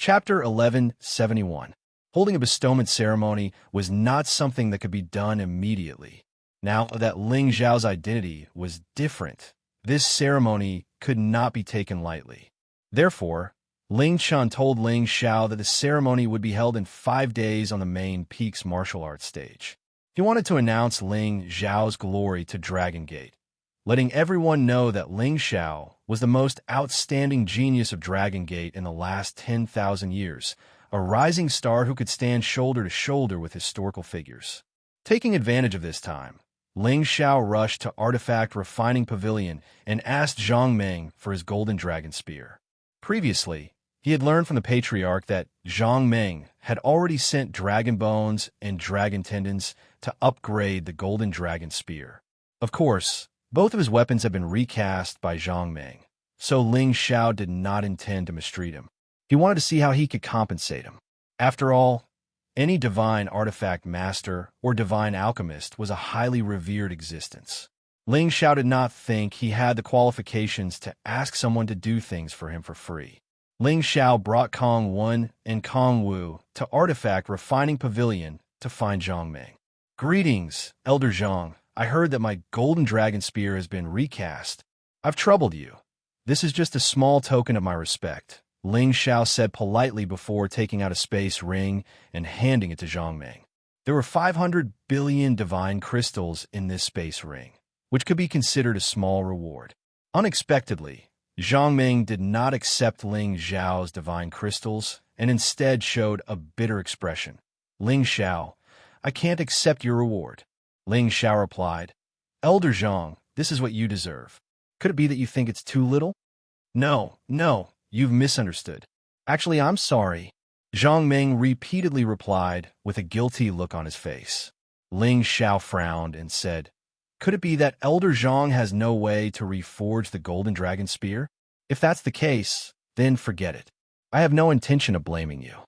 Chapter 1171. Holding a bestowment ceremony was not something that could be done immediately. Now that Ling Xiao's identity was different, this ceremony could not be taken lightly. Therefore, Ling Chen told Ling Xiao that the ceremony would be held in 5 days on the main Peaks martial arts stage. He wanted to announce Ling Xiao's glory to Dragon Gate, letting everyone know that Ling Xiao was the most outstanding genius of Dragon Gate in the last 10,000 years, a rising star who could stand shoulder to shoulder with historical figures. Taking advantage of this time, Ling Xiao rushed to Artifact Refining Pavilion and asked Zhang Meng for his golden dragon spear. Previously, he had learned from the Patriarch that Zhang Meng had already sent dragon bones and dragon tendons to upgrade the golden dragon spear. Of course, both of his weapons had been recast by Zhang Meng, so Ling Xiao did not intend to mistreat him. He wanted to see how he could compensate him. After all, any divine artifact master or divine alchemist was a highly revered existence. Ling Xiao did not think he had the qualifications to ask someone to do things for him for free. Ling Xiao brought Kong Wen and Kong Wu to Artifact Refining Pavilion to find Zhang Meng. "Greetings, Elder Zhang. I heard that my golden dragon spear has been recast. I've troubled you. This is just a small token of my respect," Ling Xiao said politely before taking out a space ring and handing it to Zhang Meng. There were 500 billion divine crystals in this space ring, which could be considered a small reward. Unexpectedly, Zhang Meng did not accept Ling Xiao's divine crystals and instead showed a bitter expression. "Ling Xiao, I can't accept your reward." Ling Xiao replied, "Elder Zhang, this is what you deserve. Could it be that you think it's too little?" No, you've misunderstood. Actually, I'm sorry," Zhang Meng repeatedly replied with a guilty look on his face. Ling Xiao frowned and said, "Could it be that Elder Zhang has no way to reforge the golden dragon spear? If that's the case, then forget it. I have no intention of blaming you."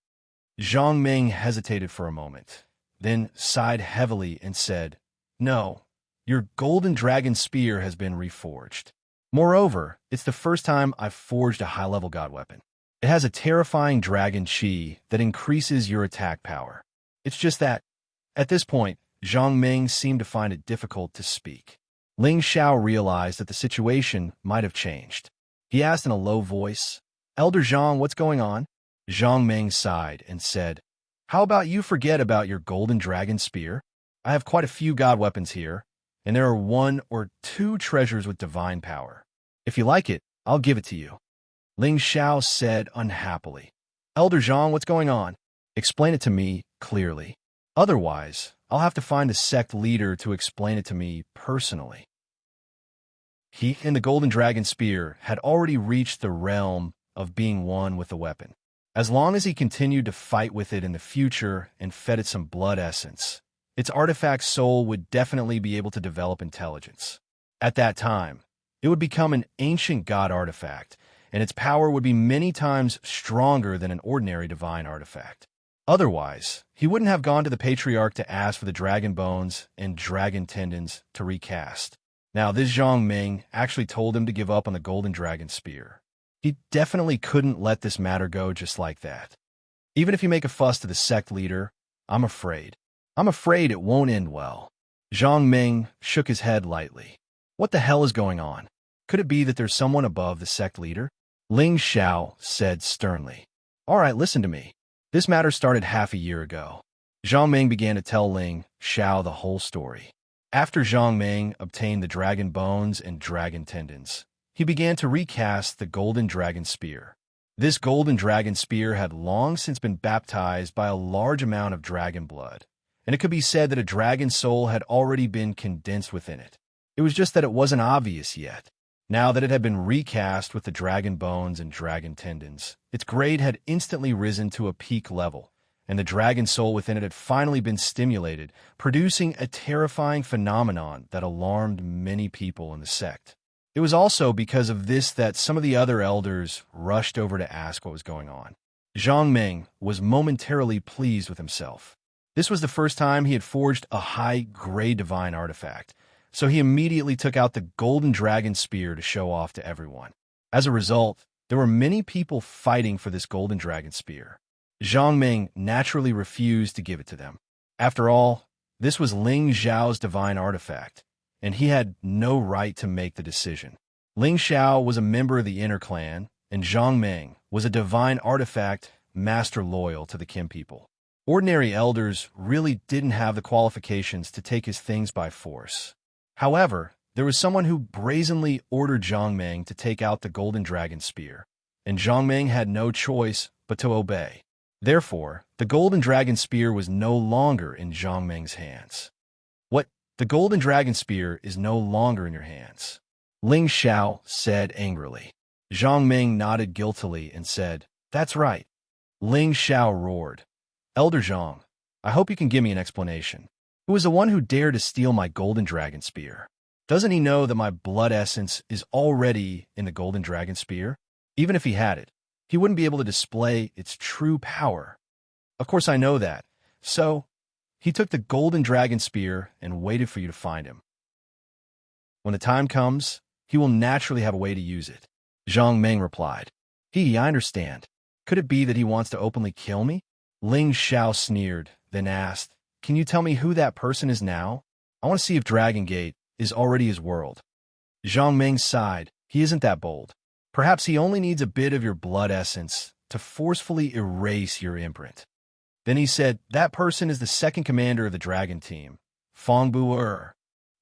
Zhang Meng hesitated for a moment, then sighed heavily and said, "No, your golden dragon spear has been reforged. Moreover, it's the first time I've forged a high-level god weapon. It has a terrifying dragon chi that increases your attack power. It's just that..." At this point, Zhang Meng seemed to find it difficult to speak. Ling Xiao realized that the situation might have changed. He asked in a low voice, "Elder Zhang, what's going on?" Zhang Meng sighed and said, "How about you forget about your golden dragon spear? I have quite a few god weapons here, and there are 1 or 2 treasures with divine power. If you like it, I'll give it to you." Ling Xiao said unhappily, "Elder Zhang, what's going on? Explain it to me clearly. Otherwise, I'll have to find the sect leader to explain it to me personally." He and the golden dragon spear had already reached the realm of being one with the weapon. As long as he continued to fight with it in the future and fed it some blood essence, its artifact soul would definitely be able to develop intelligence. At that time, it would become an ancient god artifact, and its power would be many times stronger than an ordinary divine artifact. Otherwise, he wouldn't have gone to the Patriarch to ask for the dragon bones and dragon tendons to recast. Now, this Zhang Meng actually told him to give up on the golden dragon spear. He definitely couldn't let this matter go just like that. Even if you make a fuss to the sect leader, I'm afraid it won't end well. Zhang Meng shook his head lightly. What the hell is going on? Could it be that there's someone above the sect leader? Ling Xiao said sternly. "All right, listen to me. This matter started half a year ago." Zhang Meng began to tell Ling Xiao the whole story. After Zhang Meng obtained the dragon bones and dragon tendons, he began to recast the golden dragon spear. This golden dragon spear had long since been baptized by a large amount of dragon blood, and it could be said that a dragon soul had already been condensed within it. It was just that it wasn't obvious yet. Now that it had been recast with the dragon bones and dragon tendons, its grade had instantly risen to a peak level, and the dragon soul within it had finally been stimulated, producing a terrifying phenomenon that alarmed many people in the sect. It was also because of this that some of the other elders rushed over to ask what was going on. Zhang Meng was momentarily pleased with himself. This was the first time he had forged a high-grade divine artifact, so he immediately took out the golden dragon spear to show off to everyone. As a result, There were many people fighting for this golden dragon spear. Zhang Ming naturally refused to give it to them. After all, this was Ling Xiao's divine artifact, and he had no right to make the decision. Ling Xiao was a member of the inner clan, and Zhang Ming was a divine artifact master loyal to the Qin people. Ordinary elders really didn't have the qualifications to take his things by force. However, there was someone who brazenly ordered Zhang Ming to take out the golden dragon spear, and Zhang Ming had no choice but to obey. Therefore, the golden dragon spear was no longer in Zhang Ming's hands. What? The golden dragon spear is no longer in your hands, Ling Xiao said angrily. Zhang Ming nodded guiltily and said, "That's right." Ling Xiao roared, "Elder Zhang, I hope you can give me an explanation. Who was the one who dared to steal my golden dragon spear? Doesn't he know that my blood essence is already in the golden dragon spear? Even if he had it, he wouldn't be able to display its true power. Of course I know that. So, he took the golden dragon spear and waited for you to find him. When the time comes, he will naturally have a way to use it." Zhang Ming replied. I understand. Could it be that he wants to openly kill me?" Ling Xiao sneered, then asked, "Can you tell me who that person is now? I want to see if Dragon Gate is already his world." Zhang Ming sighed. He isn't that bold. Perhaps he only needs a bit of your blood essence to forcefully erase your imprint. Then he said, "That person is the second commander of the Dragon Team, Fong Bu.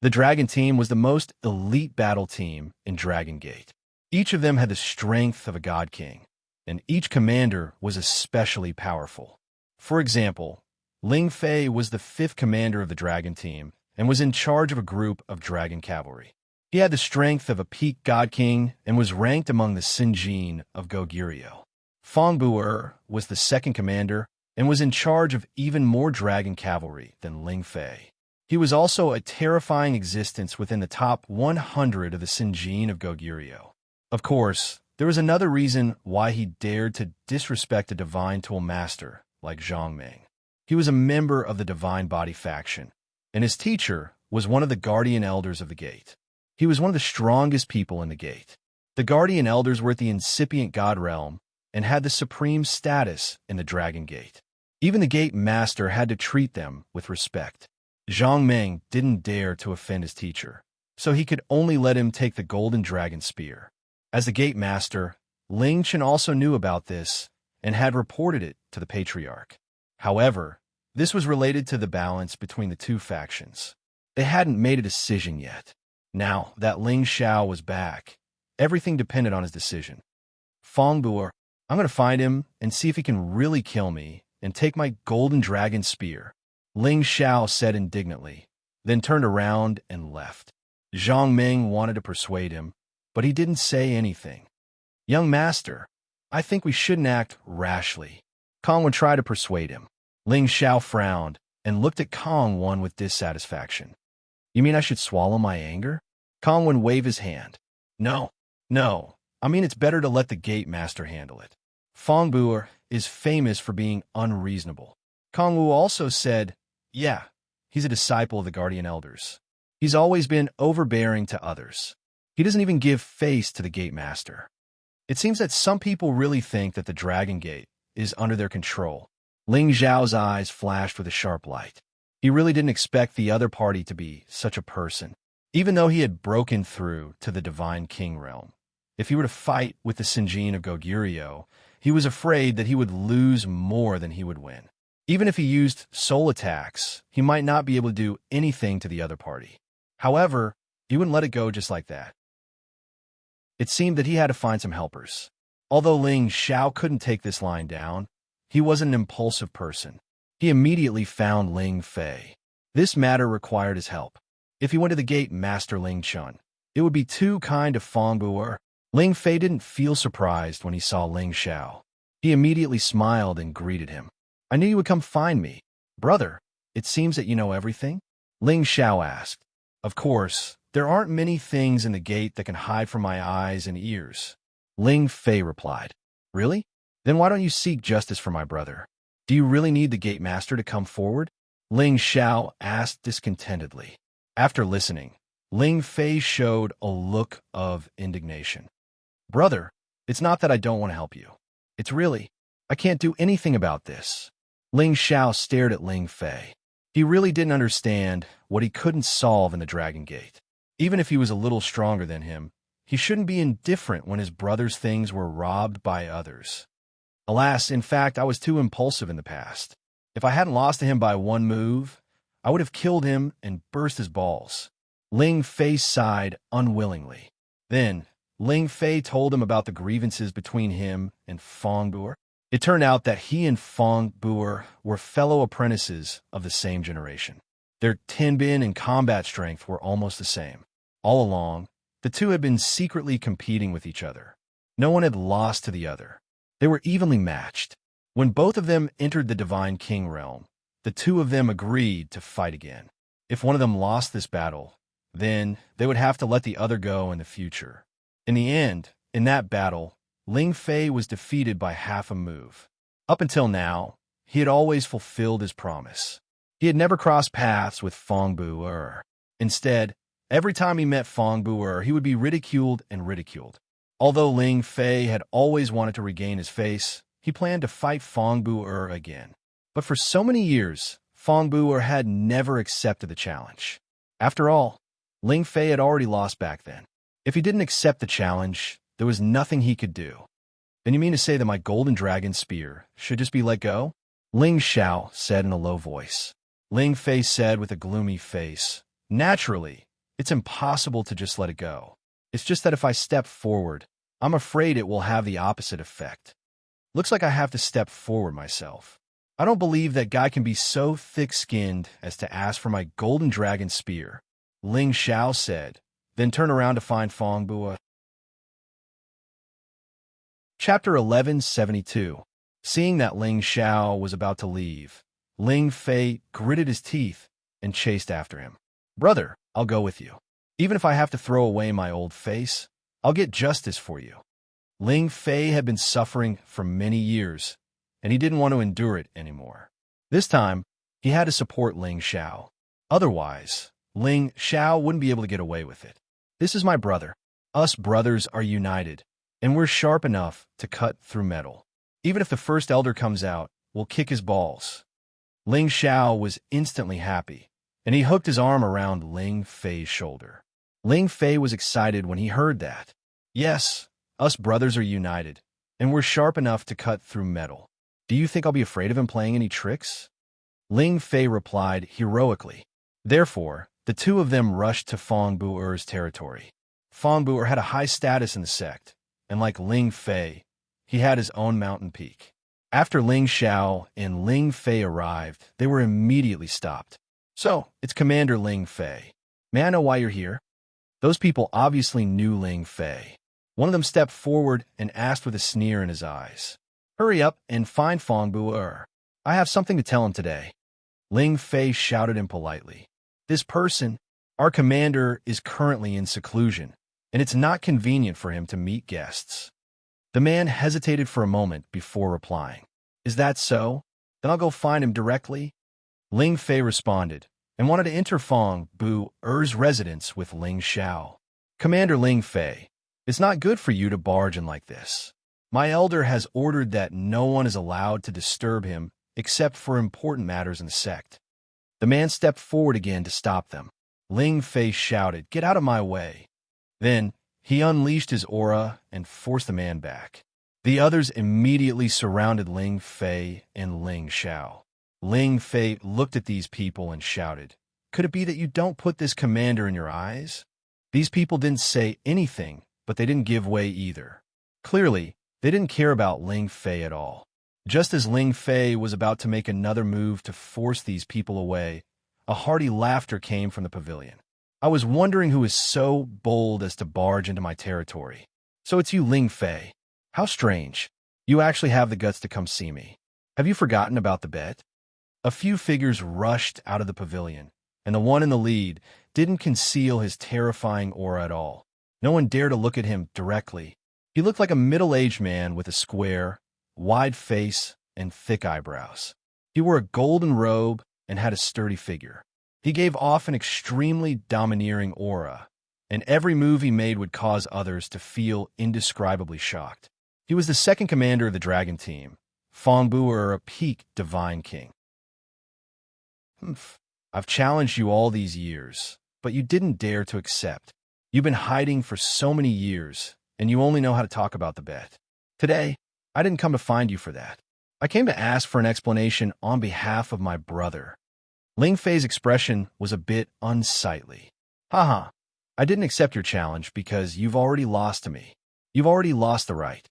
The Dragon Team was the most elite battle team in Dragon Gate. Each of them had the strength of a God King, and each commander was especially powerful. For example, Ling Fei was the fifth commander of the Dragon Team and was in charge of a group of Dragon Cavalry. He had the strength of a peak God King and was ranked among the Sinjin of Goguryeo. Fong Bu was the second commander and was in charge of even more Dragon Cavalry than Ling Fei. He was also a terrifying existence within the top 100 of the Sinjin of Goguryeo. Of course, there was another reason why he dared to disrespect a divine tool master like Zhang Ming. He was a member of the Divine Body faction, and his teacher was one of the Guardian Elders of the Gate. He was one of the strongest people in the Gate. The Guardian Elders were at the incipient God Realm and had the supreme status in the Dragon Gate. Even the Gate Master had to treat them with respect. Zhang Ming didn't dare to offend his teacher, so he could only let him take the Golden Dragon Spear. As the Gate Master, Ling Chen also knew about this and had reported it to the Patriarch. However, this was related to the balance between the two factions. They hadn't made a decision yet. Now that Ling Xiao was back, everything depended on his decision. Fong Bu, I'm going to find him and see if he can really kill me and take my golden dragon spear, Ling Xiao said indignantly, then turned around and left. Zhang Ming wanted to persuade him, but he didn't say anything. "Young master, I think we shouldn't act rashly." Kong would try to persuade him. Ling Xiao frowned and looked at Kong Wan with dissatisfaction. "You mean I should swallow my anger?" Kong Wan waved his hand. No. I mean it's better to let the Gate Master handle it. Fong Bu is famous for being unreasonable." Kong Wu also said, "Yeah, he's a disciple of the Guardian Elders. He's always been overbearing to others. He doesn't even give face to the Gate Master. It seems that some people really think that the Dragon Gate is under their control." Ling Zhao's eyes flashed with a sharp light. He really didn't expect the other party to be such a person. Even though he had broken through to the Divine King realm, if he were to fight with the Sinjin of Goguryeo, he was afraid that he would lose more than he would win. Even if he used soul attacks, he might not be able to do anything to the other party. However, he wouldn't let it go just like that. It seemed that he had to find some helpers. Although Ling Xiao couldn't take this line down, he was an impulsive person. He immediately found Ling Fei. This matter required his help. If he went to the Gate Master Ling Chun, it would be too kind of Fong Bu. Ling Fei didn't feel surprised when he saw Ling Xiao. He immediately smiled and greeted him. "I knew you would come find me. Brother, it seems that you know everything?" Ling Xiao asked. "Of course, there aren't many things in the gate that can hide from my eyes and ears," Ling Fei replied. "Really? Then why don't you seek justice for my brother? Do you really need the Gate Master to come forward?" Ling Xiao asked discontentedly. After listening, Ling Fei showed a look of indignation. "Brother, It's not that I don't want to help you. It's really, I can't do anything about this. Ling Xiao stared at Ling Fei. He really didn't understand what he couldn't solve in the Dragon Gate. Even if he was a little stronger than him, he shouldn't be indifferent when his brother's things were robbed by others. Alas, in fact, I was too impulsive in the past. If I hadn't lost to him by one move, I would have killed him and burst his balls. Ling Fei sighed unwillingly. Then, Ling Fei told him about the grievances between him and Fong Bu'er. It turned out that he and Fong Bu'er were fellow apprentices of the same generation. Their Tianbin and combat strength were almost the same. All along, the two had been secretly competing with each other. No one had lost to the other. They were evenly matched. When both of them entered the Divine King realm, the two of them agreed to fight again. If one of them lost this battle, then they would have to let the other go in the future. In the end, in that battle, Ling Fei was defeated by half a move. Up until now, he had always fulfilled his promise. He had never crossed paths with Fong Bu'er. Instead, every time he met Fong Bu'er, he would be ridiculed and ridiculed. Although Ling Fei had always wanted to regain his face, he planned to fight Fong Bu'er again. But for so many years, Fong Bu'er had never accepted the challenge. After all, Ling Fei had already lost back then. If he didn't accept the challenge, there was nothing he could do. Then you mean to say that my golden dragon spear should just be let go? Ling Xiao said in a low voice. Ling Fei said with a gloomy face, naturally, it's impossible to just let it go. It's just that if I step forward, I'm afraid it will have the opposite effect. Looks like I have to step forward myself. I don't believe that guy can be so thick-skinned as to ask for my golden dragon spear, Ling Xiao said, then turn around to find Fong Bu'er. Chapter 1172. Seeing that Ling Xiao was about to leave, Ling Fei gritted his teeth and chased after him. Brother, I'll go with you. Even if I have to throw away my old face, I'll get justice for you. Ling Fei had been suffering for many years, and he didn't want to endure it anymore. This time, he had to support Ling Xiao. Otherwise, Ling Xiao wouldn't be able to get away with it. This is my brother. Us brothers are united, and we're sharp enough to cut through metal. Even if the first elder comes out, we'll kick his balls. Ling Xiao was instantly happy, and he hooked his arm around Ling Fei's shoulder. Ling Fei was excited when he heard that. Yes, us brothers are united, and we're sharp enough to cut through metal. Do you think I'll be afraid of him playing any tricks? Ling Fei replied heroically. Therefore, the two of them rushed to Fong Bu'er's territory. Fong Bu'er had a high status in the sect, and like Ling Fei, he had his own mountain peak. After Ling Xiao and Ling Fei arrived, they were immediately stopped. So, it's Commander Ling Fei. May I know why you're here? Those people obviously knew Ling Fei. One of them stepped forward and asked with a sneer in his eyes. Hurry up and find Fong Bu'er. I have something to tell him today. Ling Fei shouted impolitely. This person, our commander, is currently in seclusion, and it's not convenient for him to meet guests. The man hesitated for a moment before replying. Is that so? Then I'll go find him directly. Ling Fei responded, and wanted to enter Fong Bu'er's residence with Ling Xiao. Commander Ling Fei, it's not good for you to barge in like this. My elder has ordered that no one is allowed to disturb him except for important matters in the sect. The man stepped forward again to stop them. Ling Fei shouted, "Get out of my way." Then, he unleashed his aura and forced the man back. The others immediately surrounded Ling Fei and Ling Xiao. Ling Fei looked at these people and shouted, "Could it be that you don't put this commander in your eyes?" These people didn't say anything, but they didn't give way either. Clearly, they didn't care about Ling Fei at all. Just as Ling Fei was about to make another move to force these people away, a hearty laughter came from the pavilion. I was wondering who is so bold as to barge into my territory. So it's you, Ling Fei. How strange. You actually have the guts to come see me. Have you forgotten about the bet? A few figures rushed out of the pavilion, and the one in the lead didn't conceal his terrifying aura at all. No one dared to look at him directly. He looked like a middle-aged man with a square, wide face and thick eyebrows. He wore a golden robe and had a sturdy figure. He gave off an extremely domineering aura, and every move he made would cause others to feel indescribably shocked. He was the second commander of the dragon team. Fong Bu, a peak divine king. I've challenged you all these years, but you didn't dare to accept. You've been hiding for so many years, and you only know how to talk about the bet. Today, I didn't come to find you for that. I came to ask for an explanation on behalf of my brother. Ling Fei's expression was a bit unsightly. Haha, I didn't accept your challenge because you've already lost to me. You've already lost the right.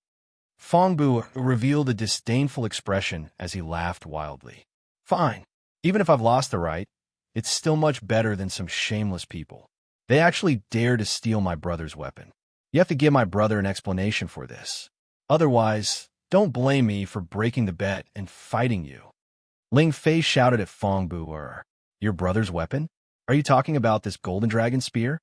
Fong Bu revealed a disdainful expression as he laughed wildly. Fine. Even if I've lost the right, it's still much better than some shameless people. They actually dare to steal my brother's weapon. You have to give my brother an explanation for this. Otherwise, don't blame me for breaking the bet and fighting you. Ling Fei shouted at Fong Bu, your brother's weapon? Are you talking about this golden dragon spear?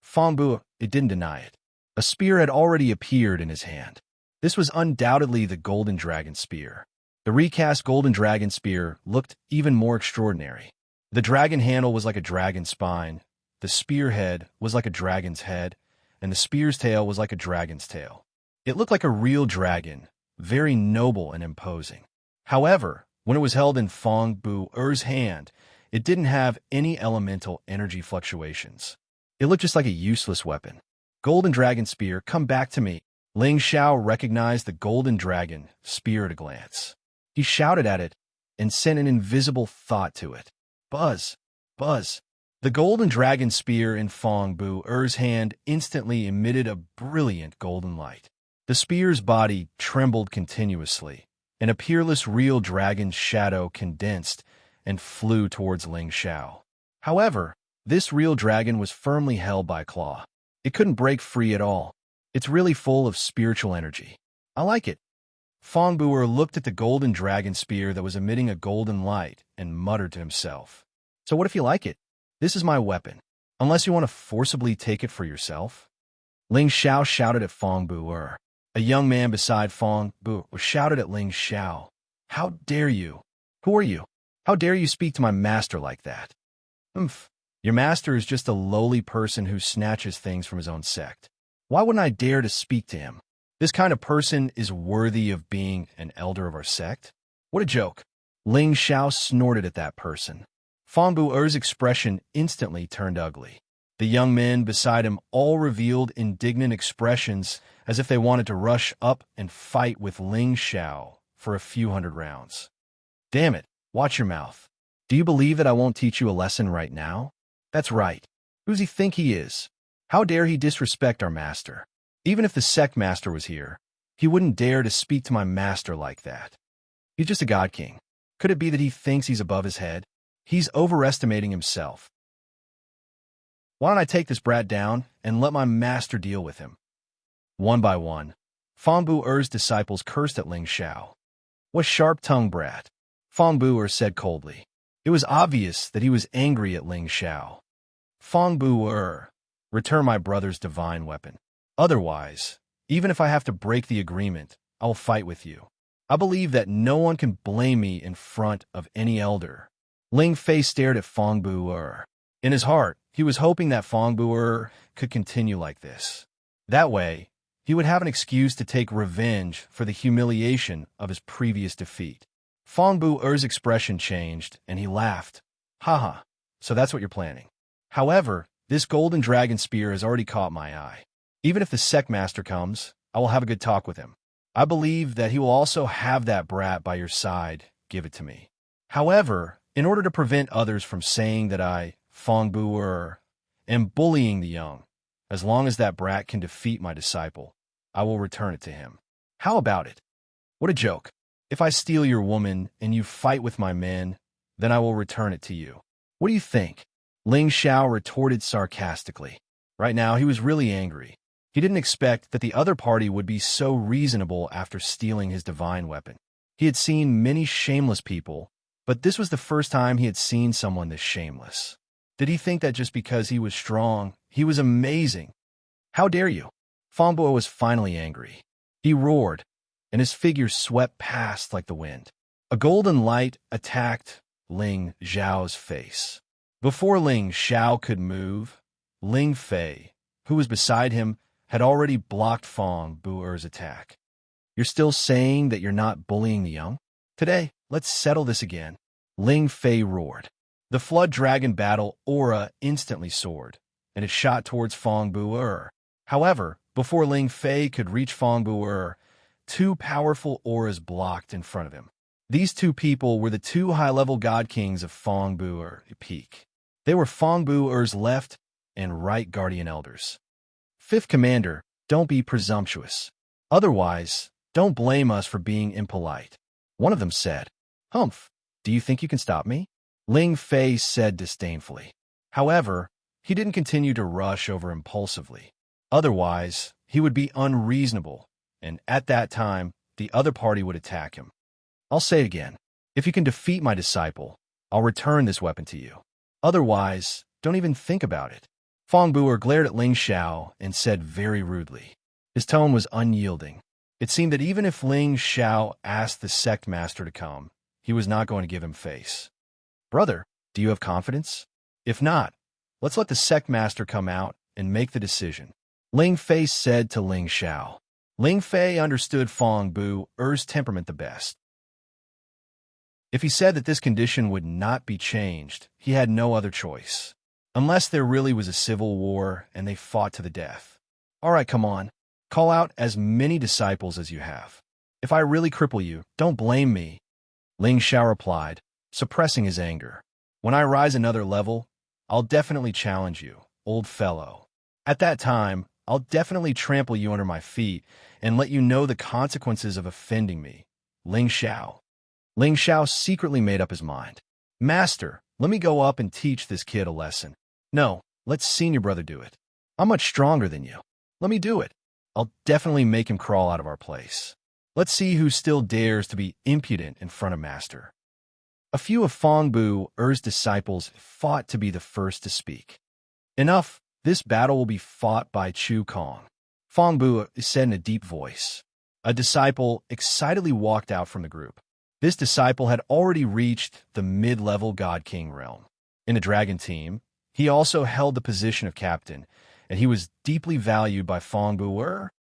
Fong Bu didn't deny it. A spear had already appeared in his hand. This was undoubtedly the golden dragon spear. The recast golden dragon spear looked even more extraordinary. The dragon handle was like a dragon's spine, the spearhead was like a dragon's head, and the spear's tail was like a dragon's tail. It looked like a real dragon, very noble and imposing. However, when it was held in Fong Bu-er's hand, it didn't have any elemental energy fluctuations. It looked just like a useless weapon. Golden dragon spear, come back to me. Ling Xiao recognized the golden dragon spear at a glance. He shouted at it and sent an invisible thought to it. Buzz! Buzz! The golden dragon spear in Fong Bu-er's hand instantly emitted a brilliant golden light. The spear's body trembled continuously, and a peerless real dragon's shadow condensed and flew towards Ling Xiao. However, this real dragon was firmly held by a claw. It couldn't break free at all. It's really full of spiritual energy. I like it. Fong Bu looked at the golden dragon spear that was emitting a golden light and muttered to himself. So what if you like it? This is my weapon. Unless you want to forcibly take it for yourself? Ling Xiao shouted at Fong Bu. A young man beside Fong Bu shouted at Ling Xiao. How dare you? Who are you? How dare you speak to my master like that? Your master is just a lowly person who snatches things from his own sect. Why wouldn't I dare to speak to him? This kind of person is worthy of being an elder of our sect? What a joke. Ling Xiao snorted at that person. Fong Bu-er's expression instantly turned ugly. The young men beside him all revealed indignant expressions as if they wanted to rush up and fight with Ling Xiao for a few hundred rounds. Damn it, watch your mouth. Do you believe that I won't teach you a lesson right now? That's right. Who does he think he is? How dare he disrespect our master? Even if the sect master was here, he wouldn't dare to speak to my master like that. He's just a god king. Could it be that he thinks he's above his head? He's overestimating himself. Why don't I take this brat down and let my master deal with him? One by one, Fong Bu-er's disciples cursed at Ling Xiao. What sharp-tongued brat, Fong Bu-er said coldly. It was obvious that he was angry at Ling Xiao. Fong Bu-er, return my brother's divine weapon. Otherwise, even if I have to break the agreement, I'll fight with you. I believe that no one can blame me in front of any elder. Ling Fei stared at Fong Bu-er. In his heart, he was hoping that Fong Bu-er could continue like this. That way, he would have an excuse to take revenge for the humiliation of his previous defeat. Fong Bu-er's expression changed, and he laughed. Haha, so that's what you're planning. However, this golden dragon spear has already caught my eye. Even if the sect master comes, I will have a good talk with him. I believe that he will also have that brat by your side. Give it to me. However, in order to prevent others from saying that I, Fong Bu-er, am bullying the young, as long as that brat can defeat my disciple, I will return it to him. How about it? What a joke. If I steal your woman and you fight with my men, then I will return it to you. What do you think? Ling Xiao retorted sarcastically. Right now, he was really angry. He didn't expect that the other party would be so reasonable after stealing his divine weapon. He had seen many shameless people, but this was the first time he had seen someone this shameless. Did he think that just because he was strong, he was amazing? How dare you? Fong Bu was finally angry. He roared, and his figure swept past like the wind. A golden light attacked Ling Xiao's face. Before Ling Xiao could move, Ling Fei, who was beside him, had already blocked Fong Bu-er's attack. You're still saying that you're not bullying the young? Today, let's settle this again. Ling Fei roared. The flood dragon battle aura instantly soared, and it shot towards Fong Bu-er. However, before Ling Fei could reach Fong Bu-er, two powerful auras blocked in front of him. These two people were the two high-level god kings of Fong Bu-er Peak. They were Fong Bu-er's left and right guardian elders. Fifth Commander, don't be presumptuous. Otherwise, don't blame us for being impolite. One of them said. Humph, do you think you can stop me? Ling Fei said disdainfully. However, he didn't continue to rush over impulsively. Otherwise, he would be unreasonable, and at that time, the other party would attack him. I'll say it again. If you can defeat my disciple, I'll return this weapon to you. Otherwise, don't even think about it. Fong Bu-er glared at Ling Xiao and said very rudely. His tone was unyielding. It seemed that even if Ling Xiao asked the sect master to come, he was not going to give him face. Brother, do you have confidence? If not, let's let the sect master come out and make the decision. Ling Fei said to Ling Xiao. Ling Fei understood Fong Bu-er's temperament the best. If he said that this condition would not be changed, he had no other choice. Unless there really was a civil war and they fought to the death. All right, come on. Call out as many disciples as you have. If I really cripple you, don't blame me. Ling Xiao replied, suppressing his anger. When I rise another level, I'll definitely challenge you, old fellow. At that time, I'll definitely trample you under my feet and let you know the consequences of offending me. Ling Xiao. Ling Xiao secretly made up his mind. Master, let me go up and teach this kid a lesson. No, let senior brother do it. I'm much stronger than you. Let me do it. I'll definitely make him crawl out of our place. Let's see who still dares to be impudent in front of Master. A few of Fong Bu-er's disciples fought to be the first to speak. Enough, this battle will be fought by Chu Kong. Fong Bu said in a deep voice. A disciple excitedly walked out from the group. This disciple had already reached the mid-level God King realm. In the dragon team, he also held the position of captain, and he was deeply valued by Fong Bu-er.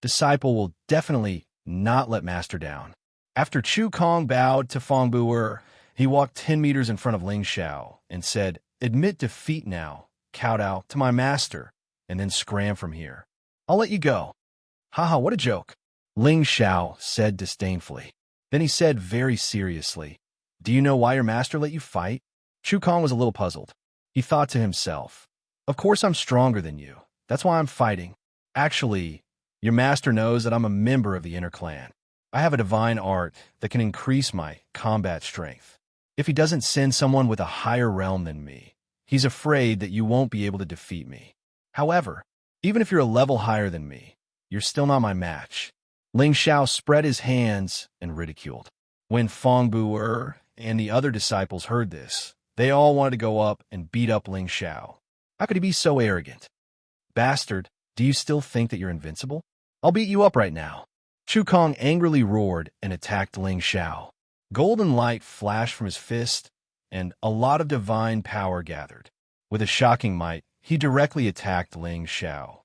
Disciple will definitely not let Master down. After Chu Kong bowed to Fong Bu-er, he walked 10 meters in front of Ling Xiao and said, admit defeat now, kowtow to my master, and then scram from here. I'll let you go. Haha, what a joke. Ling Xiao said disdainfully. Then he said very seriously, do you know why your master let you fight? Chu Kong was a little puzzled. He thought to himself, of course I'm stronger than you. That's why I'm fighting. Actually, your master knows that I'm a member of the inner clan. I have a divine art that can increase my combat strength. If he doesn't send someone with a higher realm than me, he's afraid that you won't be able to defeat me. However, even if you're a level higher than me, you're still not my match. Ling Xiao spread his hands and ridiculed. When Fong Bu-er and the other disciples heard this, they all wanted to go up and beat up Ling Xiao. How could he be so arrogant? Bastard, do you still think that you're invincible? I'll beat you up right now. Chu Kong angrily roared and attacked Ling Xiao. Golden light flashed from his fist, and a lot of divine power gathered. With a shocking might, he directly attacked Ling Xiao.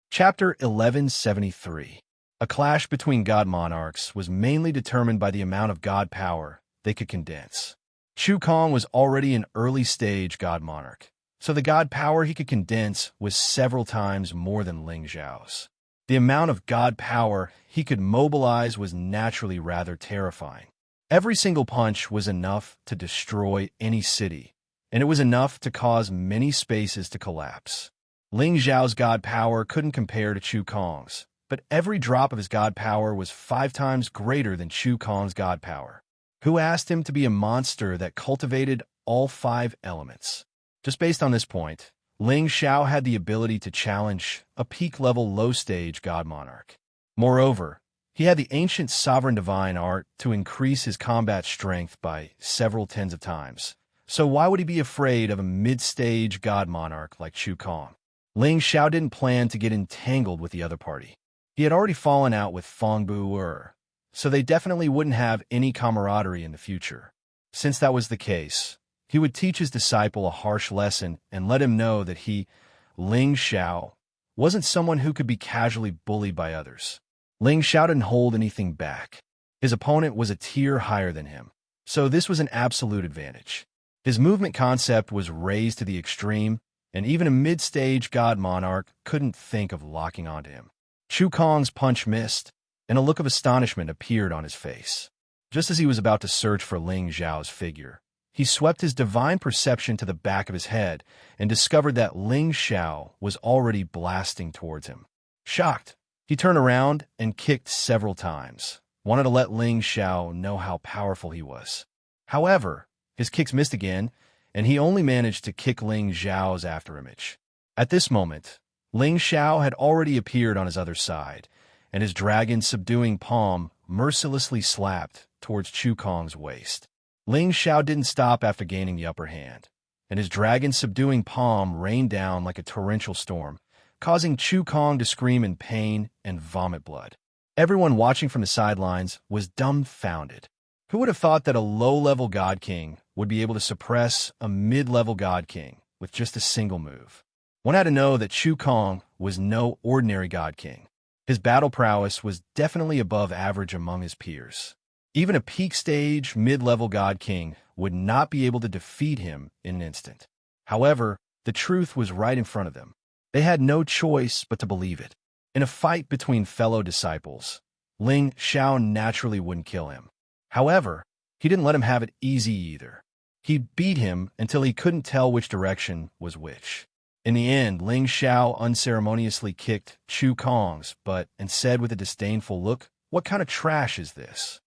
Chapter 1173. A clash between god monarchs was mainly determined by the amount of god power they could condense. Chu Kong was already an early-stage god monarch, so the god power he could condense was several times more than Ling Xiao's. The amount of god power he could mobilize was naturally rather terrifying. Every single punch was enough to destroy any city, and it was enough to cause many spaces to collapse. Ling Xiao's god power couldn't compare to Chu Kong's, but every drop of his god power was 5 times greater than Chu Kong's god power. Who asked him to be a monster that cultivated all 5 elements? Just based on this point, Ling Xiao had the ability to challenge a peak-level low-stage god monarch. Moreover, he had the ancient sovereign divine art to increase his combat strength by several tens of times. So why would he be afraid of a mid-stage god monarch like Chu Kong? Ling Xiao didn't plan to get entangled with the other party. He had already fallen out with Fong Bu-er, so they definitely wouldn't have any camaraderie in the future. Since that was the case, he would teach his disciple a harsh lesson and let him know that he, Ling Xiao, wasn't someone who could be casually bullied by others. Ling Xiao didn't hold anything back. His opponent was a tier higher than him, so this was an absolute advantage. His movement concept was raised to the extreme, and even a mid-stage god monarch couldn't think of locking onto him. Chu Kong's punch missed, and a look of astonishment appeared on his face. Just as he was about to search for Ling Xiao's figure, he swept his divine perception to the back of his head and discovered that Ling Xiao was already blasting towards him. Shocked, he turned around and kicked several times, wanted to let Ling Xiao know how powerful he was. However, his kicks missed again, and he only managed to kick Ling Xiao's afterimage. At this moment, Ling Xiao had already appeared on his other side, and his dragon-subduing palm mercilessly slapped towards Chu Kong's waist. Ling Xiao didn't stop after gaining the upper hand, and his dragon-subduing palm rained down like a torrential storm, causing Chu Kong to scream in pain and vomit blood. Everyone watching from the sidelines was dumbfounded. Who would have thought that a low-level God King would be able to suppress a mid-level God King with just a single move? One had to know that Chu Kong was no ordinary God King. His battle prowess was definitely above average among his peers. Even a peak-stage, mid-level God King would not be able to defeat him in an instant. However, the truth was right in front of them. They had no choice but to believe it. In a fight between fellow disciples, Ling Xiao naturally wouldn't kill him. However, he didn't let him have it easy either. He beat him until he couldn't tell which direction was which. In the end, Ling Xiao unceremoniously kicked Chu Kong's butt and said with a disdainful look, "What kind of trash is this?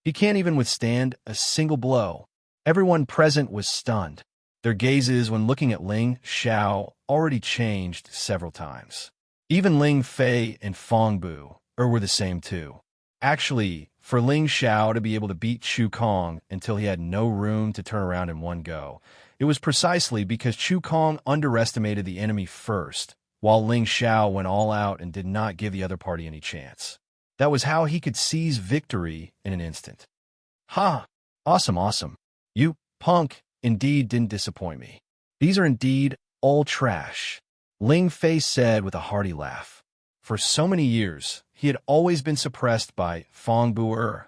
He can't even withstand a single blow." Everyone present was stunned. Their gazes when looking at Ling Xiao already changed several times. Even Ling Fei and Fong Bu were the same too. Actually, for Ling Xiao to be able to beat Chu Kong until he had no room to turn around in one go, it was precisely because Chu Kong underestimated the enemy first, while Ling Xiao went all out and did not give the other party any chance. That was how he could seize victory in an instant. "Ha! Awesome, awesome. You, punk, indeed didn't disappoint me. These are indeed all trash," Ling Fei said with a hearty laugh. For so many years, he had always been suppressed by Fong Bu,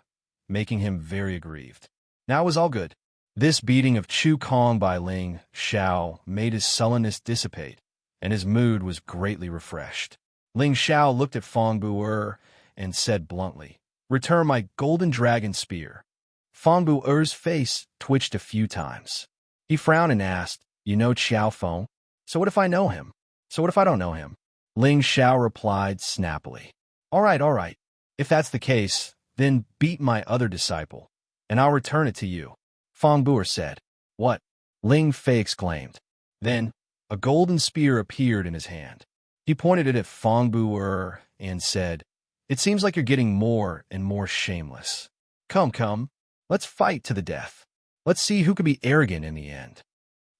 making him very aggrieved. Now it was all good. This beating of Chu Kong by Ling Xiao made his sullenness dissipate, and his mood was greatly refreshed. Ling Xiao looked at Fong Bu and said bluntly, "Return my golden dragon spear." Fong Bu-er's face twitched a few times. He frowned and asked, "You know Xiao Feng? So what if I know him? So what if I don't know him?" Ling Xiao replied snappily, all right. If that's the case, then beat my other disciple, and I'll return it to you," Fong Bu said. "What?" Ling Fei exclaimed. Then, a golden spear appeared in his hand. He pointed it at Fong Bu and said, "It seems like you're getting more and more shameless. Come, let's fight to the death. Let's see who can be arrogant in the end."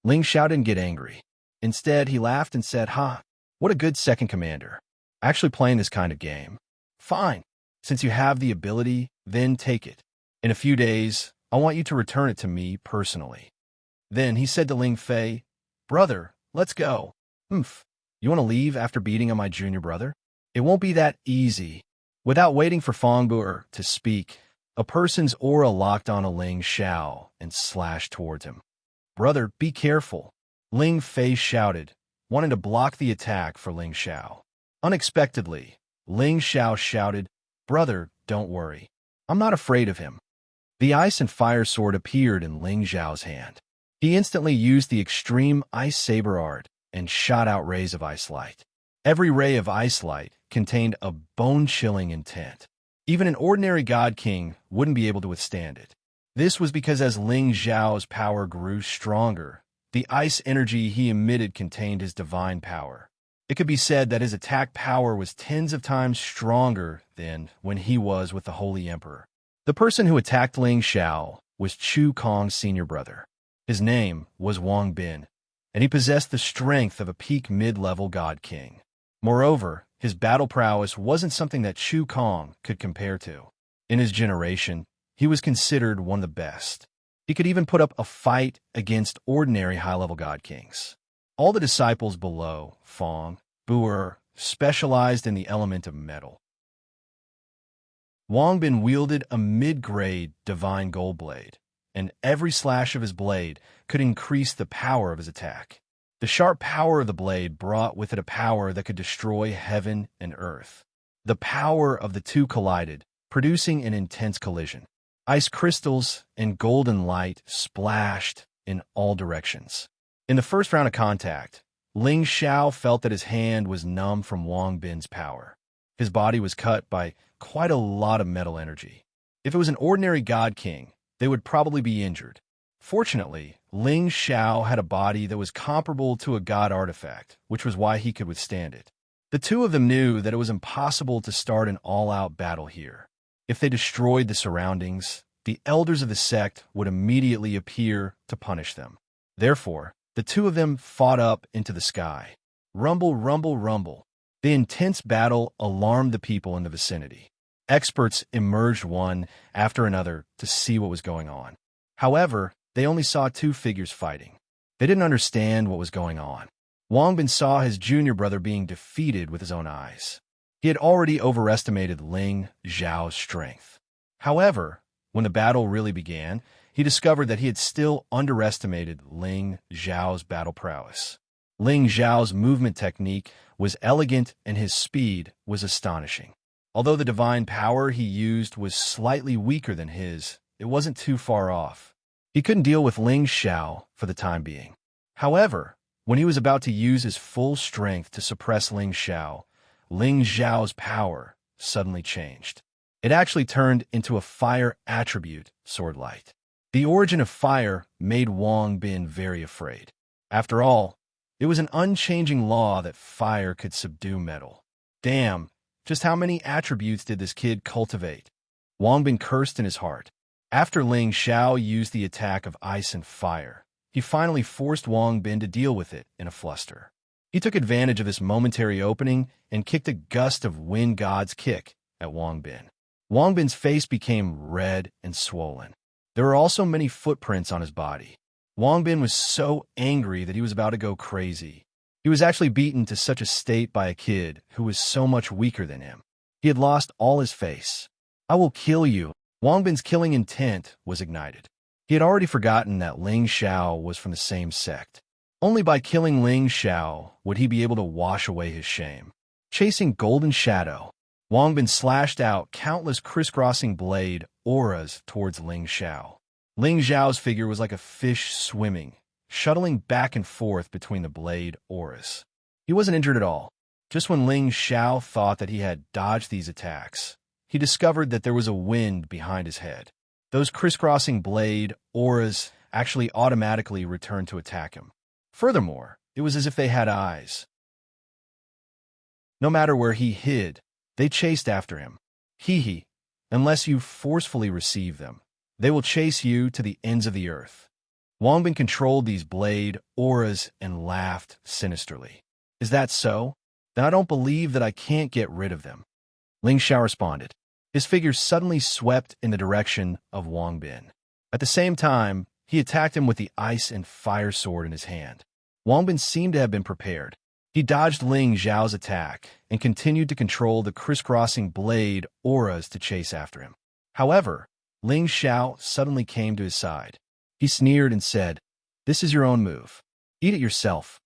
Ling Xiao didn't get angry. Instead, he laughed and said, "Ha, what a good second commander. Actually playing this kind of game. Fine. Since you have the ability, then take it. In a few days, I want you to return it to me personally." Then he said to Ling Fei, "Brother, let's go." "Humph. You want to leave after beating on my junior brother? It won't be that easy." Without waiting for Fong Bu to speak, a person's aura locked on a Ling Xiao and slashed towards him. "Brother, be careful," Ling Fei shouted, wanting to block the attack for Ling Xiao. Unexpectedly, Ling Xiao shouted, "Brother, don't worry. I'm not afraid of him." The ice and fire sword appeared in Ling Xiao's hand. He instantly used the extreme ice saber art and shot out rays of ice light. Every ray of ice light contained a bone-chilling intent. Even an ordinary God King wouldn't be able to withstand it. This was because as Ling Xiao's power grew stronger, the ice energy he emitted contained his divine power. It could be said that his attack power was tens of times stronger than when he was with the Holy Emperor. The person who attacked Ling Xiao was Chu Kong's senior brother. His name was Wang Bin, and he possessed the strength of a peak mid-level God King. Moreover, his battle prowess wasn't something that Chu Kong could compare to. In his generation, he was considered one of the best. He could even put up a fight against ordinary high-level God Kings. All the disciples below, Fong, Bu specialized in the element of metal. Wang Bin wielded a mid-grade divine gold blade, and every slash of his blade could increase the power of his attack. The sharp power of the blade brought with it a power that could destroy heaven and earth. The power of the two collided, producing an intense collision. Ice crystals and golden light splashed in all directions. In the first round of contact, Ling Xiao felt that his hand was numb from Wang Bin's power. His body was cut by quite a lot of metal energy. If it was an ordinary God King, they would probably be injured. Fortunately, Ling Xiao had a body that was comparable to a god artifact, which was why he could withstand it. The two of them knew that it was impossible to start an all-out battle here. If they destroyed the surroundings, the elders of the sect would immediately appear to punish them. Therefore, the two of them fought up into the sky. Rumble, rumble, rumble. The intense battle alarmed the people in the vicinity. Experts emerged one after another to see what was going on. However, they only saw two figures fighting. They didn't understand what was going on. Wang Bin saw his junior brother being defeated with his own eyes. He had already overestimated Ling Xiao's strength. However, when the battle really began, he discovered that he had still underestimated Ling Xiao's battle prowess. Ling Xiao's movement technique was elegant and his speed was astonishing. Although the divine power he used was slightly weaker than his, it wasn't too far off. He couldn't deal with Ling Xiao for the time being. However, when he was about to use his full strength to suppress Ling Xiao's power suddenly changed. It actually turned into a fire attribute, Sword Light. The origin of fire made Wang Bin very afraid. After all, it was an unchanging law that fire could subdue metal. Damn, just how many attributes did this kid cultivate? Wang Bin cursed in his heart. After Ling Xiao used the attack of ice and fire, he finally forced Wang Bin to deal with it in a fluster. He took advantage of this momentary opening and kicked a gust of wind god's kick at Wang Bin. Wang Bin's face became red and swollen. There were also many footprints on his body. Wang Bin was so angry that he was about to go crazy. He was actually beaten to such a state by a kid who was so much weaker than him. He had lost all his face. "I will kill you." Wang Bin's killing intent was ignited. He had already forgotten that Ling Xiao was from the same sect. Only by killing Ling Xiao would he be able to wash away his shame. Chasing Golden Shadow, Wang Bin slashed out countless crisscrossing blade auras towards Ling Xiao. Ling Xiao's figure was like a fish swimming, shuttling back and forth between the blade auras. He wasn't injured at all. Just when Ling Xiao thought that he had dodged these attacks, he discovered that there was a wind behind his head. Those crisscrossing blade auras actually automatically returned to attack him. Furthermore, it was as if they had eyes. No matter where he hid, they chased after him. Hee, unless you forcefully receive them, they will chase you to the ends of the earth. Wang Bin controlled these blade auras and laughed sinisterly. "Is that so? Then I don't believe that I can't get rid of them." Ling Xiao responded. His figure suddenly swept in the direction of Wang Bin. At the same time, he attacked him with the ice and fire sword in his hand. Wang Bin seemed to have been prepared. He dodged Ling Xiao's attack and continued to control the crisscrossing blade auras to chase after him. However, Ling Xiao suddenly came to his side. He sneered and said, "This is your own move. Eat it yourself."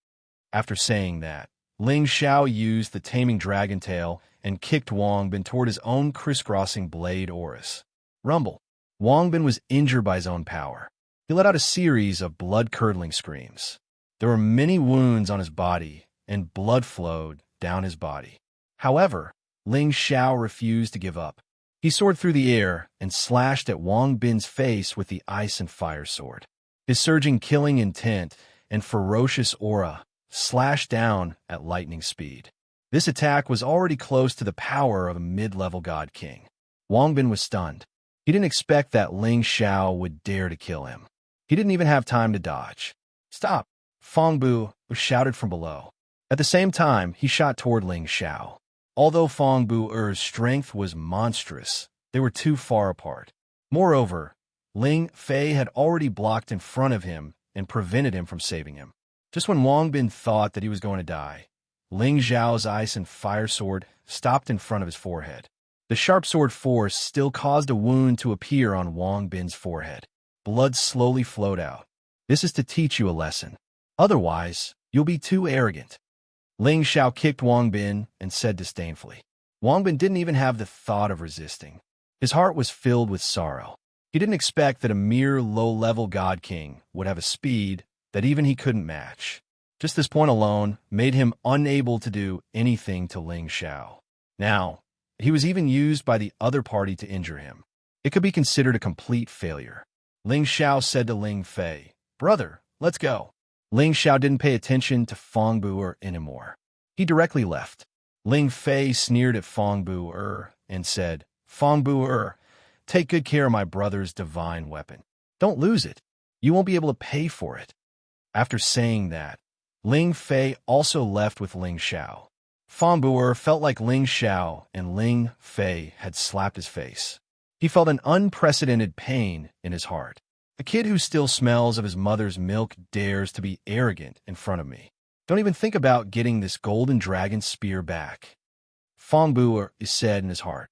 After saying that, Ling Xiao used the Taming Dragon Tail and kicked Wang Bin toward his own crisscrossing blade auras. Rumble. Wang Bin was injured by his own power. He let out a series of blood-curdling screams. There were many wounds on his body, and blood flowed down his body. However, Ling Xiao refused to give up. He soared through the air and slashed at Wang Bin's face with the ice and fire sword. His surging killing intent and ferocious aura slashed down at lightning speed. This attack was already close to the power of a mid-level god king. Wang Bin was stunned. He didn't expect that Ling Xiao would dare to kill him. He didn't even have time to dodge. "Stop!" Fong Bu shouted from below. At the same time, he shot toward Ling Xiao. Although Fong Bu's strength was monstrous, they were too far apart. Moreover, Ling Fei had already blocked in front of him and prevented him from saving him. Just when Wang Bin thought that he was going to die, Ling Zhao's ice and fire sword stopped in front of his forehead. The sharp sword force still caused a wound to appear on Wang Bin's forehead. Blood slowly flowed out. This is to teach you a lesson. Otherwise, you'll be too arrogant. Ling Xiao kicked Wang Bin and said disdainfully. Wang Bin didn't even have the thought of resisting. His heart was filled with sorrow. He didn't expect that a mere low-level god king would have a speed that even he couldn't match. Just this point alone made him unable to do anything to Ling Xiao. Now, he was even used by the other party to injure him. It could be considered a complete failure. Ling Xiao said to Ling Fei, "Brother, let's go." Ling Xiao didn't pay attention to Feng Bu anymore. He directly left. Ling Fei sneered at Feng Bu and said, "Feng Bu, take good care of my brother's divine weapon. Don't lose it. You won't be able to pay for it." After saying that, Ling Fei also left with Ling Xiao. Feng Bu felt like Ling Xiao and Ling Fei had slapped his face. He felt an unprecedented pain in his heart. A kid who still smells of his mother's milk dares to be arrogant in front of me. Don't even think about getting this golden dragon spear back. Feng Bu said in his heart.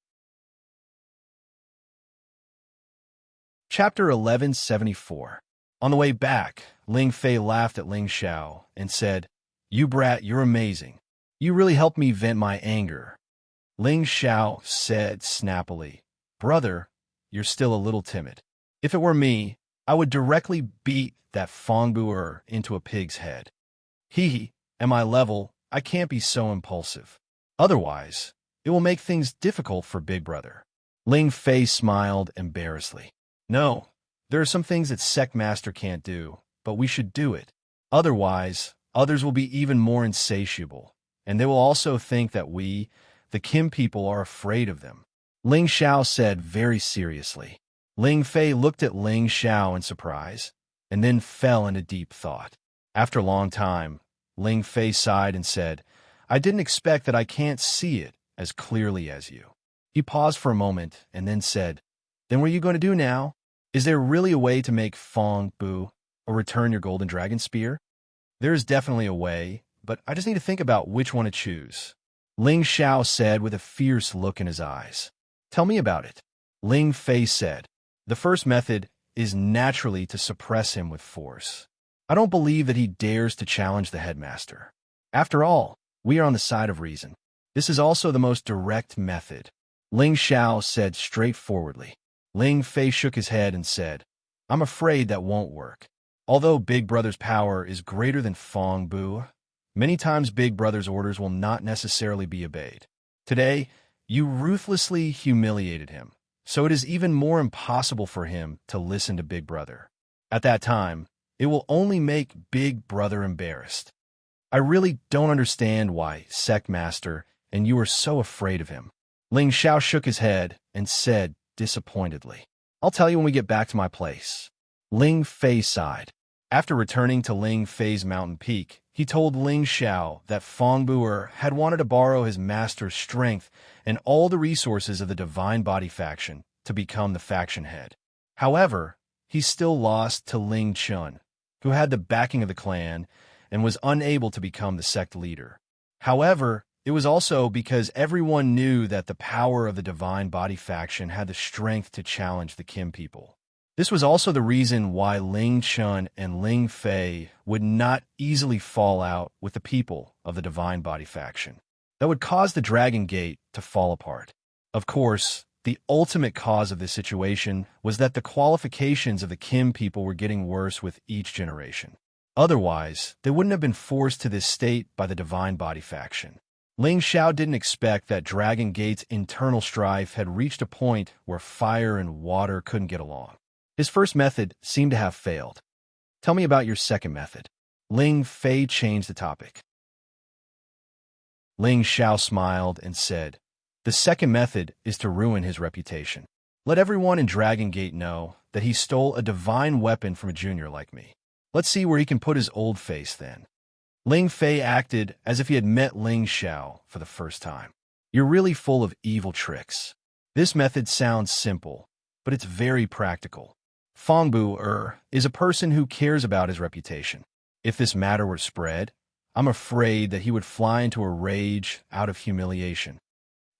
Chapter 1174. On the way back, Ling Fei laughed at Ling Xiao and said, "You brat, you're amazing. You really helped me vent my anger." Ling Xiao said snappily, "Brother, you're still a little timid. If it were me, I would directly beat that Feng Bu into a pig's head. At my level, I can't be so impulsive. Otherwise, it will make things difficult for Big Brother." Ling Fei smiled embarrassedly. "No, there are some things that Sect Master can't do, but we should do it. Otherwise, others will be even more insatiable, and they will also think that we, the Kim people, are afraid of them." Ling Xiao said very seriously. Ling Fei looked at Ling Xiao in surprise, and then fell into deep thought. After a long time, Ling Fei sighed and said, "I didn't expect that I can't see it as clearly as you." He paused for a moment and then said, "Then what are you going to do now? Is there really a way to make Feng Bu or return your golden dragon spear?" "There is definitely a way, but I just need to think about which one to choose," Ling Xiao said with a fierce look in his eyes. "Tell me about it." Ling Fei said, "The first method is naturally to suppress him with force. I don't believe that he dares to challenge the headmaster. After all, we are on the side of reason. This is also the most direct method," Ling Xiao said straightforwardly. Ling Fei shook his head and said, "I'm afraid that won't work. Although Big Brother's power is greater than Feng Bu, many times Big Brother's orders will not necessarily be obeyed. Today, you ruthlessly humiliated him, so it is even more impossible for him to listen to Big Brother. At that time, it will only make Big Brother embarrassed. I really don't understand why, Sect Master, and you are so afraid of him." Ling Xiao shook his head and said disappointedly, "I'll tell you when we get back to my place." Ling Fei sighed. After returning to Ling Fei's mountain peak, he told Ling Xiao that Feng Bu had wanted to borrow his master's strength and all the resources of the Divine Body faction to become the faction head. However, he still lost to Ling Chun, who had the backing of the clan and was unable to become the sect leader. However, it was also because everyone knew that the power of the Divine Body faction had the strength to challenge the Kim people. This was also the reason why Ling Chun and Ling Fei would not easily fall out with the people of the Divine Body faction. That would cause the Dragon Gate to fall apart. Of course, the ultimate cause of this situation was that the qualifications of the Kim people were getting worse with each generation. Otherwise, they wouldn't have been forced to this state by the Divine Body faction. Ling Xiao didn't expect that Dragon Gate's internal strife had reached a point where fire and water couldn't get along. His first method seemed to have failed. "Tell me about your second method." Ling Fei changed the topic. Ling Xiao smiled and said, "The second method is to ruin his reputation. Let everyone in Dragon Gate know that he stole a divine weapon from a junior like me. Let's see where he can put his old face then." Ling Fei acted as if he had met Ling Xiao for the first time. "You're really full of evil tricks. This method sounds simple, but it's very practical. Feng Bu is a person who cares about his reputation. If this matter were spread, I'm afraid that he would fly into a rage out of humiliation.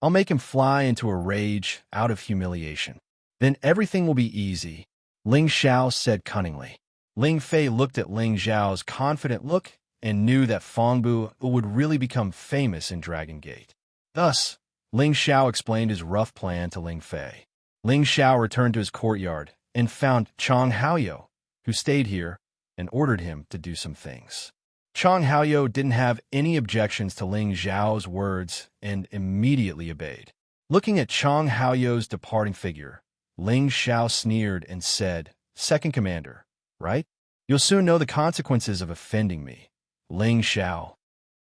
I'll make him fly into a rage out of humiliation. Then everything will be easy, Ling Xiao said cunningly. Ling Fei looked at Ling Zhao's confident look and knew that Fangbu would really become famous in Dragon Gate. Thus, Ling Xiao explained his rough plan to Ling Fei. Ling Xiao returned to his courtyard and found Chang Haoyou, who stayed here, and ordered him to do some things. Chang Haoyou didn't have any objections to Ling Zhao's words and immediately obeyed. Looking at Chang Haoyou's departing figure, Ling Xiao sneered and said, "Second commander, right? You'll soon know the consequences of offending me, Ling Xiao."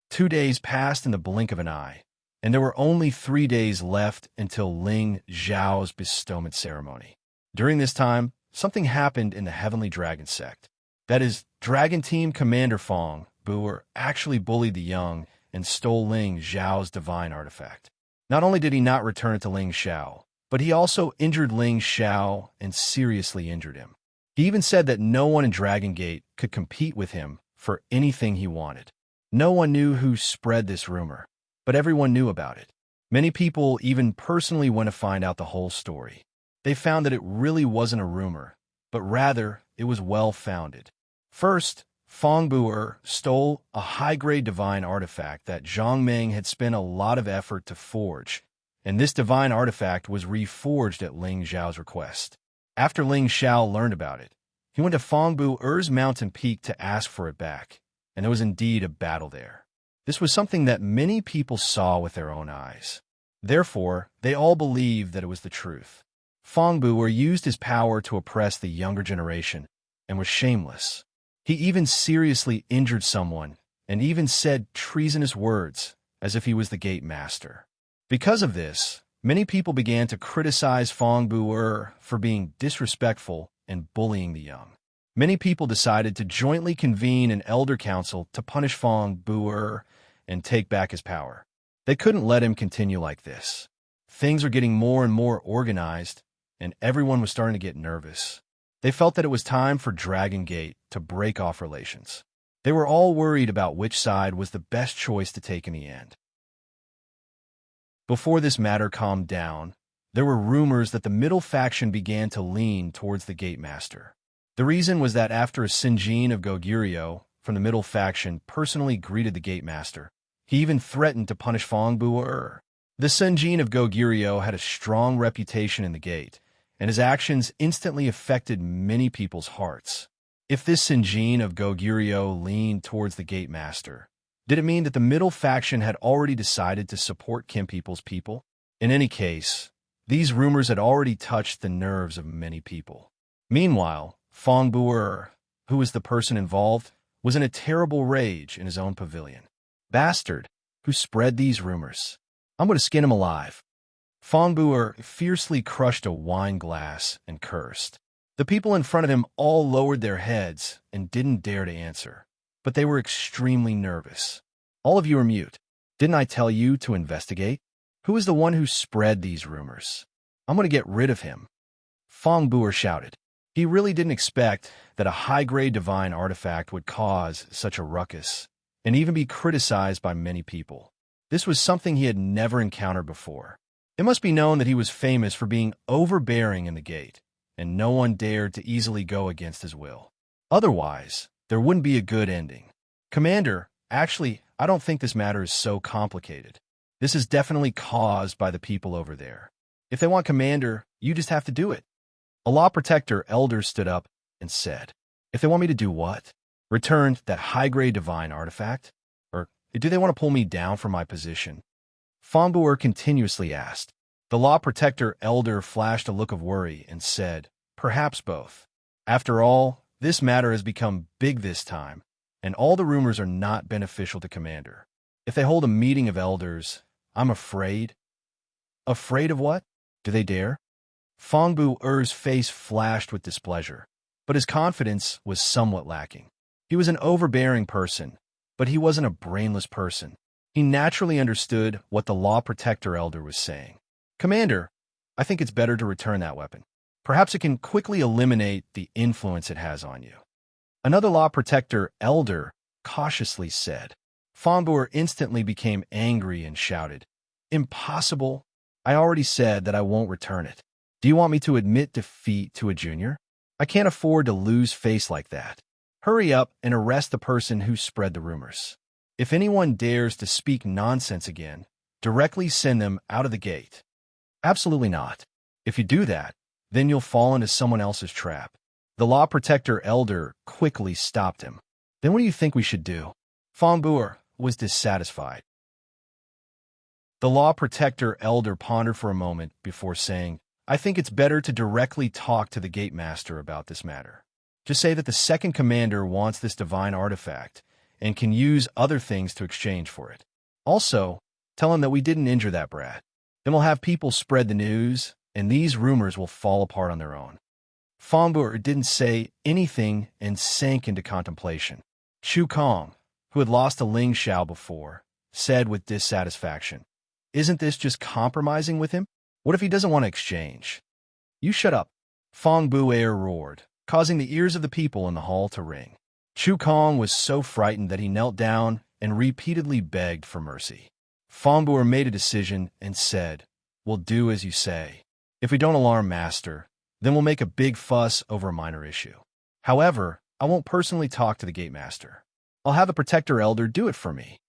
2 days passed in the blink of an eye, and there were only 3 days left until Ling Zhao's bestowment ceremony. During this time, something happened in the Heavenly Dragon sect. That is, Dragon Team Commander Fang Bu actually bullied the young and stole Ling Zhao's divine artifact. Not only did he not return it to Ling Xiao, but he also injured Ling Xiao and seriously injured him. He even said that no one in Dragon Gate could compete with him for anything he wanted. No one knew who spread this rumor, but everyone knew about it. Many people even personally went to find out the whole story. They found that it really wasn't a rumor, but rather it was well-founded. First, Fang Bu stole a high-grade divine artifact that Zhang Meng had spent a lot of effort to forge, and this divine artifact was reforged at Ling Zhao's request. After Ling Xiao learned about it, he went to Fang Bu-er's mountain peak to ask for it back, and there was indeed a battle there. This was something that many people saw with their own eyes. Therefore, they all believed that it was the truth. Fang Bu used his power to oppress the younger generation and was shameless. He even seriously injured someone and even said treasonous words as if he was the gate master. Because of this, many people began to criticize Fang Bu for being disrespectful and bullying the young. Many people decided to jointly convene an elder council to punish Fang Bu and take back his power. They couldn't let him continue like this. Things were getting more and more organized, and everyone was starting to get nervous. They felt that it was time for Dragon Gate to break off relations. They were all worried about which side was the best choice to take in the end. Before this matter calmed down, there were rumors that the middle faction began to lean towards the Gate Master. The reason was that after a Sinjin of Goguryeo from the middle faction personally greeted the Gate Master, he even threatened to punish Fang Bu. The Sinjin of Goguryeo had a strong reputation in the Gate, and his actions instantly affected many people's hearts. If this Sinjin of Goguryeo leaned towards the Gate Master, did it mean that the middle faction had already decided to support Kim People's people? In any case, these rumors had already touched the nerves of many people. Meanwhile, Fang Bu, who was the person involved, was in a terrible rage in his own pavilion. Bastard, who spread these rumors? I'm going to skin him alive. Fang Bu fiercely crushed a wine glass and cursed. The people in front of him all lowered their heads and didn't dare to answer, but they were extremely nervous. All of you are mute. Didn't I tell you to investigate? Who is the one who spread these rumors? I'm going to get rid of him. Fang Bu shouted. He really didn't expect that a high-grade divine artifact would cause such a ruckus and even be criticized by many people. This was something he had never encountered before. It must be known that he was famous for being overbearing in the gate, and no one dared to easily go against his will. Otherwise, there wouldn't be a good ending. Commander, actually, I don't think this matter is so complicated. This is definitely caused by the people over there. If they want Commander, you just have to do it. A law protector elder stood up and said, "If they want me to do what? Return that high-grade divine artifact? Or do they want to pull me down from my position?" Fang Bu continuously asked. The law protector elder flashed a look of worry and said, "Perhaps both. After all, this matter has become big this time, and all the rumors are not beneficial to Commander. If they hold a meeting of elders, I'm afraid." Afraid of what? Do they dare? Fang Bu-er's face flashed with displeasure, but his confidence was somewhat lacking. He was an overbearing person, but he wasn't a brainless person. He naturally understood what the law protector elder was saying. "Commander, I think it's better to return that weapon. Perhaps it can quickly eliminate the influence it has on you." Another law protector elder cautiously said. Fongbuer instantly became angry and shouted, "Impossible! I already said that I won't return it. Do you want me to admit defeat to a junior? I can't afford to lose face like that. Hurry up and arrest the person who spread the rumors. If anyone dares to speak nonsense again, directly send them out of the gate." "Absolutely not. If you do that, then you'll fall into someone else's trap." The law protector elder quickly stopped him. "Then what do you think we should do?" Fongbuer was dissatisfied. The law protector elder pondered for a moment before saying, "I think it's better to directly talk to the gate master about this matter. Just say that the second commander wants this divine artifact and can use other things to exchange for it. Also, tell him that we didn't injure that brat. Then we'll have people spread the news, and these rumors will fall apart on their own." Fongbuer didn't say anything and sank into contemplation. Chu Kong, who had lost to Ling Xiao before, said with dissatisfaction, "Isn't this just compromising with him? What if he doesn't want to exchange?" "You shut up," Fongbuer roared, causing the ears of the people in the hall to ring. Chu Kong was so frightened that he knelt down and repeatedly begged for mercy. Fongbuer made a decision and said, "We'll do as you say. If we don't alarm Master, then we'll make a big fuss over a minor issue. However, I won't personally talk to the gate master. I'll have the protector elder do it for me."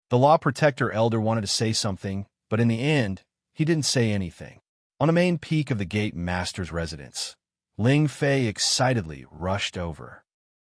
The law protector elder wanted to say something, but in the end, he didn't say anything. On the main peak of the gate master's residence, Ling Fei excitedly rushed over.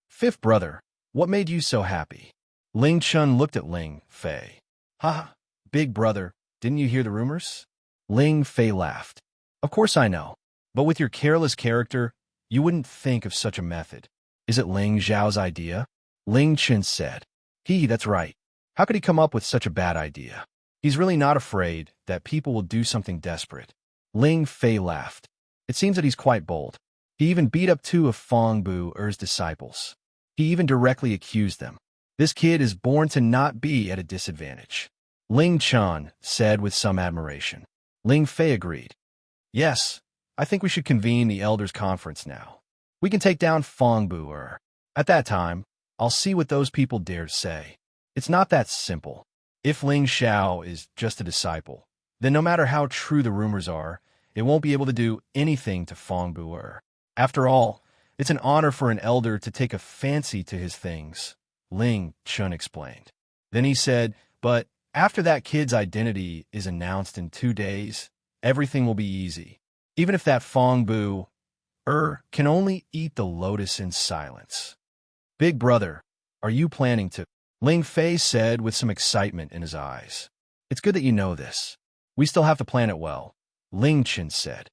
"Fifth brother, what made you so happy?" Ling Chun looked at Ling Fei. "Ha, big brother, didn't you hear the rumors?" Ling Fei laughed. "Of course I know. But with your careless character, you wouldn't think of such a method. Is it Ling Zhao's idea?" Ling Chen said. That's right. How could he come up with such a bad idea? He's really not afraid that people will do something desperate." Ling Fei laughed. "It seems that he's quite bold. He even beat up 2 of Fongbuer's disciples. He even directly accused them. This kid is born to not be at a disadvantage." Ling Chan said with some admiration. Ling Fei agreed. "Yes, I think we should convene the Elders' Conference now. We can take down Fongbuer. At that time, I'll see what those people dare to say. It's not that simple. If Ling Xiao is just a disciple, then no matter how true the rumors are, it won't be able to do anything to Fongbuer. After all, it's an honor for an elder to take a fancy to his things," Ling Chun explained. Then he said, "But after that kid's identity is announced in 2 days, everything will be easy. Even if that Fongbuer can only eat the lotus in silence." "Big brother, are you planning to?" Ling Fei said with some excitement in his eyes. "It's good that you know this. We still have to plan it well," Ling Chen said.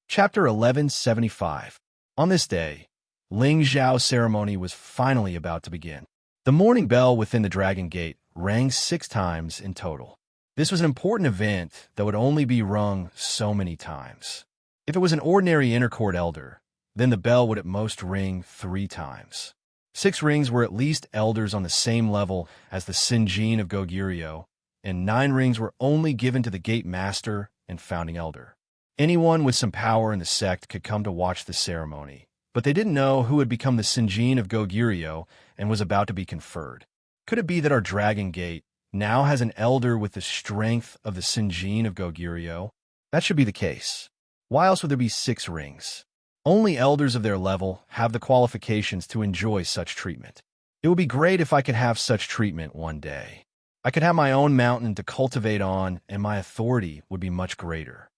Chapter 1175. On this day, Ling Zhao's ceremony was finally about to begin. The morning bell within the Dragon Gate rang 6 times in total. This was an important event that would only be rung so many times. If it was an ordinary inner court elder, then the bell would at most ring 3 times. 6 rings were at least elders on the same level as the Sinjin of Goguryeo, and 9 rings were only given to the gate master and founding elder. Anyone with some power in the sect could come to watch the ceremony, but they didn't know who had become the Sinjin of Goguryeo and was about to be conferred. Could it be that our Dragon Gate now has an elder with the strength of the Sinjin of Goguryeo? That should be the case. Why else would there be 6 rings? Only elders of their level have the qualifications to enjoy such treatment. It would be great if I could have such treatment one day. I could have my own mountain to cultivate on, and my authority would be much greater.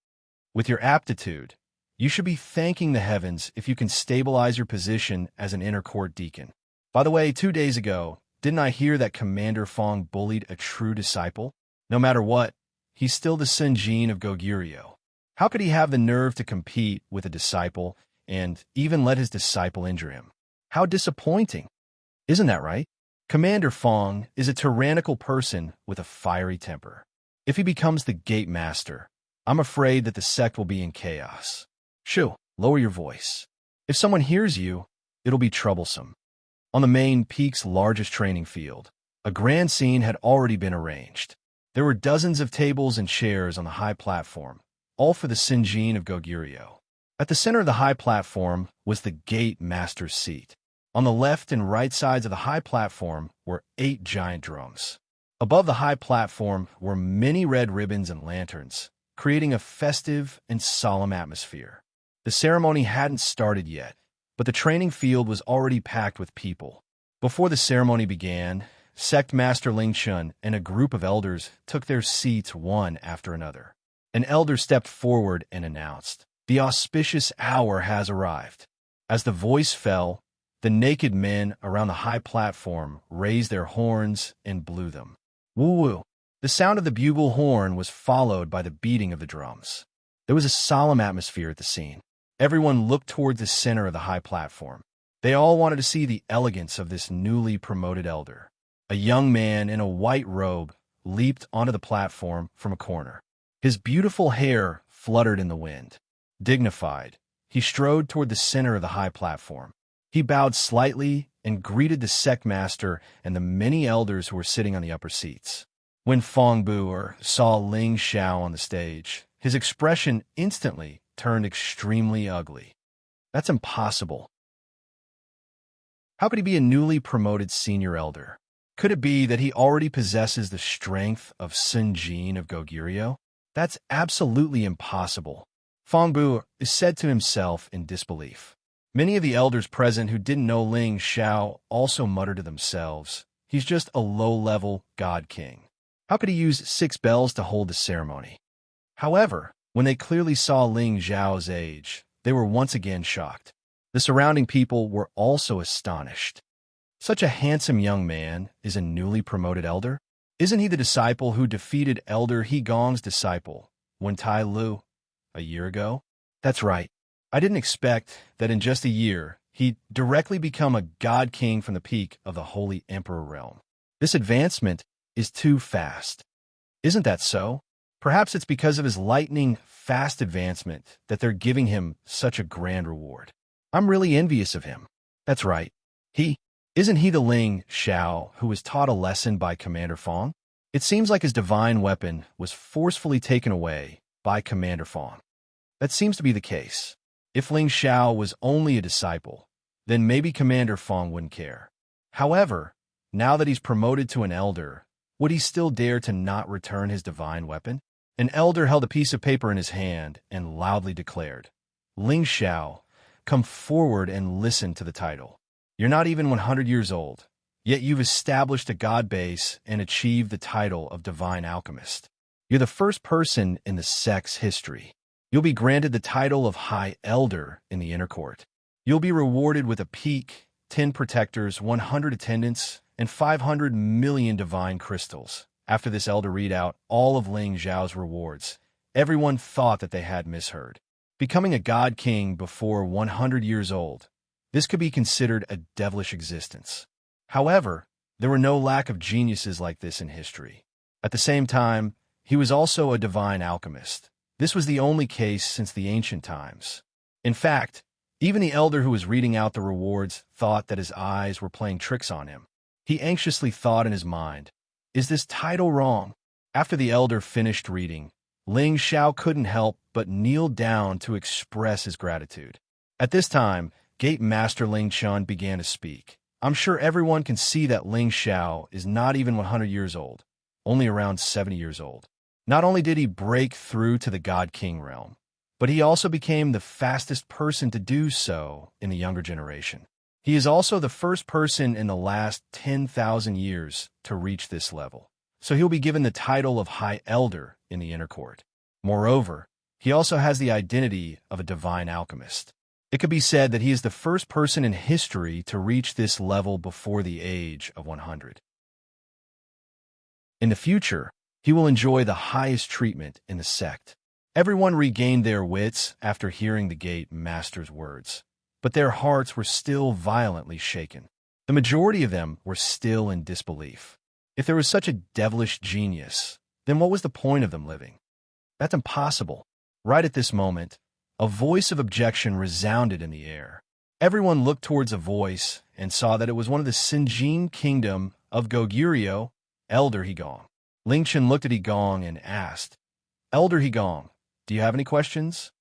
With your aptitude, you should be thanking the heavens if you can stabilize your position as an inner court deacon. By the way, 2 days ago, didn't I hear that Commander Fong bullied a true disciple? No matter what, he's still the Sinjin of Goguryeo. How could he have the nerve to compete with a disciple and even let his disciple injure him? How disappointing. Isn't that right? Commander Fong is a tyrannical person with a fiery temper. If he becomes the gate master, I'm afraid that the sect will be in chaos. Shoo, lower your voice. If someone hears you, it'll be troublesome. On the main peak's largest training field, a grand scene had already been arranged. There were dozens of tables and chairs on the high platform, all for the Sinjin of Goguryeo. At the center of the high platform was the gate master's seat. On the left and right sides of the high platform were 8 giant drums. Above the high platform were many red ribbons and lanterns, creating a festive and solemn atmosphere. The ceremony hadn't started yet, but the training field was already packed with people. Before the ceremony began, Sect Master Xianxia and a group of elders took their seats one after another. An elder stepped forward and announced, "The auspicious hour has arrived." As the voice fell, the naked men around the high platform raised their horns and blew them. Woo-woo! The sound of the bugle horn was followed by the beating of the drums. There was a solemn atmosphere at the scene. Everyone looked toward the center of the high platform. They all wanted to see the elegance of this newly promoted elder. A young man in a white robe leaped onto the platform from a corner. His beautiful hair fluttered in the wind. Dignified, he strode toward the center of the high platform. He bowed slightly and greeted the sect master and the many elders who were sitting on the upper seats. When Feng Bu saw Xianxia on the stage, his expression instantly turned extremely ugly. That's impossible. How could he be a newly promoted senior elder? Could it be that he already possesses the strength of Sun Jin of Goguryeo? That's absolutely impossible. Feng Bu said to himself in disbelief. Many of the elders present who didn't know Xianxia also muttered to themselves, "He's just a low-level god king. How could he use 6 bells to hold the ceremony?" However, when they clearly saw Xiao's age, they were once again shocked. The surrounding people were also astonished. Such a handsome young man is a newly promoted elder? Isn't he the disciple who defeated Elder Hegong's disciple, Wen Tai Lu, a year ago? That's right. I didn't expect that in just a year, he'd directly become a god king from the peak of the Holy Emperor realm. This advancement is too fast. Isn't that so? Perhaps it's because of his lightning fast advancement that they're giving him such a grand reward. I'm really envious of him. That's right. Isn't he the Xiao who was taught a lesson by Commander Feng? It seems like his divine weapon was forcefully taken away by Commander Feng. That seems to be the case. If Xiao was only a disciple, then maybe Commander Feng wouldn't care. However, now that he's promoted to an elder, would he still dare to not return his divine weapon? An elder held a piece of paper in his hand and loudly declared, "Xiao, come forward and listen to the title. You're not even 100 years old, yet you've established a god base and achieved the title of Divine Alchemist. You're the first person in the sect's history. You'll be granted the title of High Elder in the Inner Court. You'll be rewarded with a peak, 10 protectors, 100 attendants, and 500 million divine crystals." After this elder read out all of Xiao's rewards, everyone thought that they had misheard. Becoming a god king before 100 years old, this could be considered a devilish existence. However, there were no lack of geniuses like this in history. At the same time, he was also a divine alchemist. This was the only case since the ancient times. In fact, even the elder who was reading out the rewards thought that his eyes were playing tricks on him. He anxiously thought in his mind, "Is this title wrong?" After the elder finished reading, Xiao couldn't help but kneel down to express his gratitude. At this time, Gate Master Xianxia began to speak. "I'm sure everyone can see that Xiao is not even 100 years old, only around 70 years old. Not only did he break through to the God King realm, but he also became the fastest person to do so in the younger generation. He is also the first person in the last 10,000 years to reach this level, so he'll be given the title of High Elder in the Inner Court. Moreover, he also has the identity of a divine alchemist. It could be said that he is the first person in history to reach this level before the age of 100. In the future, he will enjoy the highest treatment in the sect." Everyone regained their wits after hearing the Gate Master's words, but their hearts were still violently shaken. The majority of them were still in disbelief. If there was such a devilish genius, then what was the point of them living? That's impossible. Right at this moment, a voice of objection resounded in the air. Everyone looked towards a voice and saw that it was one of the Sinjin kingdom of Goguryeo, Elder Hegong. Xianxia looked at Hegong and asked, "Elder Hegong, do you have any questions?"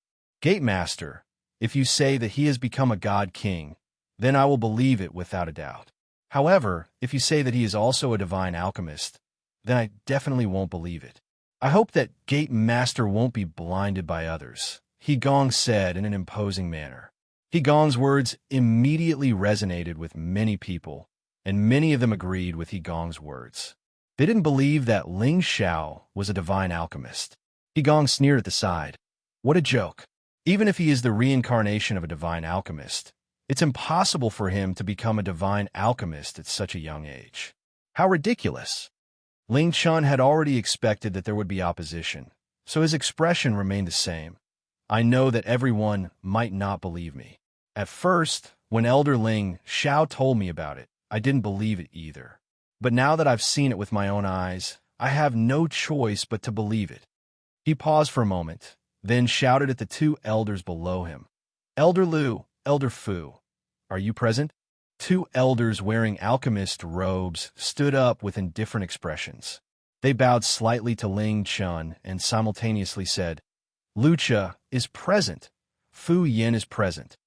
"Gate Master, if you say that he has become a god king, then I will believe it without a doubt. However, if you say that he is also a divine alchemist, then I definitely won't believe it. I hope that Gate Master won't be blinded by others, He Gong said in an imposing manner. He Gong's words immediately resonated with many people, and many of them agreed with He Gong's words. They didn't believe that Ling Xiao was a divine alchemist. He Gong sneered at the side. What a joke. Even if he is the reincarnation of a divine alchemist, it's impossible for him to become a divine alchemist at such a young age. How ridiculous. Ling Chun had already expected that there would be opposition, so his expression remained the same. I know that everyone might not believe me. At first, when Elder Ling Xiao told me about it, I didn't believe it either. But now that I've seen it with my own eyes, I have no choice but to believe it. He paused for a moment, then shouted at the two elders below him. Elder Lu, Elder Fu, are you present? Two elders wearing alchemist robes stood up with indifferent expressions. They bowed slightly to Ling Chun and simultaneously said, Lucha is present. Fu Yin is present.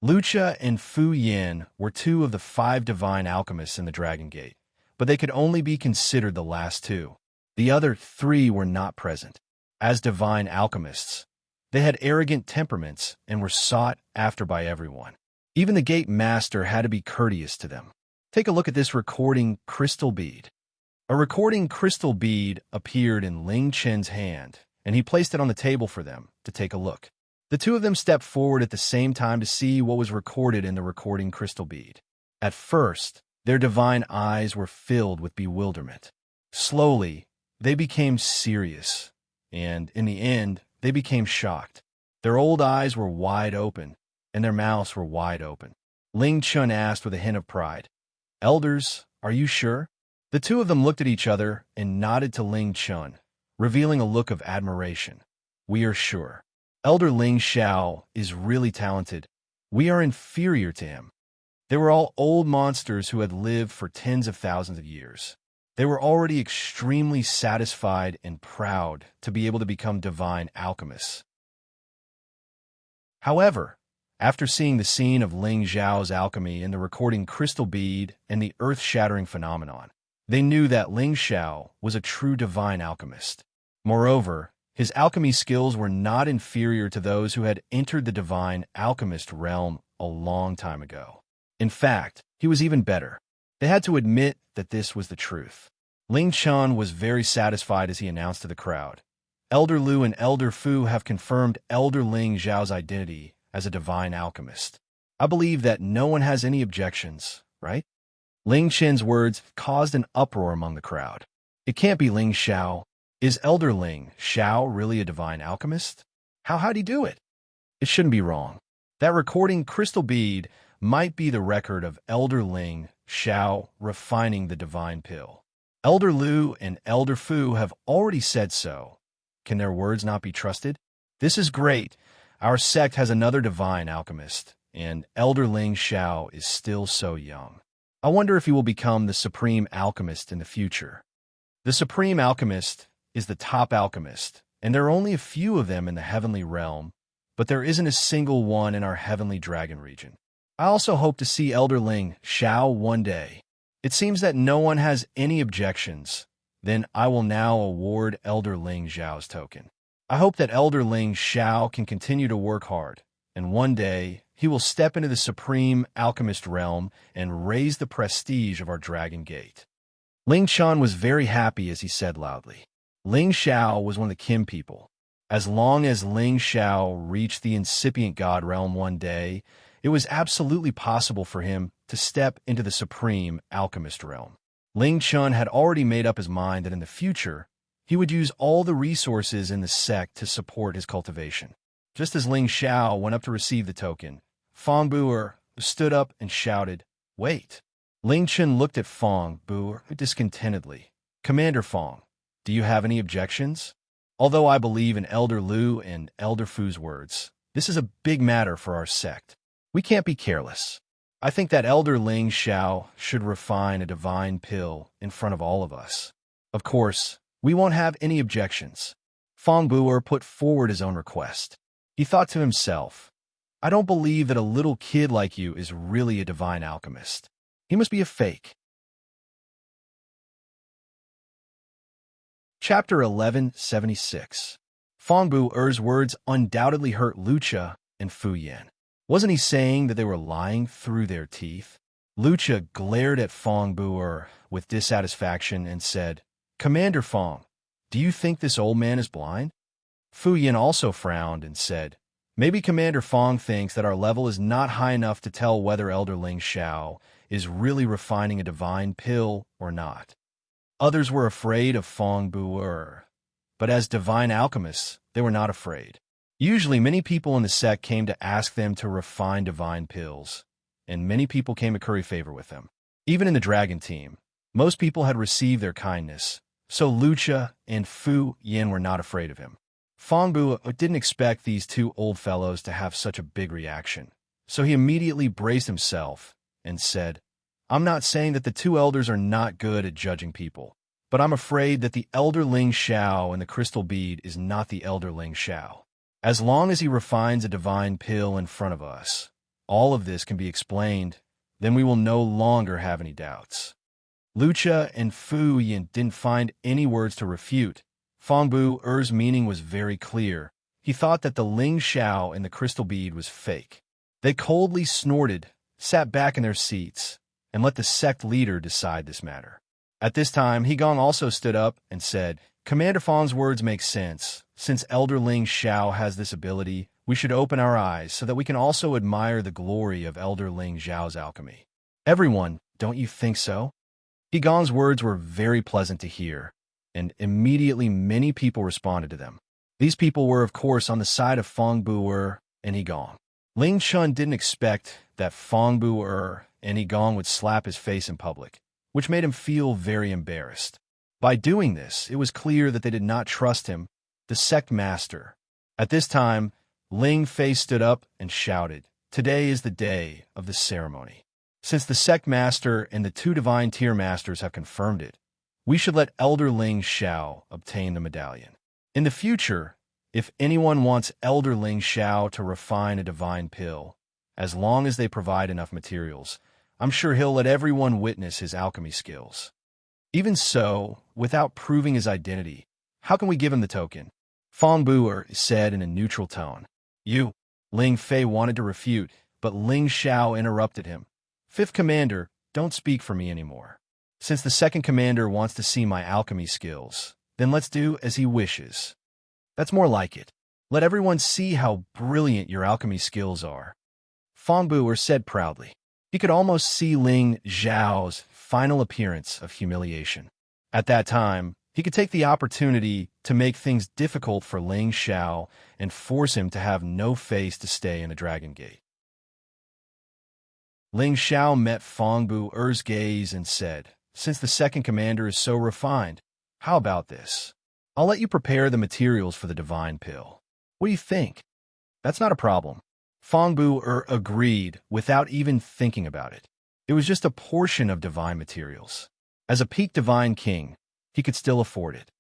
Lucha and Fu Yin were two of the 5 divine alchemists in the Dragon Gate, but they could only be considered the last 2. The other 3 were not present. As divine alchemists, they had arrogant temperaments and were sought after by everyone. Even the Gate Master had to be courteous to them. Take a look at this recording crystal bead. A recording crystal bead appeared in Ling Chen's hand, and he placed it on the table for them to take a look. The two of them stepped forward at the same time to see what was recorded in the recording crystal bead. At first, their divine eyes were filled with bewilderment. Slowly, they became serious, and in the end, they became shocked. Their old eyes were wide open, and their mouths were wide open. Ling Chun asked with a hint of pride, Elders, are you sure? The two of them looked at each other and nodded to Ling Chun, revealing a look of admiration. We are sure. Elder Ling Xiao is really talented. We are inferior to him. They were all old monsters who had lived for tens of thousands of years. They were already extremely satisfied and proud to be able to become divine alchemists. However, after seeing the scene of Ling Xiao's alchemy in the recording crystal bead and the earth-shattering phenomenon, they knew that Ling Xiao was a true divine alchemist. Moreover, his alchemy skills were not inferior to those who had entered the divine alchemist realm a long time ago. In fact, he was even better. They had to admit that this was the truth. Ling Chun was very satisfied as he announced to the crowd, Elder Lu and Elder Fu have confirmed Elder Ling Xiao's identity as a divine alchemist. I believe that no one has any objections, right? Ling Chen's words caused an uproar among the crowd. It can't be Ling Xiao. Is Elder Ling Xiao really a divine alchemist? How'd he do it? It shouldn't be wrong. That recording crystal bead might be the record of Elder Ling Xiao refining the divine pill. Elder Lu and Elder Fu have already said so. Can their words not be trusted? This is great. Our sect has another divine alchemist, and Elder Ling Xiao is still so young. I wonder if he will become the supreme alchemist in the future. The supreme alchemist is the top alchemist, and there are only a few of them in the heavenly realm, but there isn't a single one in our heavenly dragon region. I also hope to see Elder Ling Xiao one day. It seems that no one has any objections. Then I will now award Elder Ling Xiao's token. I hope that Elder Ling Xiao can continue to work hard, and one day he will step into the supreme alchemist realm and raise the prestige of our Dragon Gate. Ling Chun was very happy as he said loudly, Ling Xiao was one of the Kim people. As long as Ling Xiao reached the incipient god realm one day, it was absolutely possible for him to step into the supreme alchemist realm. Ling Chun had already made up his mind that in the future, he would use all the resources in the sect to support his cultivation. Just as Ling Xiao went up to receive the token, Fong Buer stood up and shouted, Wait! Ling Chun looked at Fong Buer discontentedly. Commander Fong, do you have any objections? Although I believe in Elder Lu and Elder Fu's words, this is a big matter for our sect. We can't be careless. I think that Elder Ling Xiao should refine a divine pill in front of all of us. Of course, we won't have any objections. Fong Buer put forward his own request. He thought to himself, I don't believe that a little kid like you is really a divine alchemist. He must be a fake. Chapter 1176. Fongbu Er's words undoubtedly hurt Wuxia and Fu Yan. Wasn't he saying that they were lying through their teeth? Wuxia glared at Fongbu Er with dissatisfaction and said, "Commander Fong, do you think this old man is blind?" Fu Yan also frowned and said, "Maybe Commander Fong thinks that our level is not high enough to tell whether Elder Ling Xiao is really refining a divine pill or not." Others were afraid of Fongbu Er, but as divine alchemists, they were not afraid. Usually, many people in the sect came to ask them to refine divine pills, and many people came to curry favor with them. Even in the dragon team, most people had received their kindness, so Wuxia and Fu Yan were not afraid of him. Fongbu didn't expect these two old fellows to have such a big reaction, so he immediately braced himself and said, "I'm not saying that the two elders are not good at judging people, but I'm afraid that the Elder Ling Xiao in the crystal bead is not the Elder Ling Xiao. As long as he refines a divine pill in front of us, all of this can be explained, then we will no longer have any doubts." Wuxia and Fu Yan didn't find any words to refute. Fongbu Er's meaning was very clear. He thought that the Ling Xiao in the crystal bead was fake. They coldly snorted, sat back in their seats, and let the sect leader decide this matter. At this time, Hegong also stood up and said, "Commander Fong's words make sense. Since Elder Ling Xiao has this ability, we should open our eyes so that we can also admire the glory of Elder Ling Xiao's alchemy." Everyone, don't you think so? Hegong's words were very pleasant to hear, and immediately many people responded to them. These people were, of course, on the side of Fongbu Er and Hegong. Ling Chun didn't expect that Fongbu Er and Hegong would slap his face in public, which made him feel very embarrassed. By doing this, it was clear that they did not trust him, the sect master. At this time, Ling Fei stood up and shouted, "Today is the day of the ceremony. Since the sect master and the two divine tier masters have confirmed it, we should let Elder Ling Xiao obtain the medallion. In the future, if anyone wants Elder Ling Xiao to refine a divine pill, as long as they provide enough materials, I'm sure he'll let everyone witness his alchemy skills. Even so, without proving his identity, how can we give him the token?" Fongbu Er said in a neutral tone. "You." Ling Fei wanted to refute, but Ling Xiao interrupted him. "Fifth Commander, don't speak for me anymore. Since the second commander wants to see my alchemy skills, then let's do as he wishes. That's more like it. Let everyone see how brilliant your alchemy skills are." Fongbu Er said proudly. He could almost see Ling Xiao's final appearance of humiliation. At that time, he could take the opportunity to make things difficult for Ling Xiao and force him to have no face to stay in the Dragon Gate. Ling Xiao met Fongbu Er's gaze and said, "Since the second commander is so refined, how about this? I'll let you prepare the materials for the divine pill. What do you think?" "That's not a problem." Fongbu Er agreed without even thinking about it. It was just a portion of divine materials. As a peak divine king, he could still afford it.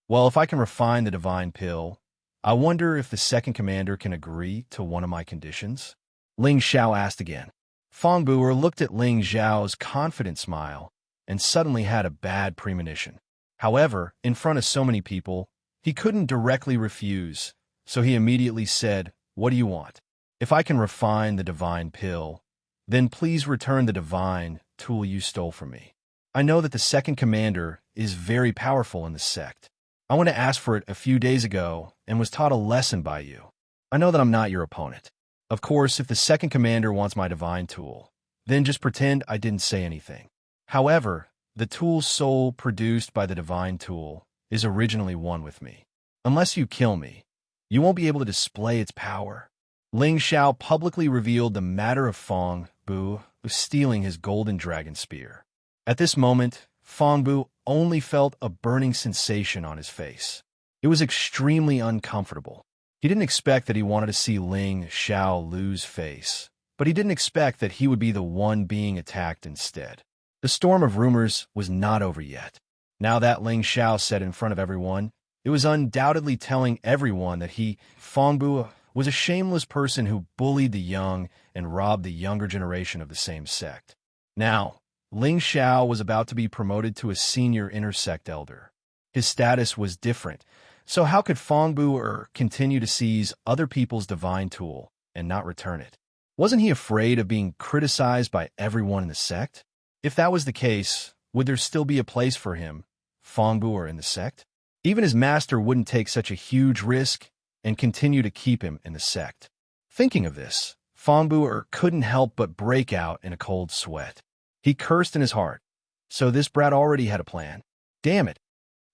"Well, if I can refine the divine pill, I wonder if the second commander can agree to one of my conditions?" Ling Xiao asked again. Fongbu Er looked at Ling Xiao's confident smile and suddenly had a bad premonition. However, in front of so many people, he couldn't directly refuse, so he immediately said, "What do you want? If I can refine the divine pill, then please return the divine tool you stole from me. I know that the second commander is very powerful in the sect. I went to ask for it a few days ago and was taught a lesson by you. I know that I'm not your opponent. Of course, if the second commander wants my divine tool, then just pretend I didn't say anything. However, the tool's soul produced by the divine tool is originally one with me. Unless you kill me, you won't be able to display its power." Ling Xiao publicly revealed the matter of Fongbu stealing his golden dragon spear. At this moment, Fongbu only felt a burning sensation on his face. It was extremely uncomfortable. He didn't expect that he wanted to see Ling Xiao lose face, but he didn't expect that he would be the one being attacked instead. The storm of rumors was not over yet. Now that Ling Xiao said in front of everyone, it was undoubtedly telling everyone that he, Fongbu, was a shameless person who bullied the young and robbed the younger generation of the same sect. Now, Ling Xiao was about to be promoted to a senior intersect elder. His status was different, so how could Fangbu continue to seize other people's divine tool and not return it? Wasn't he afraid of being criticized by everyone in the sect? If that was the case, would there still be a place for him, Fangbu, in the sect? Even his master wouldn't take such a huge risk and continue to keep him in the sect. Thinking of this, Fangbu couldn't help but break out in a cold sweat. He cursed in his heart. So this brat already had a plan. Damn it.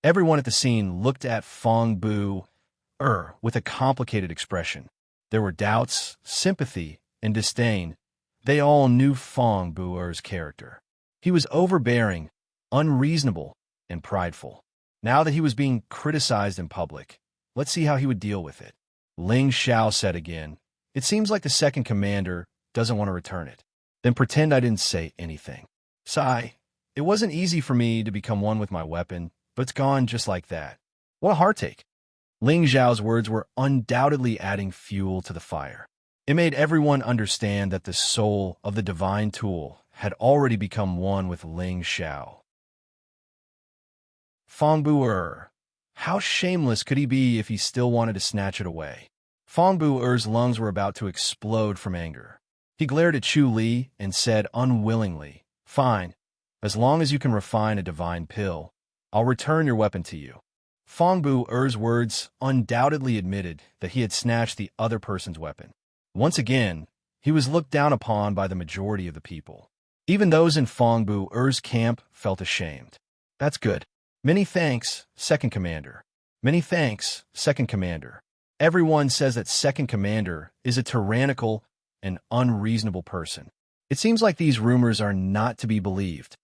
Everyone at the scene looked at Fangbu with a complicated expression. There were doubts, sympathy, and disdain. They all knew Fangbu's character. He was overbearing, unreasonable, and prideful. Now that he was being criticized in public, let's see how he would deal with it. Ling Xiao said again, "It seems like the second commander doesn't want to return it. Then pretend I didn't say anything. Sigh, it wasn't easy for me to become one with my weapon, but it's gone just like that. What a heartache." Ling Xiao's words were undoubtedly adding fuel to the fire. It made everyone understand that the soul of the divine tool had already become one with Ling Xiao. Fangbu, how shameless could he be if he still wanted to snatch it away? Fangbu's lungs were about to explode from anger. He glared at Chu Li and said unwillingly, "Fine, as long as you can refine a divine pill, I'll return your weapon to you." Fangbu's words undoubtedly admitted that he had snatched the other person's weapon. Once again, he was looked down upon by the majority of the people. Even those in Fangbu's camp felt ashamed. That's good. Many thanks, Second Commander. Many thanks, Second Commander. Everyone says that Second Commander is a tyrannical and unreasonable person. It seems like these rumors are not to be believed.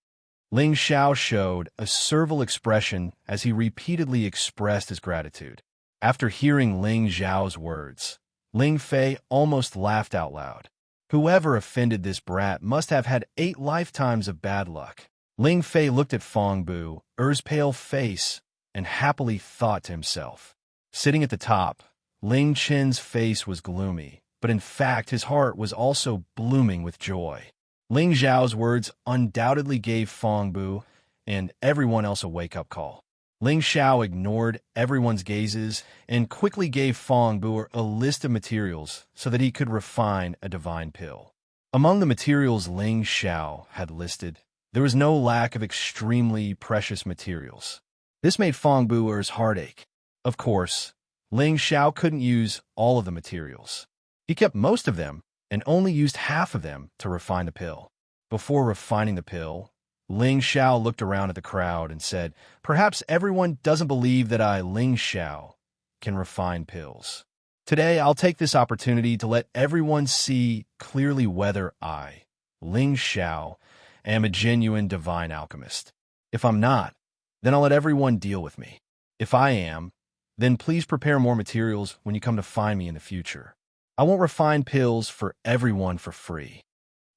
Ling Xiao showed a servile expression as he repeatedly expressed his gratitude. After hearing Ling Xiao's words, Ling Fei almost laughed out loud. Whoever offended this brat must have had 8 lifetimes of bad luck. Ling Fei looked at Fangbu's pale face and happily thought to himself. Sitting at the top, Ling Chen's face was gloomy, but in fact his heart was also blooming with joy. Ling Xiao's words undoubtedly gave Fangbu and everyone else a wake-up call. Ling Xiao ignored everyone's gazes and quickly gave Fangbu a list of materials so that he could refine a divine pill. Among the materials Ling Xiao had listed, there was no lack of extremely precious materials. This made Fangbu's heart ache. Of course, Ling Xiao couldn't use all of the materials. He kept most of them and only used half of them to refine the pill. Before refining the pill, Ling Xiao looked around at the crowd and said, "Perhaps everyone doesn't believe that I, Ling Xiao, can refine pills. Today, I'll take this opportunity to let everyone see clearly whether I, Ling Xiao, am a genuine divine alchemist. If I'm not, then I'll let everyone deal with me. If I am, then please prepare more materials when you come to find me in the future. I won't refine pills for everyone for free."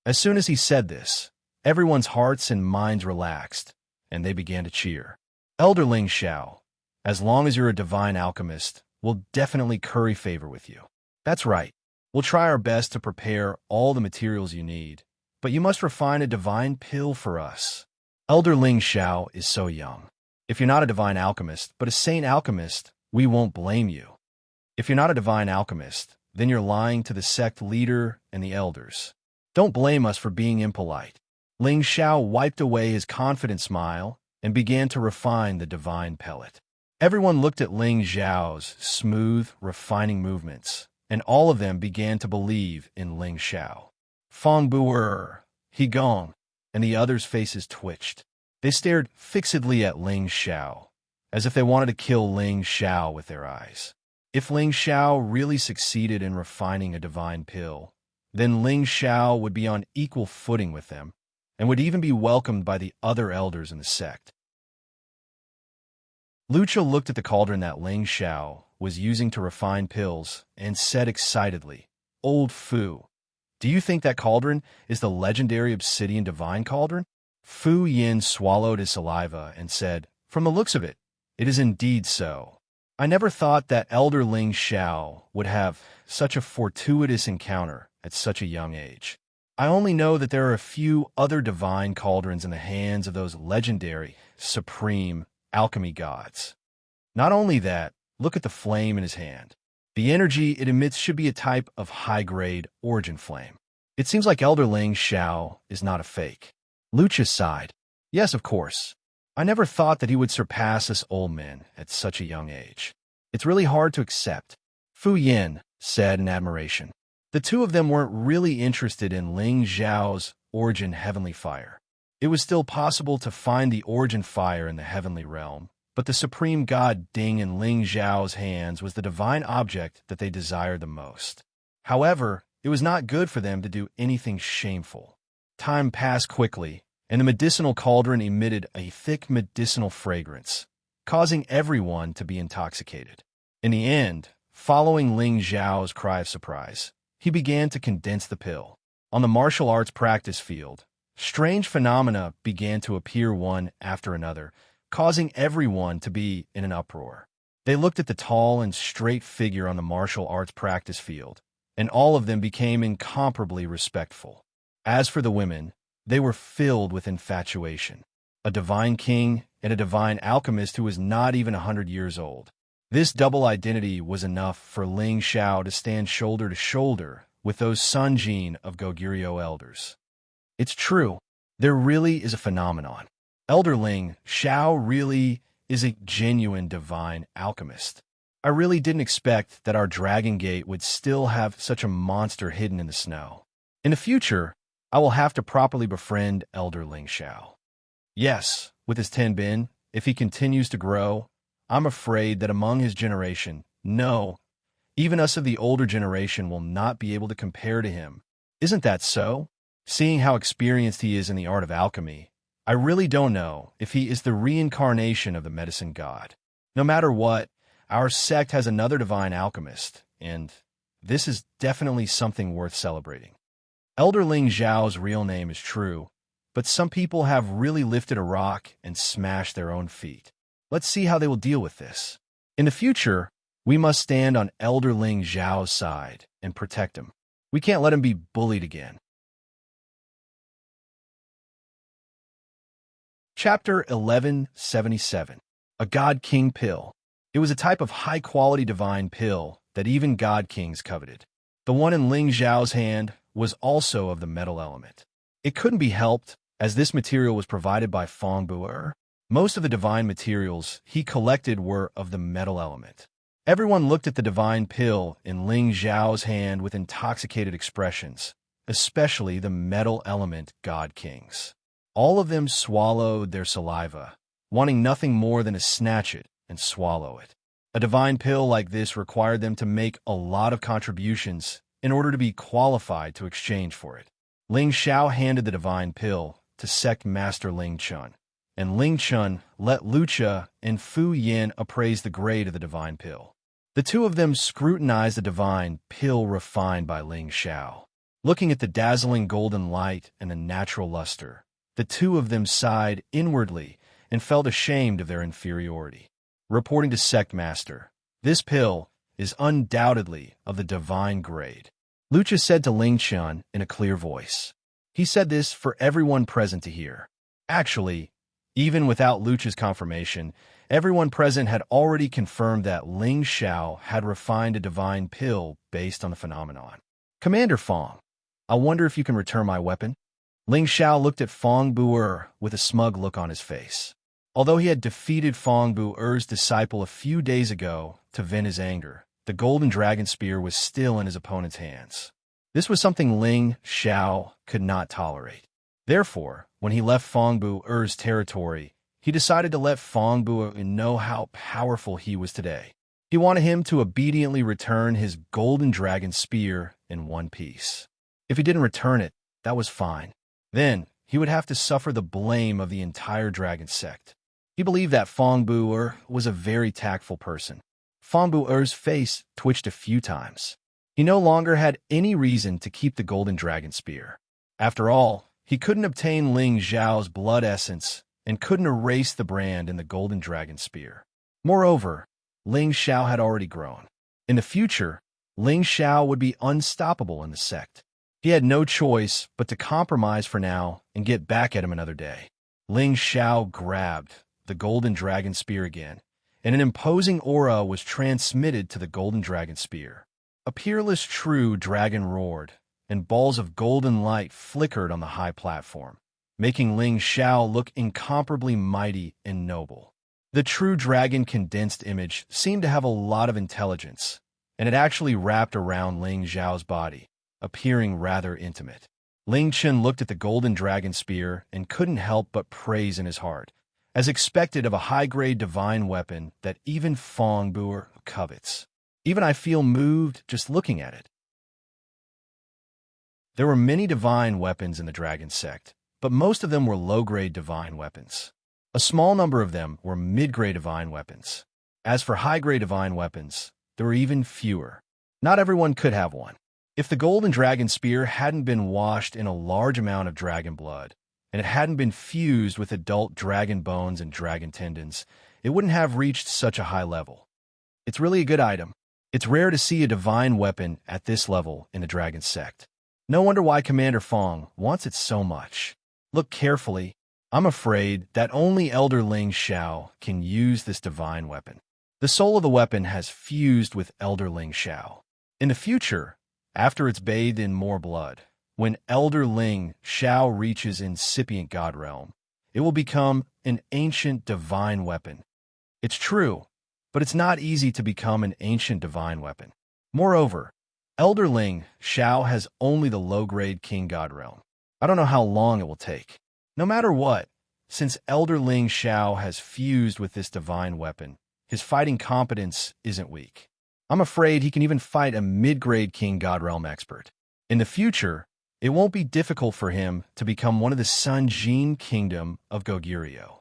As soon as he said this, everyone's hearts and minds relaxed, and they began to cheer. "Elder Ling Xiao, as long as you're a divine alchemist, we'll definitely curry favor with you. That's right. We'll try our best to prepare all the materials you need, but you must refine a divine pill for us. Elder Ling Xiao is so young. If you're not a divine alchemist, but a saint alchemist, we won't blame you. If you're not a divine alchemist, then you're lying to the sect leader and the elders. Don't blame us for being impolite." Ling Xiao wiped away his confident smile and began to refine the divine pellet. Everyone looked at Ling Xiao's smooth, refining movements, and all of them began to believe in Ling Xiao. Fangbu, he gone, and the others' faces twitched. They stared fixedly at Ling Xiao, as if they wanted to kill Ling Xiao with their eyes. If Ling Xiao really succeeded in refining a divine pill, then Ling Xiao would be on equal footing with them, and would even be welcomed by the other elders in the sect. Lucha looked at the cauldron that Ling Xiao was using to refine pills and said excitedly, "Old Fu, do you think that cauldron is the legendary obsidian divine cauldron?" Fu Yin swallowed his saliva and said, "From the looks of it, it is indeed so. I never thought that Elder Ling Xiao would have such a fortuitous encounter at such a young age. I only know that there are a few other divine cauldrons in the hands of those legendary, supreme alchemy gods. Not only that, look at the flame in his hand. The energy it emits should be a type of high-grade origin flame. It seems like Elder Ling Xiao is not a fake. Lucia sighed. Yes, of course. I never thought that he would surpass us old men at such a young age. It's really hard to accept, Fu Yin said in admiration. The two of them weren't really interested in Ling Xiao's origin heavenly fire. It was still possible to find the origin fire in the heavenly realm, but the supreme god Ding in Ling Xiao's hands was the divine object that they desired the most. However, it was not good for them to do anything shameful. Time passed quickly, and the medicinal cauldron emitted a thick medicinal fragrance, causing everyone to be intoxicated. In the end, following Ling Xiao's cry of surprise, he began to condense the pill. On the martial arts practice field, strange phenomena began to appear one after another, causing everyone to be in an uproar. They looked at the tall and straight figure on the martial arts practice field, and all of them became incomparably respectful. As for the women, they were filled with infatuation. A divine king and a divine alchemist who was not even 100 years old. This double identity was enough for Ling Xiao to stand shoulder to shoulder with those Sunjin of Goguryeo elders. It's true, there really is a phenomenon. Elder Ling Xiao really is a genuine divine alchemist. I really didn't expect that our Dragon Gate would still have such a monster hidden in the snow. In the future, I will have to properly befriend Elder Ling Xiao. Yes, with his Tenbin, if he continues to grow, I'm afraid that among his generation, no, even us of the older generation will not be able to compare to him. Isn't that so? Seeing how experienced he is in the art of alchemy, I really don't know if he is the reincarnation of the medicine god. No matter what, our sect has another divine alchemist, and this is definitely something worth celebrating. Elder Ling Xiao's real name is true, but some people have really lifted a rock and smashed their own feet. Let's see how they will deal with this. In the future, we must stand on Elder Ling Xiao's side and protect him. We can't let him be bullied again. Chapter 1177. A God King Pill. It was a type of high-quality divine pill that even God Kings coveted. The one in Ling Xiao's hand was also of the metal element. It couldn't be helped, as this material was provided by Fong Bu'er. Most of the divine materials he collected were of the metal element. Everyone looked at the divine pill in Ling Xiao's hand with intoxicated expressions, especially the metal element God Kings. All of them swallowed their saliva, wanting nothing more than to snatch it and swallow it. A divine pill like this required them to make a lot of contributions in order to be qualified to exchange for it. Ling Xiao handed the divine pill to Sect Master Ling Chun, and Ling Chun let Lucia and Fu Yin appraise the grade of the divine pill. The two of them scrutinized the divine pill refined by Ling Xiao. Looking at the dazzling golden light and the natural luster, the two of them sighed inwardly and felt ashamed of their inferiority. Reporting to Sect Master, this pill is undoubtedly of the divine grade, Lucia said to Ling Chun in a clear voice. He said this for everyone present to hear. Actually, even without Lucia's confirmation, everyone present had already confirmed that Ling Xiao had refined a divine pill based on the phenomenon. Commander Fong, I wonder if you can return my weapon? Ling Xiao looked at Fong Bu'er with a smug look on his face. Although he had defeated Fong Bu'er's disciple a few days ago to vent his anger, the golden dragon spear was still in his opponent's hands. This was something Ling Xiao could not tolerate. Therefore, when he left Fong Bu'er's territory, he decided to let Fong Bu'er know how powerful he was today. He wanted him to obediently return his golden dragon spear in one piece. If he didn't return it, that was fine. Then, he would have to suffer the blame of the entire dragon sect. He believed that Fong Bu'er was a very tactful person. Fong Bu'er's face twitched a few times. He no longer had any reason to keep the golden dragon spear. After all, he couldn't obtain Ling Xiao's blood essence and couldn't erase the brand in the golden dragon spear. Moreover, Ling Xiao had already grown. In the future, Ling Xiao would be unstoppable in the sect. He had no choice but to compromise for now and get back at him another day. Ling Xiao grabbed the golden dragon spear again, and an imposing aura was transmitted to the golden dragon spear. A peerless true dragon roared, and balls of golden light flickered on the high platform, making Ling Xiao look incomparably mighty and noble. The true dragon condensed image seemed to have a lot of intelligence, and it actually wrapped around Ling Xiao's body, appearing rather intimate. Ling Chen looked at the golden dragon spear and couldn't help but praise in his heart, as expected of a high-grade divine weapon that even Fong Bu covets. Even I feel moved just looking at it. There were many divine weapons in the dragon sect, but most of them were low-grade divine weapons. A small number of them were mid-grade divine weapons. As for high-grade divine weapons, there were even fewer. Not everyone could have one. If the golden dragon spear hadn't been washed in a large amount of dragon blood, and it hadn't been fused with adult dragon bones and dragon tendons, it wouldn't have reached such a high level. It's really a good item. It's rare to see a divine weapon at this level in the dragon sect. No wonder why Commander Fong wants it so much. Look carefully. I'm afraid that only Elder Ling Xiao can use this divine weapon. The soul of the weapon has fused with Elder Ling Xiao. In the future, after it's bathed in more blood, when Elder Ling Xiao reaches incipient God realm, it will become an ancient divine weapon. It's true, but it's not easy to become an ancient divine weapon. Moreover, Elder Ling Xiao has only the low-grade King God realm. I don't know how long it will take. No matter what, since Elder Ling Xiao has fused with this divine weapon, his fighting competence isn't weak. I'm afraid he can even fight a mid-grade King God Realm expert. In the future, it won't be difficult for him to become one of the Sun Jin Kingdom of Goguryeo.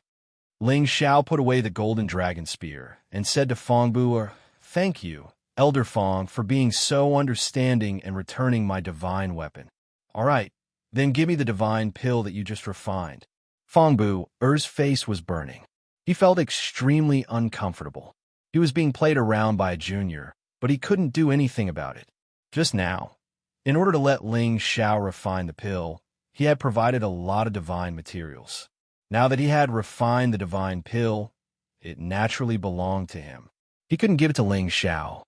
Ling Xiao put away the golden dragon spear and said to Fong Bu, "Thank you, Elder Fong, for being so understanding and returning my divine weapon. All right, then give me the divine pill that you just refined." Fong Bu's face was burning. He felt extremely uncomfortable. He was being played around by a junior, but he couldn't do anything about it. Just now, in order to let Ling Xiao refine the pill, he had provided a lot of divine materials. Now that he had refined the divine pill, it naturally belonged to him. He couldn't give it to Ling Xiao.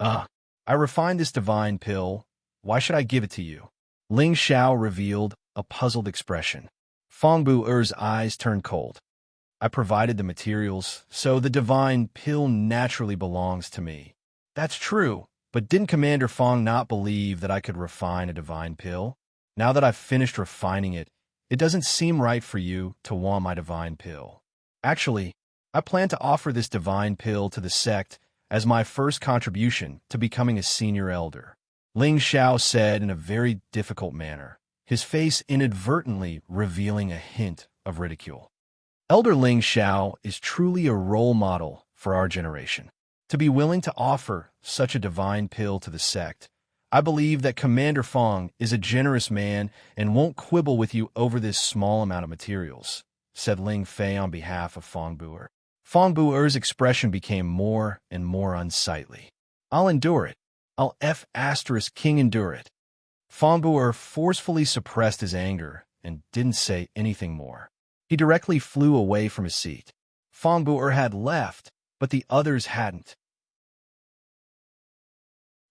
I refined this divine pill. Why should I give it to you?" Ling Xiao revealed a puzzled expression. Fong Bu's eyes turned cold. "I provided the materials, so the divine pill naturally belongs to me." "That's true, but didn't Commander Fong not believe that I could refine a divine pill? Now that I've finished refining it, it doesn't seem right for you to want my divine pill. Actually, I plan to offer this divine pill to the sect as my first contribution to becoming a senior elder," Ling Xiao said in a very difficult manner, his face inadvertently revealing a hint of ridicule. Elder Ling Xiao is truly a role model for our generation. To be willing to offer such a divine pill to the sect, I believe that Commander Fong is a generous man and won't quibble with you over this small amount of materials, said Ling Fei on behalf of Fong Bu. Fong Bu's expression became more and more unsightly. "I'll endure it. I'll King endure it." Fong Bu forcefully suppressed his anger and didn't say anything more. He directly flew away from his seat. Fong Bu had left, but the others hadn't.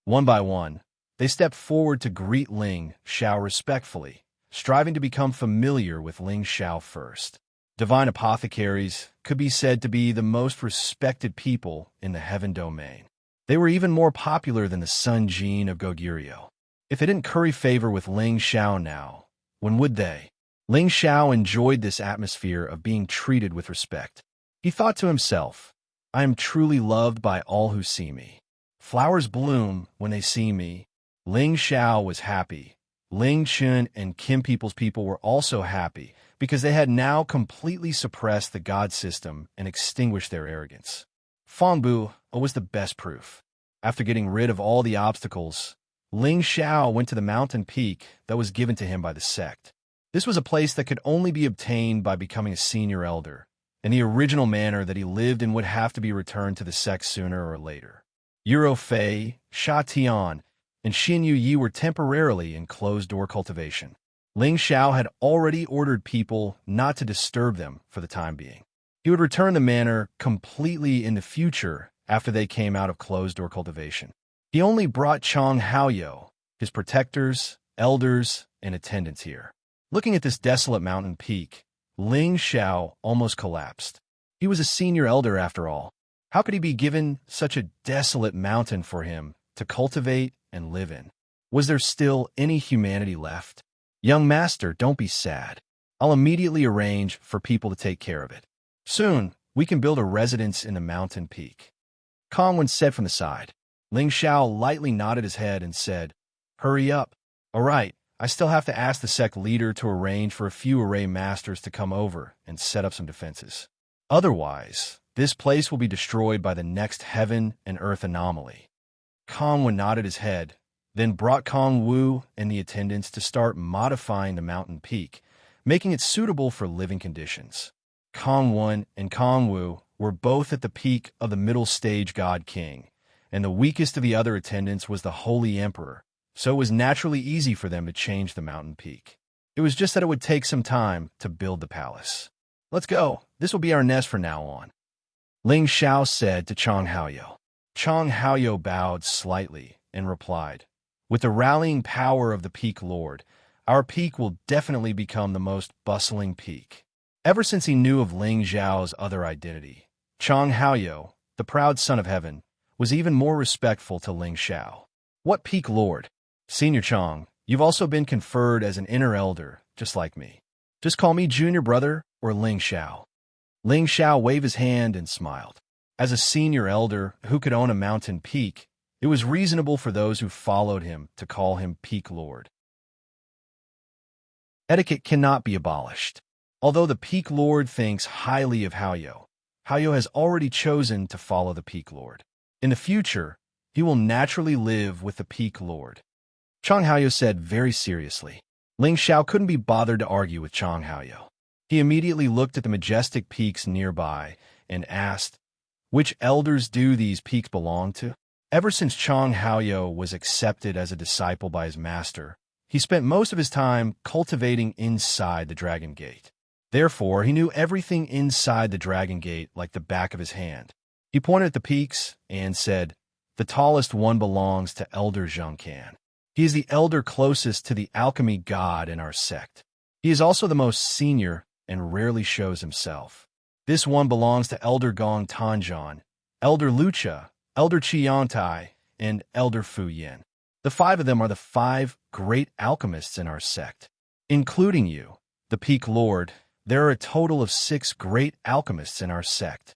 One by one, they stepped forward to greet Ling Xiao respectfully, striving to become familiar with Ling Xiao first. Divine apothecaries could be said to be the most respected people in the heaven domain. They were even more popular than the Sun Jin of Goguryeo. If they didn't curry favor with Ling Xiao now, when would they? Ling Xiao enjoyed this atmosphere of being treated with respect. He thought to himself, "I am truly loved by all who see me. Flowers bloom when they see me." Ling Xiao was happy. Ling Chen and Kim People's people were also happy because they had now completely suppressed the god system and extinguished their arrogance. Fong Bu was the best proof. After getting rid of all the obstacles, Ling Xiao went to the mountain peak that was given to him by the sect. This was a place that could only be obtained by becoming a senior elder, in the original manner that he lived in would have to be returned to the sect sooner or later. Euro Fei, Sha Tian, and Xin Yu Yi were temporarily in closed-door cultivation. Ling Xiao had already ordered people not to disturb them for the time being. He would return the manor completely in the future after they came out of closed-door cultivation. He only brought Chang Haoyou, his protectors, elders, and attendants here. Looking at this desolate mountain peak, Ling Xiao almost collapsed. He was a senior elder after all. How could he be given such a desolate mountain for him to cultivate and live in? Was there still any humanity left? Young master, don't be sad. I'll immediately arrange for people to take care of it. Soon, we can build a residence in the mountain peak. Kong Wen said from the side. Ling Xiao lightly nodded his head and said, "Hurry up. All right, I still have to ask the sect leader to arrange for a few array masters to come over and set up some defenses. Otherwise, this place will be destroyed by the next heaven and earth anomaly." Kong Wen nodded his head, then brought Kong Wu and the attendants to start modifying the mountain peak, making it suitable for living conditions. Kong Wen and Kong Wu were both at the peak of the middle stage God King, and the weakest of the other attendants was the Holy Emperor, so it was naturally easy for them to change the mountain peak. It was just that it would take some time to build the palace. "Let's go. This will be our nest from now on," Ling Xiao said to Chang Haoyou. Chang Haoyou bowed slightly and replied, "With the rallying power of the Peak Lord, our peak will definitely become the most bustling peak." Ever since he knew of Ling Xiao's other identity, Chang Haoyou, the proud son of heaven, was even more respectful to Ling Xiao. "What Peak Lord? Senior Chang, you've also been conferred as an inner elder, just like me. Just call me Junior Brother or Ling Xiao." Ling Xiao waved his hand and smiled. As a senior elder who could own a mountain peak, it was reasonable for those who followed him to call him Peak Lord. Etiquette cannot be abolished. Although the Peak Lord thinks highly of Haoyou, Haoyou has already chosen to follow the Peak Lord. In the future, he will naturally live with the Peak Lord. Chang Haoyou said very seriously. Ling Xiao couldn't be bothered to argue with Chang Haoyou. He immediately looked at the majestic peaks nearby and asked, "Which elders do these peaks belong to?" Ever since Chang Haoyou was accepted as a disciple by his master, he spent most of his time cultivating inside the Dragon Gate. Therefore, he knew everything inside the Dragon Gate like the back of his hand. He pointed at the peaks and said, "The tallest one belongs to Elder Xianxia. He is the elder closest to the alchemy god in our sect. He is also the most senior and rarely shows himself. This one belongs to Elder Gong Tanjan, Elder Lucha, Elder Qiantai, and Elder Fu Yin. The 5 of them are the 5 great alchemists in our sect. Including you, the Peak Lord, there are a total of 6 great alchemists in our sect.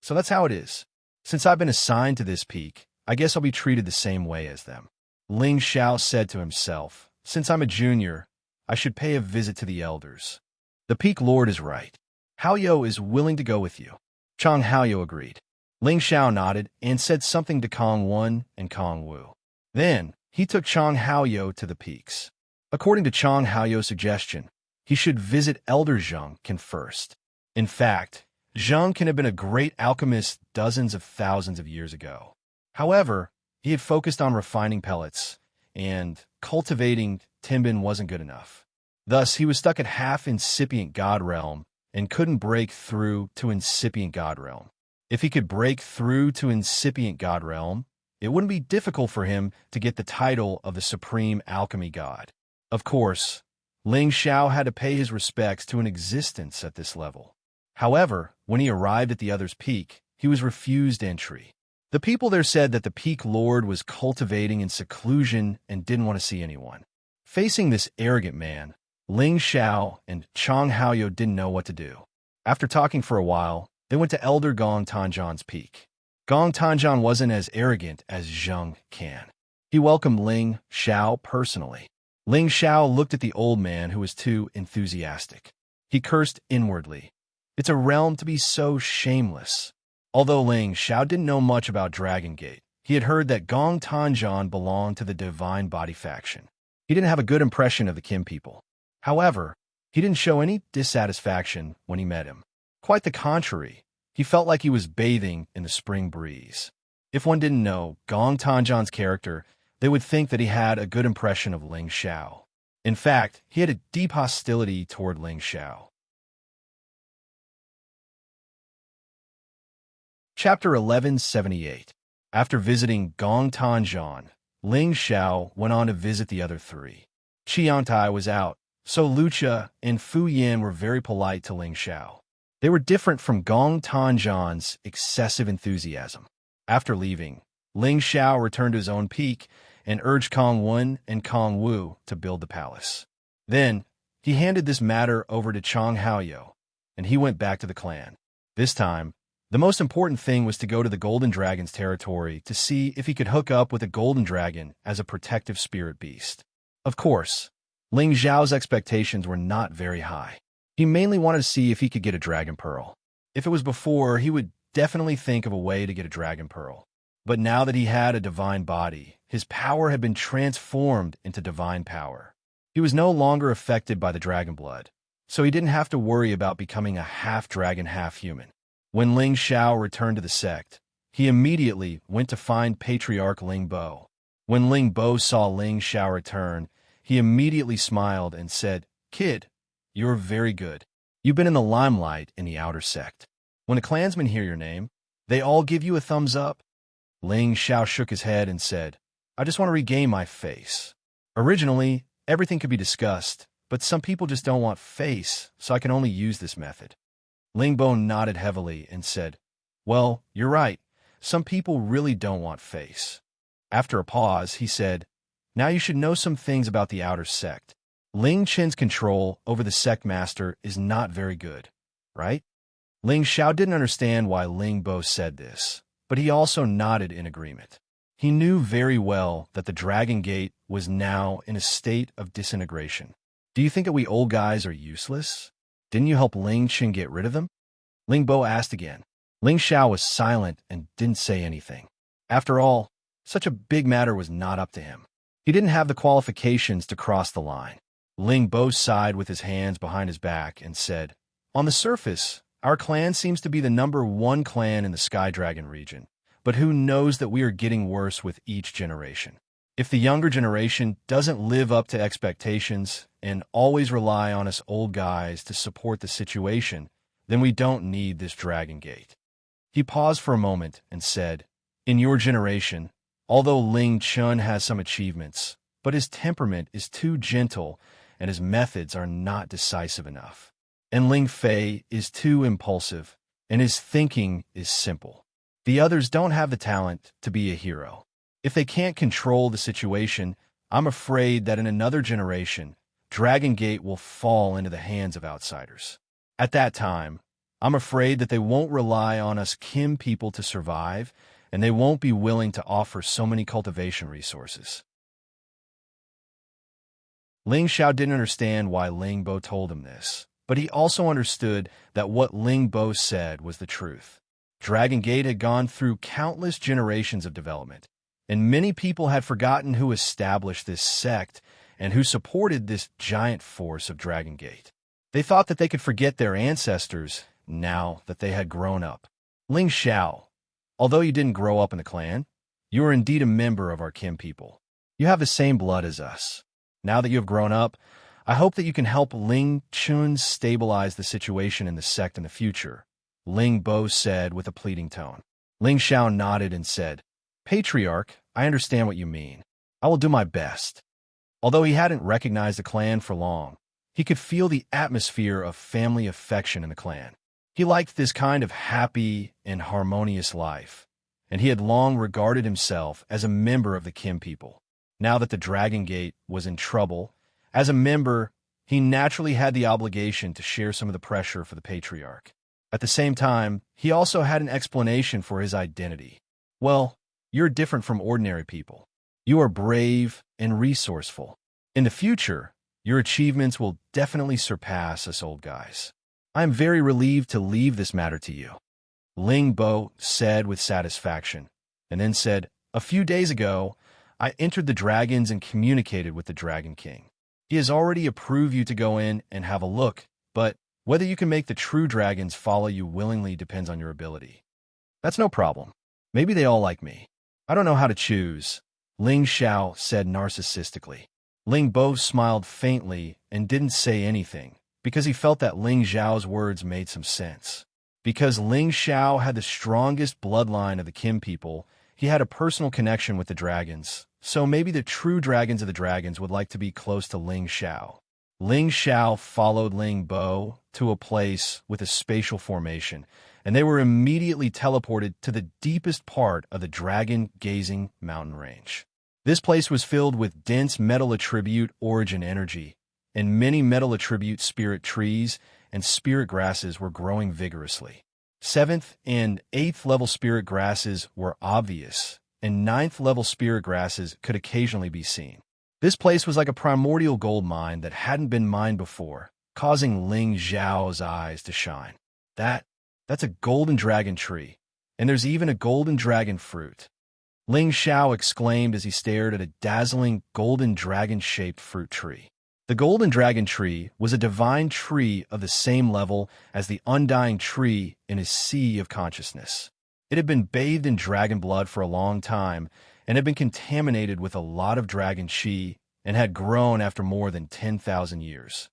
So that's how it is. Since I've been assigned to this peak, I guess I'll be treated the same way as them." Ling Xiao said to himself, "Since I'm a junior, I should pay a visit to the elders. The Peak Lord is right. Haoyou is willing to go with you." Chang Haoyou agreed. Ling Xiao nodded and said something to Kong Wen and Kong Wu. Then, he took Chang Haoyou to the peaks. According to Chang Haoyou's suggestion, he should visit Elder Xianxia first. In fact, Xianxia had been a great alchemist dozens of thousands of years ago. However, he had focused on refining pellets, and cultivating Timbin wasn't good enough. Thus, he was stuck at half-incipient God Realm and couldn't break through to incipient God Realm. If he could break through to incipient God Realm, it wouldn't be difficult for him to get the title of the Supreme Alchemy God. Of course, Ling Xiao had to pay his respects to an existence at this level. However, when he arrived at the other's peak, he was refused entry. The people there said that the Peak Lord was cultivating in seclusion and didn't want to see anyone. Facing this arrogant man, Ling Xiao and Chang Haoyou didn't know what to do. After talking for a while, they went to Elder Gong Tanjan's peak. Gong Tanjan wasn't as arrogant as Xianxia. He welcomed Ling Xiao personally. Ling Xiao looked at the old man who was too enthusiastic. He cursed inwardly. It's a realm to be so shameless. Although Ling Xiao didn't know much about Dragon Gate, he had heard that Gong Tanjan belonged to the Divine Body faction. He didn't have a good impression of the Kim people. However, he didn't show any dissatisfaction when he met him. Quite the contrary. He felt like he was bathing in the spring breeze. If one didn't know Gong Tanzhan's character, they would think that he had a good impression of Ling Xiao. In fact, he had a deep hostility toward Ling Xiao. Chapter 1178. After visiting Gong Tanzhan, Ling Xiao went on to visit the other three. Xianxia was out, so Wuxia and Fu Yin were very polite to Ling Xiao. They were different from Gong Tanzhan's excessive enthusiasm. After leaving, Ling Xiao returned to his own peak and urged Kong Wen and Kong Wu to build the palace. Then, he handed this matter over to Chang Haoyou, and he went back to the clan. This time, the most important thing was to go to the Golden Dragon's territory to see if he could hook up with a Golden Dragon as a protective spirit beast. Of course, Ling Xiao's expectations were not very high. He mainly wanted to see if he could get a Dragon Pearl. If it was before, he would definitely think of a way to get a Dragon Pearl. But now that he had a divine body, his power had been transformed into divine power. He was no longer affected by the dragon blood, so he didn't have to worry about becoming a half-dragon, half-human. When Ling Xiao returned to the sect, he immediately went to find Patriarch Ling Bo. When Ling Bo saw Ling Xiao return, he immediately smiled and said, "Kid, you're very good. You've been in the limelight in the outer sect. When a clansman hear your name, they all give you a thumbs up." Ling Xiao shook his head and said, "I just want to regain my face. Originally, everything could be discussed, but some people just don't want face, so I can only use this method." Ling Bo nodded heavily and said, "Well, you're right. Some people really don't want face." After a pause, he said, "Now you should know some things about the outer sect. Ling Qin's control over the sect master is not very good, right?" Ling Xiao didn't understand why Ling Bo said this, but he also nodded in agreement. He knew very well that the Dragon Gate was now in a state of disintegration. "Do you think that we old guys are useless? Didn't you help Ling Qin get rid of them?" Ling Bo asked again. Ling Xiao was silent and didn't say anything. After all, such a big matter was not up to him. He didn't have the qualifications to cross the line. Ling Bo sighed with his hands behind his back and said, "On the surface, our clan seems to be the #1 clan in the Sky Dragon region, but who knows that we are getting worse with each generation. If the younger generation doesn't live up to expectations and always rely on us old guys to support the situation, then we don't need this Dragon Gate." He paused for a moment and said, "In your generation, although Ling Chun has some achievements, but his temperament is too gentle and his methods are not decisive enough. And Ling Fei is too impulsive, and his thinking is simple. The others don't have the talent to be a hero. If they can't control the situation, I'm afraid that in another generation, Dragon Gate will fall into the hands of outsiders. At that time, I'm afraid that they won't rely on us Kim people to survive, and they won't be willing to offer so many cultivation resources." Ling Xiao didn't understand why Ling Bo told him this, but he also understood that what Ling Bo said was the truth. Dragon Gate had gone through countless generations of development, and many people had forgotten who established this sect and who supported this giant force of Dragon Gate. They thought that they could forget their ancestors now that they had grown up. "Ling Xiao, although you didn't grow up in the clan, you are indeed a member of our Kim people. You have the same blood as us. Now that you have grown up, I hope that you can help Ling Chun stabilize the situation in the sect in the future," Ling Bo said with a pleading tone. Ling Xiao nodded and said, "Patriarch, I understand what you mean. I will do my best." Although he hadn't recognized the clan for long, he could feel the atmosphere of family affection in the clan. He liked this kind of happy and harmonious life, and he had long regarded himself as a member of the Kim people. Now that the Dragon Gate was in trouble, as a member, he naturally had the obligation to share some of the pressure for the Patriarch. At the same time, he also had an explanation for his identity. "Well, you're different from ordinary people. You are brave and resourceful. In the future, your achievements will definitely surpass us old guys. I am very relieved to leave this matter to you," Ling Bo said with satisfaction, and then said, "A few days ago, I entered the dragons and communicated with the Dragon King. He has already approved you to go in and have a look, but Whether you can make the true dragons follow you willingly depends on your ability. That's no problem. Maybe they all like me. I don't know how to choose, Ling Xiao said narcissistically. Ling Bo smiled faintly and didn't say anything, because he felt that Ling Xiao's words made some sense. Because Ling Xiao had the strongest bloodline of the Kim people, he had a personal connection with the dragons, so maybe the true dragons of the dragons would like to be close to Ling Xiao. Ling Xiao followed Ling Bo to a place with a spatial formation, and they were immediately teleported to the deepest part of the dragon-gazing mountain range. This place was filled with dense metal attribute origin energy, and many metal attribute spirit trees and spirit grasses were growing vigorously. 7th and 8th level spirit grasses were obvious, and 9th level spirit grasses could occasionally be seen. This place was like a primordial gold mine that hadn't been mined before, causing Ling Xiao's eyes to shine. That's a golden dragon tree, and there's even a golden dragon fruit. Ling Xiao exclaimed as he stared at a dazzling golden dragon-shaped fruit tree. The golden dragon tree was a divine tree of the same level as the undying tree in a sea of consciousness. It had been bathed in dragon blood for a long time and had been contaminated with a lot of dragon chi and had grown after more than 10,000 years.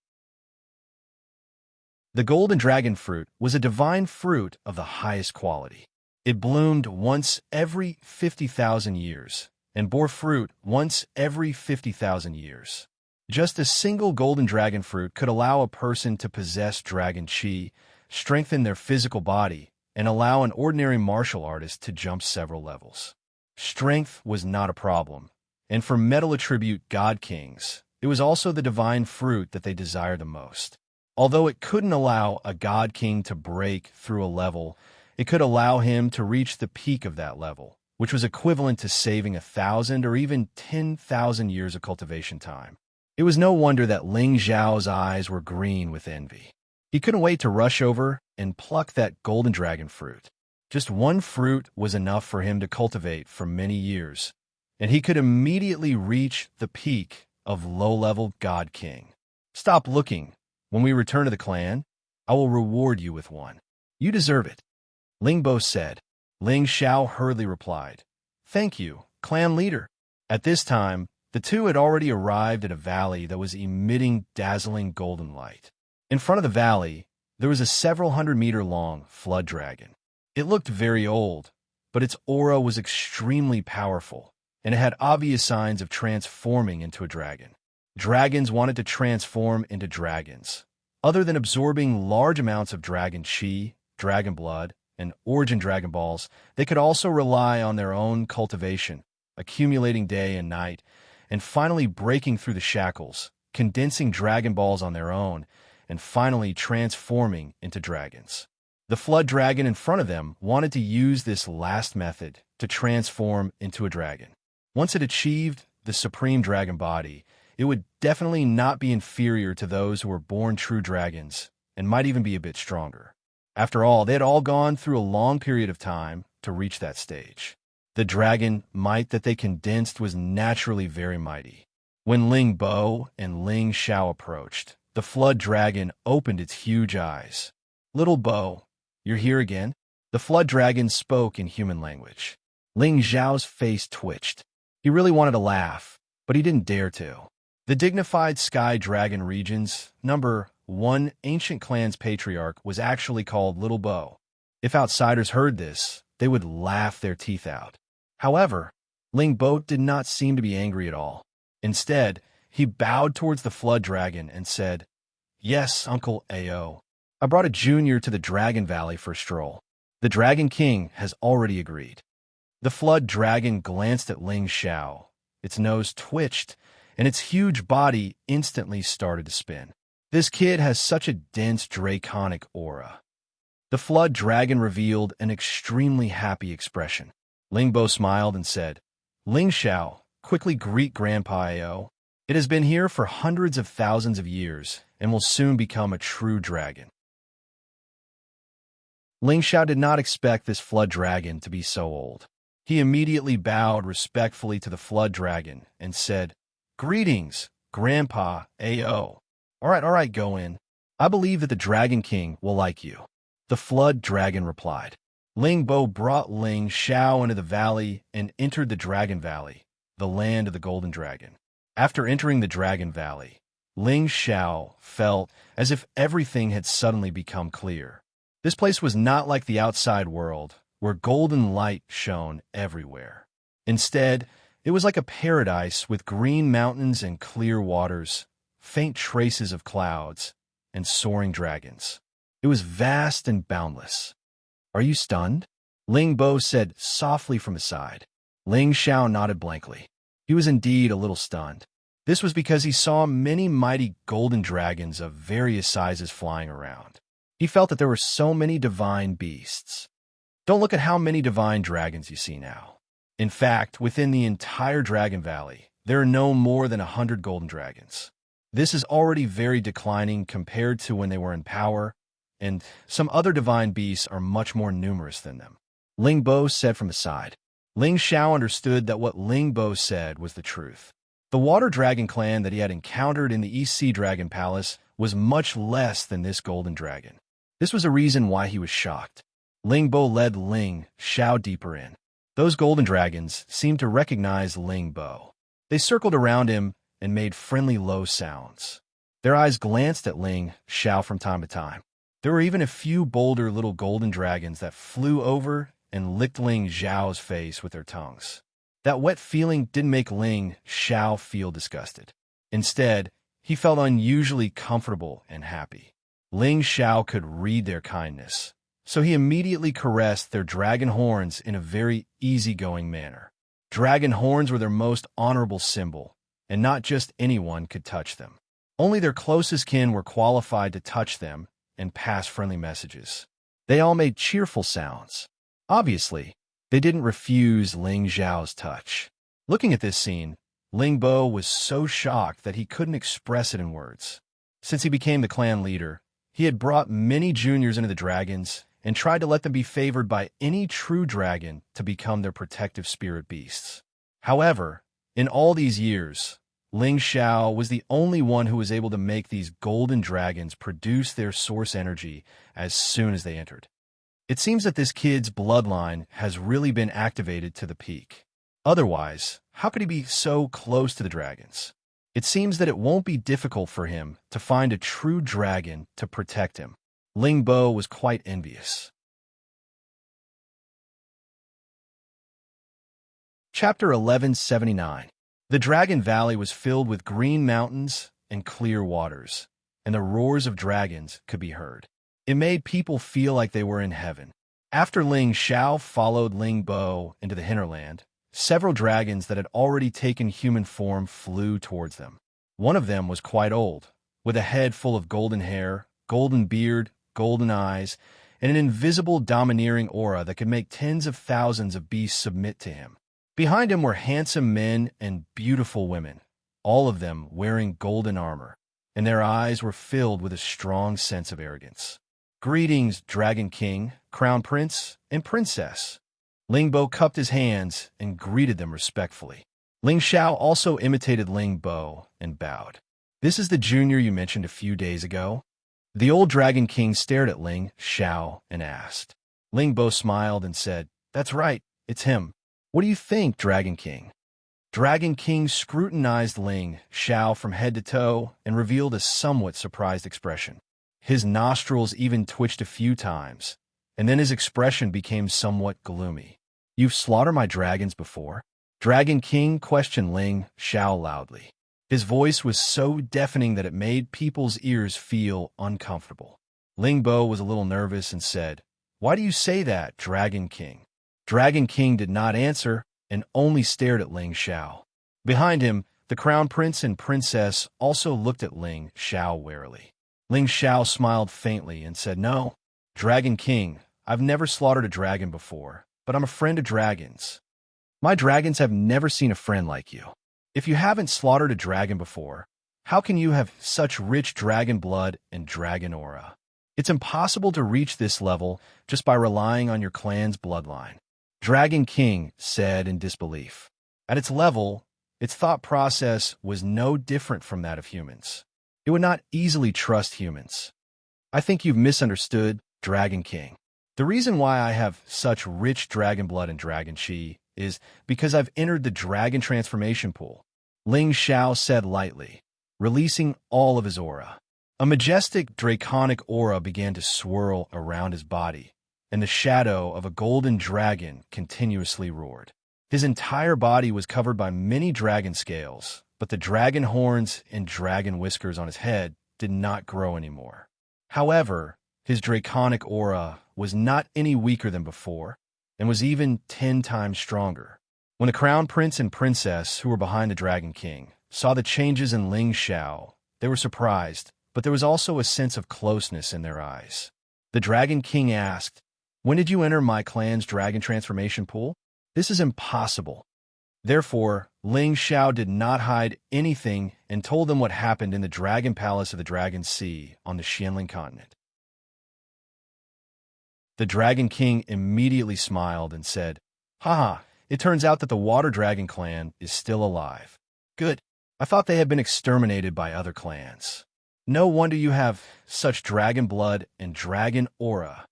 The golden dragon fruit was a divine fruit of the highest quality. It bloomed once every 50,000 years and bore fruit once every 50,000 years. Just a single golden dragon fruit could allow a person to possess dragon chi, strengthen their physical body, and allow an ordinary martial artist to jump several levels. Strength was not a problem, and for metal attribute god kings, it was also the divine fruit that they desired the most. Although it couldn't allow a god king to break through a level, it could allow him to reach the peak of that level, which was equivalent to saving 1,000 or even 10,000 years of cultivation time. It was no wonder that Ling Xiao's eyes were green with envy. He couldn't wait to rush over and pluck that golden dragon fruit. Just one fruit was enough for him to cultivate for many years, and he could immediately reach the peak of low-level God King. Stop looking. When we return to the clan, I will reward you with one. You deserve it, Ling Bo said. Ling Xiao hurriedly replied, Thank you, clan leader. At this time, the two had already arrived at a valley that was emitting dazzling golden light. In front of the valley, there was a several hundred-meter-long flood dragon. It looked very old, but its aura was extremely powerful, and it had obvious signs of transforming into a dragon. Dragons wanted to transform into dragons. Other than absorbing large amounts of dragon chi, dragon blood, and origin dragon balls, they could also rely on their own cultivation, accumulating day and night, and finally breaking through the shackles, condensing dragon balls on their own, and finally transforming into dragons. The flood dragon in front of them wanted to use this last method to transform into a dragon. Once it achieved the supreme dragon body, it would definitely not be inferior to those who were born true dragons, and might even be a bit stronger. After all, they had all gone through a long period of time to reach that stage. The dragon might that they condensed was naturally very mighty. When Ling Bo and Ling Xiao approached, the flood dragon opened its huge eyes. Little Bo, you're here again? The flood dragon spoke in human language. Ling Xiao's face twitched. He really wanted to laugh, but he didn't dare to. The dignified Sky Dragon Region's number 1 ancient clan's patriarch was actually called Little Bo. If outsiders heard this, they would laugh their teeth out. However, Ling Bo did not seem to be angry at all. Instead, he bowed towards the flood dragon and said, Yes, Uncle Ao. I brought a junior to the Dragon Valley for a stroll. The Dragon King has already agreed. The flood dragon glanced at Ling Xiao. Its nose twitched, and its huge body instantly started to spin. This kid has such a dense draconic aura. The flood dragon revealed an extremely happy expression. Ling Bo smiled and said, Ling Xiao, quickly greet Grandpa Ao. It has been here for hundreds of thousands of years and will soon become a true dragon. Ling Xiao did not expect this flood dragon to be so old. He immediately bowed respectfully to the flood dragon and said, Greetings, Grandpa Ao. All right, go in. I believe that the Dragon King will like you. The Flood Dragon replied. Ling Bo brought Ling Xiao into the valley and entered the Dragon Valley, the land of the Golden Dragon. After entering the Dragon Valley, Ling Xiao felt as if everything had suddenly become clear. This place was not like the outside world, where golden light shone everywhere. Instead, it was like a paradise with green mountains and clear waters, faint traces of clouds, and soaring dragons. It was vast and boundless. Are you stunned? Ling Bo said softly from his side. Ling Xiao nodded blankly. He was indeed a little stunned. This was because he saw many mighty golden dragons of various sizes flying around. He felt that there were so many divine beasts. Don't look at how many divine dragons you see now. In fact, within the entire Dragon Valley, there are no more than 100 golden dragons. This is already very declining compared to when they were in power, and some other divine beasts are much more numerous than them. Ling Bo said from the side. Ling Xiao understood that what Ling Bo said was the truth. The Water Dragon clan that he had encountered in the East Sea Dragon Palace was much less than this golden dragon. This was a reason why he was shocked. Ling Bo led Ling Xiao deeper in. Those golden dragons seemed to recognize Ling Bo. They circled around him and made friendly low sounds. Their eyes glanced at Ling Xiao from time to time. There were even a few bolder little golden dragons that flew over and licked Ling Xiao's face with their tongues. That wet feeling didn't make Ling Xiao feel disgusted. Instead, he felt unusually comfortable and happy. Ling Xiao could read their kindness, so he immediately caressed their dragon horns in a very easygoing manner. Dragon horns were their most honorable symbol, and not just anyone could touch them. Only their closest kin were qualified to touch them and pass friendly messages. They all made cheerful sounds. Obviously, they didn't refuse Ling Xiao's touch. Looking at this scene, Ling Bo was so shocked that he couldn't express it in words. Since he became the clan leader, he had brought many juniors into the dragons and tried to let them be favored by any true dragon to become their protective spirit beasts. However, in all these years, Ling Xiao was the only one who was able to make these golden dragons produce their source energy as soon as they entered. It seems that this kid's bloodline has really been activated to the peak. Otherwise, how could he be so close to the dragons? It seems that it won't be difficult for him to find a true dragon to protect him. Ling Bo was quite envious. Chapter 1179. The Dragon Valley was filled with green mountains and clear waters, and the roars of dragons could be heard. It made people feel like they were in heaven. After Ling Xiao followed Ling Bo into the hinterland, several dragons that had already taken human form flew towards them. One of them was quite old, with a head full of golden hair, golden beard, golden eyes, and an invisible domineering aura that could make tens of thousands of beasts submit to him. Behind him were handsome men and beautiful women, all of them wearing golden armor, and their eyes were filled with a strong sense of arrogance. Greetings, Dragon King, Crown Prince, and Princess. Ling Bo cupped his hands and greeted them respectfully. Ling Xiao also imitated Ling Bo and bowed. This is the junior you mentioned a few days ago? The old Dragon King stared at Ling Xiao and asked. Ling Bo smiled and said, "That's right, it's him. What do you think, Dragon King?" Dragon King scrutinized Ling Xiao from head to toe and revealed a somewhat surprised expression. His nostrils even twitched a few times, and then his expression became somewhat gloomy. "You've slaughtered my dragons before?" Dragon King questioned Ling Xiao loudly. His voice was so deafening that it made people's ears feel uncomfortable. Ling Bo was a little nervous and said, "Why do you say that, Dragon King?" Dragon King did not answer and only stared at Ling Xiao. Behind him, the Crown Prince and Princess also looked at Ling Xiao warily. Ling Xiao smiled faintly and said, "No, Dragon King, I've never slaughtered a dragon before, but I'm a friend of dragons. My dragons have never seen a friend like you. If you haven't slaughtered a dragon before, how can you have such rich dragon blood and dragon aura? It's impossible to reach this level just by relying on your clan's bloodline." Dragon King said in disbelief. At its level, its thought process was no different from that of humans. It would not easily trust humans. I think you've misunderstood, Dragon King. The reason why I have such rich dragon blood and dragon chi is because I've entered the dragon transformation pool, Ling Xiao said lightly, releasing all of his aura. A majestic draconic aura began to swirl around his body, and the shadow of a golden dragon continuously roared. His entire body was covered by many dragon scales, but the dragon horns and dragon whiskers on his head did not grow anymore. However, his draconic aura was not any weaker than before, and was even 10 times stronger. When the crown prince and princess, who were behind the Dragon King, saw the changes in Ling Xiao, they were surprised, but there was also a sense of closeness in their eyes. The Dragon King asked, "When did you enter my clan's dragon transformation pool? This is impossible." Therefore, Ling Xiao did not hide anything and told them what happened in the Dragon Palace of the Dragon Sea on the Xianling continent. The Dragon King immediately smiled and said, "Haha, it turns out that the Water Dragon clan is still alive. Good. I thought they had been exterminated by other clans. No wonder you have such dragon blood and dragon aura."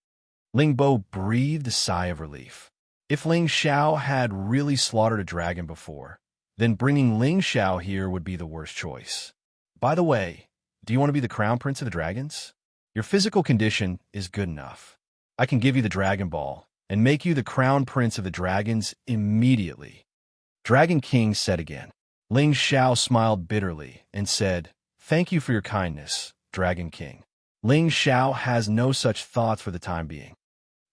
Ling Bo breathed a sigh of relief. If Ling Xiao had really slaughtered a dragon before, then bringing Ling Xiao here would be the worst choice. By the way, do you want to be the crown prince of the dragons? Your physical condition is good enough. I can give you the Dragon Ball and make you the crown prince of the dragons immediately. Dragon King said again. Ling Xiao smiled bitterly and said, "Thank you for your kindness, Dragon King. Ling Xiao has no such thoughts for the time being.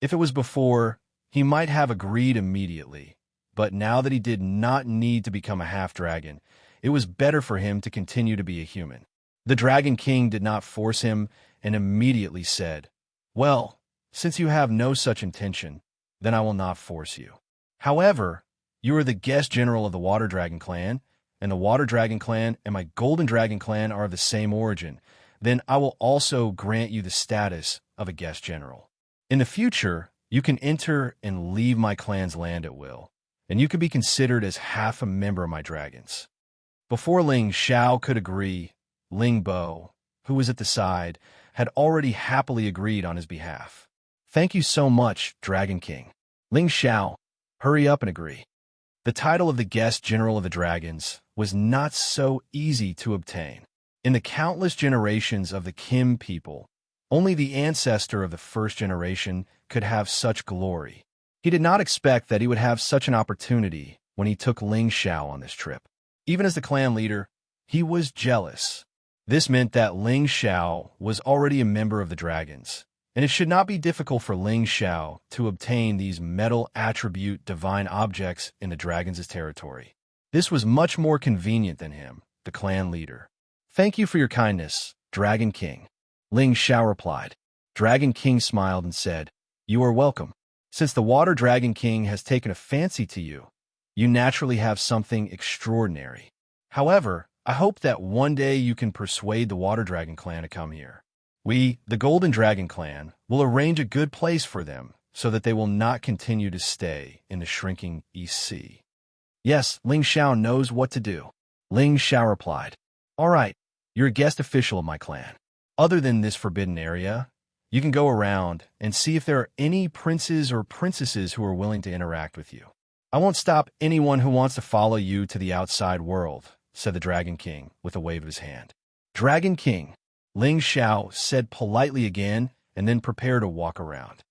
If it was before, he might have agreed immediately, but now that he did not need to become a half-dragon, it was better for him to continue to be a human." The Dragon King did not force him and immediately said, "Well, since you have no such intention, then I will not force you. However, you are the guest general of the Water Dragon clan, and the Water Dragon clan and my Golden Dragon clan are of the same origin, then I will also grant you the status of a guest general. In the future, you can enter and leave my clan's land at will, and you could be considered as half a member of my dragons." Before Ling Xiao could agree, Ling Bo, who was at the side, had already happily agreed on his behalf. "Thank you so much, Dragon King. Ling Xiao, hurry up and agree." The title of the guest general of the dragons was not so easy to obtain. In the countless generations of the Kim people, only the ancestor of the first generation could have such glory. He did not expect that he would have such an opportunity when he took Ling Xiao on this trip. Even as the clan leader, he was jealous. This meant that Ling Xiao was already a member of the dragons, and it should not be difficult for Ling Xiao to obtain these metal attribute divine objects in the dragon's territory. This was much more convenient than him, the clan leader. "Thank you for your kindness, Dragon King," Ling Xiao replied. Dragon King smiled and said, "You are welcome. Since the Water Dragon King has taken a fancy to you, you naturally have something extraordinary. However, I hope that one day you can persuade the Water Dragon clan to come here. We, the Golden Dragon clan, will arrange a good place for them so that they will not continue to stay in the shrinking East Sea." "Yes, Ling Xiao knows what to do," Ling Xiao replied. "All right, you're a guest official of my clan. Other than this forbidden area, you can go around and see if there are any princes or princesses who are willing to interact with you. I won't stop anyone who wants to follow you to the outside world," said the Dragon King with a wave of his hand. "Dragon King," Ling Xiao said politely again and then prepared to walk around.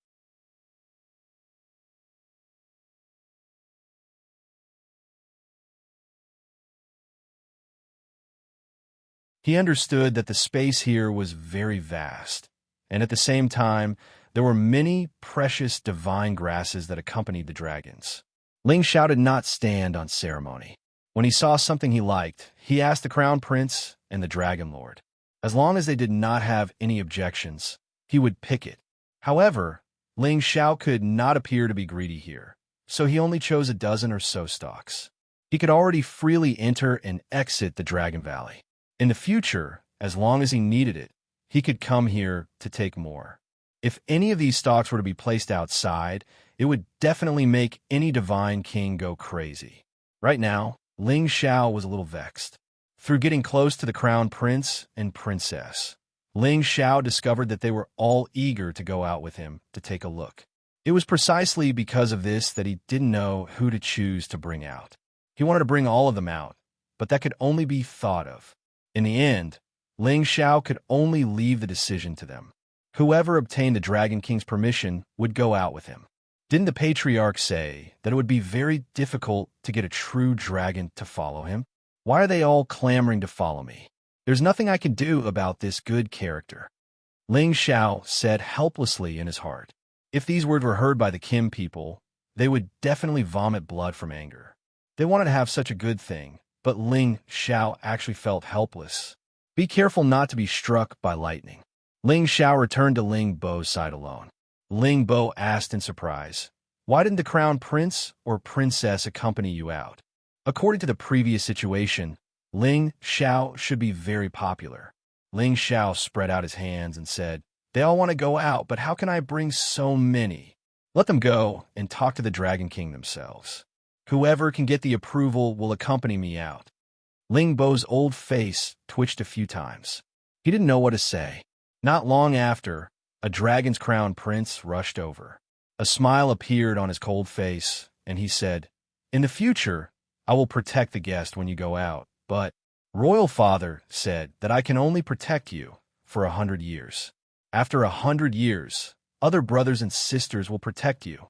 He understood that the space here was very vast, and at the same time, there were many precious divine grasses that accompanied the dragons. Ling Xiao did not stand on ceremony. When he saw something he liked, he asked the Crown Prince and the Dragon Lord. As long as they did not have any objections, he would pick it. However, Ling Xiao could not appear to be greedy here, so he only chose a dozen or so stalks. He could already freely enter and exit the Dragon Valley. In the future, as long as he needed it, he could come here to take more. If any of these stalks were to be placed outside, it would definitely make any divine king go crazy. Right now, Ling Xiao was a little vexed. Through getting close to the crown prince and princess, Ling Xiao discovered that they were all eager to go out with him to take a look. It was precisely because of this that he didn't know who to choose to bring out. He wanted to bring all of them out, but that could only be thought of. In the end, Ling Xiao could only leave the decision to them. Whoever obtained the Dragon King's permission would go out with him. Didn't the patriarch say that it would be very difficult to get a true dragon to follow him? Why are they all clamoring to follow me? There's nothing I can do about this good character. Ling Xiao said helplessly in his heart. If these words were heard by the Kim people, they would definitely vomit blood from anger. They wanted to have such a good thing, but Ling Xiao actually felt helpless. Be careful not to be struck by lightning. Ling Xiao returned to Ling Bo's side alone. Ling Bo asked in surprise, "Why didn't the crown prince or princess accompany you out?" According to the previous situation, Ling Xiao should be very popular. Ling Xiao spread out his hands and said, "They all want to go out, but how can I bring so many? Let them go and talk to the Dragon King themselves. Whoever can get the approval will accompany me out." Ling Bo's old face twitched a few times. He didn't know what to say. Not long after, a dragon's crown prince rushed over. A smile appeared on his cold face, and he said, "In the future, I will protect the guest when you go out, but Royal Father said that I can only protect you for 100 years. After 100 years, other brothers and sisters will protect you."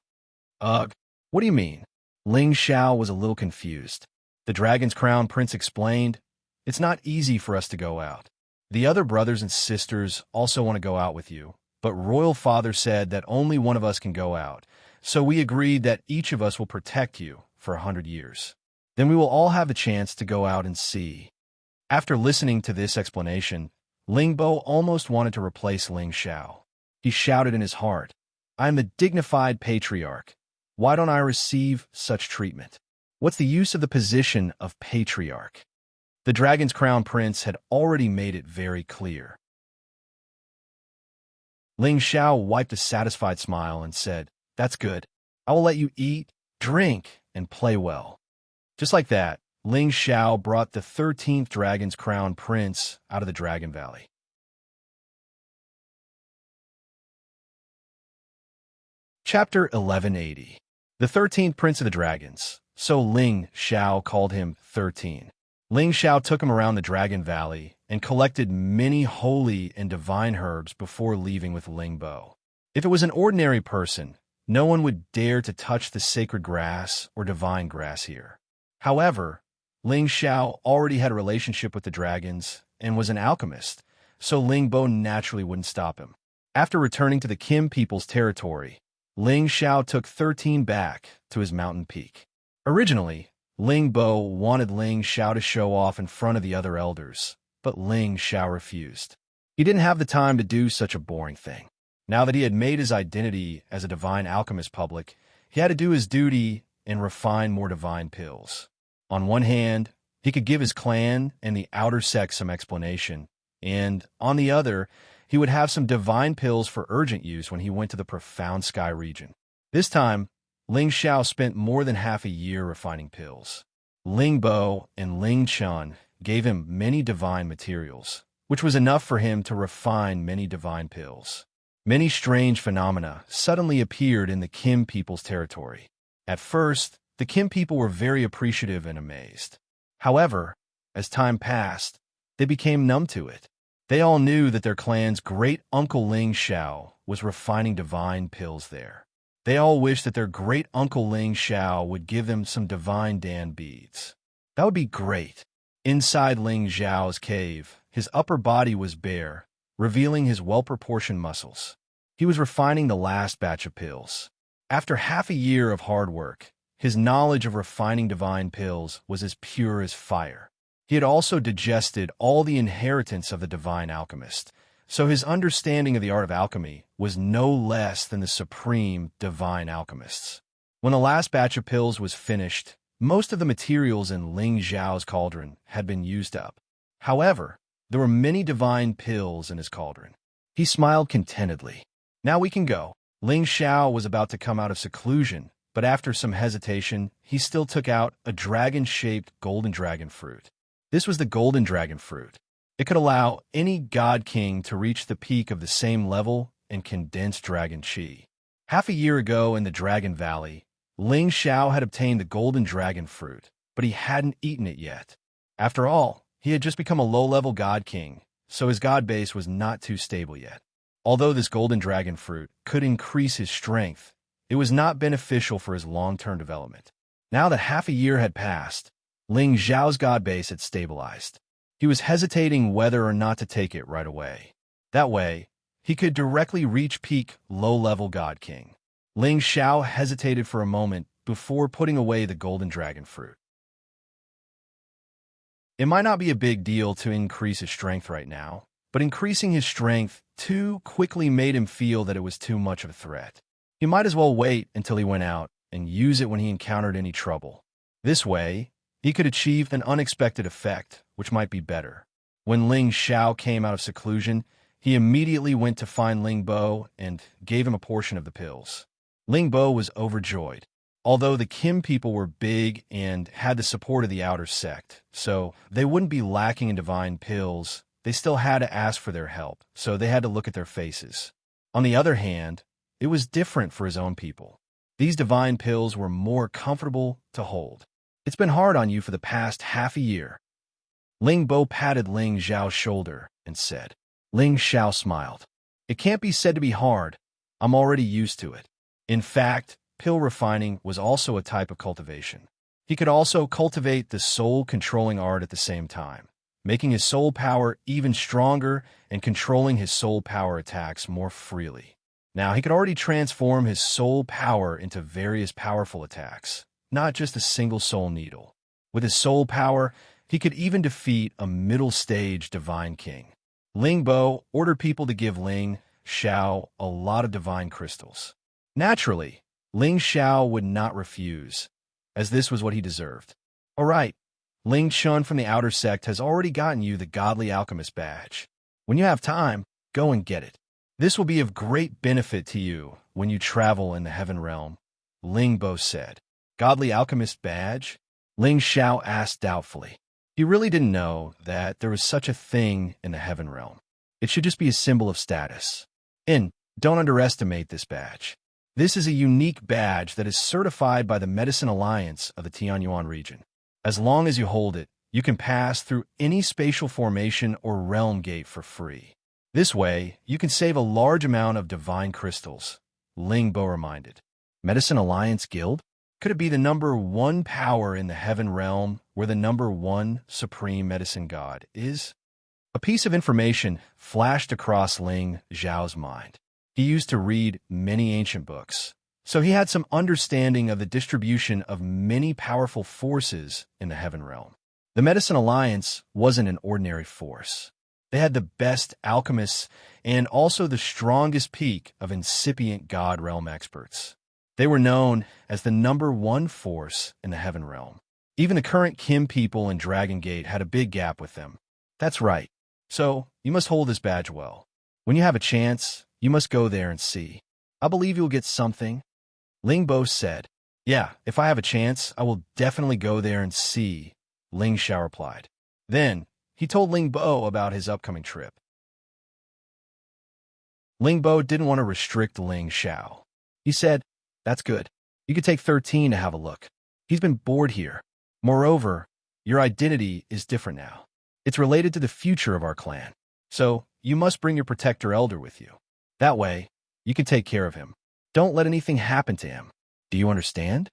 Ugh, what do you mean? Ling Xiao was a little confused. The dragon's crown prince explained, "It's not easy for us to go out. The other brothers and sisters also want to go out with you, but Royal Father said that only one of us can go out, so we agreed that each of us will protect you for 100 years. Then we will all have the chance to go out and see." After listening to this explanation, Ling Bo almost wanted to replace Ling Xiao. He shouted in his heart, "I am the dignified patriarch. Why don't I receive such treatment? What's the use of the position of patriarch?" The dragon's crown prince had already made it very clear. Ling Xiao wiped a satisfied smile and said, "That's good. I will let you eat, drink, and play well." Just like that, Ling Xiao brought the 13th dragon's crown prince out of the Dragon Valley. Chapter 1180. The 13th Prince of the Dragons, so Ling Xiao called him 13. Ling Xiao took him around the Dragon Valley and collected many holy and divine herbs before leaving with Ling Bo. If it was an ordinary person, no one would dare to touch the sacred grass or divine grass here. However, Ling Xiao already had a relationship with the dragons and was an alchemist, so Ling Bo naturally wouldn't stop him. After returning to the Kim people's territory, Ling Xiao took 13 back to his mountain peak. Originally, Ling Bo wanted Ling Xiao to show off in front of the other elders, but Ling Xiao refused. He didn't have the time to do such a boring thing. Now that he had made his identity as a divine alchemist public, he had to do his duty and refine more divine pills. On one hand, he could give his clan and the outer sect some explanation, and on the other, he would have some divine pills for urgent use when he went to the profound sky region. This time, Ling Xiao spent more than half a year refining pills. Ling Bo and Ling Chun gave him many divine materials, which was enough for him to refine many divine pills. Many strange phenomena suddenly appeared in the Kim people's territory. At first, the Kim people were very appreciative and amazed. However, as time passed, they became numb to it. They all knew that their clan's great-uncle Ling Xiao was refining divine pills there. They all wished that their great-uncle Ling Xiao would give them some divine Dan beads. That would be great. Inside Ling Xiao's cave, his upper body was bare, revealing his well-proportioned muscles. He was refining the last batch of pills. After half a year of hard work, his knowledge of refining divine pills was as pure as fire. He had also digested all the inheritance of the divine alchemist, so his understanding of the art of alchemy was no less than the supreme divine alchemist's. When the last batch of pills was finished, most of the materials in Ling Xiao's cauldron had been used up. However, there were many divine pills in his cauldron. He smiled contentedly. "Now we can go." Ling Xiao was about to come out of seclusion, but after some hesitation, he still took out a dragon-shaped golden dragon fruit. This was the golden dragon fruit. It could allow any god king to reach the peak of the same level and condense dragon chi. Half a year ago in the Dragon Valley, Ling Xiao had obtained the golden dragon fruit, but he hadn't eaten it yet. After all, he had just become a low-level god king, so his god base was not too stable yet. Although this golden dragon fruit could increase his strength, it was not beneficial for his long-term development. Now that half a year had passed, Ling Xiao's god base had stabilized. He was hesitating whether or not to take it right away. That way, he could directly reach peak low-level God King. Ling Xiao hesitated for a moment before putting away the golden dragon fruit. It might not be a big deal to increase his strength right now, but increasing his strength too quickly made him feel that it was too much of a threat. He might as well wait until he went out and use it when he encountered any trouble. This way, he could achieve an unexpected effect, which might be better. When Ling Xiao came out of seclusion, he immediately went to find Ling Bo and gave him a portion of the pills. Ling Bo was overjoyed. Although the Kim people were big and had the support of the outer sect, so they wouldn't be lacking in divine pills, they still had to ask for their help, so they had to look at their faces. On the other hand, it was different for his own people. These divine pills were more comfortable to hold. It's been hard on you for the past half a year. Ling Bo patted Ling Xiao's shoulder and said. Ling Xiao smiled. It can't be said to be hard. I'm already used to it. In fact, pill refining was also a type of cultivation. He could also cultivate the soul-controlling art at the same time, making his soul power even stronger and controlling his soul power attacks more freely. Now, he could already transform his soul power into various powerful attacks, not just a single soul needle. With his soul power, he could even defeat a middle-stage divine king. Ling Bo ordered people to give Ling Xiao a lot of divine crystals. Naturally, Ling Xiao would not refuse, as this was what he deserved. All right, Ling Chun from the outer sect has already gotten you the Godly Alchemist badge. When you have time, go and get it. This will be of great benefit to you when you travel in the Heaven Realm, Ling Bo said. Godly Alchemist badge? Ling Xiao asked doubtfully. He really didn't know that there was such a thing in the Heaven Realm. It should just be a symbol of status. And don't underestimate this badge. This is a unique badge that is certified by the Medicine Alliance of the Tianyuan region. As long as you hold it, you can pass through any spatial formation or realm gate for free. This way, you can save a large amount of divine crystals, Ling Bo reminded. Medicine Alliance Guild? Could it be the #1 power in the Heaven Realm where the #1 supreme medicine god is? A piece of information flashed across Ling Xiao's mind. He used to read many ancient books, so he had some understanding of the distribution of many powerful forces in the Heaven Realm. The Medicine Alliance wasn't an ordinary force. They had the best alchemists and also the strongest peak of incipient God Realm experts. They were known as the #1 force in the Heaven Realm. Even the current Kim people in Dragon Gate had a big gap with them. That's right. So, you must hold this badge well. When you have a chance, you must go there and see. I believe you'll get something. Ling Bo said. Yeah, if I have a chance, I will definitely go there and see, Ling Xiao replied. Then, he told Ling Bo about his upcoming trip. Ling Bo didn't want to restrict Ling Xiao. He said, that's good. You could take 13 to have a look. He's been bored here. Moreover, your identity is different now. It's related to the future of our clan. So, you must bring your protector elder with you. That way, you can take care of him. Don't let anything happen to him. Do you understand?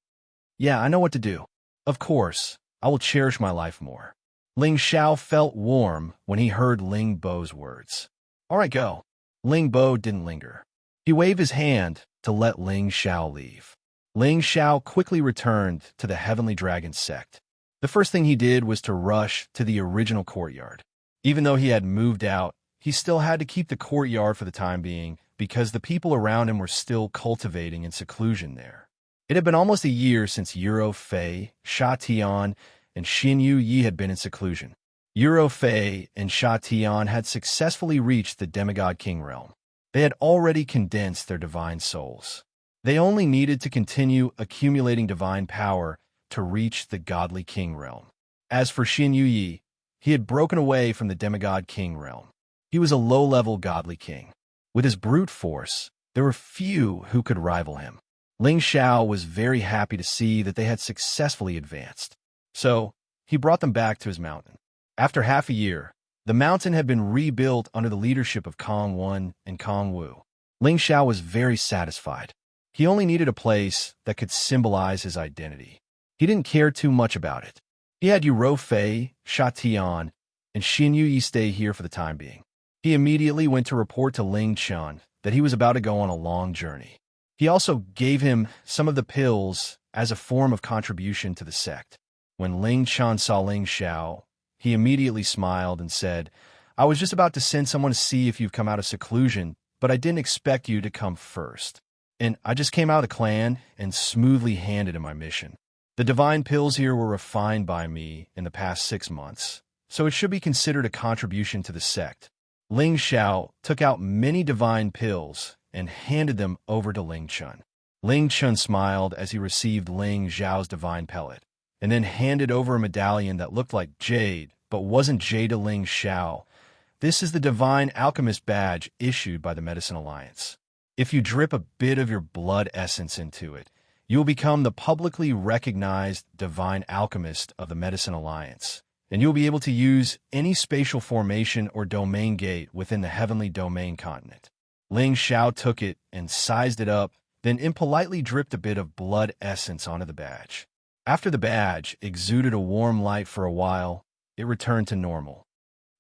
Yeah, I know what to do. Of course, I will cherish my life more. Ling Xiao felt warm when he heard Ling Bo's words. All right, go. Ling Bo didn't linger. He waved his hand to let Ling Xiao leave. Ling Xiao quickly returned to the Heavenly Dragon sect. The first thing he did was to rush to the original courtyard. Even though he had moved out, he still had to keep the courtyard for the time being because the people around him were still cultivating in seclusion there. It had been almost a year since Euro Fei, Sha Tian, and Xin Yu Yi had been in seclusion. Euro Fei and Sha Tian had successfully reached the Demigod King realm. They had already condensed their divine souls. They only needed to continue accumulating divine power to reach the Godly King realm. As for Xin Yu Yi, He had broken away from the demigod king realm. He was a low-level godly king. With his brute force, there were few who could rival him. Ling Xiao was very happy to see that they had successfully advanced. So, he brought them back to his mountain. After half a year, the mountain had been rebuilt under the leadership of Kong Wen and Kong Wu. Ling Xiao was very satisfied. He only needed a place that could symbolize his identity. He didn't care too much about it. He had Yu Rofei, Sha Tian, and Xin Yu stay here for the time being. He immediately went to report to Ling Chun that he was about to go on a long journey. He also gave him some of the pills as a form of contribution to the sect. When Ling Chun saw Ling Xiao, he immediately smiled and said, "I was just about to send someone to see if you've come out of seclusion, but I didn't expect you to come first. And I just came out of the clan and smoothly handed in my mission. The divine pills here were refined by me in the past 6 months, so it should be considered a contribution to the sect." Ling Xiao took out many divine pills and handed them over to Ling Chun. Ling Chun smiled as he received Ling Xiao's divine pellet, and then handed over a medallion that looked like jade, but wasn't jade to Ling Xiao. "This is the Divine Alchemist badge issued by the Medicine Alliance. If you drip a bit of your blood essence into it, you will become the publicly recognized Divine Alchemist of the Medicine Alliance, and you'll be able to use any spatial formation or domain gate within the Heavenly Domain continent." Ling Xiao took it and sized it up, then impolitely dripped a bit of blood essence onto the badge. After the badge exuded a warm light for a while, it returned to normal.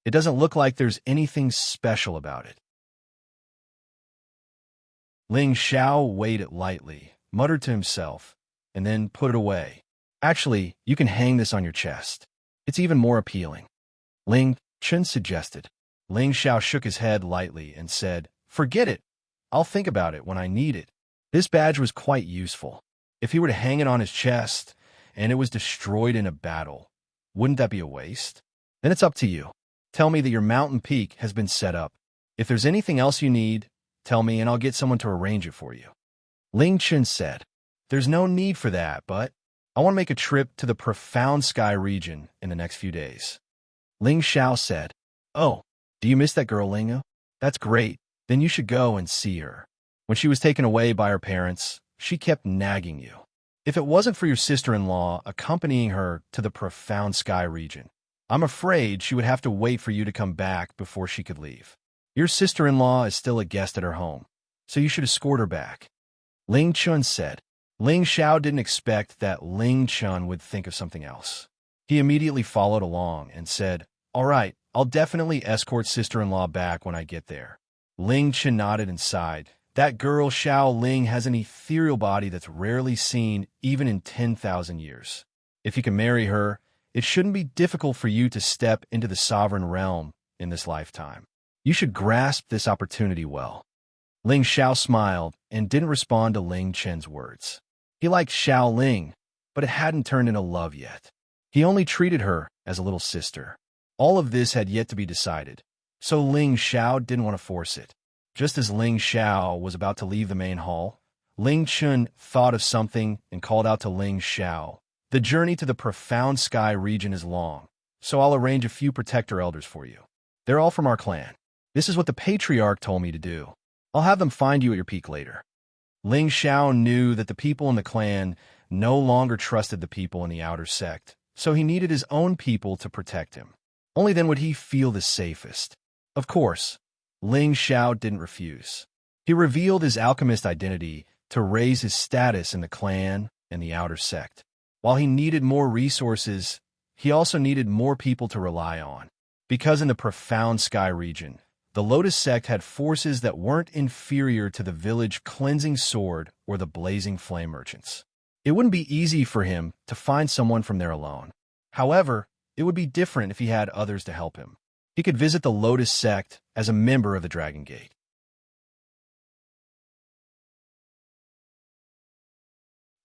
It doesn't look like there's anything special about it. Ling Xiao weighed it lightly, muttered to himself, and then put it away. "Actually, you can hang this on your chest. It's even more appealing," Ling Chun suggested. Ling Xiao shook his head lightly and said, "Forget it. I'll think about it when I need it." This badge was quite useful. If he were to hang it on his chest and it was destroyed in a battle, wouldn't that be a waste? Then it's up to you. Tell me that your mountain peak has been set up. If there's anything else you need, tell me and I'll get someone to arrange it for you." Ling Chun said, "There's no need for that, but I want to make a trip to the Profound Sky region in the next few days." Ling Xiao said, "Oh, do you miss that girl, Lingu? That's great. Then you should go and see her. When she was taken away by her parents, she kept nagging you. If it wasn't for your sister-in-law accompanying her to the Profound Sky region, I'm afraid she would have to wait for you to come back before she could leave. Your sister-in-law is still a guest at her home, so you should escort her back." Ling Chun said. Ling Xiao didn't expect that Ling Chun would think of something else. He immediately followed along and said, "All right, I'll definitely escort sister-in-law back when I get there." Ling Chun nodded and sighed. That girl Xiao Ling has an ethereal body that's rarely seen even in 10,000 years. If you can marry her, it shouldn't be difficult for you to step into the sovereign realm in this lifetime. You should grasp this opportunity well." Ling Xiao smiled and didn't respond to Ling Chen's words. He liked Xiao Ling, but it hadn't turned into love yet. He only treated her as a little sister. All of this had yet to be decided, so Ling Xiao didn't want to force it. Just as Ling Xiao was about to leave the main hall, Ling Chun thought of something and called out to Ling Xiao, "The journey to the Profound Sky region is long, so I'll arrange a few protector elders for you. They're all from our clan. This is what the patriarch told me to do. I'll have them find you at your peak later." Ling Xiao knew that the people in the clan no longer trusted the people in the outer sect, so he needed his own people to protect him. Only then would he feel the safest. Of course, Ling Xiao didn't refuse. He revealed his alchemist identity to raise his status in the clan and the outer sect. While he needed more resources, he also needed more people to rely on. Because in the Profound Sky region, the Lotus sect had forces that weren't inferior to the village Cleansing Sword or the Blazing Flame merchants. It wouldn't be easy for him to find someone from there alone. However, it would be different if he had others to help him. He could visit the Lotus sect as a member of the Dragon Gate.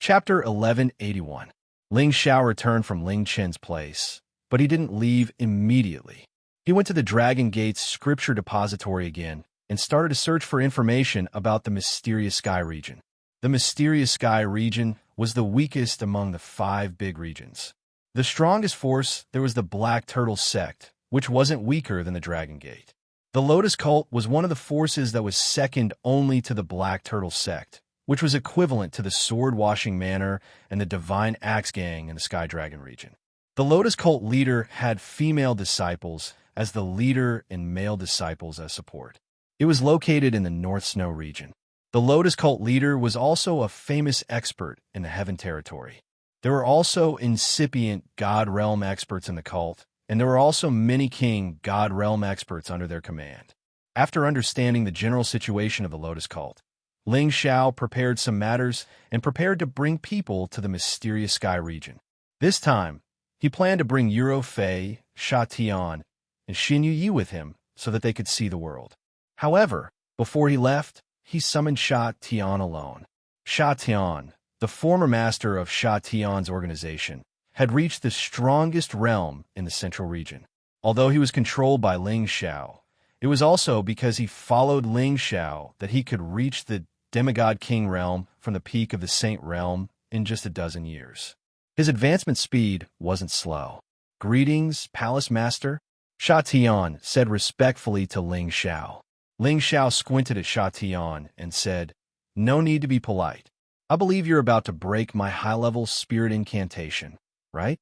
Chapter 1181. Ling Xiao returned from Ling Chen's place, but he didn't leave immediately. He went to the Dragon Gate's scripture depository again and started to search for information about the Mysterious Sky region. The Mysterious Sky region was the weakest among the 5 big regions. The strongest force, there was the Black Turtle sect, which wasn't weaker than the Dragon Gate. The Lotus Cult was one of the forces that was second only to the Black Turtle sect, which was equivalent to the Sword-Washing Manor and the Divine Axe Gang in the Sky Dragon region. The Lotus Cult leader had female disciples as the leader and male disciples as support. It was located in the North Snow region. The Lotus Cult leader was also a famous expert in the Heaven territory. There were also incipient God Realm experts in the cult, and there were also many King God Realm experts under their command. After understanding the general situation of the Lotus Cult, Ling Xiao prepared some matters and prepared to bring people to the mysterious Sky region. This time, he planned to bring Euro Fei, Sha Tian, and Xin Yi with him so that they could see the world. However, before he left, he summoned Sha Tian alone. Sha Tian, the former master of Sha Tian's organization, had reached the strongest realm in the central region. Although he was controlled by Ling Xiao, it was also because he followed Ling Xiao that he could reach the Demigod King realm from the peak of the Saint realm in just a dozen years. His advancement speed wasn't slow. "Greetings, Palace Master," Sha Tian said respectfully to Ling Xiao. Ling Xiao squinted at Sha Tian and said, "No need to be polite. I believe you're about to break my high-level spirit incantation, right?"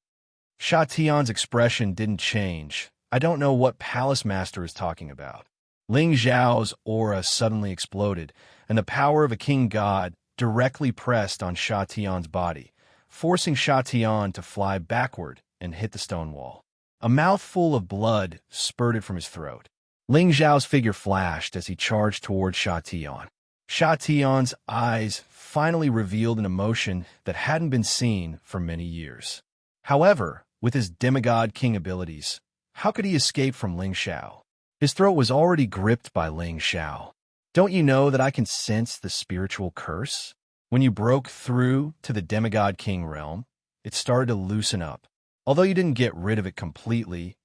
Sha Tian's expression didn't change. "I don't know what Palace Master is talking about." Ling Xiao's aura suddenly exploded, and the power of a king god directly pressed on Sha Tian's body, forcing Sha Tian to fly backward and hit the stone wall. A mouthful of blood spurted from his throat. Ling Xiao's figure flashed as he charged toward Sha Tian. Sha Tian's eyes finally revealed an emotion that hadn't been seen for many years. However, with his demigod king abilities, how could he escape from Ling Xiao? His throat was already gripped by Ling Xiao. "Don't you know that I can sense the spiritual curse? When you broke through to the demigod king realm, it started to loosen up. Although you didn't get rid of it completely,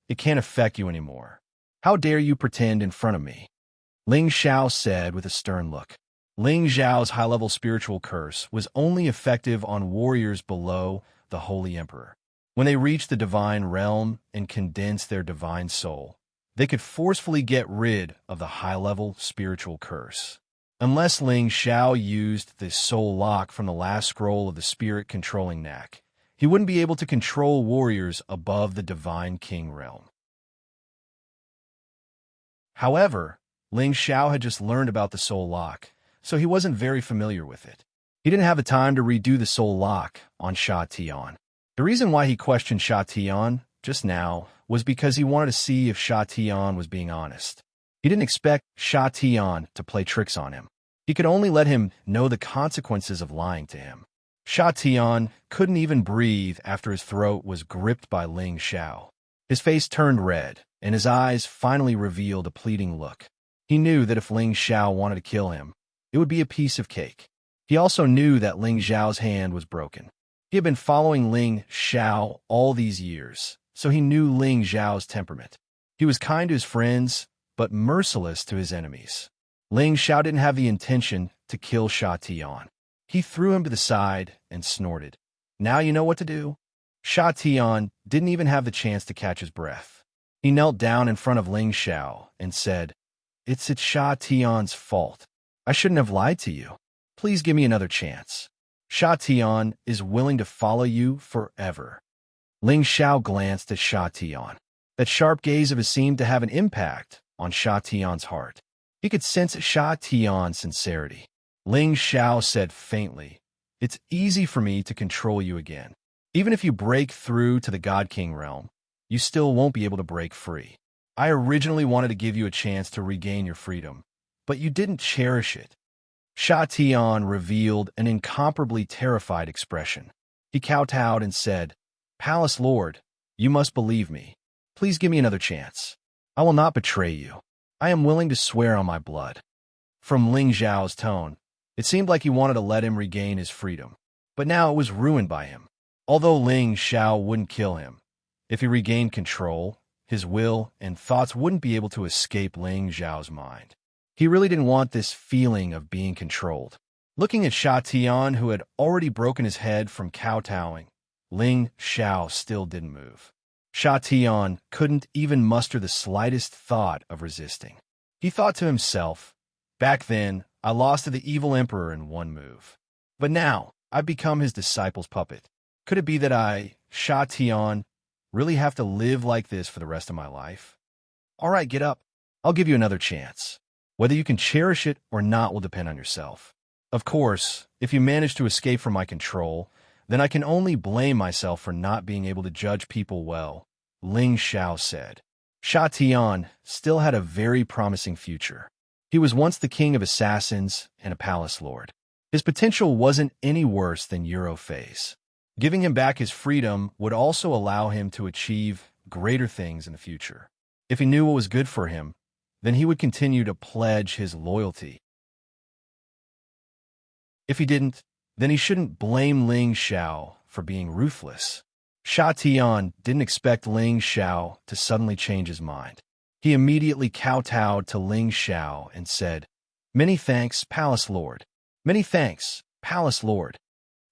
it can't affect you anymore. How dare you pretend in front of me?" Ling Xiao said with a stern look. Ling Xiao's high-level spiritual curse was only effective on warriors below the Holy Emperor. When they reached the divine realm and condensed their divine soul, they could forcefully get rid of the high-level spiritual curse. Unless Ling Xiao used the soul lock from the last scroll of the spirit controlling knack, he wouldn't be able to control warriors above the divine king realm. However, Ling Xiao had just learned about the soul lock, so he wasn't very familiar with it. He didn't have the time to redo the soul lock on Sha Tian. The reason why he questioned Sha Tian just now was because he wanted to see if Sha Tian was being honest. He didn't expect Sha Tian to play tricks on him. He could only let him know the consequences of lying to him. Sha Tian couldn't even breathe after his throat was gripped by Ling Xiao. His face turned red, and his eyes finally revealed a pleading look. He knew that if Ling Xiao wanted to kill him, it would be a piece of cake. He also knew that Ling Xiao's hand was broken. He had been following Ling Xiao all these years, so he knew Ling Xiao's temperament. He was kind to his friends, but merciless to his enemies. Ling Xiao didn't have the intention to kill Sha Tian. He threw him to the side and snorted. "Now you know what to do." Sha Tian didn't even have the chance to catch his breath. He knelt down in front of Ling Xiao and said, It's Sha Tian's fault. I shouldn't have lied to you. Please give me another chance. Sha Tian is willing to follow you forever." Ling Xiao glanced at Sha Tian. That sharp gaze of his seemed to have an impact on Sha Tian's heart. He could sense Sha Tian's sincerity. Ling Xiao said faintly, "It's easy for me to control you again. Even if you break through to the God King realm, you still won't be able to break free. I originally wanted to give you a chance to regain your freedom, but you didn't cherish it." Sha Tian revealed an incomparably terrified expression. He kowtowed and said, "Palace Lord, you must believe me. Please give me another chance. I will not betray you. I am willing to swear on my blood." From Ling Xiao's tone, it seemed like he wanted to let him regain his freedom, but now it was ruined by him. Although Ling Xiao wouldn't kill him, if he regained control, his will and thoughts wouldn't be able to escape Ling Xiao's mind. He really didn't want this feeling of being controlled. Looking at Sha Tian, who had already broken his head from kowtowing, Ling Xiao still didn't move. Sha Tian couldn't even muster the slightest thought of resisting. He thought to himself, "Back then, I lost to the evil emperor in one move. But now, I've become his disciple's puppet. Could it be that I, Sha Tian, really have to live like this for the rest of my life? All right, get up. I'll give you another chance. Whether you can cherish it or not will depend on yourself. Of course, if you manage to escape from my control, then I can only blame myself for not being able to judge people well," Ling Xiao said. Sha Tian still had a very promising future. He was once the king of assassins and a palace lord. His potential wasn't any worse than Eurofei's. Giving him back his freedom would also allow him to achieve greater things in the future. If he knew what was good for him, then he would continue to pledge his loyalty. If he didn't, then he shouldn't blame Ling Xiao for being ruthless. Sha Tian didn't expect Ling Xiao to suddenly change his mind. He immediately kowtowed to Ling Xiao and said, "Many thanks, Palace Lord. Many thanks, Palace Lord."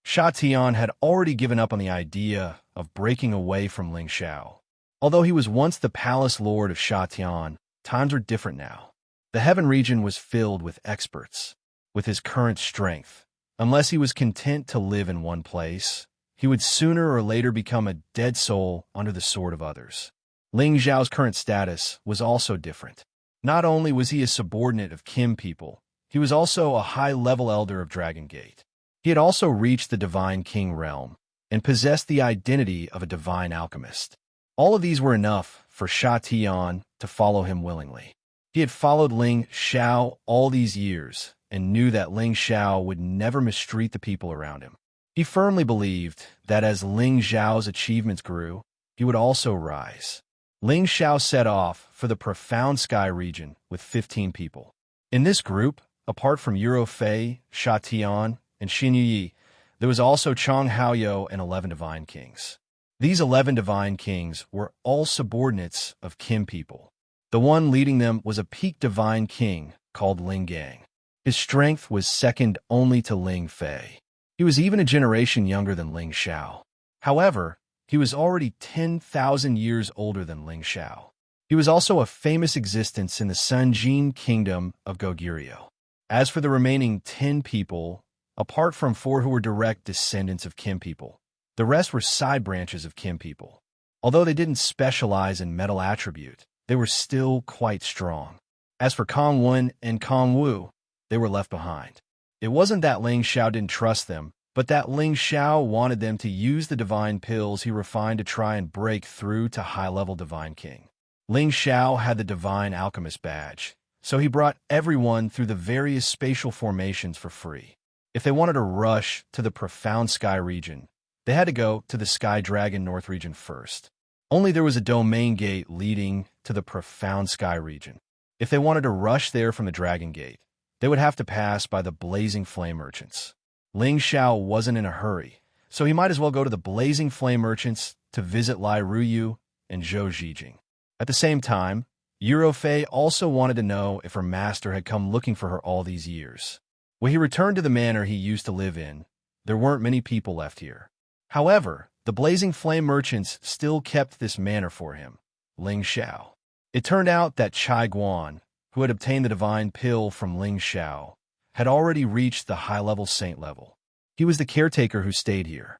Sha Tian had already given up on the idea of breaking away from Ling Xiao. Although he was once the Palace Lord of Sha Tian, times were different now. The Heaven region was filled with experts. With his current strength, unless he was content to live in one place, he would sooner or later become a dead soul under the sword of others. Ling Xiao's current status was also different. Not only was he a subordinate of Kim people, he was also a high-level elder of Dragon Gate. He had also reached the Divine King realm and possessed the identity of a divine alchemist. All of these were enough for Sha Tian to follow him willingly. He had followed Ling Xiao all these years and knew that Ling Xiao would never mistreat the people around him. He firmly believed that as Ling Xiao's achievements grew, he would also rise. Ling Xiao set off for the Profound Sky region with 15 people. In this group, apart from Eurofei, Sha Tian, and Xin Yi, there was also Chang Haoyou and 11 Divine Kings. These 11 Divine Kings were all subordinates of Kim people. The one leading them was a peak Divine King called Ling Gang. His strength was second only to Ling Fei. He was even a generation younger than Ling Xiao. However, he was already 10,000 years older than Ling Xiao. He was also a famous existence in the Sunjin kingdom of Goguryeo. As for the remaining 10 people, apart from 4 who were direct descendants of Kim people, the rest were side branches of Kim people. Although they didn't specialize in metal attribute, they were still quite strong. As for Kong Wen and Kong Wu, they were left behind. It wasn't that Ling Xiao didn't trust them, but that Ling Xiao wanted them to use the divine pills he refined to try and break through to high-level Divine King. Ling Xiao had the Divine Alchemist badge, so he brought everyone through the various spatial formations for free. If they wanted to rush to the Profound Sky region, they had to go to the Sky Dragon North region first. Only there was a domain gate leading to the Profound Sky region. If they wanted to rush there from the Dragon Gate, they would have to pass by the Blazing Flame Merchants. Ling Xiao wasn't in a hurry, so he might as well go to the Blazing Flame Merchants to visit Lai Ruyu and Zhou Zhijing. At the same time, Eurofei also wanted to know if her master had come looking for her all these years. When he returned to the manor he used to live in, there weren't many people left here. However, the Blazing Flame Merchants still kept this manor for him, Ling Xiao. It turned out that Chai Guan, who had obtained the divine pill from Ling Xiao, had already reached the high-level saint level. He was the caretaker who stayed here.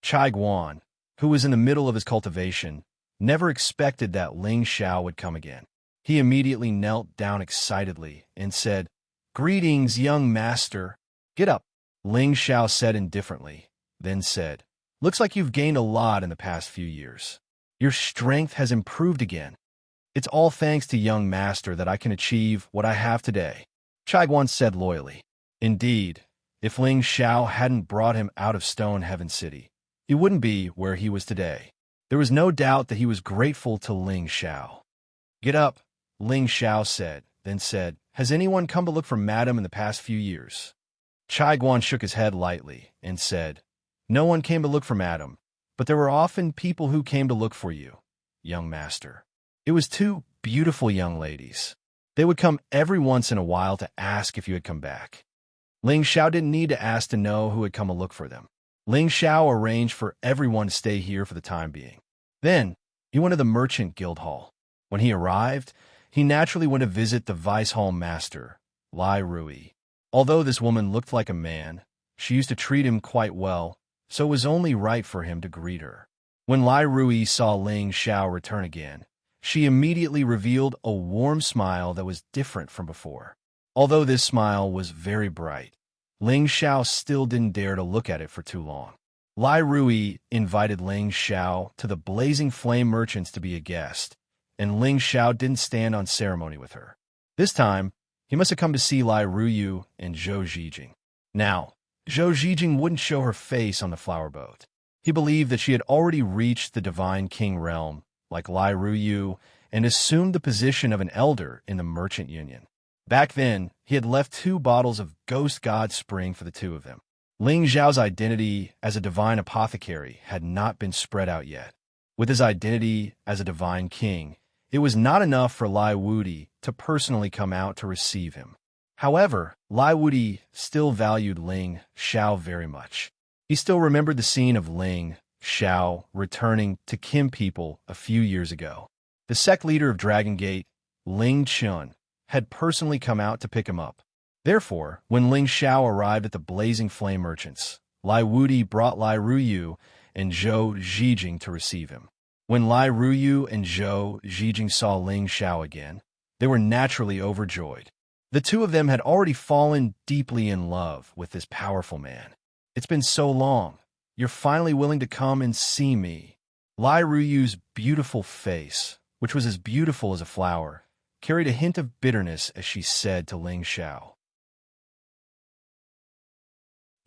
Chai Guan, who was in the middle of his cultivation, never expected that Ling Xiao would come again. He immediately knelt down excitedly and said, "Greetings, young master." "Get up," Ling Xiao said indifferently, then said, "Looks like you've gained a lot in the past few years. Your strength has improved again. It's all thanks to young master that I can achieve what I have today," Chai Guan said loyally. Indeed, if Ling Xiao hadn't brought him out of Stone Heaven City, he wouldn't be where he was today. There was no doubt that he was grateful to Ling Xiao. "Get up," Ling Xiao said, then said, "Has anyone come to look for Madam in the past few years?" Chai Guan shook his head lightly and said, "No one came to look for Madam, but there were often people who came to look for you, young master. It was 2 beautiful young ladies. They would come every once in a while to ask if you had come back." Ling Xiao didn't need to ask to know who had come to look for them. Ling Xiao arranged for everyone to stay here for the time being. Then, he went to the Merchant Guild Hall. When he arrived, he naturally went to visit the Vice Hall Master, Lai Rui. Although this woman looked like a man, she used to treat him quite well, so it was only right for him to greet her. When Lai Rui saw Ling Xiao return again, she immediately revealed a warm smile that was different from before. Although this smile was very bright, Ling Xiao still didn't dare to look at it for too long. Lai Rui invited Ling Xiao to the Blazing Flame Merchants to be a guest, and Ling Xiao didn't stand on ceremony with her. This time, he must have come to see Lai Ruyu and Zhou Zhijing. Now, Zhou Zhijing wouldn't show her face on the flower boat. He believed that she had already reached the Divine King realm, like Lai Ruyu, and assumed the position of an elder in the Merchant Union. Back then, he had left 2 bottles of Ghost God Spring for the 2 of them. Ling Xiao's identity as a divine apothecary had not been spread out yet. With his identity as a divine king, it was not enough for Lai Wudi to personally come out to receive him. However, Lai Wudi still valued Ling Xiao very much. He still remembered the scene of Ling Xiao returning to Kim people a few years ago. The sect leader of Dragon Gate, Ling Chun, had personally come out to pick him up. Therefore, when Ling Xiao arrived at the Blazing Flame Merchants, Lai Wudi brought Lai Ruyu and Zhou Zhijing to receive him. When Lai Ruyu and Zhou Zhijing saw Ling Xiao again, they were naturally overjoyed. The 2 of them had already fallen deeply in love with this powerful man. It's been so long. You're finally willing to come and see me. Lai Ruyu's beautiful face, which was as beautiful as a flower, carried a hint of bitterness as she said to Ling Xiao.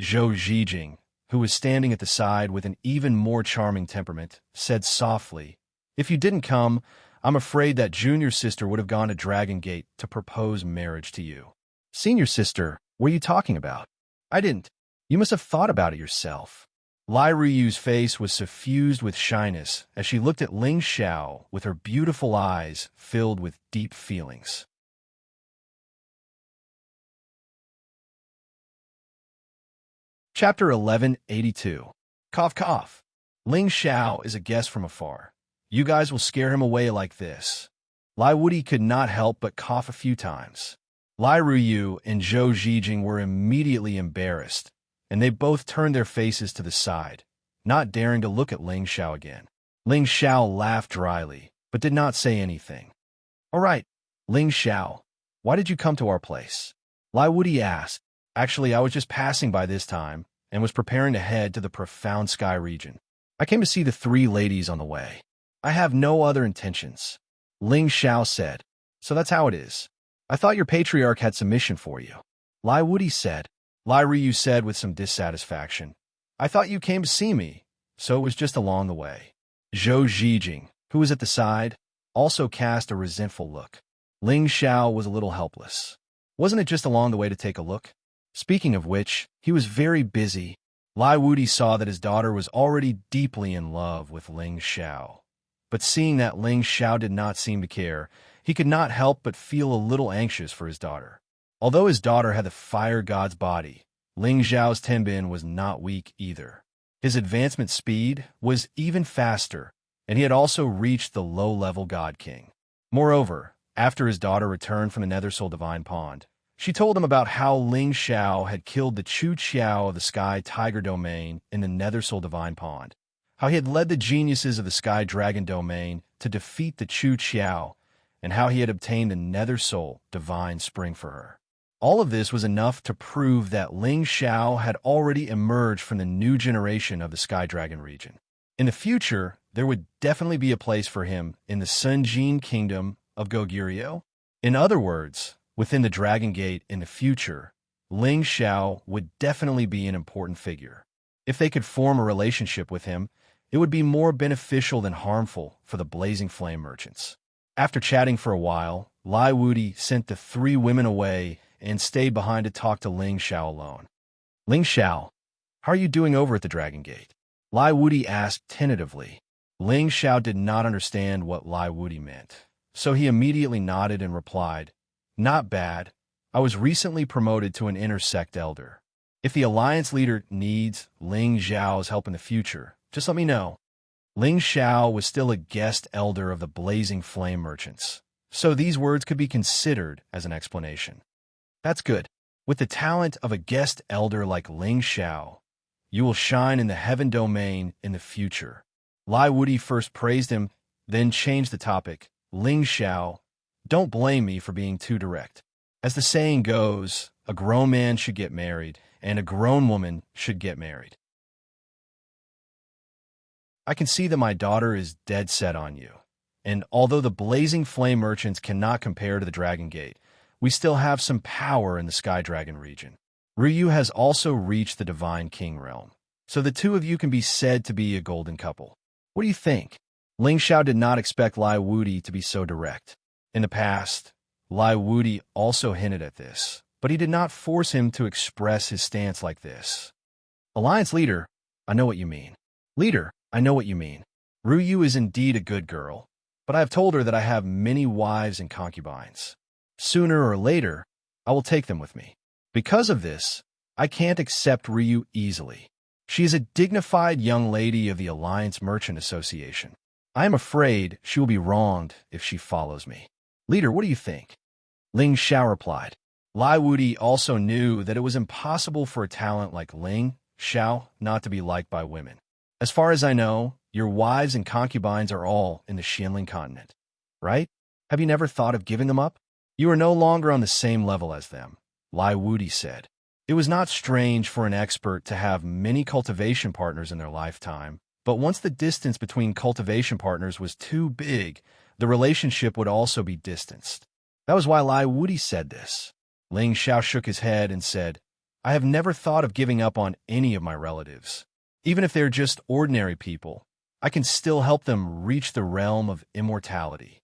Zhou Zhijing, who was standing at the side with an even more charming temperament, said softly, "If you didn't come, I'm afraid that junior sister would have gone to Dragon Gate to propose marriage to you." "Senior sister, what are you talking about?" "I didn't. You must have thought about it yourself." Lai Ruyu's face was suffused with shyness as she looked at Ling Xiao with her beautiful eyes filled with deep feelings. Chapter 1182. Cough cough. Ling Xiao is a guest from afar. You guys will scare him away like this. Lai Wudi could not help but cough a few times. Lai Ruyu and Zhou Zhijing were immediately embarrassed, and they both turned their faces to the side, not daring to look at Ling Xiao again. Ling Xiao laughed dryly, but did not say anything. "All right, Ling Xiao, why did you come to our place?" Lai Wudi asked. "Actually, I was just passing by this time, and was preparing to head to the Profound Sky region. I came to see the 3 ladies on the way. I have no other intentions." Ling Xiao said. "So that's how it is. I thought your patriarch had some mission for you." Lai Wudi said. Lai Ryu said with some dissatisfaction, "I thought you came to see me, so it was just along the way." Zhou Zhijing, who was at the side, also cast a resentful look. Ling Xiao was a little helpless. Wasn't it just along the way to take a look? Speaking of which, he was very busy. Lai Wudi saw that his daughter was already deeply in love with Ling Xiao. But seeing that Ling Xiao did not seem to care, he could not help but feel a little anxious for his daughter. Although his daughter had the fire god's body, Ling Xiao's Tenbin was not weak either. His advancement speed was even faster, and he had also reached the low-level God King. Moreover, after his daughter returned from the Nethersoul Divine Pond, she told him about how Ling Xiao had killed the Chu Qiao of the Sky Tiger Domain in the Nethersoul Divine Pond, how he had led the geniuses of the Sky Dragon Domain to defeat the Chu Qiao, and how he had obtained the Nethersoul Divine Spring for her. All of this was enough to prove that Ling Xiao had already emerged from the new generation of the Sky Dragon region. In the future, there would definitely be a place for him in the Sunjin Kingdom of Goguryeo. In other words, within the Dragon Gate in the future, Ling Xiao would definitely be an important figure. If they could form a relationship with him, it would be more beneficial than harmful for the Blazing Flame Merchants. After chatting for a while, Lai Wudi sent the 3 women away and stayed behind to talk to Ling Xiao alone. "Ling Xiao, how are you doing over at the Dragon Gate?" Lai Wudi asked tentatively. Ling Xiao did not understand what Lai Wudi meant, so he immediately nodded and replied, "Not bad. I was recently promoted to an intersect elder." If the alliance leader needs Ling Xiao's help in the future, just let me know. Ling Xiao was still a guest elder of the Blazing Flame Merchants, so these words could be considered as an explanation. That's good. With the talent of a guest elder like Ling Xiao, you will shine in the heaven domain in the future. Lai Wudi first praised him, then changed the topic. Ling Xiao, don't blame me for being too direct. As the saying goes, a grown man should get married, and a grown woman should get married. I can see that my daughter is dead set on you, and although the Blazing Flame Merchants cannot compare to the Dragon Gate, we still have some power in the Sky Dragon region. Ryu has also reached the Divine King realm, so the two of you can be said to be a golden couple. What do you think? Ling Xiao did not expect Lai Wudi to be so direct. In the past, Lai Wudi also hinted at this, but he did not force him to express his stance like this. Alliance leader, I know what you mean. Leader, I know what you mean. Ryu is indeed a good girl, but I have told her that I have many wives and concubines. Sooner or later, I will take them with me. Because of this, I can't accept Ryu easily. She is a dignified young lady of the Alliance Merchant Association. I am afraid she will be wronged if she follows me. Leader, what do you think? Ling Xiao replied. Lai Wudi also knew that it was impossible for a talent like Ling Xiao not to be liked by women. As far as I know, your wives and concubines are all in the Xianling continent, right? Have you never thought of giving them up? You are no longer on the same level as them, Lai Wudi said. It was not strange for an expert to have many cultivation partners in their lifetime, but once the distance between cultivation partners was too big, the relationship would also be distanced. That was why Lai Wudi said this. Ling Xiao shook his head and said, I have never thought of giving up on any of my relatives. Even if they're just ordinary people, I can still help them reach the realm of immortality.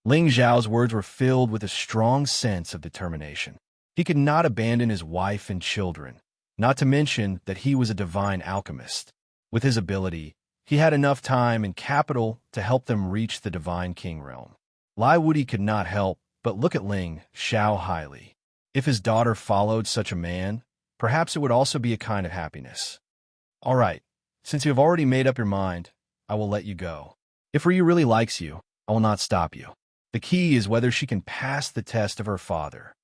Ling Xiao's words were filled with a strong sense of determination. He could not abandon his wife and children, not to mention that he was a divine alchemist. With his ability, he had enough time and capital to help them reach the Divine King realm. Lai Wudi could not help but look at Ling Xiao highly. If his daughter followed such a man, perhaps it would also be a kind of happiness. All right, since you have already made up your mind, I will let you go. If Ryu really likes you, I will not stop you. The key is whether she can pass the test of her father.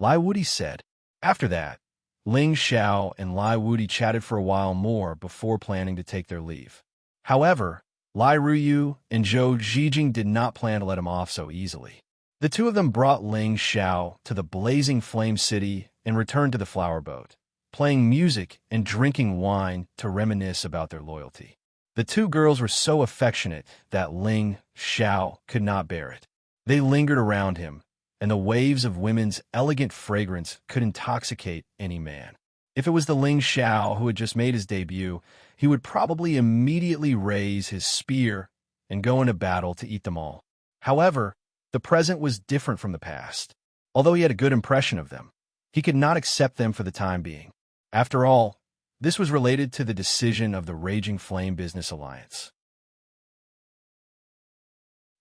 Lai Wudi said. After that, Ling Xiao and Lai Wudi chatted for a while more before planning to take their leave. However, Lai Ryu and Zhou Zhijing did not plan to let him off so easily. The two of them brought Ling Xiao to the Blazing Flame City and returned to the flower boat, playing music and drinking wine to reminisce about their loyalty. The two girls were so affectionate that Ling Xiao could not bear it. They lingered around him, and the waves of women's elegant fragrance could intoxicate any man. If it was the Ling Xiao who had just made his debut, he would probably immediately raise his spear and go into battle to eat them all. However, the present was different from the past. Although he had a good impression of them, he could not accept them for the time being. After all, this was related to the decision of the Raging Flame Business Alliance.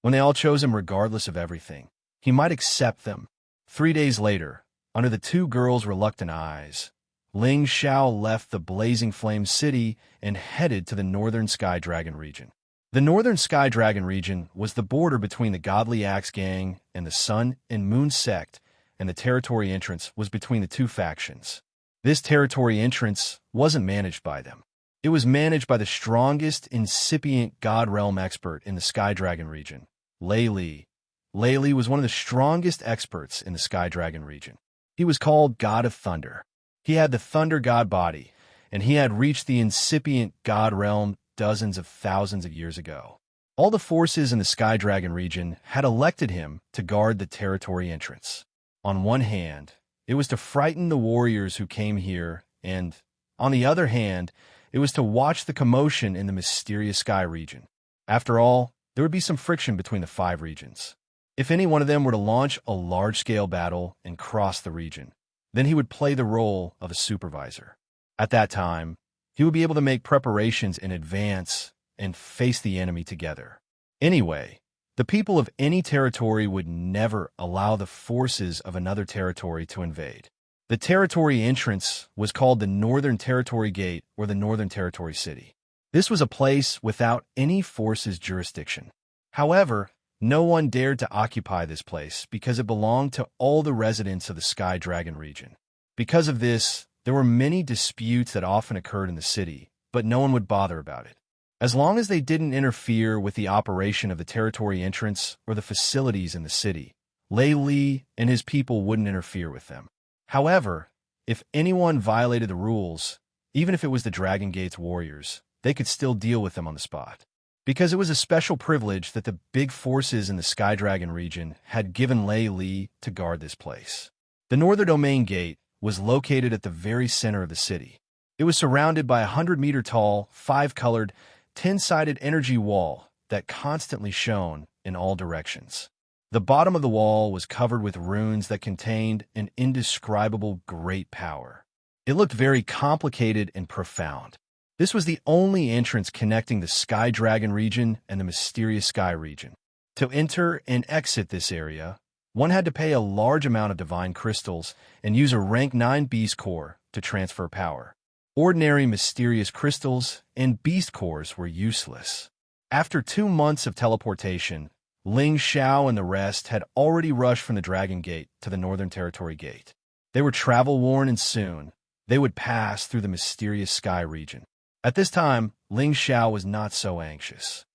When they all chose him regardless of everything, he might accept them. 3 days later, under the two girls' reluctant eyes, Ling Xiao left the Blazing Flame City and headed to the Northern Sky Dragon region. The Northern Sky Dragon region was the border between the Godly Axe Gang and the Sun and Moon Sect, and the territory entrance was between the two factions. This territory entrance wasn't managed by them. It was managed by the strongest incipient God Realm expert in the Sky Dragon region, Lei Li. Lei Li was one of the strongest experts in the Sky Dragon region. He was called God of Thunder. He had the Thunder God body, and he had reached the incipient God Realm dozens of thousands of years ago. All the forces in the Sky Dragon region had elected him to guard the territory entrance. On one hand, it was to frighten the warriors who came here, and, on the other hand, it was to watch the commotion in the mysterious Sky region. After all, there would be some friction between the 5 regions. If any one of them were to launch a large-scale battle and cross the region, then he would play the role of a supervisor. At that time, he would be able to make preparations in advance and face the enemy together. Anyway, the people of any territory would never allow the forces of another territory to invade. The territory entrance was called the Northern Territory Gate or the Northern Territory City. This was a place without any force's jurisdiction. However, no one dared to occupy this place because it belonged to all the residents of the Sky Dragon region. Because of this, there were many disputes that often occurred in the city, but no one would bother about it. As long as they didn't interfere with the operation of the territory entrance or the facilities in the city, Lei Li and his people wouldn't interfere with them. However, if anyone violated the rules, even if it was the Dragon Gate's warriors, they could still deal with them on the spot. Because it was a special privilege that the big forces in the Sky Dragon region had given Lei Li to guard this place. The Northern Domain Gate was located at the very center of the city. It was surrounded by a 100-meter-tall, 5-colored, 10-sided energy wall that constantly shone in all directions. The bottom of the wall was covered with runes that contained an indescribable great power. It looked very complicated and profound. This was the only entrance connecting the Sky Dragon region and the Mysterious Sky region. To enter and exit this area, one had to pay a large amount of divine crystals and use a rank 9 beast core to transfer power. Ordinary mysterious crystals and beast cores were useless. After 2 months of teleportation, Ling Xiao and the rest had already rushed from the Dragon Gate to the Northern Territory Gate. They were travel-worn and soon they would pass through the Mysterious Sky region. At this time, Ling Xiao was not so anxious.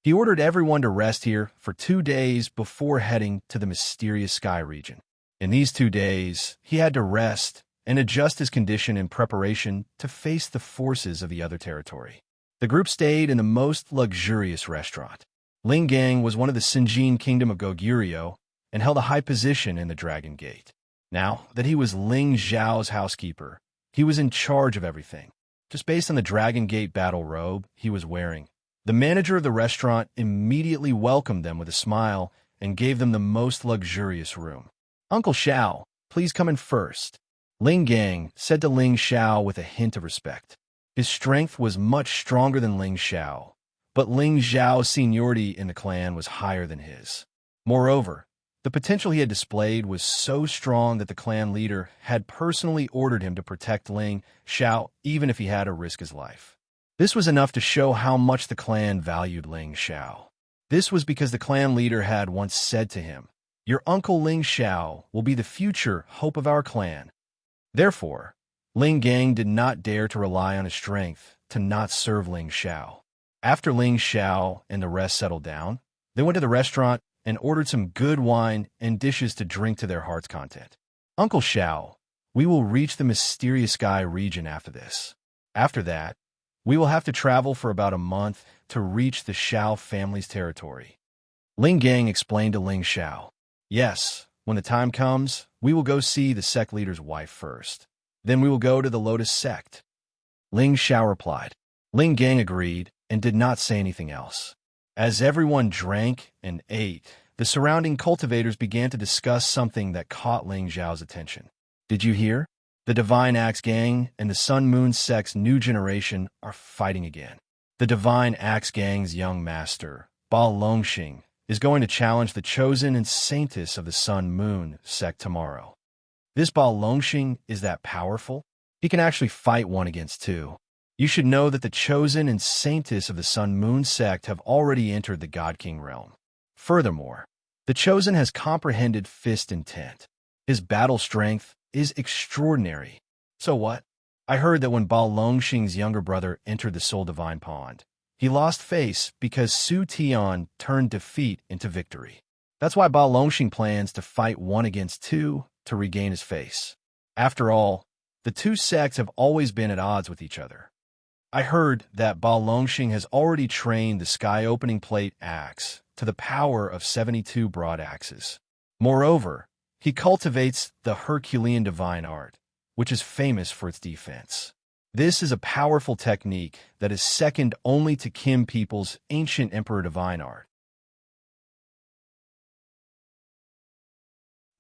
He ordered everyone to rest here for 2 days before heading to the Mysterious Sky region. In these 2 days, he had to rest and adjust his condition in preparation to face the forces of the other territory. The group stayed in the most luxurious restaurant. Ling Gang was one of the Sinjin Kingdom of Goguryeo and held a high position in the Dragon Gate. Now that he was Ling Zhao's housekeeper, he was in charge of everything. Just based on the Dragon Gate battle robe he was wearing, the manager of the restaurant immediately welcomed them with a smile and gave them the most luxurious room. "Uncle Xiao, please come in first," Ling Gang said to Ling Xiao with a hint of respect. His strength was much stronger than Ling Xiao, but Ling Zhao's seniority in the clan was higher than his. Moreover, the potential he had displayed was so strong that the clan leader had personally ordered him to protect Ling Xiao even if he had to risk his life. This was enough to show how much the clan valued Ling Xiao. This was because the clan leader had once said to him, "Your uncle Ling Xiao will be the future hope of our clan." Therefore, Ling Gang did not dare to rely on his strength to not serve Ling Xiao. After Ling Xiao and the rest settled down, they went to the restaurant and ordered some good wine and dishes to drink to their heart's content. "Uncle Xiao, we will reach the Mysterious Sky region after this. After that, we will have to travel for about a month to reach the Xiao family's territory." Ling Gang explained to Ling Xiao, "Yes, when the time comes, we will go see the sect leader's wife first. Then we will go to the Lotus sect." Ling Xiao replied. Ling Gang agreed and did not say anything else. As everyone drank and ate, the surrounding cultivators began to discuss something that caught Ling Zhao's attention. "Did you hear? The Divine Axe Gang and the Sun Moon Sect's new generation are fighting again. The Divine Axe Gang's young master, Ba Longxing, is going to challenge the Chosen and Saintess of the Sun Moon Sect tomorrow. This Ba Longxing is that powerful? He can actually fight 1 against 2. You should know that the Chosen and Saintess of the Sun Moon Sect have already entered the God King realm. Furthermore, the Chosen has comprehended fist intent. His battle strength is extraordinary. So what? I heard that when Ba Longxing's younger brother entered the Soul Divine Pond, he lost face because Su Tian turned defeat into victory. That's why Ba Longxing plans to fight 1 against 2 to regain his face. After all, the 2 sects have always been at odds with each other. I heard that Ba Longxing has already trained the Sky Opening Plate axe to the power of 72 broad axes. Moreover, he cultivates the Herculean divine art, which is famous for its defense. This is a powerful technique that is second only to Kim people's ancient Emperor divine art.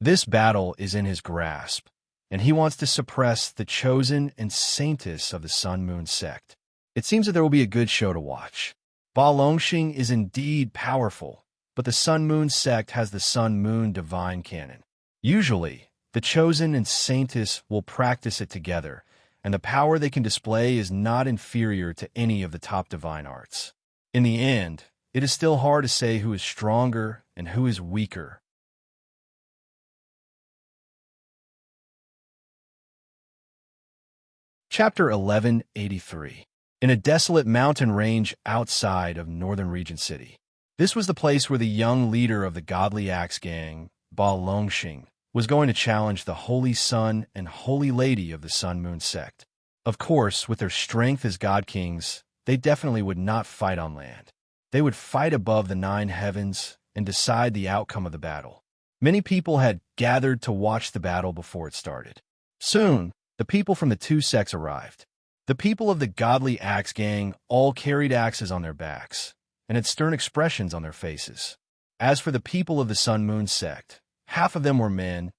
This battle is in his grasp, and he wants to suppress the Chosen and Saintess of the Sun Moon Sect. It seems that there will be a good show to watch. Ba Longxing is indeed powerful, but the Sun Moon Sect has the Sun Moon Divine Cannon. Usually, the chosen and saintess will practice it together, and the power they can display is not inferior to any of the top divine arts. In the end, it is still hard to say who is stronger and who is weaker. Chapter 1183. In a desolate mountain range outside of northern Regent City. This was the place where the young leader of the godly axe gang, Ba Longxing, was going to challenge the Holy Sun and Holy Lady of the Sun Moon sect. Of course, with their strength as god kings, they definitely would not fight on land. They would fight above the 9 heavens and decide the outcome of the battle. Many people had gathered to watch the battle before it started. Soon, the people from the 2 sects arrived. The people of the godly axe gang all carried axes on their backs and had stern expressions on their faces. As for the people of the Sun Moon sect, half of them were men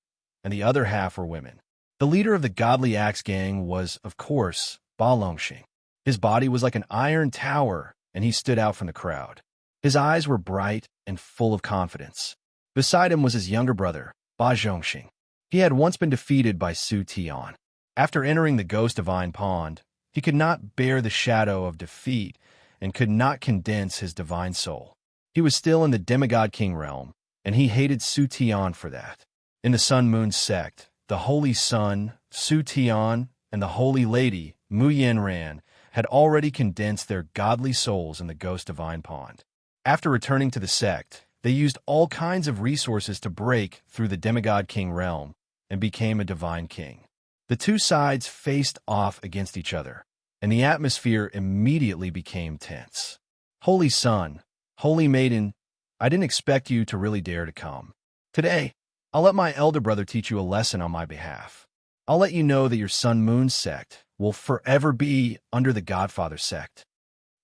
and the other half were women. The leader of the godly axe gang was, of course, Ba Longxing. His body was like an iron tower, and he stood out from the crowd. His eyes were bright and full of confidence. Beside him was his younger brother, Ba Zhongxing. He had once been defeated by Su Tian. After entering the Ghost Divine Pond, he could not bear the shadow of defeat and could not condense his divine soul. He was still in the demigod king realm, and he hated Su Tian for that. In the Sun Moon sect, the Holy Sun, Su Tian, and the Holy Lady, Mu Yanran, had already condensed their godly souls in the Ghost Divine Pond. After returning to the sect, they used all kinds of resources to break through the demigod king realm and became a divine king. The 2 sides faced off against each other, and the atmosphere immediately became tense. Holy Sun, Holy Maiden, I didn't expect you to really dare to come. Today, I'll let my elder brother teach you a lesson on my behalf. I'll let you know that your Sun Moon sect will forever be under the Godfather sect.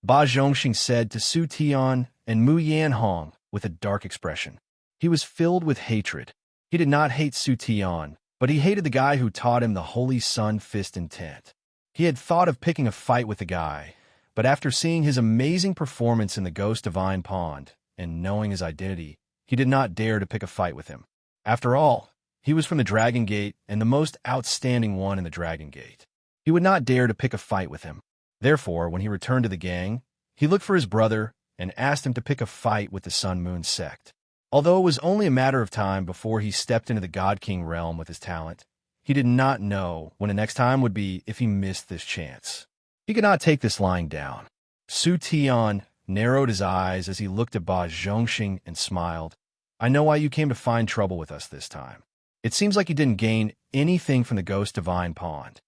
Ba Zhongxing said to Su Tian and Mu Yanhong with a dark expression. He was filled with hatred. He did not hate Su Tian, but he hated the guy who taught him the Holy Sun fist intent. He had thought of picking a fight with the guy, but after seeing his amazing performance in the Ghost Divine Pond and knowing his identity, he did not dare to pick a fight with him. After all, he was from the Dragon Gate and the most outstanding one in the Dragon Gate. He would not dare to pick a fight with him. Therefore, when he returned to the gang, he looked for his brother and asked him to pick a fight with the Sun Moon sect. Although it was only a matter of time before he stepped into the God King realm with his talent, he did not know when the next time would be if he missed this chance. He could not take this lying down. Su Tian narrowed his eyes as he looked at Ba Zhongxing and smiled. I know why you came to find trouble with us this time. It seems like you didn't gain anything from the Ghost Divine Pond.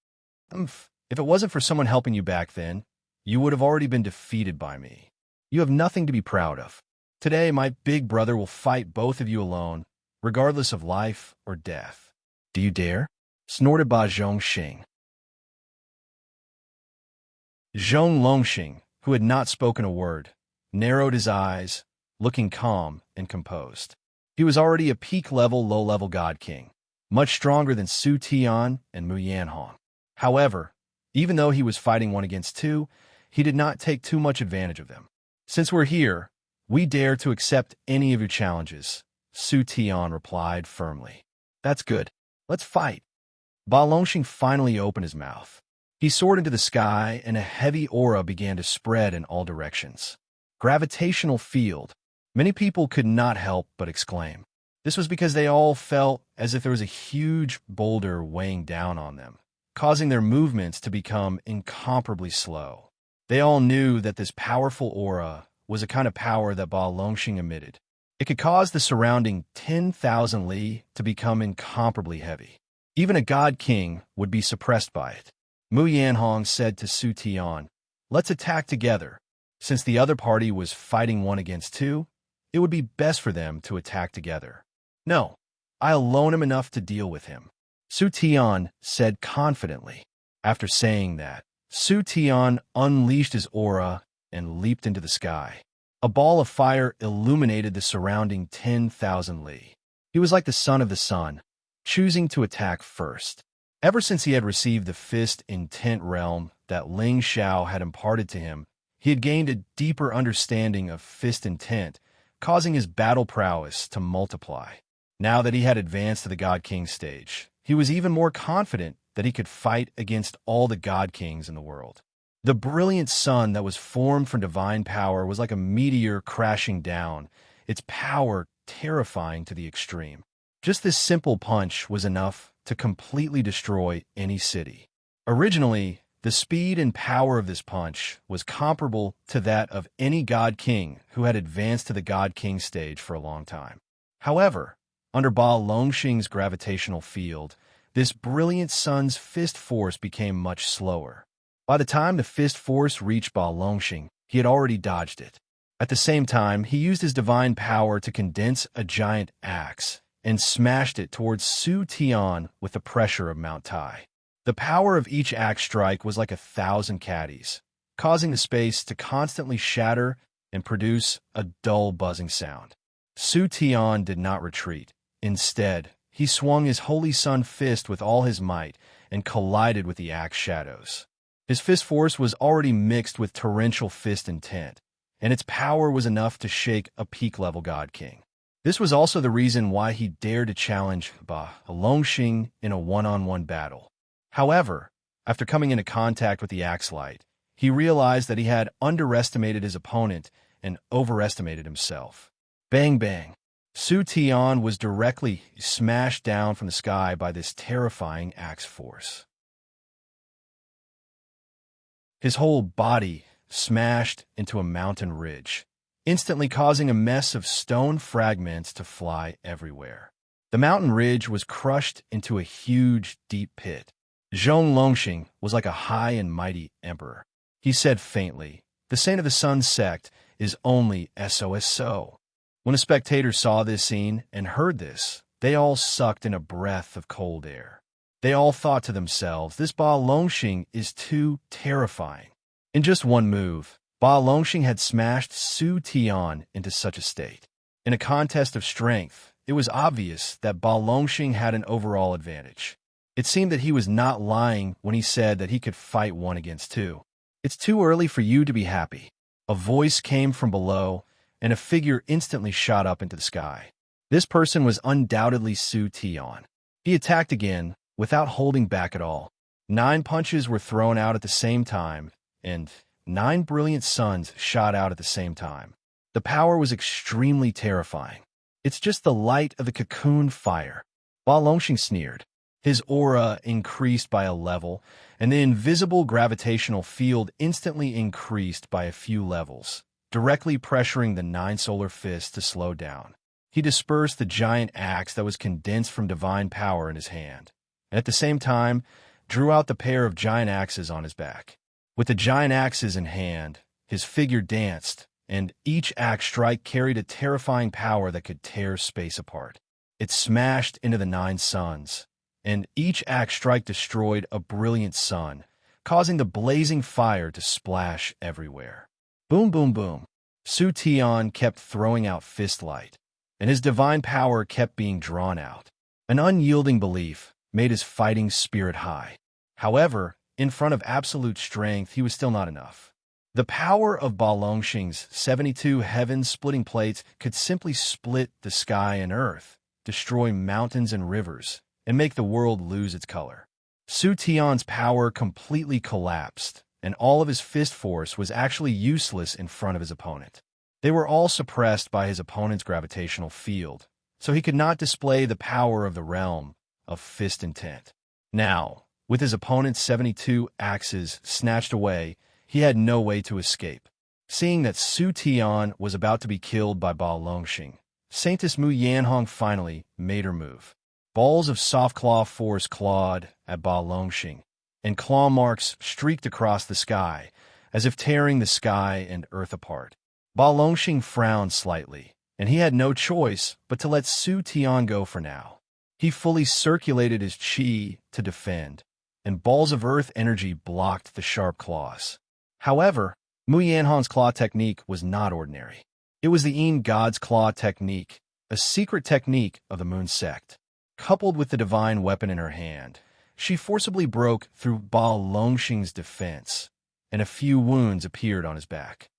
If it wasn't for someone helping you back then, you would have already been defeated by me. You have nothing to be proud of. Today, my big brother will fight both of you alone, regardless of life or death. Do you dare? Snorted Ba Zhongxing. Zhong Longxing, who had not spoken a word, narrowed his eyes, looking calm and composed. He was already a peak-level, low-level god king, much stronger than Su Tian and Mu Yanhong. However, even though he was fighting 1 against 2, he did not take too much advantage of them. Since we're here, we dare to accept any of your challenges, Su Tian replied firmly. That's good. Let's fight. Ba Longxing finally opened his mouth. He soared into the sky, and a heavy aura began to spread in all directions. Gravitational field. Many people could not help but exclaim. This was because they all felt as if there was a huge boulder weighing down on them, causing their movements to become incomparably slow. They all knew that this powerful aura was a kind of power that Ba Longxing emitted. It could cause the surrounding 10,000 li to become incomparably heavy. Even a god king would be suppressed by it. Mu Yanhong said to Su Tian, let's attack together. Since the other party was fighting 1 against 2, it would be best for them to attack together. No, I alone am enough to deal with him, Su Tian said confidently. After saying that, Su Tian unleashed his aura and leaped into the sky. A ball of fire illuminated the surrounding 10,000 li. He was like the son of the sun, choosing to attack first. Ever since he had received the fist intent realm that Ling Xiao had imparted to him, he had gained a deeper understanding of fist intent, causing his battle prowess to multiply. Now that he had advanced to the God King stage, he was even more confident that he could fight against all the God Kings in the world. The brilliant sun that was formed from divine power was like a meteor crashing down, its power terrifying to the extreme. Just this simple punch was enough to completely destroy any city. Originally, the speed and power of this punch was comparable to that of any God King who had advanced to the God King stage for a long time. However, under Ba Longxing's gravitational field, this brilliant sun's fist force became much slower. By the time the fist force reached Ba Longxing, he had already dodged it. At the same time, he used his divine power to condense a giant axe and smashed it towards Su Tian with the pressure of Mount Tai. The power of each axe strike was like 1,000 caddies, causing the space to constantly shatter and produce a dull buzzing sound. Su Tian did not retreat. Instead, he swung his Holy Sun fist with all his might and collided with the axe shadows. His fist force was already mixed with torrential fist intent, and its power was enough to shake a peak-level God King. This was also the reason why he dared to challenge Ba Longxing in a one-on-one battle. However, after coming into contact with the axe light, he realized that he had underestimated his opponent and overestimated himself. Bang bang! Su Tian was directly smashed down from the sky by this terrifying axe force. His whole body smashed into a mountain ridge, instantly causing a mess of stone fragments to fly everywhere. The mountain ridge was crushed into a huge, deep pit. Zhong Longxing was like a high and mighty emperor. He said faintly, "The Saint of the Sun sect is only SOSO." When the spectators saw this scene and heard this, they all sucked in a breath of cold air. They all thought to themselves, this Ba Longxing is too terrifying. In just one move, Ba Longxing had smashed Su Tian into such a state. In a contest of strength, it was obvious that Ba Longxing had an overall advantage. It seemed that he was not lying when he said that he could fight 1 against 2. "It's too early for you to be happy." A voice came from below, and a figure instantly shot up into the sky. This person was undoubtedly Su Tian. He attacked again, without holding back at all. 9 punches were thrown out at the same time, and 9 brilliant suns shot out at the same time. The power was extremely terrifying. "It's just the light of the cocoon fire," Ba Longxing sneered. His aura increased by a level, and the invisible gravitational field instantly increased by a few levels, directly pressuring the 9 solar fists to slow down. He dispersed the giant axe that was condensed from divine power in his hand, and at the same time drew out the pair of giant axes on his back. With the giant axes in hand, his figure danced, and each axe strike carried a terrifying power that could tear space apart. It smashed into the 9 suns, and each axe strike destroyed a brilliant sun, causing the blazing fire to splash everywhere. Boom, boom, boom. Su Tian kept throwing out fist light, and his divine power kept being drawn out. An unyielding belief made his fighting spirit high. However, in front of absolute strength, he was still not enough. The power of Ba Longxing's 72 heaven-splitting plates could simply split the sky and earth, destroy mountains and rivers, and make the world lose its color. Su Tian's power completely collapsed, and all of his fist force was actually useless in front of his opponent. They were all suppressed by his opponent's gravitational field, so he could not display the power of the realm of fist intent. Now, with his opponent's 72 axes snatched away, he had no way to escape. Seeing that Su Tian was about to be killed by Ba Longxing, Saintess Mu Yanhong finally made her move. Balls of soft claw force clawed at Ba Longxing, and claw marks streaked across the sky, as if tearing the sky and earth apart. Ba Longxing frowned slightly, and he had no choice but to let Su Tian go for now. He fully circulated his qi to defend, and balls of earth energy blocked the sharp claws. However, Mu Yanhong's claw technique was not ordinary. It was the Yin God's Claw technique, a secret technique of the Moon sect. Coupled with the divine weapon in her hand, she forcibly broke through Ba Longxing's defense, and a few wounds appeared on his back.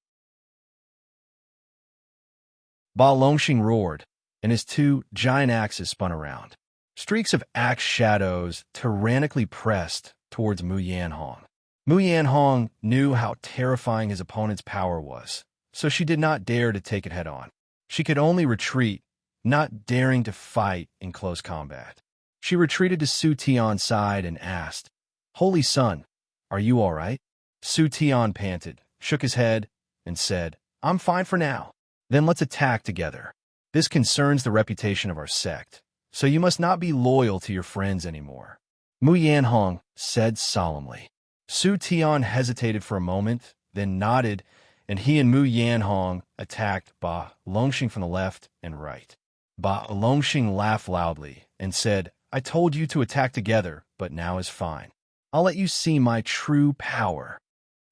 Ba Longxing roared, and his two giant axes spun around. Streaks of axe shadows tyrannically pressed towards Mu Yanhong. Mu Yanhong knew how terrifying his opponent's power was, so she did not dare to take it head-on. She could only retreat, not daring to fight in close combat. She retreated to Su Tian's side and asked, "Holy Sun, are you all right?" Su Tian panted, shook his head, and said, "I'm fine for now." "Then let's attack together. This concerns the reputation of our sect, so you must not be loyal to your friends anymore," Mu Yanhong said solemnly. Su Tian hesitated for a moment, then nodded, and he and Mu Yanhong attacked Ba Longxing from the left and right. Ba Longxing laughed loudly and said, "I told you to attack together, but now is fine. I'll let you see my true power."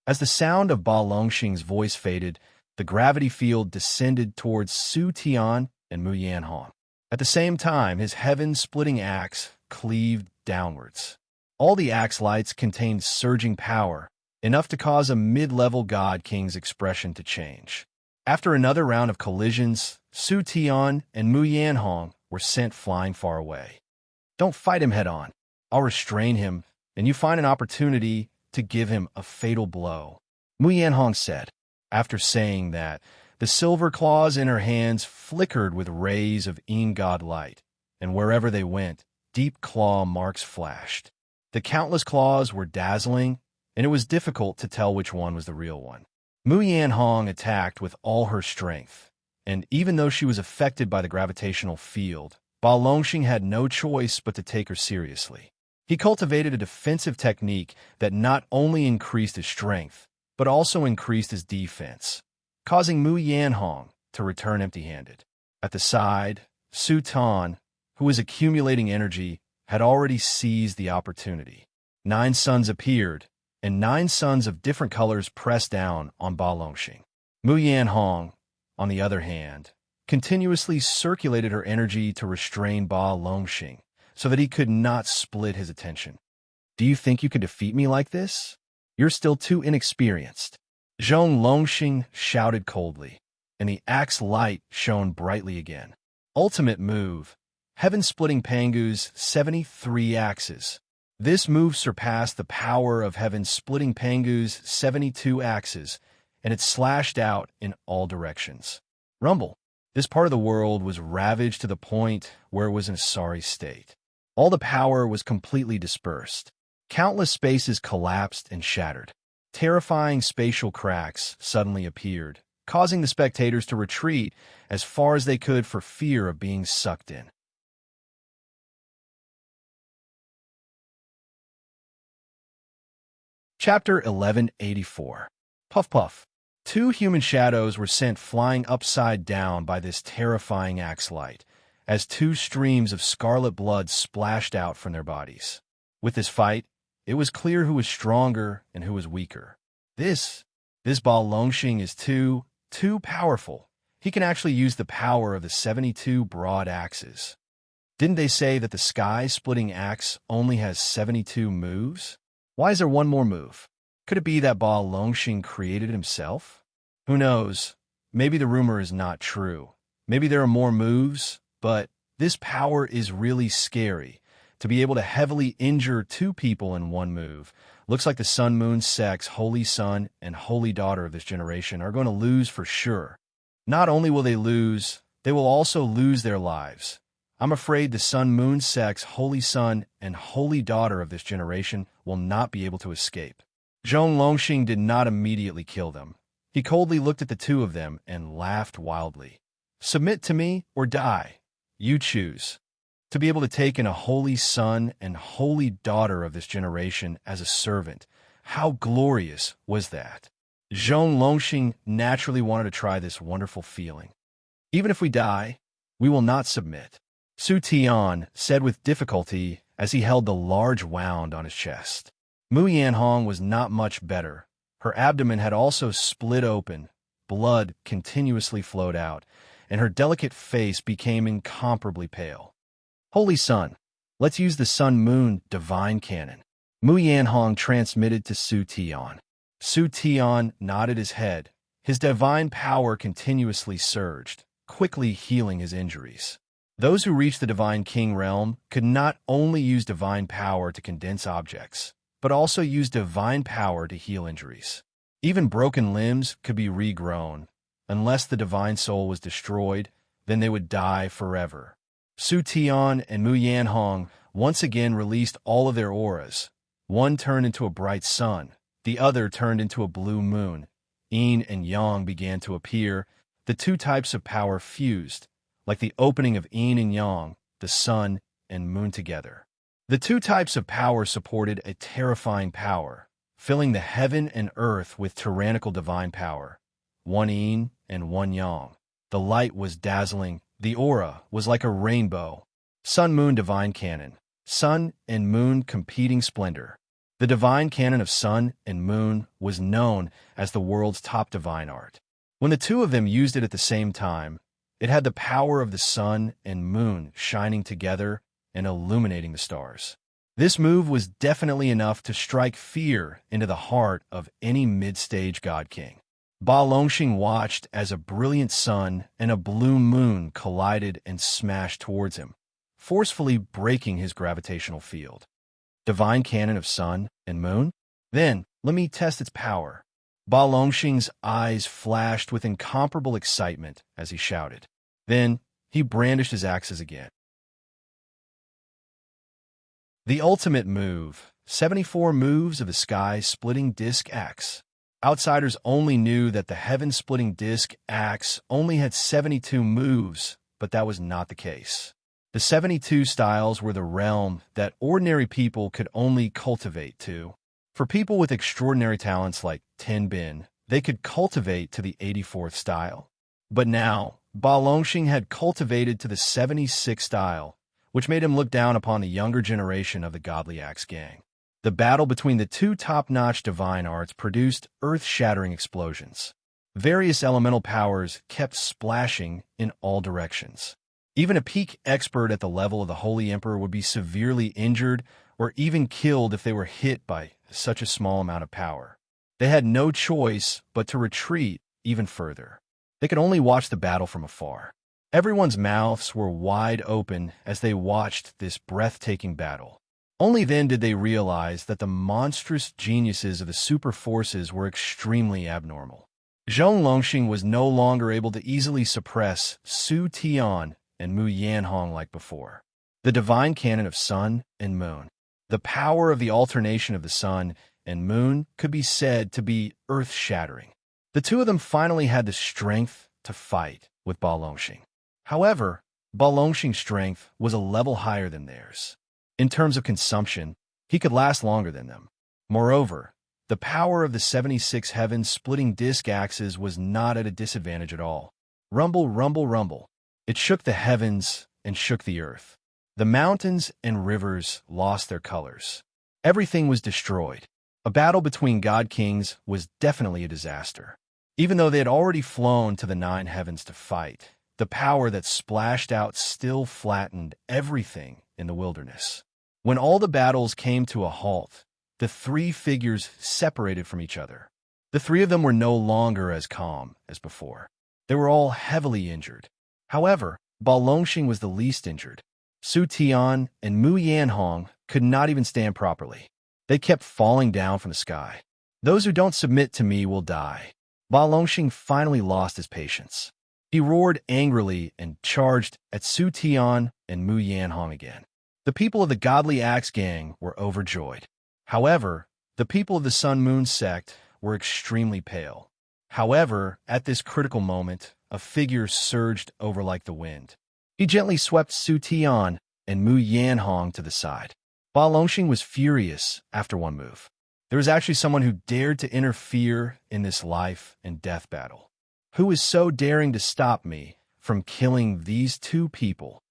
As the sound of Ba Longxing's voice faded, the gravity field descended towards Su Tian and Mu Yanhong. At the same time, his heaven-splitting axe cleaved downwards. All the axe lights contained surging power, enough to cause a mid-level God King's expression to change. After another round of collisions, Su Tian and Mu Yanhong were sent flying far away. "Don't fight him head-on. I'll restrain him, and you find an opportunity to give him a fatal blow," Mu Yanhong said. After saying that, the silver claws in her hands flickered with rays of God light, and wherever they went, deep claw marks flashed. The countless claws were dazzling, and it was difficult to tell which one was the real one. Mu Yanhong attacked with all her strength, and even though she was affected by the gravitational field, Ba Longxing had no choice but to take her seriously. He cultivated a defensive technique that not only increased his strength, but also increased his defense, causing Mu Yanhong to return empty-handed. At the side, Su Tan, who was accumulating energy, had already seized the opportunity. 9 suns appeared, and 9 suns of different colors pressed down on Ba Longxing. Mu Yanhong, on the other hand, continuously circulated her energy to restrain Ba Longxing so that he could not split his attention. "Do you think you could defeat me like this? You're still too inexperienced," Zhong Longxing shouted coldly, and the axe light shone brightly again. Ultimate move, Heaven-Splitting Pangu's 73 axes. This move surpassed the power of Heaven-Splitting Pangu's 72 axes, and it slashed out in all directions. Rumble. This part of the world was ravaged to the point where it was in a sorry state. All the power was completely dispersed. Countless spaces collapsed and shattered. Terrifying spatial cracks suddenly appeared, causing the spectators to retreat as far as they could for fear of being sucked in. Chapter 1184. Puff Puff. 2 human shadows were sent flying upside down by this terrifying axe light, as 2 streams of scarlet blood splashed out from their bodies. With this fight, it was clear who was stronger and who was weaker. This Ba Longxing is too powerful. He can actually use the power of the 72 broad axes. Didn't they say that the sky-splitting axe only has 72 moves? Why is there one more move? Could it be that Ba Longxing created it himself? Who knows? Maybe the rumor is not true. Maybe there are more moves, but this power is really scary. To be able to heavily injure 2 people in one move. Looks like the Sun Moon sects, Holy Sun and Holy Daughter of this generation, are going to lose for sure. Not only will they lose, they will also lose their lives. I'm afraid the Sun Moon sects, Holy Sun and Holy Daughter of this generation will not be able to escape. Zhong Longxing did not immediately kill them. He coldly looked at the 2 of them and laughed wildly. "Submit to me or die. You choose." To be able to take in a Holy Son and Holy Daughter of this generation as a servant, how glorious was that? Zhong Longxing naturally wanted to try this wonderful feeling. "Even if we die, we will not submit," Su Tian said with difficulty as he held the large wound on his chest. Mu Yanhong was not much better. Her abdomen had also split open, blood continuously flowed out, and her delicate face became incomparably pale. "Holy Sun, let's use the Sun-Moon Divine Cannon," Mu Yanhong transmitted to Su Tian. Su Tian nodded his head. His divine power continuously surged, quickly healing his injuries. Those who reached the Divine King realm could not only use divine power to condense objects, but also use divine power to heal injuries. Even broken limbs could be regrown. Unless the divine soul was destroyed, then they would die forever. Su Tian and Mu Yanhong once again released all of their auras. One turned into a bright sun, the other turned into a blue moon. Yin and Yang began to appear. The two types of power fused, like the opening of Yin and Yang, the sun and moon together. The two types of power supported a terrifying power, filling the heaven and earth with tyrannical divine power. One Yin and one Yang. The light was dazzling. The aura was like a rainbow. Sun-Moon Divine Canon. Sun and moon competing splendor. The divine canon of sun and moon was known as the world's top divine art. When the two of them used it at the same time, it had the power of the sun and moon shining together and illuminating the stars. This move was definitely enough to strike fear into the heart of any mid-stage god king. Ba Longxing watched as a brilliant sun and a blue moon collided and smashed towards him, forcefully breaking his gravitational field. Divine canon of sun and moon? Then, let me test its power. Ba Longxing's eyes flashed with incomparable excitement as he shouted. Then, he brandished his axes again. The ultimate move, 74 moves of the sky-splitting disc axe. Outsiders only knew that the heaven-splitting disc axe only had 72 moves, but that was not the case. The 72 styles were the realm that ordinary people could only cultivate to. For people with extraordinary talents like Tin Bin, they could cultivate to the 84th style. But now, Ba Longxing had cultivated to the 76th style, which made him look down upon the younger generation of the Godly Axe gang. The battle between the two top-notch divine arts produced earth-shattering explosions. Various elemental powers kept splashing in all directions. Even a peak expert at the level of the Holy Emperor would be severely injured or even killed if they were hit by such a small amount of power. They had no choice but to retreat even further. They could only watch the battle from afar. Everyone's mouths were wide open as they watched this breathtaking battle. Only then did they realize that the monstrous geniuses of the super forces were extremely abnormal. Zhong Longxing was no longer able to easily suppress Su Tian and Mu Yanhong like before. The divine canon of sun and moon. The power of the alternation of the sun and moon could be said to be earth-shattering. The two of them finally had the strength to fight with Ba Longxing. However, Ba Longxing's strength was a level higher than theirs. In terms of consumption, he could last longer than them. Moreover, the power of the 76 heaven-splitting disc axes was not at a disadvantage at all. Rumble, rumble, rumble. It shook the heavens and shook the earth. The mountains and rivers lost their colors. Everything was destroyed. A battle between god kings was definitely a disaster. Even though they had already flown to the 9 heavens to fight, the power that splashed out still flattened everything in the wilderness. When all the battles came to a halt, the 3 figures separated from each other. The 3 of them were no longer as calm as before. They were all heavily injured. However, Ba Longxing was the least injured. Su Tian and Mu Yanhong could not even stand properly. They kept falling down from the sky. Those who don't submit to me will die. Ba Longxing finally lost his patience. He roared angrily and charged at Su Tian and Mu Yanhong again. The people of the Godly Axe gang were overjoyed. However, the people of the Sun-Moon sect were extremely pale. However, at this critical moment, a figure surged over like the wind. He gently swept Su Tian and Mu Yanhong to the side. Ba Longxing was furious after one move. There was actually someone who dared to interfere in this life and death battle. Who is so daring to stop me from killing these 2 people?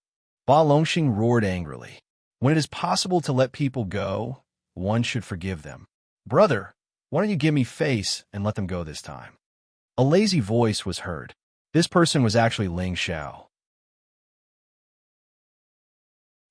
Ba Longxing roared angrily. When it is possible to let people go, one should forgive them. Brother, why don't you give me face and let them go this time? A lazy voice was heard. This person was actually Ling Xiao.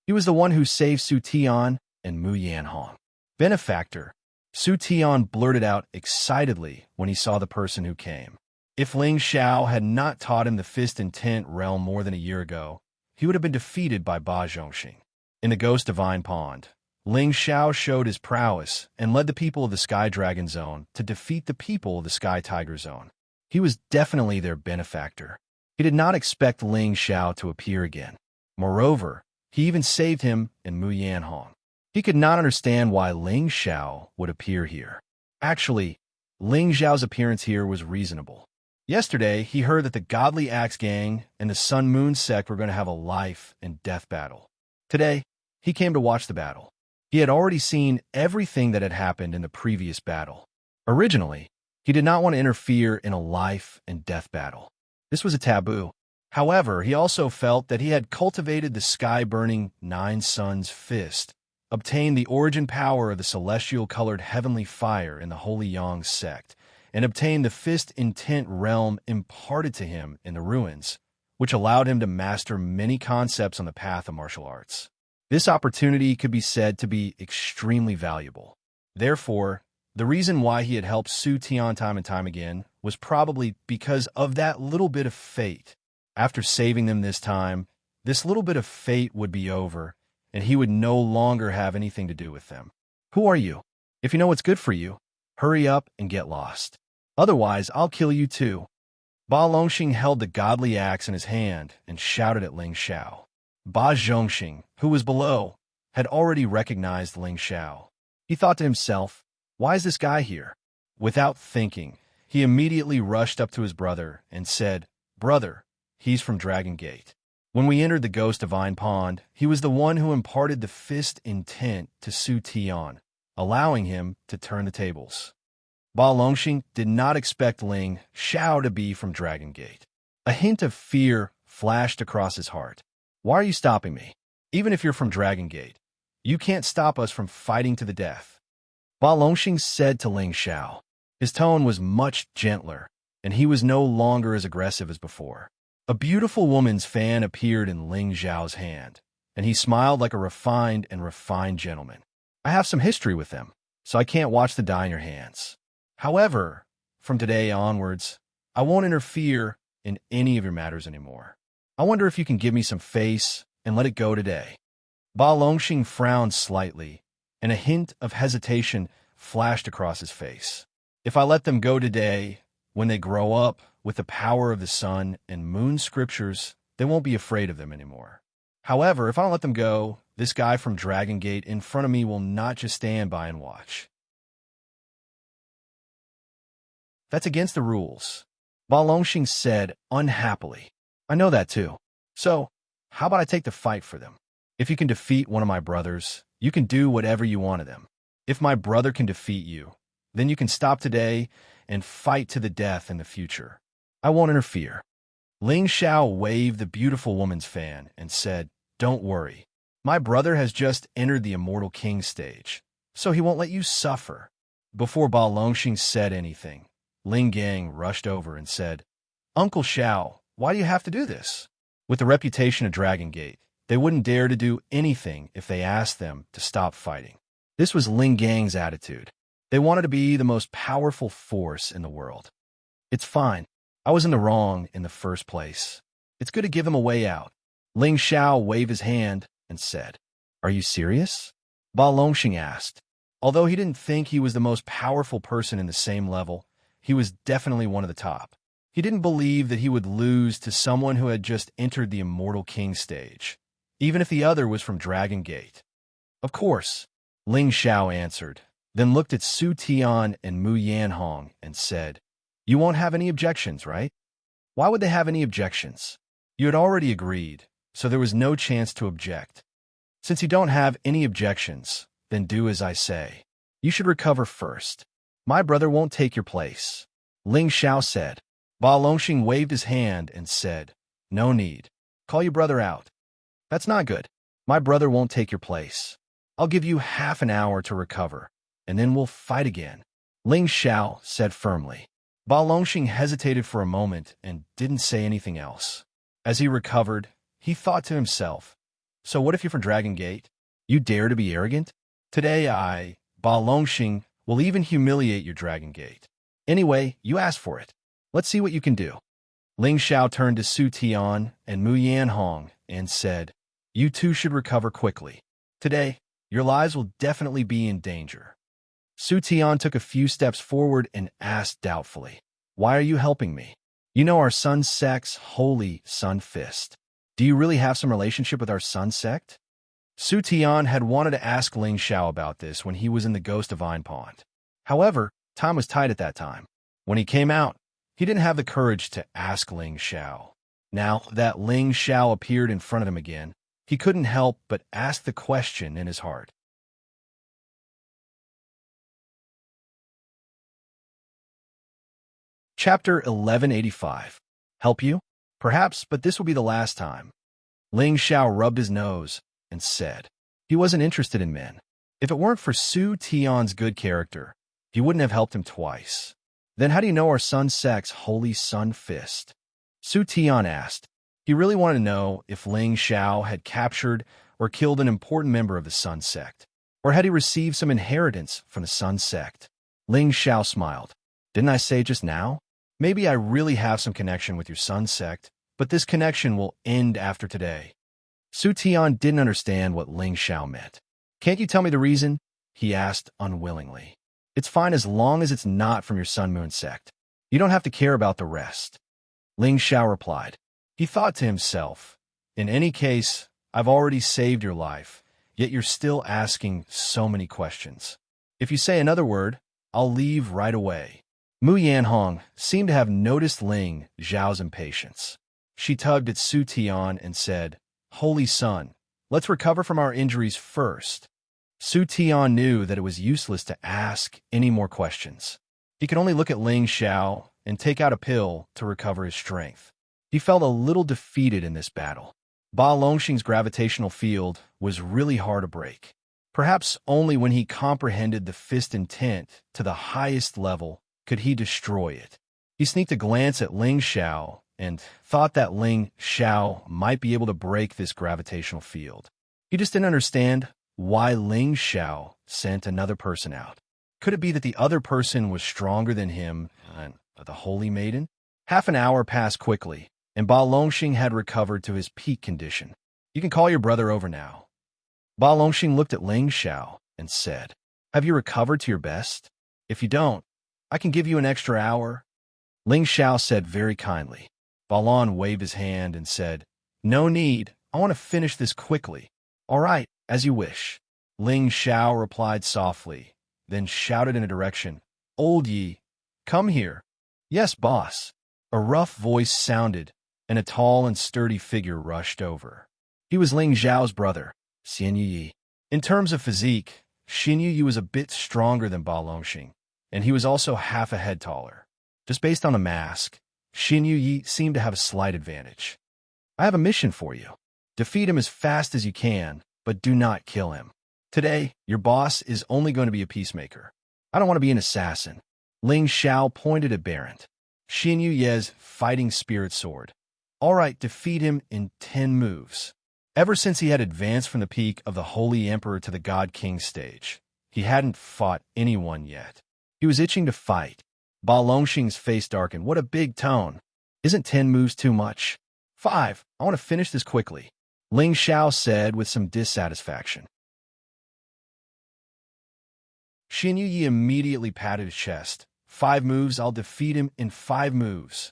He was the one who saved Su Tian and Mu Yanhong. Benefactor, Su Tian blurted out excitedly when he saw the person who came. If Ling Xiao had not taught him the fist intent realm more than a year ago, he would have been defeated by Ba Zhongxing. In the Ghost Divine Pond, Ling Xiao showed his prowess and led the people of the Sky Dragon Zone to defeat the people of the Sky Tiger Zone. He was definitely their benefactor. He did not expect Ling Xiao to appear again. Moreover, he even saved him in Muyanhong. He could not understand why Ling Xiao would appear here. Actually, Ling Xiao's appearance here was reasonable. Yesterday, he heard that the Godly Axe Gang and the Sun Moon sect were going to have a life and death battle. Today, he came to watch the battle. He had already seen everything that had happened in the previous battle. Originally, he did not want to interfere in a life and death battle. This was a taboo. However, he also felt that he had cultivated the sky-burning Nine Suns Fist, obtained the origin power of the celestial-colored heavenly fire in the Holy Yang sect, and obtained the Fist Intent realm imparted to him in the ruins, which allowed him to master many concepts on the path of martial arts. This opportunity could be said to be extremely valuable. Therefore, the reason why he had helped Su Tian time and time again was probably because of that little bit of fate. After saving them this time, this little bit of fate would be over, and he would no longer have anything to do with them. Who are you? If you know what's good for you, hurry up and get lost. Otherwise, I'll kill you too. Ba Longxing held the godly axe in his hand and shouted at Ling Xiao. Ba Zhongxing, who was below, had already recognized Ling Xiao. He thought to himself, why is this guy here? Without thinking, he immediately rushed up to his brother and said, Brother, he's from Dragon Gate. When we entered the Ghost Divine Pond, he was the one who imparted the Fist Intent to Su Tian, allowing him to turn the tables. Ba Longxing did not expect Ling Xiao to be from Dragon Gate. A hint of fear flashed across his heart. Why are you stopping me? Even if you're from Dragon Gate, you can't stop us from fighting to the death. Ba Longxing said to Ling Xiao. His tone was much gentler, and he was no longer as aggressive as before. A beautiful woman's fan appeared in Ling Xiao's hand, and he smiled like a refined gentleman. I have some history with them, so I can't watch the die in your hands. However, from today onwards, I won't interfere in any of your matters anymore. I wonder if you can give me some face and let it go today. Ba Longxing frowned slightly, and a hint of hesitation flashed across his face. If I let them go today, when they grow up with the power of the sun and moon scriptures, they won't be afraid of them anymore. However, if I don't let them go, this guy from Dragon Gate in front of me will not just stand by and watch. That's against the rules, Ba Longxing said unhappily. I know that too. So, how about I take the fight for them? If you can defeat one of my brothers, you can do whatever you want of them. If my brother can defeat you, then you can stop today and fight to the death in the future. I won't interfere. Ling Xiao waved the beautiful woman's fan and said, Don't worry. My brother has just entered the Immortal King stage, so he won't let you suffer. Before Ba Longxing said anything, Ling Gang rushed over and said, Uncle Xiao, why do you have to do this? With the reputation of Dragon Gate, they wouldn't dare to do anything if they asked them to stop fighting. This was Ling Gang's attitude. They wanted to be the most powerful force in the world. It's fine. I was in the wrong in the first place. It's good to give them a way out. Ling Xiao waved his hand and said, Are you serious? Ba Longxing asked. Although he didn't think he was the most powerful person in the same level, he was definitely one of the top. He didn't believe that he would lose to someone who had just entered the Immortal King stage, even if the other was from Dragon Gate. Of course, Ling Xiao answered, then looked at Su Tian and Mu Yanhong and said, You won't have any objections, right? Why would they have any objections? You had already agreed, so there was no chance to object. Since you don't have any objections, then do as I say. You should recover first. My brother won't take your place. Ling Xiao said. Ba Longxing waved his hand and said, No need. Call your brother out. That's not good. My brother won't take your place. I'll give you half an hour to recover, and then we'll fight again. Ling Xiao said firmly. Ba Longxing hesitated for a moment and didn't say anything else. As he recovered, he thought to himself, So what if you're from Dragon Gate? You dare to be arrogant? Today Ba Longxing, will even humiliate your Dragon Gate. Anyway, you asked for it. Let's see what you can do. Ling Xiao turned to Su Tian and Mu Yanhong and said, "You two should recover quickly. Today, your lives will definitely be in danger." Su Tian took a few steps forward and asked doubtfully, "Why are you helping me? You know our sun sect's holy sun fist. Do you really have some relationship with our sun sect?" Su Tian had wanted to ask Ling Xiao about this when he was in the Ghost Divine Pond. However, time was tight at that time. When he came out, he didn't have the courage to ask Ling Xiao. Now that Ling Xiao appeared in front of him again, he couldn't help but ask the question in his heart. Chapter 1185. Help you? Perhaps, but this will be the last time. Ling Xiao rubbed his nose and said he wasn't interested in men. If it weren't for Su Tian's good character, he wouldn't have helped him twice. Then how do you know our sun sect's holy sun fist? Su Tian asked. He really wanted to know if Ling Xiao had captured or killed an important member of the sun sect, or had he received some inheritance from the sun sect. Ling Xiao smiled. Didn't I say just now? Maybe I really have some connection with your sun sect, but this connection will end after today. Su Tian didn't understand what Ling Xiao meant. Can't you tell me the reason? He asked unwillingly. It's fine as long as it's not from your sun moon sect. You don't have to care about the rest. Ling Xiao replied. He thought to himself, in any case, I've already saved your life, yet you're still asking so many questions. If you say another word, I'll leave right away. Mu Yanhong seemed to have noticed Ling Xiao's impatience. She tugged at Su Tian and said, Holy Sun, let's recover from our injuries first. Su Tian knew that it was useless to ask any more questions. He could only look at Ling Xiao and take out a pill to recover his strength. He felt a little defeated in this battle. Ba Longxing's gravitational field was really hard to break. Perhaps only when he comprehended the fist intent to the highest level could he destroy it. He sneaked a glance at Ling Xiao and thought that Ling Xiao might be able to break this gravitational field. He just didn't understand why Ling Xiao sent another person out. Could it be that the other person was stronger than him and the Holy Maiden? Half an hour passed quickly, and Ba Longxing had recovered to his peak condition. You can call your brother over now. Ba Longxing looked at Ling Xiao and said, Have you recovered to your best? If you don't, I can give you an extra hour. Ling Xiao said very kindly. Ba Lon waved his hand and said, No need. I want to finish this quickly. All right, as you wish. Ling Xiao replied softly, then shouted in a direction, Old Yi, come here. Yes, boss. A rough voice sounded, and a tall and sturdy figure rushed over. He was Ling Xiao's brother, Xianxia. In terms of physique, Xianxia was a bit stronger than Ba Longxing, and he was also half a head taller. Just based on the mask, Xianxia seemed to have a slight advantage. I have a mission for you. Defeat him as fast as you can, but do not kill him. Today, your boss is only going to be a peacemaker. I don't want to be an assassin. Ling Xiao pointed at Barent, Xianxu's fighting spirit sword. All right, defeat him in 10 moves. Ever since he had advanced from the peak of the Holy Emperor to the God King stage, he hadn't fought anyone yet. He was itching to fight. Ba Longxing's face darkened. What a big tone. Isn't 10 moves too much? 5. I want to finish this quickly. Ling Xiao said with some dissatisfaction. Xianxia immediately patted his chest. 5 moves, I'll defeat him in 5 moves.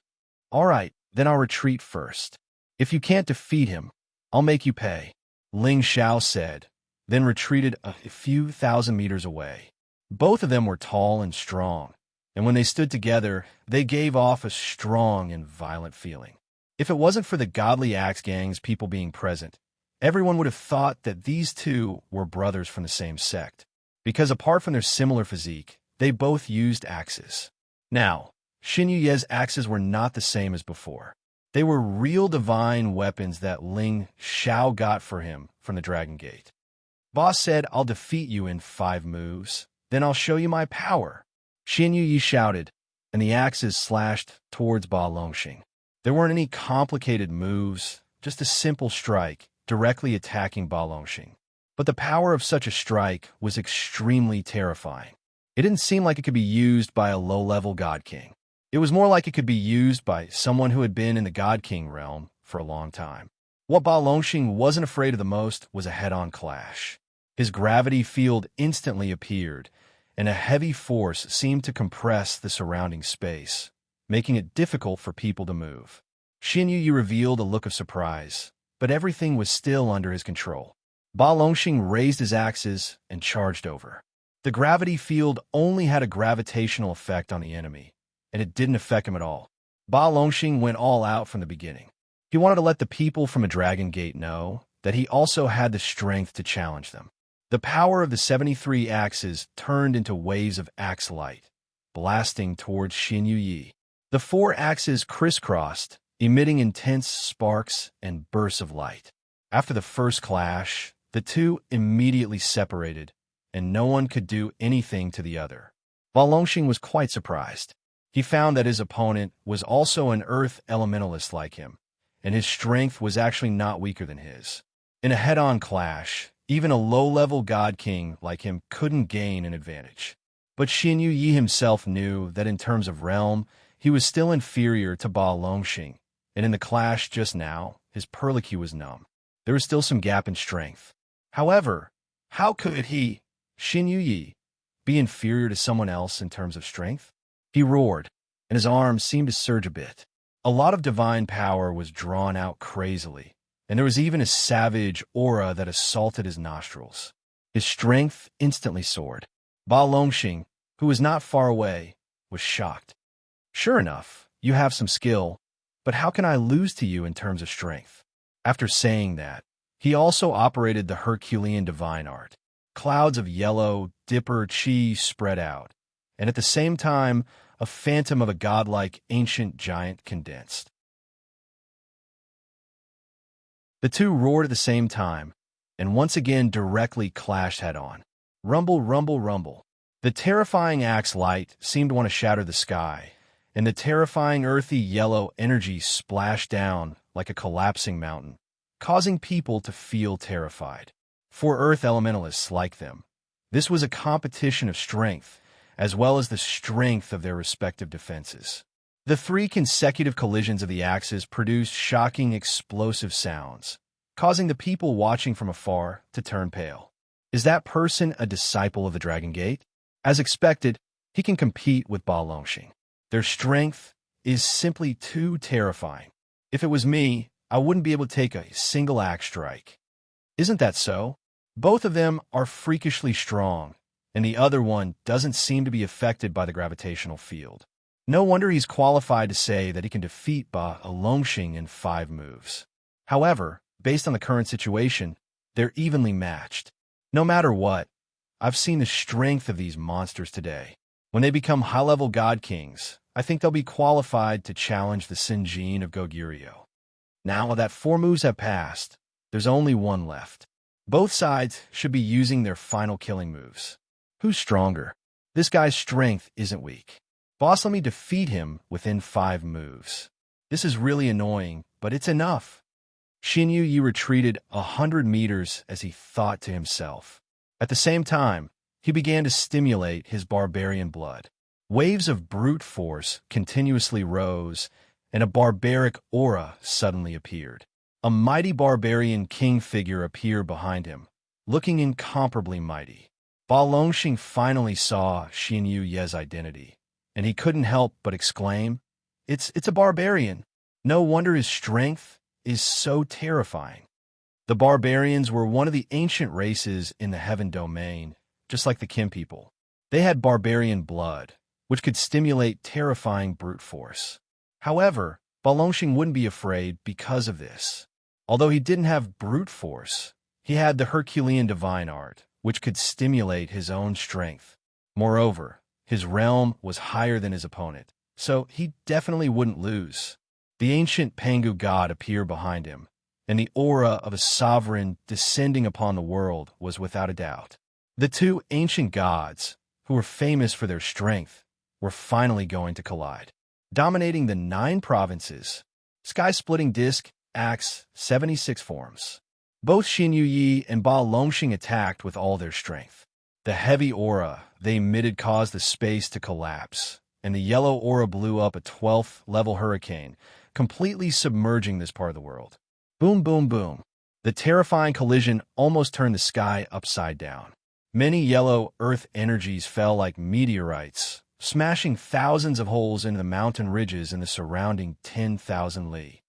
All right, then I'll retreat first. If you can't defeat him, I'll make you pay. Ling Xiao said, then retreated a few thousand meters away. Both of them were tall and strong, and when they stood together, they gave off a strong and violent feeling. If it wasn't for the godly axe gang's people being present, everyone would have thought that these two were brothers from the same sect, because apart from their similar physique, they both used axes. Now, Xianxu's axes were not the same as before. They were real divine weapons that Ling Xiao got for him from the Dragon Gate. Boss said, I'll defeat you in 5 moves, then I'll show you my power. Xianxia shouted, and the axes slashed towards Ba Longxing. There weren't any complicated moves, just a simple strike, directly attacking Ba Longxing. But the power of such a strike was extremely terrifying. It didn't seem like it could be used by a low-level God King. It was more like it could be used by someone who had been in the God King realm for a long time. What Ba Longxing wasn't afraid of the most was a head-on clash. His gravity field instantly appeared, and a heavy force seemed to compress the surrounding space, making it difficult for people to move. Xianxia revealed a look of surprise, but everything was still under his control. Ba Longxing raised his axes and charged over. The gravity field only had a gravitational effect on the enemy, and it didn't affect him at all. Ba Longxing went all out from the beginning. He wanted to let the people from a Dragon Gate know that he also had the strength to challenge them. The power of the 73 axes turned into waves of axe light, blasting towards Xianxia. The 4 axes crisscrossed, emitting intense sparks and bursts of light. After the first clash, the two immediately separated, and no one could do anything to the other. Ba Longxing was quite surprised. He found that his opponent was also an earth elementalist like him, and his strength was actually not weaker than his. In a head-on clash, even a low-level god king like him couldn't gain an advantage. But Xianxia himself knew that in terms of realm, he was still inferior to Ba Longxing, and in the clash just now, his perlicue was numb. There was still some gap in strength. However, how could he, Xianxia, be inferior to someone else in terms of strength? He roared, and his arms seemed to surge a bit. A lot of divine power was drawn out crazily, and there was even a savage aura that assaulted his nostrils. His strength instantly soared. Ba Longxing, who was not far away, was shocked. Sure enough, you have some skill, but how can I lose to you in terms of strength? After saying that, he also operated the Herculean divine art. Clouds of yellow, dipper chi spread out, and at the same time, a phantom of a godlike ancient giant condensed. The two roared at the same time, and once again directly clashed head-on. Rumble, rumble, rumble. The terrifying axe light seemed to want to shatter the sky, and the terrifying earthy yellow energy splashed down like a collapsing mountain, causing people to feel terrified. For earth elementalists like them, this was a competition of strength, as well as the strength of their respective defenses. The 3 consecutive collisions of the axes produced shocking explosive sounds, causing the people watching from afar to turn pale. Is that person a disciple of the Dragon Gate? As expected, he can compete with Ba Longxing. Their strength is simply too terrifying. If it was me, I wouldn't be able to take a single axe strike. Isn't that so? Both of them are freakishly strong, and the other one doesn't seem to be affected by the gravitational field. No wonder he's qualified to say that he can defeat Ba Longxing in 5 moves. However, based on the current situation, they're evenly matched. No matter what, I've seen the strength of these monsters today. When they become high-level god kings, I think they'll be qualified to challenge the Sinjin of Goguryeo. Now that 4 moves have passed, there's only one left. Both sides should be using their final killing moves. Who's stronger? This guy's strength isn't weak. Boss, let me defeat him within 5 moves. This is really annoying, but it's enough. Xianxia retreated 100 meters as he thought to himself. At the same time, he began to stimulate his barbarian blood. Waves of brute force continuously rose, and a barbaric aura suddenly appeared. A mighty barbarian king figure appeared behind him, looking incomparably mighty. Ba Longxing finally saw Xianxu's identity, and he couldn't help but exclaim, It's a barbarian. No wonder his strength is so terrifying. The barbarians were one of the ancient races in the Heaven Domain, just like the Kim people. They had barbarian blood, which could stimulate terrifying brute force. However, Ba Longxing wouldn't be afraid because of this. Although he didn't have brute force, he had the Herculean divine art, which could stimulate his own strength. Moreover, his realm was higher than his opponent, so he definitely wouldn't lose. The ancient Pangu god appeared behind him, and the aura of a sovereign descending upon the world was without a doubt. The 2 ancient gods, who were famous for their strength, were finally going to collide. Dominating the 9 provinces, sky-splitting disc, axe, 76 forms. Both Xianxia and Ba Longxing attacked with all their strength. The heavy aura they emitted caused the space to collapse, and the yellow aura blew up a 12th level hurricane, completely submerging this part of the world. Boom, boom, boom. The terrifying collision almost turned the sky upside down. Many yellow earth energies fell like meteorites, smashing thousands of holes into the mountain ridges in the surrounding 10,000 li.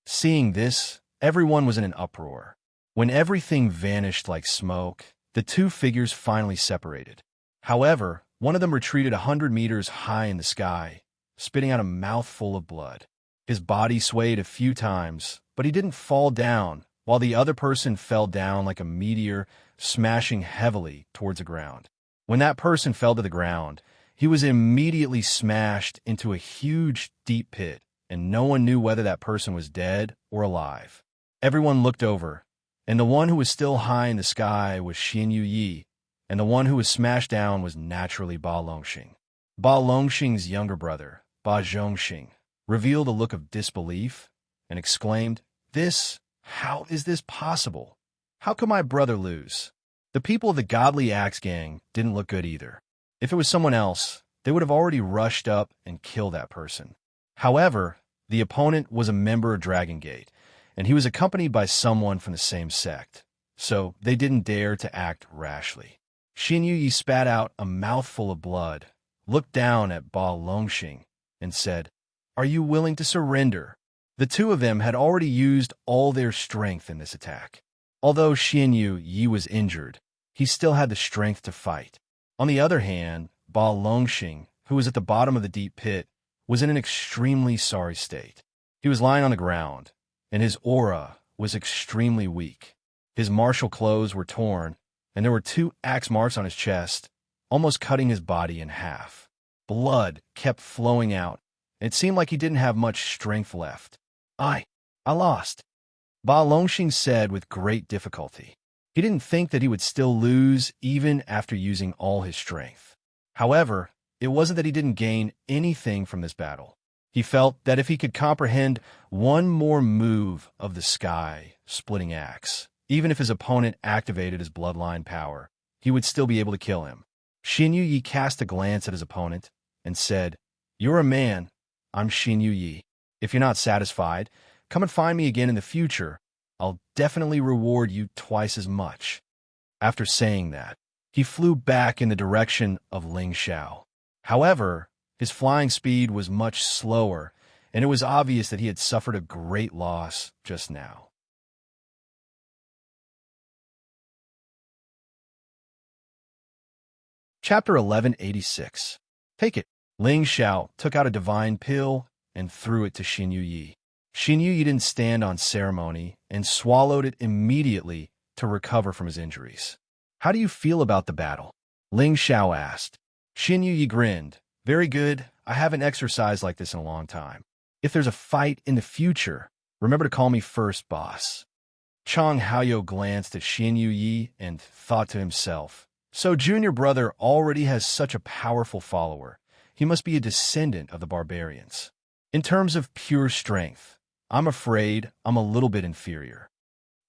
Seeing this, everyone was in an uproar. When everything vanished like smoke, the two figures finally separated. However, one of them retreated 100 meters high in the sky, spitting out a mouthful of blood. His body swayed a few times, but he didn't fall down, while the other person fell down like a meteor, smashing heavily towards the ground. When that person fell to the ground, he was immediately smashed into a huge, deep pit, and no one knew whether that person was dead or alive. Everyone looked over, and the one who was still high in the sky was Xianxia, and the one who was smashed down was naturally Ba Longxing. Ba Longxing's younger brother, Ba Zhongxing, revealed a look of disbelief and exclaimed, How is this possible? How could my brother lose? The people of the Godly Axe Gang didn't look good either. If it was someone else, they would have already rushed up and killed that person. However, the opponent was a member of Dragon Gate, and he was accompanied by someone from the same sect, so they didn't dare to act rashly. Xianxia spat out a mouthful of blood, looked down at Ba Longxing, and said, Are you willing to surrender? The two of them had already used all their strength in this attack. Although Xianxia was injured, he still had the strength to fight. On the other hand, Ba Longxing, who was at the bottom of the deep pit, was in an extremely sorry state. He was lying on the ground, and his aura was extremely weak. His martial clothes were torn, and there were 2 axe marks on his chest, almost cutting his body in half. Blood kept flowing out, and it seemed like he didn't have much strength left. I lost, Ba Longxing said with great difficulty. He didn't think that he would still lose even after using all his strength. However, it wasn't that he didn't gain anything from this battle. He felt that if he could comprehend one more move of the sky-splitting axe, even if his opponent activated his bloodline power, he would still be able to kill him. Xianxia cast a glance at his opponent and said, You're a man. I'm Xianxia. If you're not satisfied, come and find me again in the future. I'll definitely reward you twice as much. After saying that, he flew back in the direction of Ling Xiao. However, his flying speed was much slower, and it was obvious that he had suffered a great loss just now. Chapter 1186. Take it. Ling Xiao took out a divine pill and threw it to Xianxia. Xianxia didn't stand on ceremony and swallowed it immediately to recover from his injuries. How do you feel about the battle? Ling Xiao asked. Xianxia grinned. Very good. I haven't exercised like this in a long time. If there's a fight in the future, remember to call me first, boss. Chang Haoyou glanced at Xianxia and thought to himself, So junior brother already has such a powerful follower. He must be a descendant of the barbarians. In terms of pure strength, I'm afraid I'm a little bit inferior.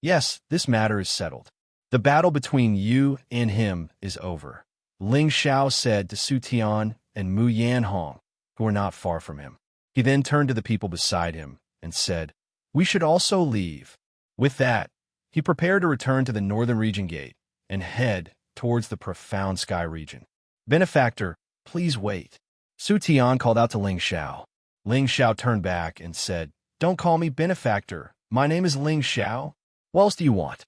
Yes, this matter is settled. The battle between you and him is over, Ling Xiao said to Su Tian and Mu Yanhong, who were not far from him. He then turned to the people beside him and said, We should also leave. With that, he prepared to return to the northern region gate and head towards the profound sky region. Benefactor, please wait. Su Tian called out to Ling Xiao. Ling Xiao turned back and said, Don't call me benefactor. My name is Ling Xiao. What else do you want?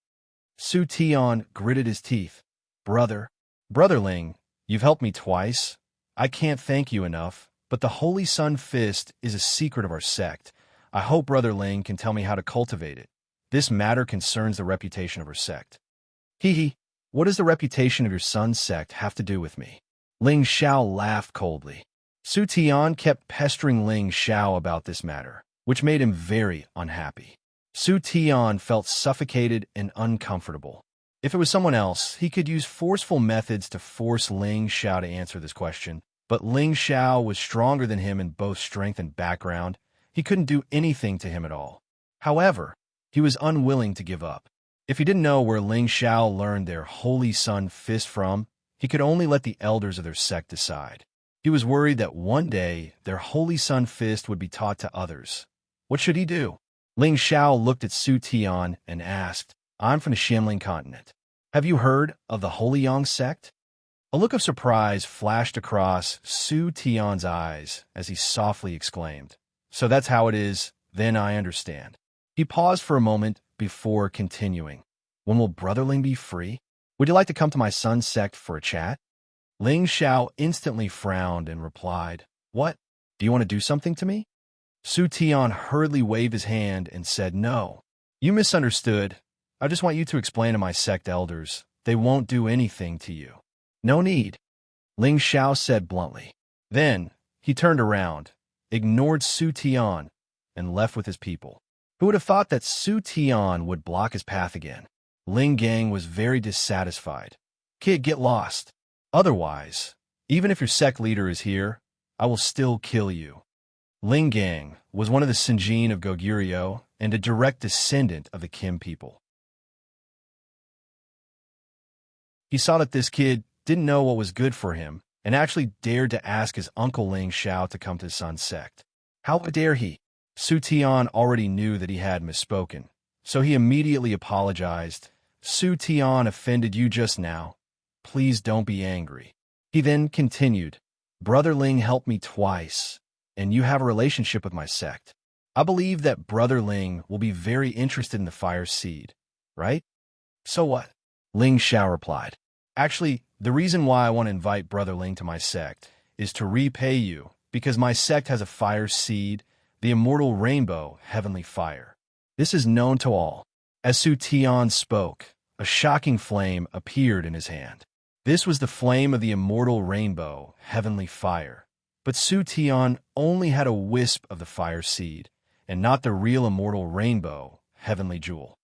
Su Tian gritted his teeth. Brother Ling, you've helped me twice. I can't thank you enough, but the Holy Sun Fist is a secret of our sect. I hope Brother Ling can tell me how to cultivate it. This matter concerns the reputation of our sect. Hee, what does the reputation of your son's sect have to do with me? Ling Xiao laughed coldly. Su Tian kept pestering Ling Xiao about this matter, which made him very unhappy. Su Tian felt suffocated and uncomfortable. If it was someone else, he could use forceful methods to force Ling Xiao to answer this question, but Ling Xiao was stronger than him in both strength and background. He couldn't do anything to him at all. However, he was unwilling to give up. If he didn't know where Ling Xiao learned their Holy Sun Fist from, he could only let the elders of their sect decide. He was worried that one day their Holy Sun Fist would be taught to others. What should he do? Ling Xiao looked at Su Tian and asked, I'm from the Xianling continent. Have you heard of the Holy Yang sect? A look of surprise flashed across Su Tian's eyes as he softly exclaimed, So that's how it is, then I understand. He paused for a moment before continuing. When will Brother Ling be free? Would you like to come to my son's sect for a chat? Ling Xiao instantly frowned and replied, What? Do you want to do something to me? Su Tian hurriedly waved his hand and said, No. You misunderstood. I just want you to explain to my sect elders. They won't do anything to you. No need, Ling Xiao said bluntly. Then he turned around, ignored Su Tian, and left with his people. Who would have thought that Su Tian would block his path again? Ling Gang was very dissatisfied. Kid, get lost. Otherwise, even if your sect leader is here, I will still kill you. Ling Gang was one of the Sinjin of Goguryeo and a direct descendant of the Kim people. He saw that this kid didn't know what was good for him and actually dared to ask his uncle Ling Xiao to come to his son's sect. How dare he? Su Tian already knew that he had misspoken, so he immediately apologized. Su Tian offended you just now. Please don't be angry. He then continued, Brother Ling helped me twice, and you have a relationship with my sect. I believe that Brother Ling will be very interested in the fire seed, right? So what? Ling Xiao replied. Actually, the reason why I want to invite Brother Ling to my sect is to repay you, because my sect has a fire seed, the immortal rainbow, heavenly fire. This is known to all. As Su Tian spoke, a shocking flame appeared in his hand. This was the flame of the immortal rainbow, heavenly fire. But Su Tian only had a wisp of the fire seed, and not the real immortal rainbow, heavenly jewel.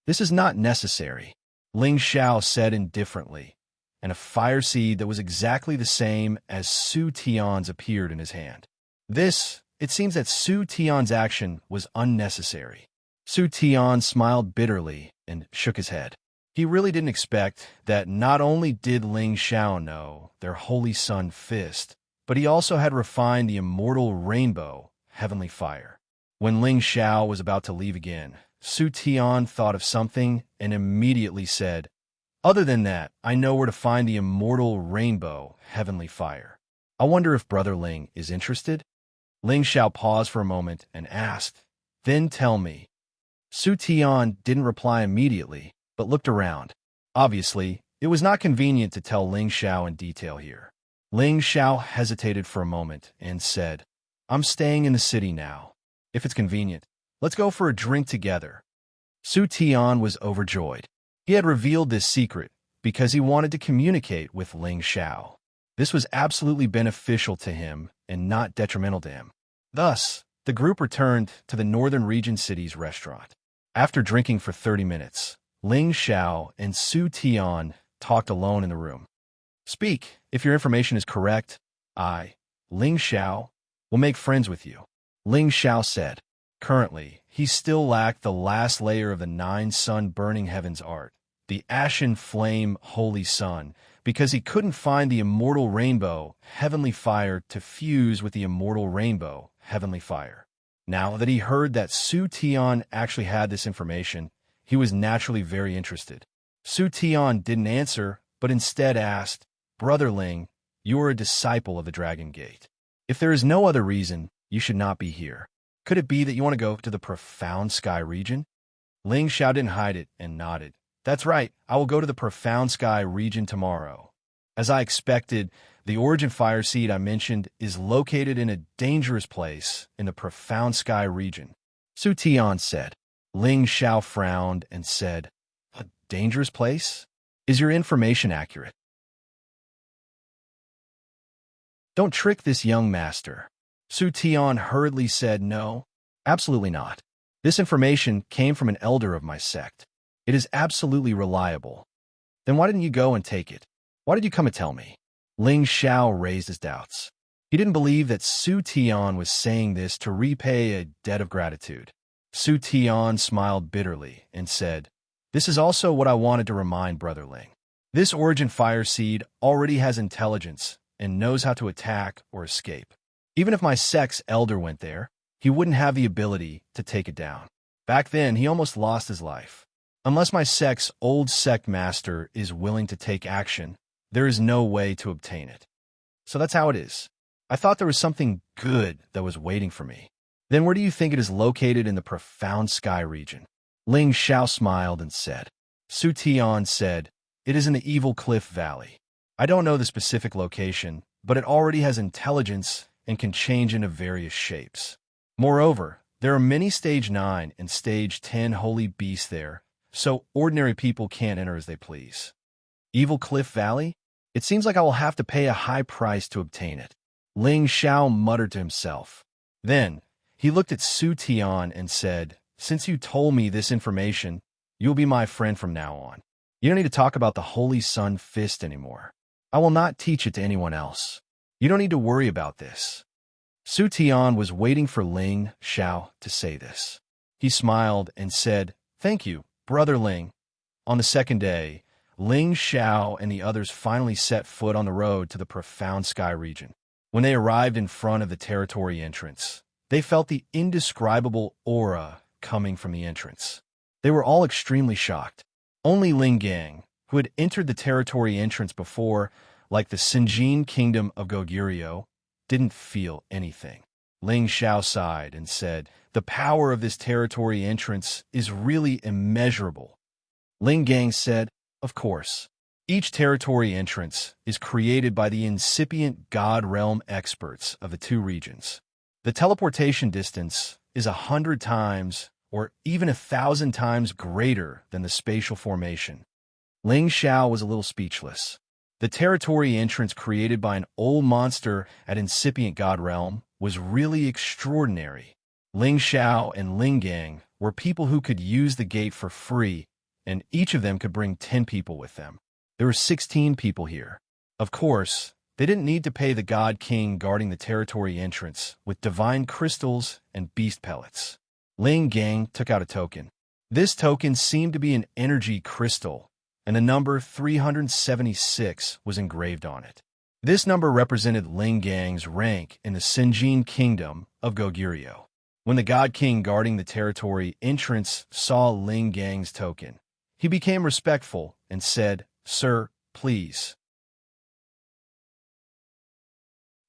This is not necessary, Ling Xiao said indifferently, and a fire seed that was exactly the same as Su Tian's appeared in his hand. It seems that Su Tian's action was unnecessary. Su Tian smiled bitterly and shook his head. He really didn't expect that not only did Ling Xiao know their Holy Sun Fist, but he also had refined the immortal rainbow, heavenly fire. When Ling Xiao was about to leave again, Su Tian thought of something and immediately said, Other than that, I know where to find the immortal rainbow, heavenly fire. I wonder if Brother Ling is interested? Ling Xiao paused for a moment and asked, Then tell me. Su Tian didn't reply immediately, but looked around. Obviously, it was not convenient to tell Ling Xiao in detail here. Ling Xiao hesitated for a moment and said, I'm staying in the city now. If it's convenient, let's go for a drink together. Su Tian was overjoyed. He had revealed this secret because he wanted to communicate with Ling Xiao. This was absolutely beneficial to him and not detrimental to him. Thus, the group returned to the Northern Region City's restaurant. After drinking for 30 minutes, Ling Xiao and Su Tian talked alone in the room. Speak, if your information is correct. I, Ling Xiao, will make friends with you. Ling Xiao said. Currently, he still lacked the last layer of the 9 sun burning heavens art, the ashen flame holy sun, because he couldn't find the immortal rainbow, heavenly fire, to fuse with the immortal rainbow, heavenly fire. Now that he heard that Su Tian actually had this information, he was naturally very interested. Su Tian didn't answer, but instead asked, Brother Ling, you are a disciple of the Dragon Gate. If there is no other reason, you should not be here. Could it be that you want to go to the profound sky region? Ling Xiao didn't hide it and nodded. That's right, I will go to the profound sky region tomorrow. As I expected, the origin fire seed I mentioned is located in a dangerous place in the profound sky region. Su Tian said. Ling Xiao frowned and said, A dangerous place? Is your information accurate? Don't trick this young master. Su Tian hurriedly said, No, absolutely not. This information came from an elder of my sect. It is absolutely reliable. Then why didn't you go and take it? Why did you come and tell me? Ling Xiao raised his doubts. He didn't believe that Su Tian was saying this to repay a debt of gratitude. Su Tian smiled bitterly and said, This is also what I wanted to remind Brother Ling. This origin fire seed already has intelligence and knows how to attack or escape. Even if my sect's elder went there, he wouldn't have the ability to take it down. Back then, he almost lost his life. Unless my sect's old sect master is willing to take action, there is no way to obtain it. So that's how it is. I thought there was something good that was waiting for me. Then where do you think it is located in the profound sky region? Ling Xiao smiled and said. Su Tian said, it is in the Evil Cliff Valley. I don't know the specific location, but it already has intelligence and can change into various shapes. Moreover, there are many Stage 9 and Stage 10 holy beasts there, so ordinary people can't enter as they please. Evil Cliff Valley? It seems like I will have to pay a high price to obtain it. Ling Xiao muttered to himself. Then, he looked at Su Tian and said, since you told me this information, you will be my friend from now on. You don't need to talk about the Holy Sun Fist anymore. I will not teach it to anyone else. You don't need to worry about this. Su Tian was waiting for Ling Xiao to say this. He smiled and said, thank you, Brother Ling. On the second day, Ling Xiao and the others finally set foot on the road to the profound sky region. When they arrived in front of the territory entrance, they felt the indescribable aura coming from the entrance. They were all extremely shocked. Only Ling Gang, who had entered the territory entrance before, like the Sinjin kingdom of Goguryeo, didn't feel anything. Ling Xiao sighed and said, the power of this territory entrance is really immeasurable. Ling Gang said, of course. Each territory entrance is created by the incipient God realm experts of the two regions. The teleportation distance is 100 times or even 1,000 times greater than the spatial formation. Ling Xiao was a little speechless. The territory entrance created by an old monster at incipient God realm was really extraordinary. Ling Xiao and Ling Gang were people who could use the gate for free, and each of them could bring 10 people with them. There were 16 people here. Of course, they didn't need to pay the God King guarding the territory entrance with divine crystals and beast pellets. Ling Gang took out a token. This token seemed to be an energy crystal, and the number 376 was engraved on it. This number represented Ling Gang's rank in the Sinjin kingdom of Goguryeo. When the God King guarding the territory entrance saw Ling Gang's token, he became respectful and said, Sir, please.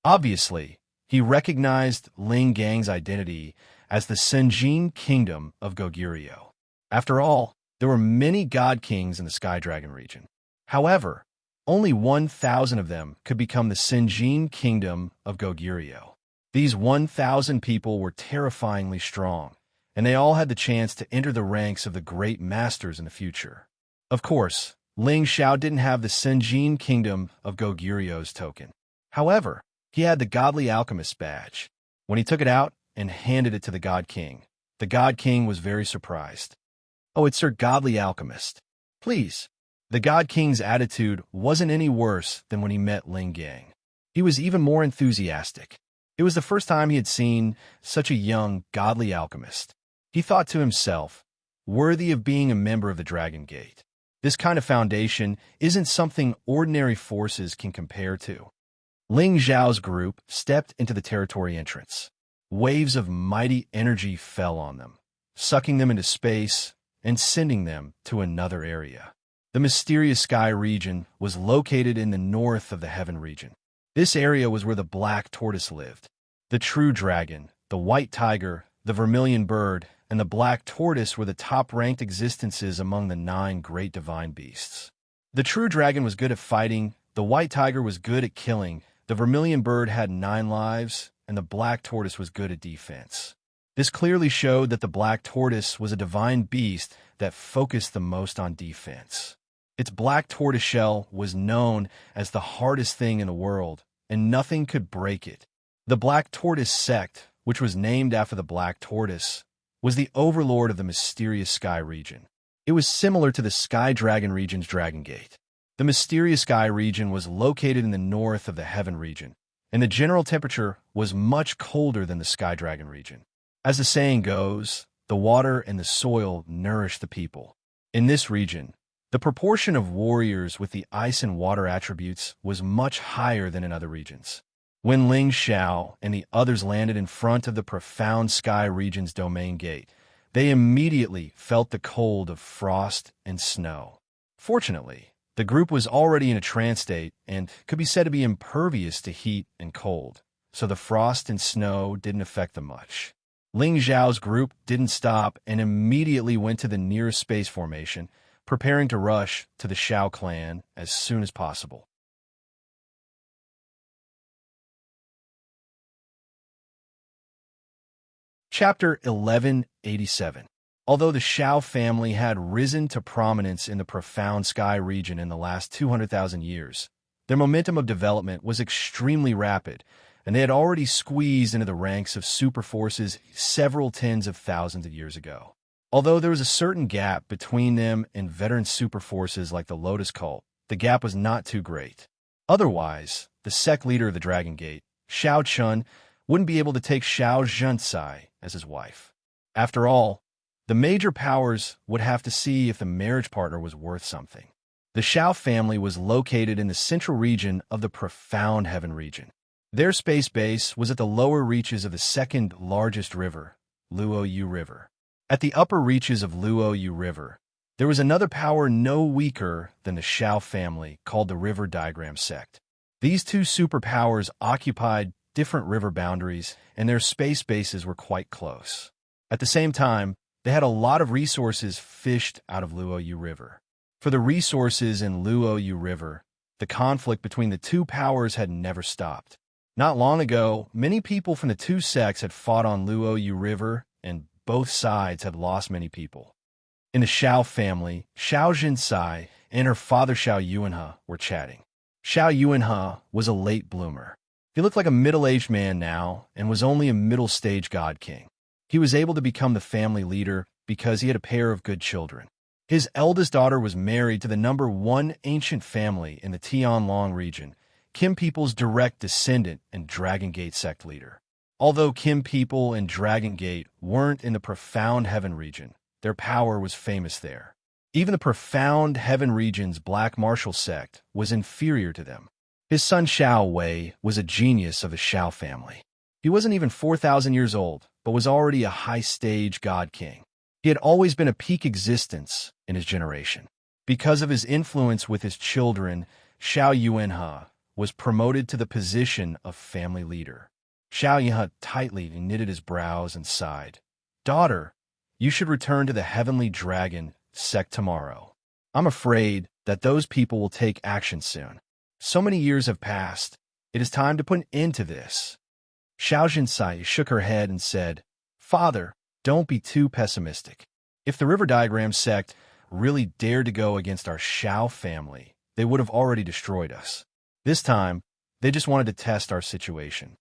Obviously, he recognized Ling Gang's identity as the Sinjin kingdom of Goguryeo. After all, there were many God Kings in the Sky Dragon region. However, only 1,000 of them could become the Sinjin kingdom of Goguryeo. These 1,000 people were terrifyingly strong, and they all had the chance to enter the ranks of the great masters in the future. Of course, Ling Xiao didn't have the Sinjin kingdom of Goguryeo's token. However, he had the Godly Alchemist badge. When he took it out and handed it to the God King was very surprised. Oh, it's Sir Godly Alchemist. Please. The God King's attitude wasn't any worse than when he met Ling Gang. He was even more enthusiastic. It was the first time he had seen such a young, godly alchemist. He thought to himself, worthy of being a member of the Dragon Gate. This kind of foundation isn't something ordinary forces can compare to. Ling Zhao's group stepped into the territory entrance. Waves of mighty energy fell on them, sucking them into space and sending them to another area. The mysterious sky region was located in the north of the heaven region. This area was where the black tortoise lived. The true dragon, the white tiger, the vermilion bird, and the black tortoise were the top-ranked existences among the 9 great divine beasts. The true dragon was good at fighting, the white tiger was good at killing, the vermilion bird had 9 lives, and the black tortoise was good at defense. This clearly showed that the black tortoise was a divine beast that focused the most on defense. Its black tortoise shell was known as the hardest thing in the world, and nothing could break it. The Black Tortoise sect, which was named after the black tortoise, was the overlord of the mysterious sky region. It was similar to the Sky Dragon region's Dragon Gate. The mysterious sky region was located in the north of the heaven region, and the general temperature was much colder than the Sky Dragon region. As the saying goes, the water and the soil nourish the people. In this region, The proportion of warriors with the ice and water attributes was much higher than in other regions. When Ling Xiao and the others landed in front of the Profound Sky region's domain gate, they immediately felt the cold of frost and snow. Fortunately, the group was already in a trance state and could be said to be impervious to heat and cold, so the frost and snow didn't affect them much. Ling Xiao's group didn't stop and immediately went to the nearest space formation, preparing to rush to the Xiao clan as soon as possible. Chapter 1187. Although the Xiao family had risen to prominence in the Profound Sky region in the last 200,000 years, their momentum of development was extremely rapid, and they had already squeezed into the ranks of super forces several tens of thousands of years ago. Although there was a certain gap between them and veteran super forces like the Lotus Cult, the gap was not too great. Otherwise, the sect leader of the Dragon Gate, Xiao Chun, wouldn't be able to take Xianxia as his wife. After all, the major powers would have to see if the marriage partner was worth something. The Xiao family was located in the central region of the Profound Heaven region. Their space base was at the lower reaches of the second largest river, Luoyu River. At the upper reaches of Luoyu River, there was another power no weaker than the Xiao family called the River Diagram Sect. These two superpowers occupied different river boundaries, and their space bases were quite close. At the same time, they had a lot of resources fished out of Luoyu River. For the resources in Luoyu River, the conflict between the two powers had never stopped. Not long ago, many people from the two sects had fought on Luoyu River, and both sides had lost many people. In the Xiao family, Xianxia and her father Xiao Yuanhe were chatting. Xiao Yuanhe was a late bloomer. He looked like a middle-aged man now and was only a middle-stage god king. He was able to become the family leader because he had a pair of good children. His eldest daughter was married to the number one ancient family in the Tianlong region, Kim people's direct descendant and Dragon Gate sect leader. Although Kim people and Dragon Gate weren't in the Profound Heaven region, their power was famous there. Even the Profound Heaven region's Black Martial sect was inferior to them. His son Xiao Wei was a genius of the Xiao family. He wasn't even 4,000 years old, but was already a high-stage god king. He had always been a peak existence in his generation. Because of his influence with his children, Xiao Yuanhe was promoted to the position of family leader. Xiao Yuanhe tightly knitted his brows and sighed. "Daughter, you should return to the Heavenly Dragon sect tomorrow. I'm afraid that those people will take action soon. So many years have passed. It is time to put an end to this." Xianxia shook her head and said, "Father, don't be too pessimistic. If the River Diagram sect really dared to go against our Xiao family, they would have already destroyed us. This time, they just wanted to test our situation."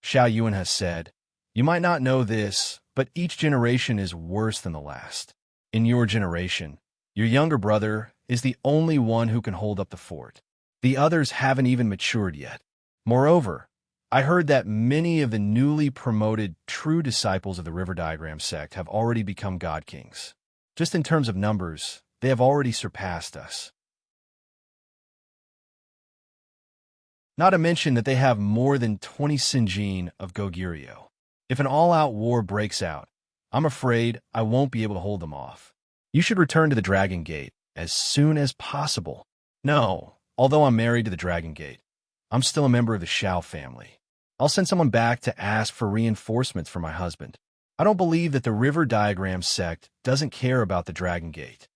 Xiao Yuanhe said, "You might not know this, but each generation is worse than the last. In your generation, your younger brother is the only one who can hold up the fort. The others haven't even matured yet. Moreover, I heard that many of the newly promoted true disciples of the River Diagram sect have already become god kings. Just in terms of numbers, they have already surpassed us. Not to mention that they have more than 20 Sinjin of Goguryeo. If an all-out war breaks out, I'm afraid I won't be able to hold them off. You should return to the Dragon Gate as soon as possible." "No, although I'm married to the Dragon Gate, I'm still a member of the Xiao family. I'll send someone back to ask for reinforcements for my husband. I don't believe that the River Diagram sect doesn't care about the Dragon Gate,"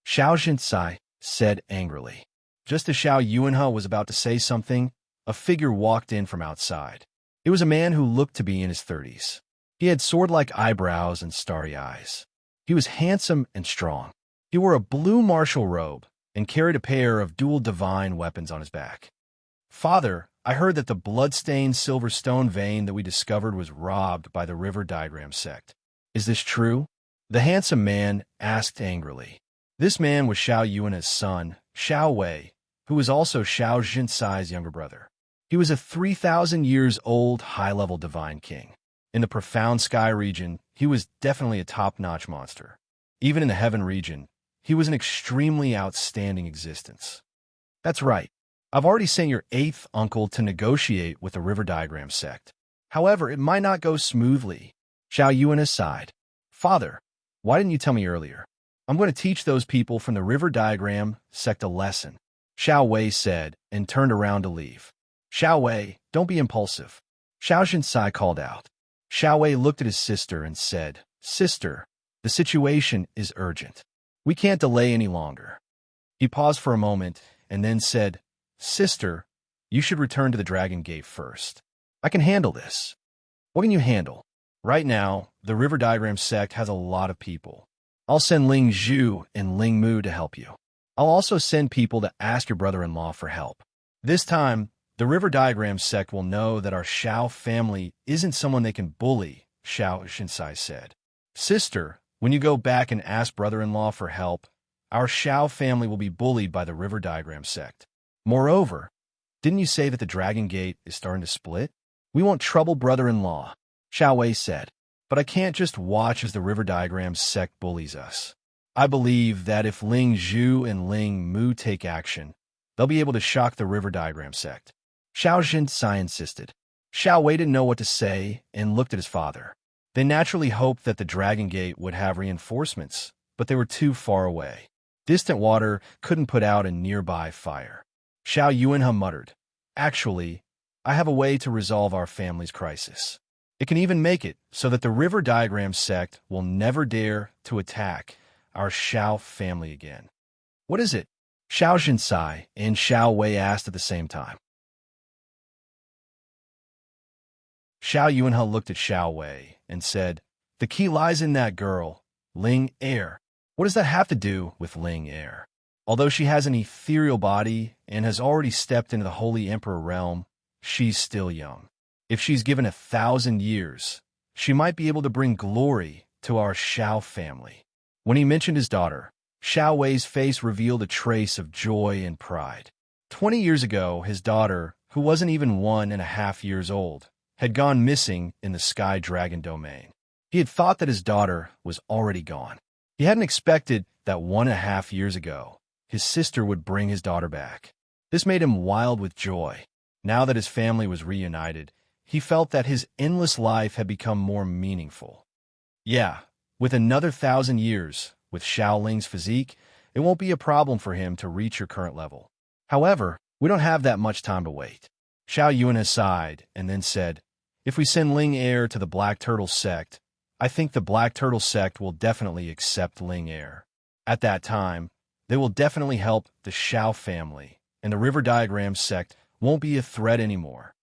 Xianxia said angrily. Just as Xiao Yuanhe was about to say something, a figure walked in from outside. It was a man who looked to be in his 30s. He had sword-like eyebrows and starry eyes. He was handsome and strong. He wore a blue martial robe and carried a pair of dual divine weapons on his back. "Father, I heard that the blood-stained silver stone vein that we discovered was robbed by the River Diagram sect. Is this true?" The handsome man asked angrily. This man was Xiao Yuanhe's son, Xiao Wei, who was also Xiao Zhenxi's younger brother. He was a 3,000 years old high-level divine king. In the Profound Sky region, he was definitely a top-notch monster. Even in the Heaven region, he was an extremely outstanding existence. That's right. I've already sent your 8th uncle to negotiate with the River Diagram sect. However, it might not go smoothly. Xiao Yuan aside. Father, why didn't you tell me earlier? I'm going to teach those people from the River Diagram sect a lesson. Xiao Wei said and turned around to leave. Xiao Wei, don't be impulsive. Xianxia called out. Xiao Wei looked at his sister and said, Sister, the situation is urgent. We can't delay any longer. He paused for a moment and then said, Sister, you should return to the Dragon Gate first. I can handle this. What can you handle? Right now, the River Diagram sect has a lot of people. I'll send Ling Zhu and Ling Mu to help you. I'll also send people to ask your brother-in-law for help. This time, the River Diagram sect will know that our Xiao family isn't someone they can bully, Xianxia said. Sister, when you go back and ask brother-in-law for help, our Xiao family will be bullied by the River Diagram sect. Moreover, didn't you say that the Dragon Gate is starting to split? We won't trouble brother-in-law, Xiao Wei said. But I can't just watch as the River Diagram sect bullies us. I believe that if Ling Zhu and Ling Mu take action, they'll be able to shock the River Diagram sect. Xianxia insisted. Xiao Wei didn't know what to say and looked at his father. They naturally hoped that the Dragon Gate would have reinforcements, but they were too far away. Distant water couldn't put out a nearby fire. Xiao Yuanhe muttered, Actually, I have a way to resolve our family's crisis. It can even make it so that the River Diagram sect will never dare to attack our Xiao family again. What is it? Xianxia and Xiao Wei asked at the same time. Xiao Yuanhe looked at Xiao Wei and said, The key lies in that girl, Ling Er. What does that have to do with Ling Er? Although she has an ethereal body and has already stepped into the Holy Emperor realm, she's still young. If she's given 1,000 years, she might be able to bring glory to our Xiao family. When he mentioned his daughter, Xiao Wei's face revealed a trace of joy and pride. 20 years ago, his daughter, who wasn't even 1.5 years old, had gone missing in the Sky Dragon domain. He had thought that his daughter was already gone. He hadn't expected that 1.5 years ago, his sister would bring his daughter back. This made him wild with joy. Now that his family was reunited, he felt that his endless life had become more meaningful. Yeah, with another 1,000 years, with Xiaoling's physique, it won't be a problem for him to reach your current level. However, we don't have that much time to wait. Xiao Yuanhe sighed and then said, If we send Ling Er to the Black Turtle sect, I think the Black Turtle sect will definitely accept Ling Er. At that time, they will definitely help the Xiao family, and the River Diagram sect won't be a threat anymore.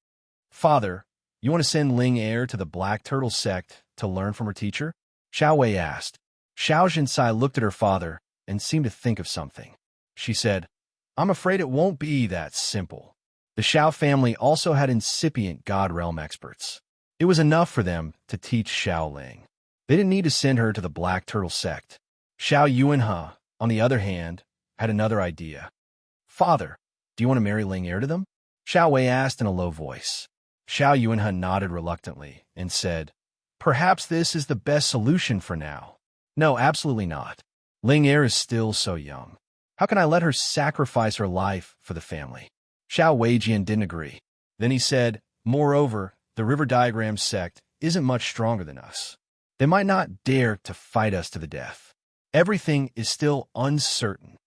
Father, you want to send Ling Er to the Black Turtle sect to learn from her teacher? Xiao Wei asked. Xianxia looked at her father and seemed to think of something. She said, I'm afraid it won't be that simple. The Xiao family also had incipient God Realm experts. It was enough for them to teach Xiaoling. They didn't need to send her to the Black Turtle sect. Xiao Yuanhe, on the other hand, had another idea. Father, do you want to marry Ling Er to them? Xiao Wei asked in a low voice. Xiao Yuanhe nodded reluctantly and said, Perhaps this is the best solution for now. No, absolutely not. Ling Er is still so young. How can I let her sacrifice her life for the family? Xiao Weijian didn't agree. Then he said, Moreover, the River Diagram sect isn't much stronger than us. They might not dare to fight us to the death. Everything is still uncertain.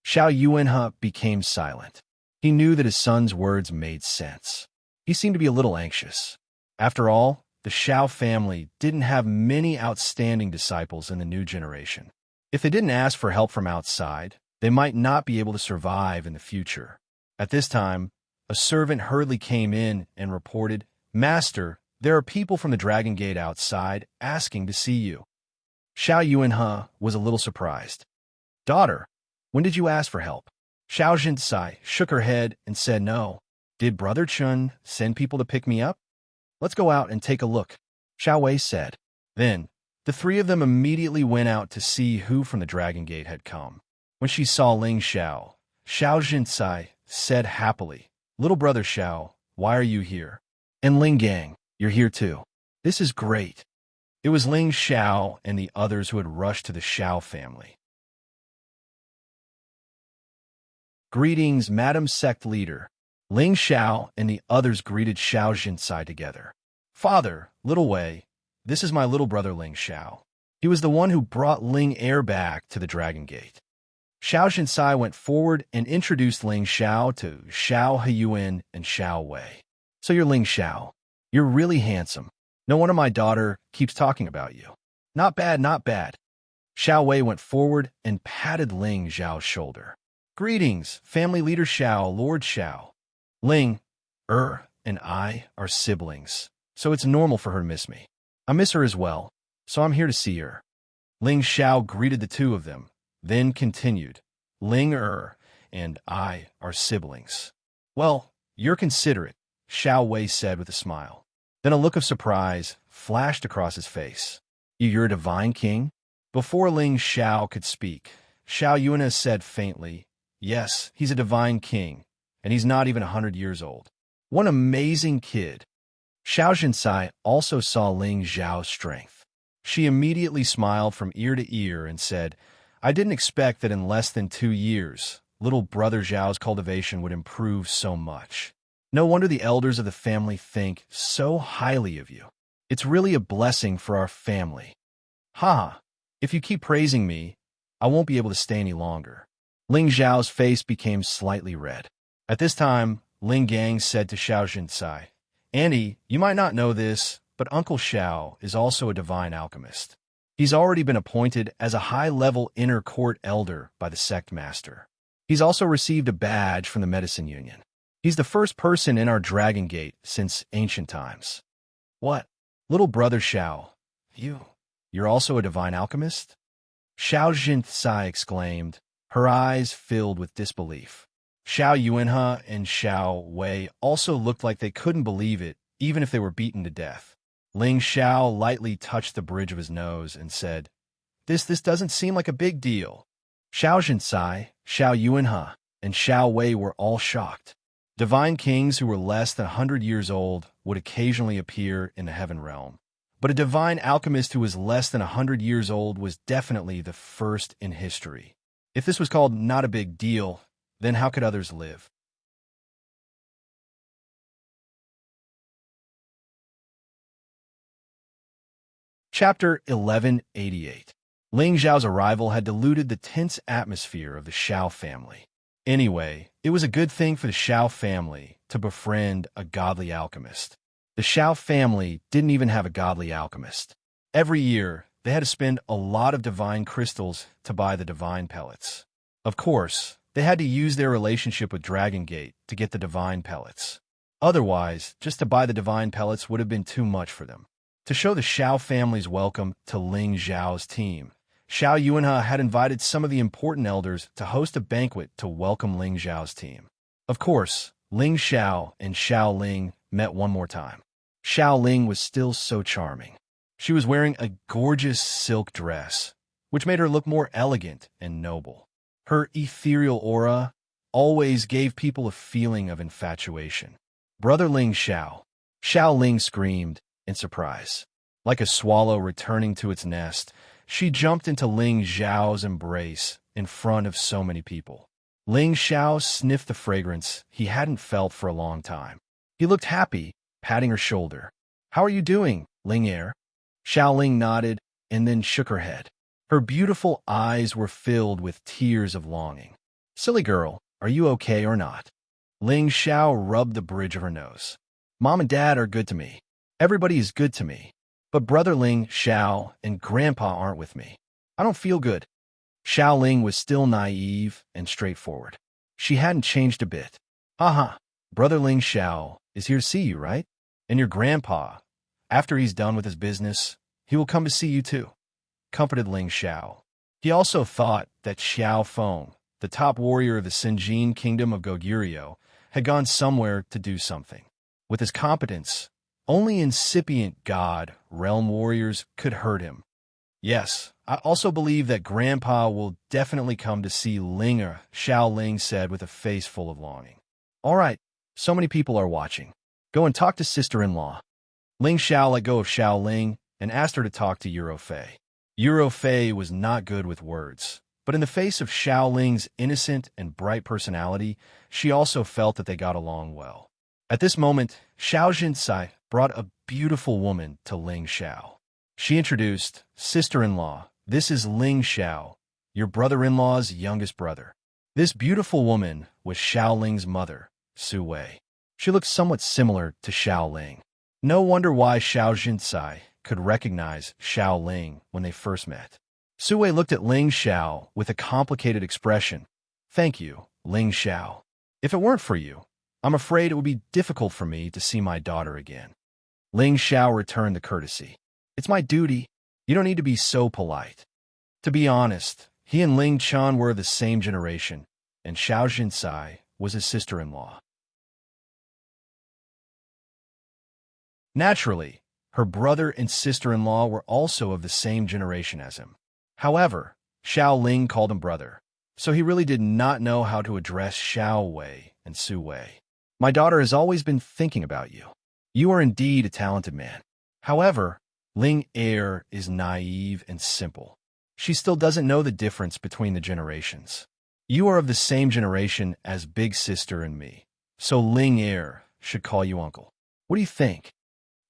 Xiao Yuanhe became silent. He knew that his son's words made sense. He seemed to be a little anxious. After all, the Xiao family didn't have many outstanding disciples in the new generation. If they didn't ask for help from outside, they might not be able to survive in the future. At this time, a servant hurriedly came in and reported, Master, there are people from the Dragon Gate outside asking to see you. Xiao Yuanhe was a little surprised. Daughter, when did you ask for help? Xianxia shook her head and said no. Did Brother Chun send people to pick me up? Let's go out and take a look, Xiao Wei said. Then, the three of them immediately went out to see who from the Dragon Gate had come. When she saw Ling Xiao, Xianxia said happily, Little brother Xiao, why are you here? And Ling Gang, you're here too. This is great. It was Ling Xiao and the others who had rushed to the Xiao family. Greetings, Madam Sect Leader. Ling Xiao and the others greeted Xianxia together. Father, Little Wei, this is my little brother Ling Xiao. He was the one who brought Ling Heir back to the Dragon Gate. Xianxia went forward and introduced Ling Xiao to Xiao Huyuan and Xiao Wei. So you're Ling Xiao. You're really handsome. No wonder my daughter keeps talking about you. Not bad, not bad. Xiao Wei went forward and patted Ling Xiao's shoulder. Greetings, family leader Xiao, Lord Xiao. Ling, and I are siblings, so it's normal for her to miss me. I miss her as well, so I'm here to see her. Ling Xiao greeted the two of them, then continued. Ling and I are siblings. Well, you're considerate, Xiao Wei said with a smile. Then a look of surprise flashed across his face. You're a divine king? Before Ling Xiao could speak, Xiao Yuan said faintly, yes, he's a divine king, and he's not even 100 years old. What an amazing kid. Xianxia also saw Ling Xiao's strength. She immediately smiled from ear to ear and said, I didn't expect that in less than 2 years, little brother Zhao's cultivation would improve so much. No wonder the elders of the family think so highly of you. It's really a blessing for our family. Ha! If you keep praising me, I won't be able to stay any longer. Ling Xiao's face became slightly red. At this time, Ling Gang said to Xianxia, Auntie, you might not know this, but Uncle Xiao is also a divine alchemist. He's already been appointed as a high-level inner court elder by the sect master. He's also received a badge from the Medicine Union. He's the first person in our Dragon Gate since ancient times. What? Little brother Xiao, you're also a divine alchemist? Xianxia exclaimed, her eyes filled with disbelief. Xiao Yuanhe and Xiao Wei also looked like they couldn't believe it, even if they were beaten to death. Ling Xiao lightly touched the bridge of his nose and said, This doesn't seem like a big deal. Xianxia, Xiao Yuanhe, and Xiao Wei were all shocked. Divine kings who were less than 100 years old would occasionally appear in the heaven realm. But a divine alchemist who was less than 100 years old was definitely the first in history. If this was called not a big deal, then how could others live? Chapter 1188. Ling Zhao's arrival had diluted the tense atmosphere of the Xiao family. Anyway, it was a good thing for the Xiao family to befriend a godly alchemist. The Xiao family didn't even have a godly alchemist. Every year, they had to spend a lot of divine crystals to buy the divine pellets. Of course, they had to use their relationship with Dragon Gate to get the divine pellets. Otherwise, just to buy the divine pellets would have been too much for them. To show the Xiao family's welcome to Ling Zhao's team, Xiao Yuanhe had invited some of the important elders to host a banquet to welcome Ling Zhao's team. Of course, Ling Xiao and Xiao Ling met one more time. Xiao Ling was still so charming. She was wearing a gorgeous silk dress, which made her look more elegant and noble. Her ethereal aura always gave people a feeling of infatuation. Brother Ling Xiao. Xiao Ling screamed in surprise. Like a swallow returning to its nest, she jumped into Ling Zhao's embrace in front of so many people. Ling Xiao sniffed the fragrance he hadn't felt for a long time. He looked happy, patting her shoulder. How are you doing, Ling Heir? Xiao Ling nodded and then shook her head. Her beautiful eyes were filled with tears of longing. Silly girl, are you okay or not? Ling Xiao rubbed the bridge of her nose. Mom and Dad are good to me. Everybody is good to me. But Brother Ling Xiao and Grandpa aren't with me. I don't feel good. Xiao Ling was still naive and straightforward. She hadn't changed a bit. Haha, Brother Ling Xiao is here to see you, right? And your grandpa, after he's done with his business, he will come to see you too, comforted Ling Xiao. He also thought that Xiao Feng, the top warrior of the Sinjin kingdom of Goguryeo, had gone somewhere to do something. With his competence, only incipient god realm warriors could hurt him. Yes, I also believe that Grandpa will definitely come to see Linger, Xiao Ling said with a face full of longing. All right, so many people are watching. Go and talk to sister-in-law. Ling Xiao let go of Xiao Ling and asked her to talk to Eurofei. Eurofei was not good with words, But in the face of Xiao Ling's innocent and bright personality, she also felt that they got along well. At this moment, Xianxia brought a beautiful woman to Ling Xiao. She introduced, "Sister-in-law, this is Ling Xiao, your brother-in-law's youngest brother." This beautiful woman was Xiao Ling's mother, Su Wei. She looked somewhat similar to Xiao Ling. No wonder why Xianxia could recognize Xiao Ling when they first met. Su Wei looked at Ling Xiao with a complicated expression. "Thank you, Ling Xiao. If it weren't for you, I'm afraid it would be difficult for me to see my daughter again." Ling Xiao returned the courtesy. "It's my duty. You don't need to be so polite." To be honest, he and Ling Chan were of the same generation, and Xianxia was his sister-in-law. Naturally, her brother and sister-in-law were also of the same generation as him. However, Xiao Ling called him brother, so he really did not know how to address Xiao Wei and Su Wei. "My daughter has always been thinking about you. You are indeed a talented man." However, Ling Er is naive and simple. She still doesn't know the difference between the generations. "You are of the same generation as Big Sister and me, so Ling Er should call you uncle. What do you think?"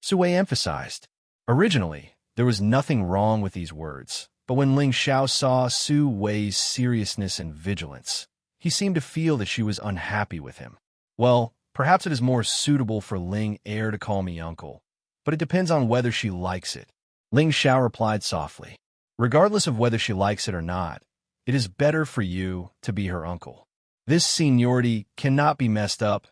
Su Wei emphasized. Originally, there was nothing wrong with these words, but when Ling Xiao saw Su Wei's seriousness and vigilance, he seemed to feel that she was unhappy with him. "Well, perhaps it is more suitable for Ling Er to call me uncle, but it depends on whether she likes it." Ling Xiao replied softly. "Regardless of whether she likes it or not, it is better for you to be her uncle. This seniority cannot be messed up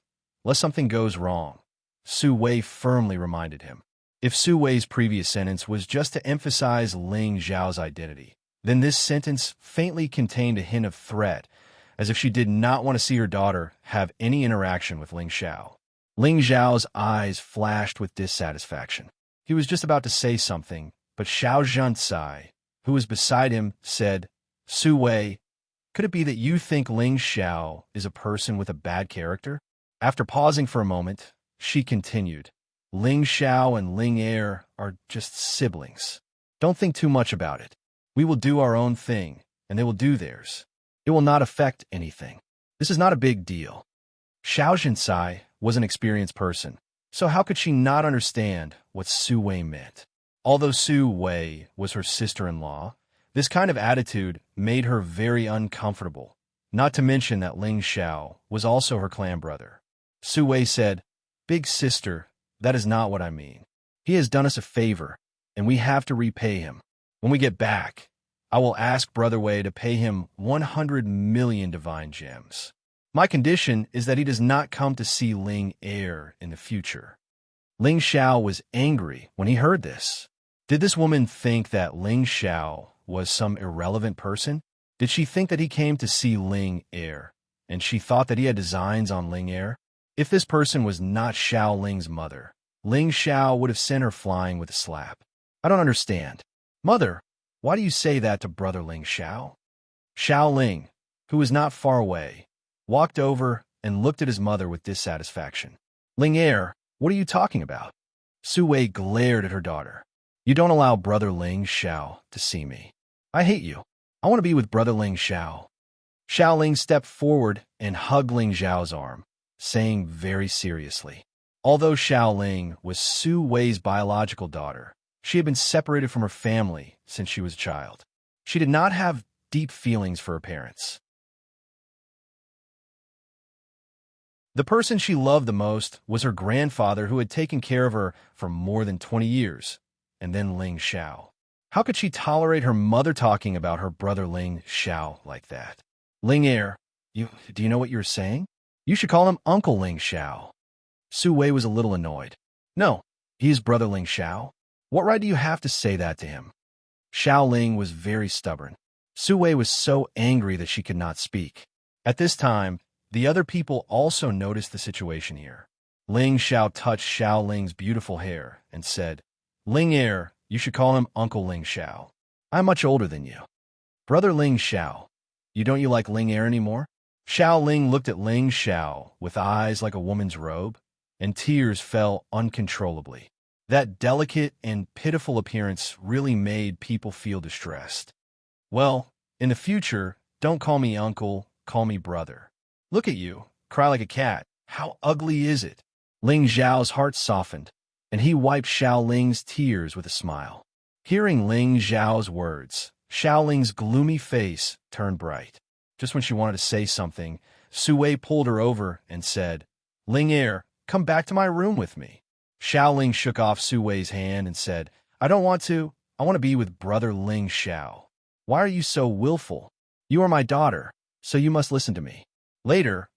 unless something goes wrong," Su Wei firmly reminded him. If Su Wei's previous sentence was just to emphasize Ling Xiao's identity, then this sentence faintly contained a hint of threat, as if she did not want to see her daughter have any interaction with Ling Xiao. Ling Xiao's eyes flashed with dissatisfaction. He was just about to say something, but Xianxia, who was beside him, said, "Su Wei, could it be that you think Ling Xiao is a person with a bad character?" After pausing for a moment, she continued, "Ling Xiao and Ling Er are just siblings. Don't think too much about it. We will do our own thing, and they will do theirs. It will not affect anything. This is not a big deal." Xianxia was an experienced person, so how could she not understand what Su Wei meant? Although Su Wei was her sister-in-law, this kind of attitude made her very uncomfortable, not to mention that Ling Xiao was also her clan brother. Su Wei said, "Big sister, that is not what I mean. He has done us a favor, and we have to repay him. When we get back, I will ask Brother Wei to pay him 100 million divine gems. My condition is that he does not come to see Ling Er in the future." Ling Xiao was angry when he heard this. Did this woman think that Ling Xiao was some irrelevant person? Did she think that he came to see Ling Er, and she thought that he had designs on Ling Er? If this person was not Xiao Ling's mother, Ling Xiao would have sent her flying with a slap. "I don't understand. Mother, why do you say that to Brother Ling Xiao?" Xiao Ling, who was not far away, walked over and looked at his mother with dissatisfaction. "Ling Er, what are you talking about?" Su Wei glared at her daughter. "You don't allow Brother Ling Xiao to see me. I hate you. I want to be with Brother Ling Xiao." Xiao Ling stepped forward and hugged Ling Xiao's arm, saying very seriously. Although Xiao Ling was Su Wei's biological daughter, she had been separated from her family since she was a child. She did not have deep feelings for her parents. The person she loved the most was her grandfather, who had taken care of her for more than 20 years, and then Ling Xiao. How could she tolerate her mother talking about her brother Ling Xiao like that? "Ling Er, do you know what you're saying? You should call him Uncle Ling Xiao." Su Wei was a little annoyed. "No, he is Brother Ling Xiao. What right do you have to say that to him?" Xiao Ling was very stubborn. Su Wei was so angry that she could not speak. At this time, the other people also noticed the situation here. Ling Xiao touched Xiao Ling's beautiful hair and said, "Ling Er, you should call him Uncle Ling Xiao. I'm much older than you." "Brother Ling Xiao, don't you like Ling Er anymore?" Xiao Ling looked at Ling Xiao with eyes like a woman's robe, and tears fell uncontrollably. That delicate and pitiful appearance really made people feel distressed. "Well, In the future, don't call me uncle, call me brother. Look at you, cry like a cat. How ugly is it? Ling Zhao's heart softened, and he wiped Xiao Ling's tears with a smile. Hearing Ling Zhao's words, Xiao Ling's gloomy face turned bright. Just when she wanted to say something, Su Wei pulled her over and said, Ling Er, come back to my room with me. Xiao Ling shook off Su Wei's hand and said, I don't want to. I want to be with brother Ling Xiao. Why are you so willful? You are my daughter, so you must listen to me. Later,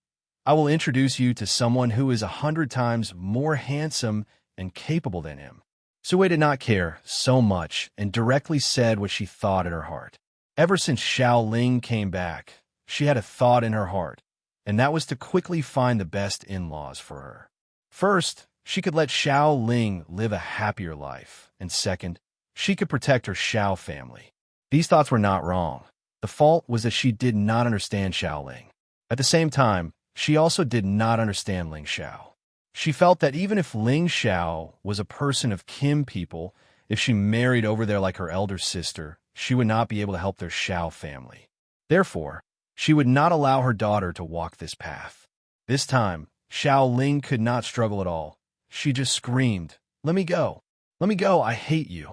I will introduce you to someone who is 100 times more handsome and capable than him. Su Wei did not care so much and directly said what she thought in her heart. Ever since Xiao Ling came back, she had a thought in her heart, and that was to quickly find the best in-laws for her. First, she could let Xiao Ling live a happier life, and second, she could protect her Xiao family. These thoughts were not wrong. The fault was that she did not understand Xiao Ling. At the same time, she also did not understand Ling Xiao. She felt that even if Ling Xiao was a person of Kim people, if she married over there like her elder sister, she would not be able to help their Xiao family. Therefore, she would not allow her daughter to walk this path. This time, Xiao Ling could not struggle at all. She just screamed, Let me go. Let me go. I hate you.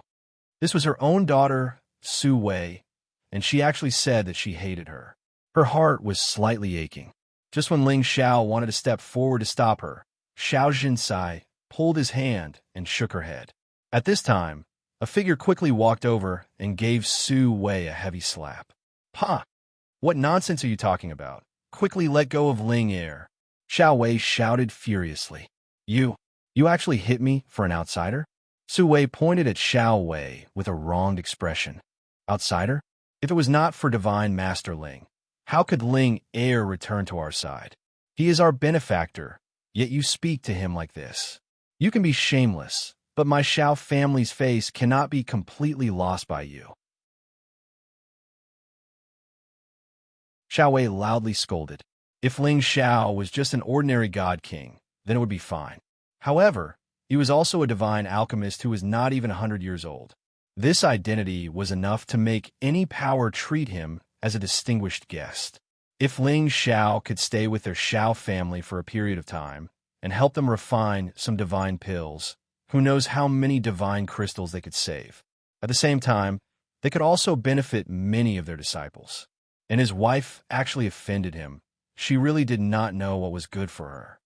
This was her own daughter, Su Wei, and she actually said that she hated her. Her heart was slightly aching. Just when Ling Xiao wanted to step forward to stop her, Xiao Jinsai pulled his hand and shook her head. At this time, a figure quickly walked over and gave Su Wei a heavy slap. Pa! What nonsense are you talking about? Quickly let go of Ling Er. Xiao Wei shouted furiously. You actually hit me for an outsider? Su Wei pointed at Xiao Wei with a wronged expression. Outsider? If it was not for Divine Master Ling, how could Ling Er return to our side? He is our benefactor, yet you speak to him like this. You can be shameless, but my Xiao family's face cannot be completely lost by you. Xiao Wei loudly scolded. If Ling Xiao was just an ordinary god king, then it would be fine. However, he was also a divine alchemist who was not even 100 years old. This identity was enough to make any power treat him as a distinguished guest. If Ling Xiao could stay with their Xiao family for a period of time and help them refine some divine pills, who knows how many divine crystals they could save. At the same time, they could also benefit many of their disciples. And his wife actually offended him. She really did not know what was good for her.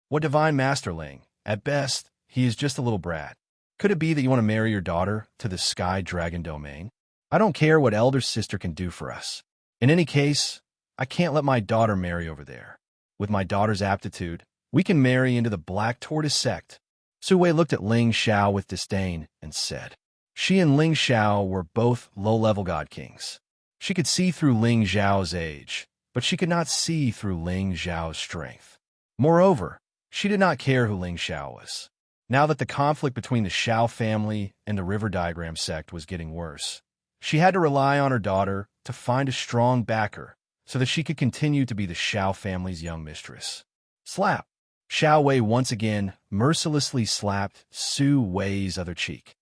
What Divine Master Ling? At best, he is just a little brat. Could it be that you want to marry your daughter to the Sky Dragon domain? I don't care what elder sister can do for us. In any case, I can't let my daughter marry over there. With my daughter's aptitude, we can marry into the Black Tortoise sect. Su Wei looked at Ling Xiao with disdain and said, she and Ling Xiao were both low-level god kings. She could see through Ling Xiao's age, but she could not see through Ling Xiao's strength. Moreover, she did not care who Ling Xiao was. Now that the conflict between the Xiao family and the River Diagram sect was getting worse, she had to rely on her daughter to find a strong backer so that she could continue to be the Xiao family's young mistress. Slap! Xiao Wei once again mercilessly slapped Su Wei's other cheek.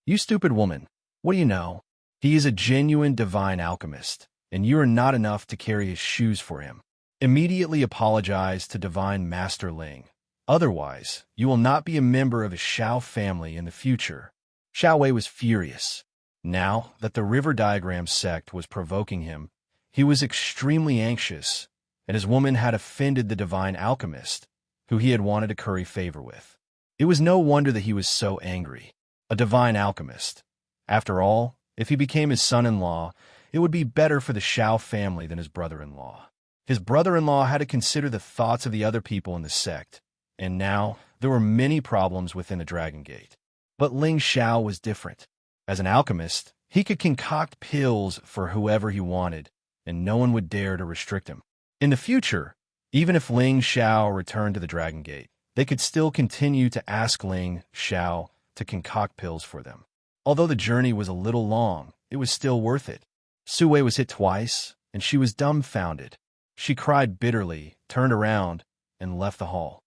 You stupid woman, what do you know? He is a genuine divine alchemist, and you are not enough to carry his shoes for him. Immediately apologize to Divine Master Ling. Otherwise, you will not be a member of the Xiao family in the future. Xiao Wei was furious. Now that the River Diagram sect was provoking him, he was extremely anxious, and his woman had offended the divine alchemist, who he had wanted to curry favor with. It was no wonder that he was so angry. A divine alchemist. After all, if he became his son-in-law, it would be better for the Xiao family than his brother-in-law. His brother-in-law had to consider the thoughts of the other people in the sect, and now there were many problems within the Dragon Gate. But Ling Xiao was different. As an alchemist, he could concoct pills for whoever he wanted, and no one would dare to restrict him. In the future, even if Ling Xiao returned to the Dragon Gate, they could still continue to ask Ling Xiao to concoct pills for them. Although the journey was a little long, it was still worth it. Su Wei was hit twice, and she was dumbfounded. She cried bitterly, turned around, and left the hall.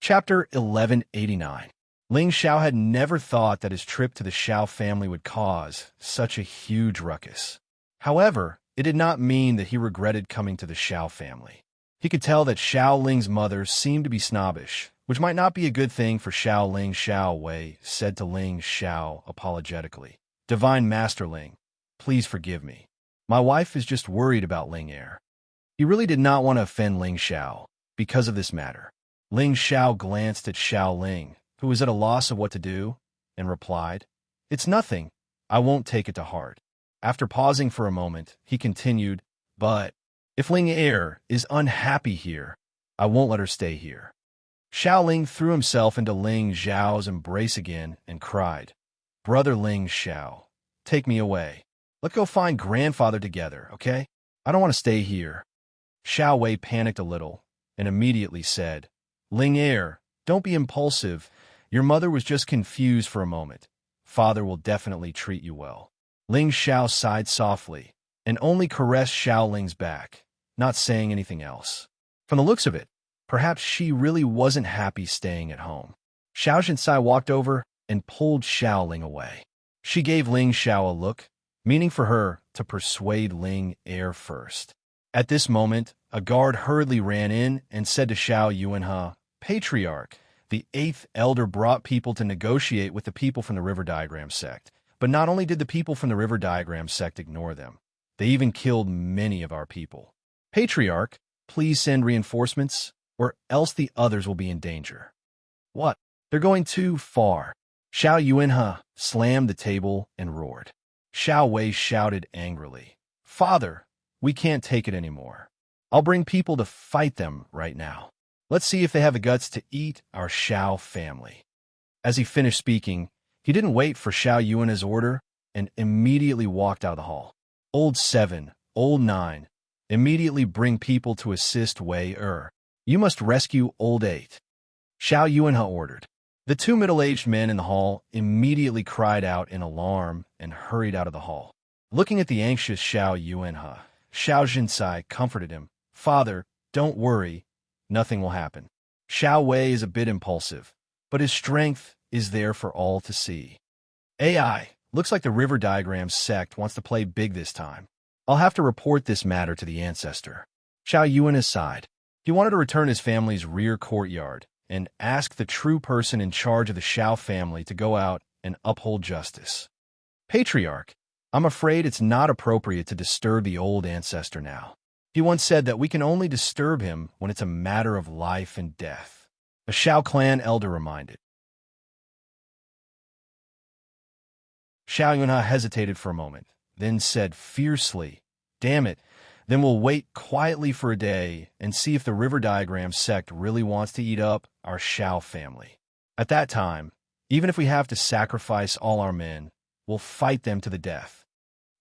Chapter 1189. Ling Xiao had never thought that his trip to the Xiao family would cause such a huge ruckus. However, it did not mean that he regretted coming to the Xiao family. He could tell that Xiao Ling's mother seemed to be snobbish, which might not be a good thing for Xiao Ling. Xiao Wei said to Ling Xiao apologetically, "Divine Master Ling, please forgive me. My wife is just worried about Ling Er." He really did not want to offend Ling Xiao because of this matter. Ling Xiao glanced at Xiao Ling, who was at a loss of what to do, and replied, "It's nothing. I won't take it to heart." After pausing for a moment, he continued, "But if Ling Er is unhappy here, I won't let her stay here." Xiao Ling threw himself into Ling Xiao's embrace again and cried, "Brother Ling Xiao, take me away. Let's go find grandfather together, okay? I don't want to stay here." Xiao Wei panicked a little and immediately said, "Ling Er, don't be impulsive. Your mother was just confused for a moment. Father will definitely treat you well." Ling Xiao sighed softly and only caressed Xiao Ling's back, not saying anything else. From the looks of it, perhaps she really wasn't happy staying at home. Xianxia walked over and pulled Xiao Ling away. She gave Ling Xiao a look, meaning for her to persuade Ling Er first. At this moment, a guard hurriedly ran in and said to Xiao Yuanhe, "Patriarch, the 8th elder brought people to negotiate with the people from the River Diagram sect. But not only did the people from the River Diagram sect ignore them, they even killed many of our people. Patriarch, please send reinforcements, or else the others will be in danger." "What? They're going too far." Xiao Yuanhe slammed the table and roared. Xiao Wei shouted angrily, "Father, we can't take it anymore. I'll bring people to fight them right now. Let's see if they have the guts to eat our Xiao family." As he finished speaking, he didn't wait for Xiao Yuanhe's order and immediately walked out of the hall. "Old 7, Old 9, immediately bring people to assist Wei Er. You must rescue Old 8. Xiao Yuanhe ordered. The two middle-aged men in the hall immediately cried out in alarm and hurried out of the hall. Looking at the anxious Xiao Yuanhe, Xiao Jinsai comforted him. "Father, don't worry. Nothing will happen. Xiao Wei is a bit impulsive, but his strength is there for all to see. AI, looks like the River Diagram sect wants to play big this time. I'll have to report this matter to the ancestor." Xiao Yuan sighed. He wanted to return his family's rear courtyard and ask the true person in charge of the Xiao family to go out and uphold justice. "Patriarch, I'm afraid it's not appropriate to disturb the old ancestor now. He once said that we can only disturb him when it's a matter of life and death," a Xiao clan elder reminded. Xiao Yunhe hesitated for a moment, then said fiercely, "Damn it, then we'll wait quietly for a day and see if the River Diagram sect really wants to eat up our Xiao family. At that time, even if we have to sacrifice all our men, we'll fight them to the death.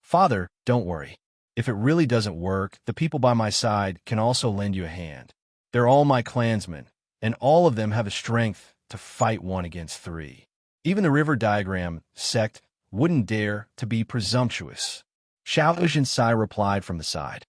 Father, don't worry. If it really doesn't work, the people by my side can also lend you a hand. They're all my clansmen, and all of them have the strength to fight 1 against 3. Even the River Diagram sect wouldn't dare to be presumptuous." Xiao Jinsai replied from the side.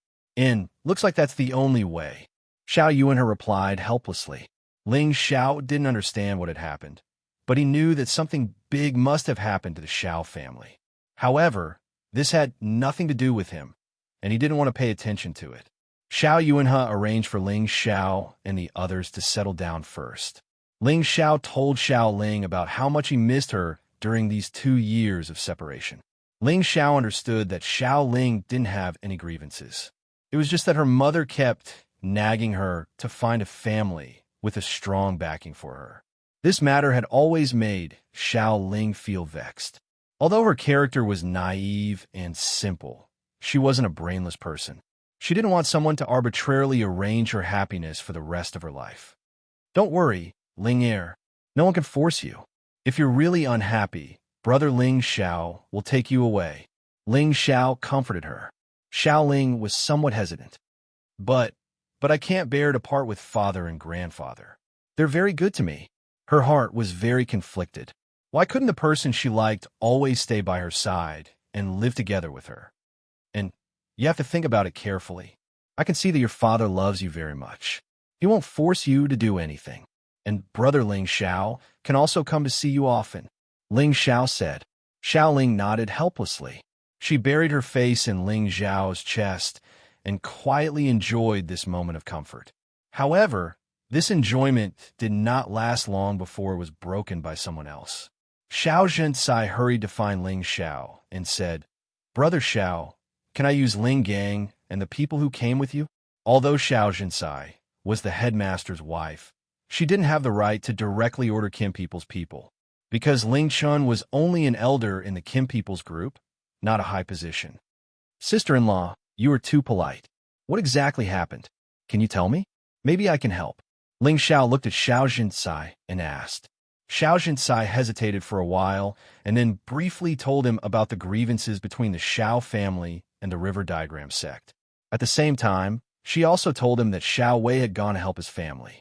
Looks like that's the only way." Xiao Yuanhe replied helplessly. Ling Xiao didn't understand what had happened, but he knew that something big must have happened to the Xiao family. However, this had nothing to do with him, and he didn't want to pay attention to it. Xiao Yuanhe arranged for Ling Xiao and the others to settle down first. Ling Xiao told Xiao Ling about how much he missed her during these 2 years of separation. Ling Xiao understood that Xiao Ling didn't have any grievances. It was just that her mother kept nagging her to find a family with a strong backing for her. This matter had always made Xiao Ling feel vexed. Although her character was naive and simple, she wasn't a brainless person. She didn't want someone to arbitrarily arrange her happiness for the rest of her life. "Don't worry, Ling Er. No one can force you. If you're really unhappy, Brother Ling Xiao will take you away." Ling Xiao comforted her. Xiao Ling was somewhat hesitant. But I can't bear to part with father and grandfather. They're very good to me." Her heart was very conflicted. Why couldn't the person she liked always stay by her side and live together with her? And you have to think about it carefully. I can see that your father loves you very much. He won't force you to do anything. and brother Ling Xiao can also come to see you often," Ling Xiao said. Xiao Ling nodded helplessly. She buried her face in Ling Xiao's chest and quietly enjoyed this moment of comfort. However, this enjoyment did not last long before it was broken by someone else. Xiao Zhentsai hurried to find Ling Xiao and said, "Brother Xiao, can I use Ling Gang and the people who came with you?" Although Xiao Zhentsai was the headmaster's wife, she didn't have the right to directly order Kim People's people, because Ling Chun was only an elder in the Kim People's group, not a high position. "Sister-in-law, you are too polite. What exactly happened? Can you tell me? Maybe I can help." Ling Xiao looked at Xiao Zhentsai and asked. Xiao Zhentsai hesitated for a while and then briefly told him about the grievances between the Xiao family and the River Diagram sect. At the same time, she also told him that Xiao Wei had gone to help his family.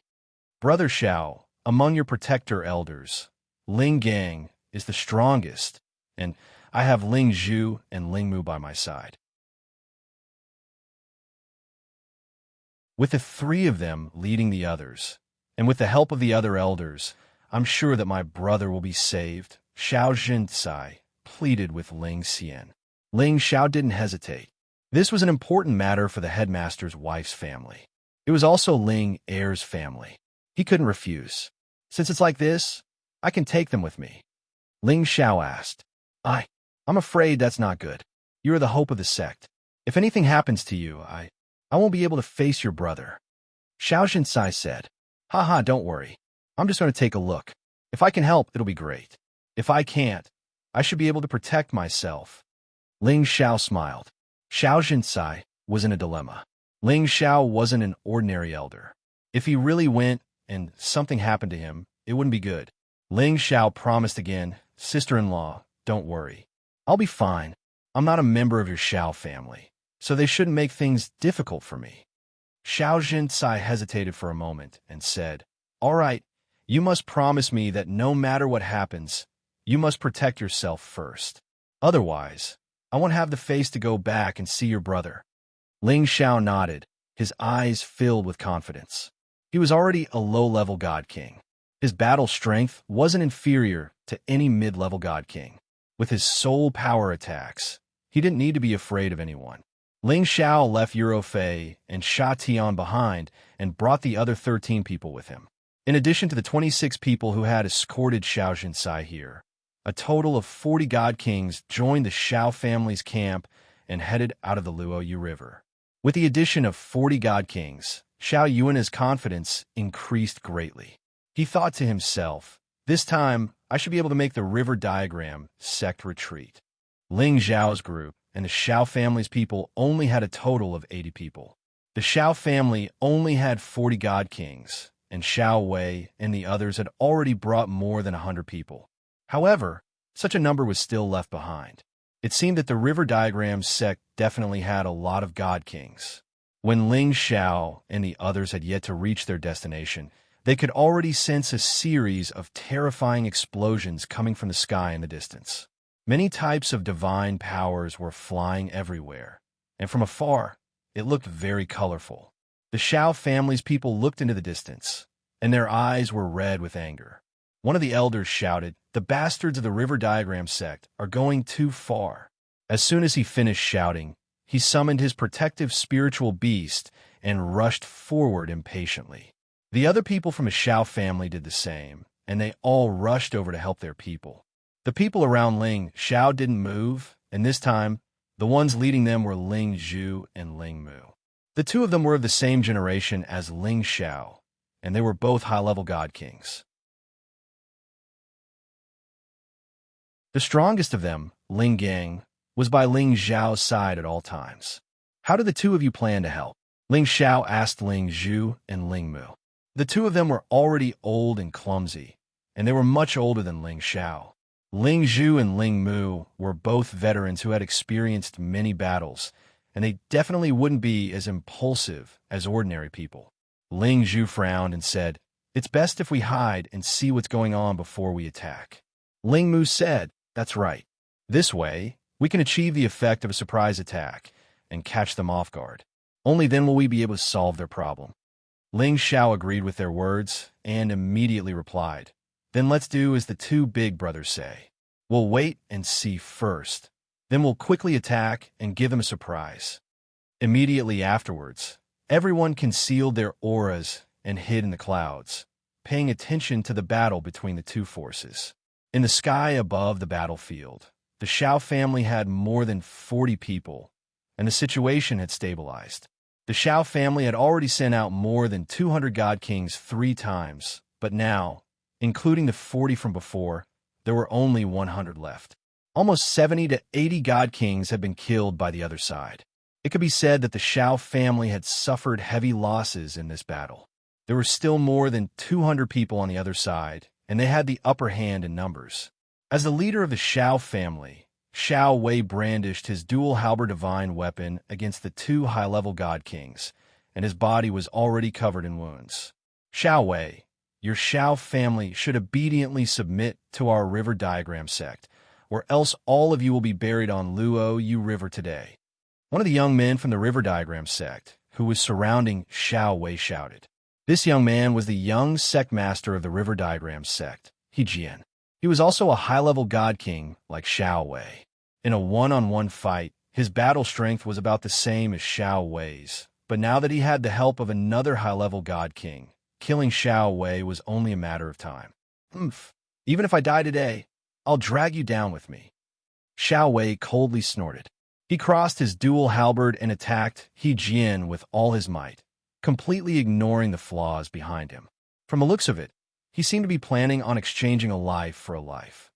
"Brother Xiao, among your protector elders, Ling Gang is the strongest, and I have Ling Zhu and Ling Mu by my side. With the three of them leading the others, and with the help of the other elders, I'm sure that my brother will be saved," Xiao Zhentsai pleaded with Ling Xian. Ling Xiao didn't hesitate. This was an important matter for the headmaster's wife's family. It was also Ling Heir's family. He couldn't refuse. "Since it's like this, I can take them with me." Ling Xiao asked. I'm afraid that's not good. You are the hope of the sect. If anything happens to you, I won't be able to face your brother." Xiao Zhentsai said. "Haha, don't worry. I'm just going to take a look. If I can help, it'll be great. If I can't, I should be able to protect myself." Ling Xiao smiled. Xiao Zhentsai was in a dilemma. Ling Xiao wasn't an ordinary elder. If he really went and something happened to him, it wouldn't be good. Ling Xiao promised again, "Sister-in-law, don't worry. I'll be fine. I'm not a member of your Xiao family, so they shouldn't make things difficult for me." Xiao Zhentsai hesitated for a moment and said, "All right, you must promise me that no matter what happens, you must protect yourself first. Otherwise, I won't have the face to go back and see your brother." Ling Xiao nodded, his eyes filled with confidence. He was already a low-level God King. His battle strength wasn't inferior to any mid-level God King. With his soul power attacks, he didn't need to be afraid of anyone. Ling Xiao left Eurofei and Sha Tian behind and brought the other 13 people with him. In addition to the 26 people who had escorted Xiao Zhentsai here, a total of 40 God Kings joined the Xiao family's camp and headed out of the Luoyu River. With the addition of 40 God Kings, Xiao Yuan's confidence increased greatly. He thought to himself, "This time, I should be able to make the River Diagram sect retreat." Ling Zhao's group and the Xiao family's people only had a total of 80 people. The Xiao family only had 40 God Kings, and Xiao Wei and the others had already brought more than 100 people. However, such a number was still left behind. It seemed that the River Diagram sect definitely had a lot of God Kings. When Ling Xiao and the others had yet to reach their destination, they could already sense a series of terrifying explosions coming from the sky in the distance. Many types of divine powers were flying everywhere, and from afar, it looked very colorful. The Xiao family's people looked into the distance, and their eyes were red with anger. One of the elders shouted, "The bastards of the River Diagram sect are going too far." As soon as he finished shouting, he summoned his protective spiritual beast and rushed forward impatiently. The other people from the Xiao family did the same, and they all rushed over to help their people. The people around Ling Xiao didn't move, and this time, the ones leading them were Ling Zhu and Ling Mu. The two of them were of the same generation as Ling Xiao, and they were both high-level God Kings. The strongest of them, Ling Gang, was by Ling Zhao's side at all times. "How do the two of you plan to help?" Ling Xiao asked Ling Zhu and Ling Mu. The two of them were already old and clumsy, and they were much older than Ling Xiao. Ling Zhu and Ling Mu were both veterans who had experienced many battles, and they definitely wouldn't be as impulsive as ordinary people. Ling Zhu frowned and said, "It's best if we hide and see what's going on before we attack." Ling Mu said, "That's right. This way, we can achieve the effect of a surprise attack and catch them off guard. Only then will we be able to solve their problem." Ling Xiao agreed with their words, and immediately replied, "Then let's do as the two big brothers say. We'll wait and see first. Then we'll quickly attack and give them a surprise." Immediately afterwards, everyone concealed their auras and hid in the clouds, paying attention to the battle between the two forces. In the sky above the battlefield, the Xiao family had more than 40 people, and the situation had stabilized. The Xiao family had already sent out more than 200 God Kings 3 times, but now, including the 40 from before, there were only 100 left. Almost 70 to 80 God Kings had been killed by the other side. It could be said that the Xiao family had suffered heavy losses in this battle. There were still more than 200 people on the other side, and they had the upper hand in numbers. As the leader of the Xiao family, Xiao Wei brandished his dual halberd divine weapon against the 2 high-level God Kings, and his body was already covered in wounds. "Xiao Wei, your Xiao family should obediently submit to our river diagram sect, or else all of you will be buried on Luo Yu River today." One of the young men from the river diagram sect, who was surrounding Xiao Wei, shouted. This young man was the young sect master of the river diagram sect, Jian. He was also a high-level God King like Xiao Wei. In a one-on-one fight, his battle strength was about the same as Xiao Wei's, but now that he had the help of another high-level God King, killing Xiao Wei was only a matter of time. Even if I die today, I'll drag you down with me." Xiao Wei coldly snorted. He crossed his dual halberd and attacked Jian with all his might, completely ignoring the flaws behind him. From the looks of it, he seemed to be planning on exchanging a life for a life.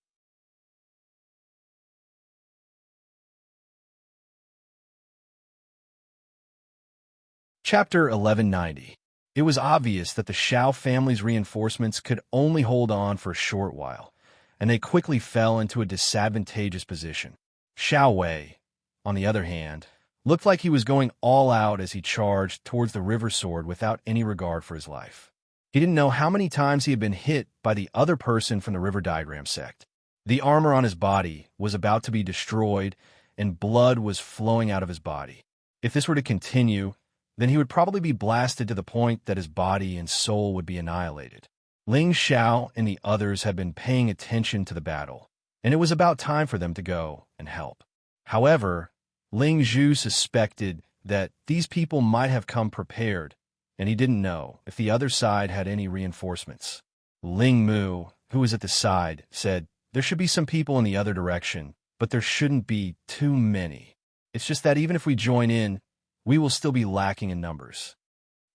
Chapter 1190. It was obvious that the Xiao family's reinforcements could only hold on for a short while, and they quickly fell into a disadvantageous position. Xiao Wei, on the other hand, looked like he was going all out as he charged towards the river sword without any regard for his life. He didn't know how many times he had been hit by the other person from the river diagram sect. The armor on his body was about to be destroyed, and blood was flowing out of his body. If this were to continue, then he would probably be blasted to the point that his body and soul would be annihilated. Ling Xiao and the others had been paying attention to the battle, and it was about time for them to go and help. However, Ling Zhu suspected that these people might have come prepared, and he didn't know if the other side had any reinforcements. Ling Mu, who was at the side, said, "There should be some people in the other direction, but there shouldn't be too many. It's just that even if we join in, we will still be lacking in numbers."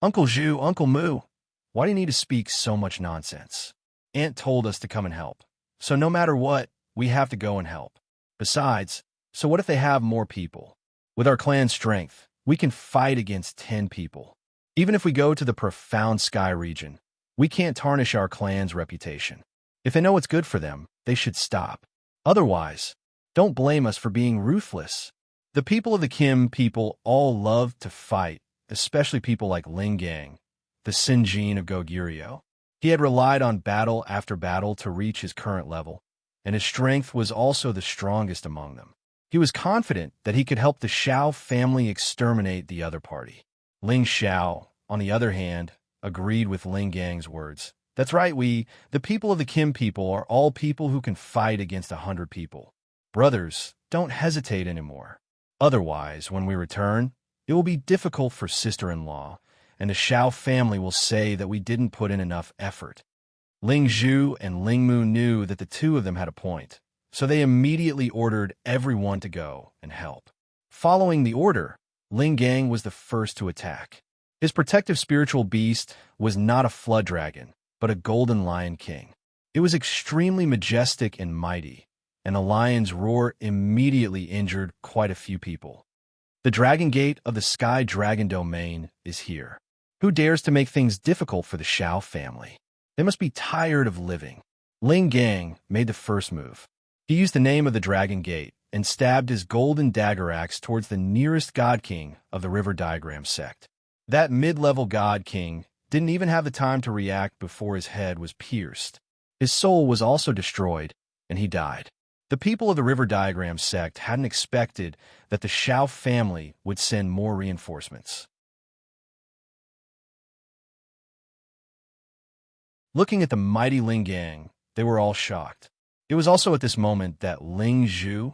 "Uncle Zhu, Uncle Mu, why do you need to speak so much nonsense? Aunt told us to come and help, so no matter what, we have to go and help. Besides, so what if they have more people? With our clan strength, we can fight against 10 people. Even if we go to the profound sky region, we can't tarnish our clan's reputation. If they know what's good for them, they should stop. Otherwise, don't blame us for being ruthless." The people of the Kim people all loved to fight, especially people like Ling Gang, the Sinjin of Goguryeo. He had relied on battle after battle to reach his current level, and his strength was also the strongest among them. He was confident that he could help the Xiao family exterminate the other party. Ling Xiao, on the other hand, agreed with Ling Gang's words. "That's right, the people of the Kim people, are all people who can fight against 100 people. Brothers, don't hesitate anymore. Otherwise, when we return, it will be difficult for sister-in-law, and the Xiao family will say that we didn't put in enough effort." Ling Zhu and Ling Mu knew that the two of them had a point, so they immediately ordered everyone to go and help. Following the order, Ling Gang was the first to attack. His protective spiritual beast was not a flood dragon, but a golden lion king. It was extremely majestic and mighty, and the lion's roar immediately injured quite a few people. The Dragon Gate of the Sky Dragon Domain is here. Who dares to make things difficult for the Xiao family? They must be tired of living. Ling Gang made the first move. He used the name of the Dragon Gate and stabbed his golden dagger axe towards the nearest God King of the River Diagram sect. That mid-level God King didn't even have the time to react before his head was pierced. His soul was also destroyed, and he died. The people of the River Diagram sect hadn't expected that the Xiao family would send more reinforcements. Looking at the mighty Ling Gang, they were all shocked. It was also at this moment that Ling Zhu,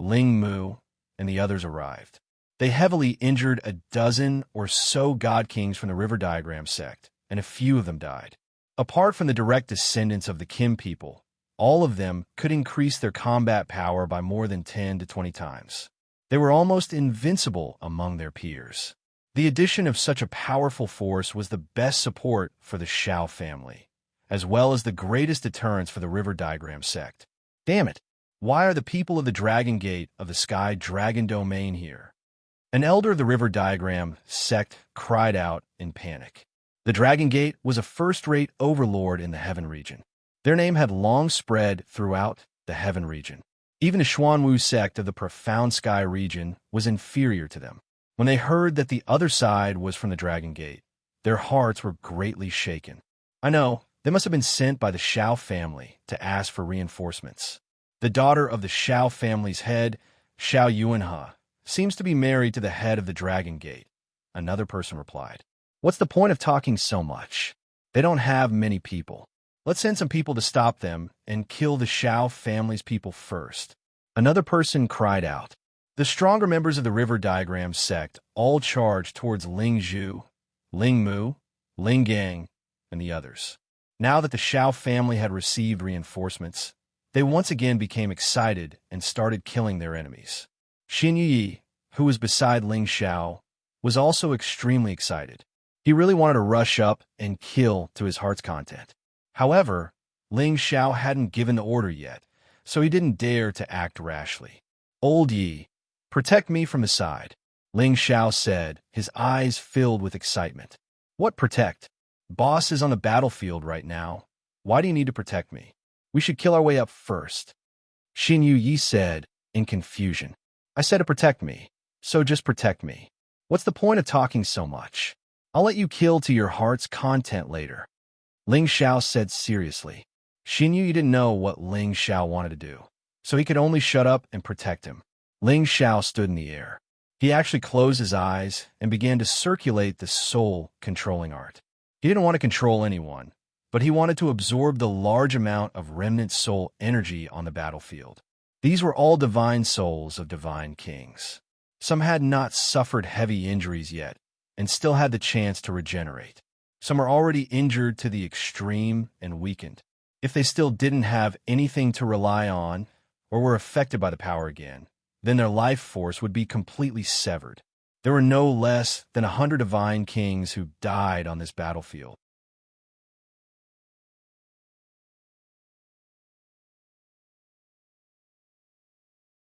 Ling Mu, and the others arrived. They heavily injured a dozen or so god kings from the River Diagram sect, and a few of them died. Apart from the direct descendants of the Kim people, all of them could increase their combat power by more than 10 to 20 times. They were almost invincible among their peers. The addition of such a powerful force was the best support for the Xiao family, as well as the greatest deterrence for the River Diagram sect. Damn it! Why are the people of the Dragon Gate of the Sky Dragon Domain here? An elder of the River Diagram sect cried out in panic. The Dragon Gate was a first-rate overlord in the Heaven region. Their name had long spread throughout the Heaven region. Even the Xuanwu sect of the Profound Sky region was inferior to them. When they heard that the other side was from the Dragon Gate, their hearts were greatly shaken. I know, they must have been sent by the Xiao family to ask for reinforcements. The daughter of the Xiao family's head, Xiao Yuanhe, seems to be married to the head of the Dragon Gate. Another person replied. What's the point of talking so much? They don't have many people. Let's send some people to stop them and kill the Xiao family's people first. Another person cried out. The stronger members of the River Diagram sect all charged towards Ling Zhu, Ling Mu, Ling Gang, and the others. Now that the Xiao family had received reinforcements, they once again became excited and started killing their enemies. Xianxia, who was beside Ling Xiao, was also extremely excited. He really wanted to rush up and kill to his heart's content. However, Ling Xiao hadn't given the order yet, so he didn't dare to act rashly. Old Yi, protect me from the side, Ling Xiao said, his eyes filled with excitement. What protect? Boss is on the battlefield right now. Why do you need to protect me? We should kill our way up first. Xianxia said, in confusion. I said to protect me, so just protect me. What's the point of talking so much? I'll let you kill to your heart's content later. Ling Xiao said seriously. Xianxia didn't know what Ling Xiao wanted to do, so he could only shut up and protect him. Ling Xiao stood in the air. He actually closed his eyes and began to circulate the soul-controlling art. He didn't want to control anyone, but he wanted to absorb the large amount of remnant soul energy on the battlefield. These were all divine souls of divine kings. Some had not suffered heavy injuries yet and still had the chance to regenerate. Some are already injured to the extreme and weakened. If they still didn't have anything to rely on or were affected by the power again, then their life force would be completely severed. There were no less than 100 divine kings who died on this battlefield.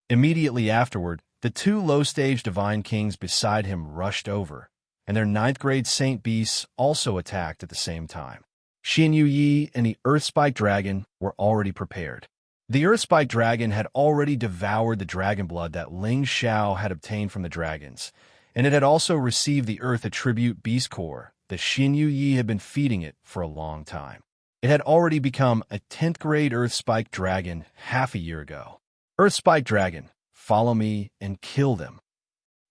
Immediately afterward, the two low-stage divine kings beside him rushed over, and their 9th-grade saint beasts also attacked at the same time. Xianxia and the Earth-Spike Dragon were already prepared. The Earth-Spike Dragon had already devoured the dragon blood that Ling Xiao had obtained from the dragons, and it had also received the Earth Attribute Beast Core that Xianxia had been feeding it for a long time. It had already become a 10th-grade Earth-Spike Dragon half a year ago. Earth-Spike Dragon, follow me and kill them.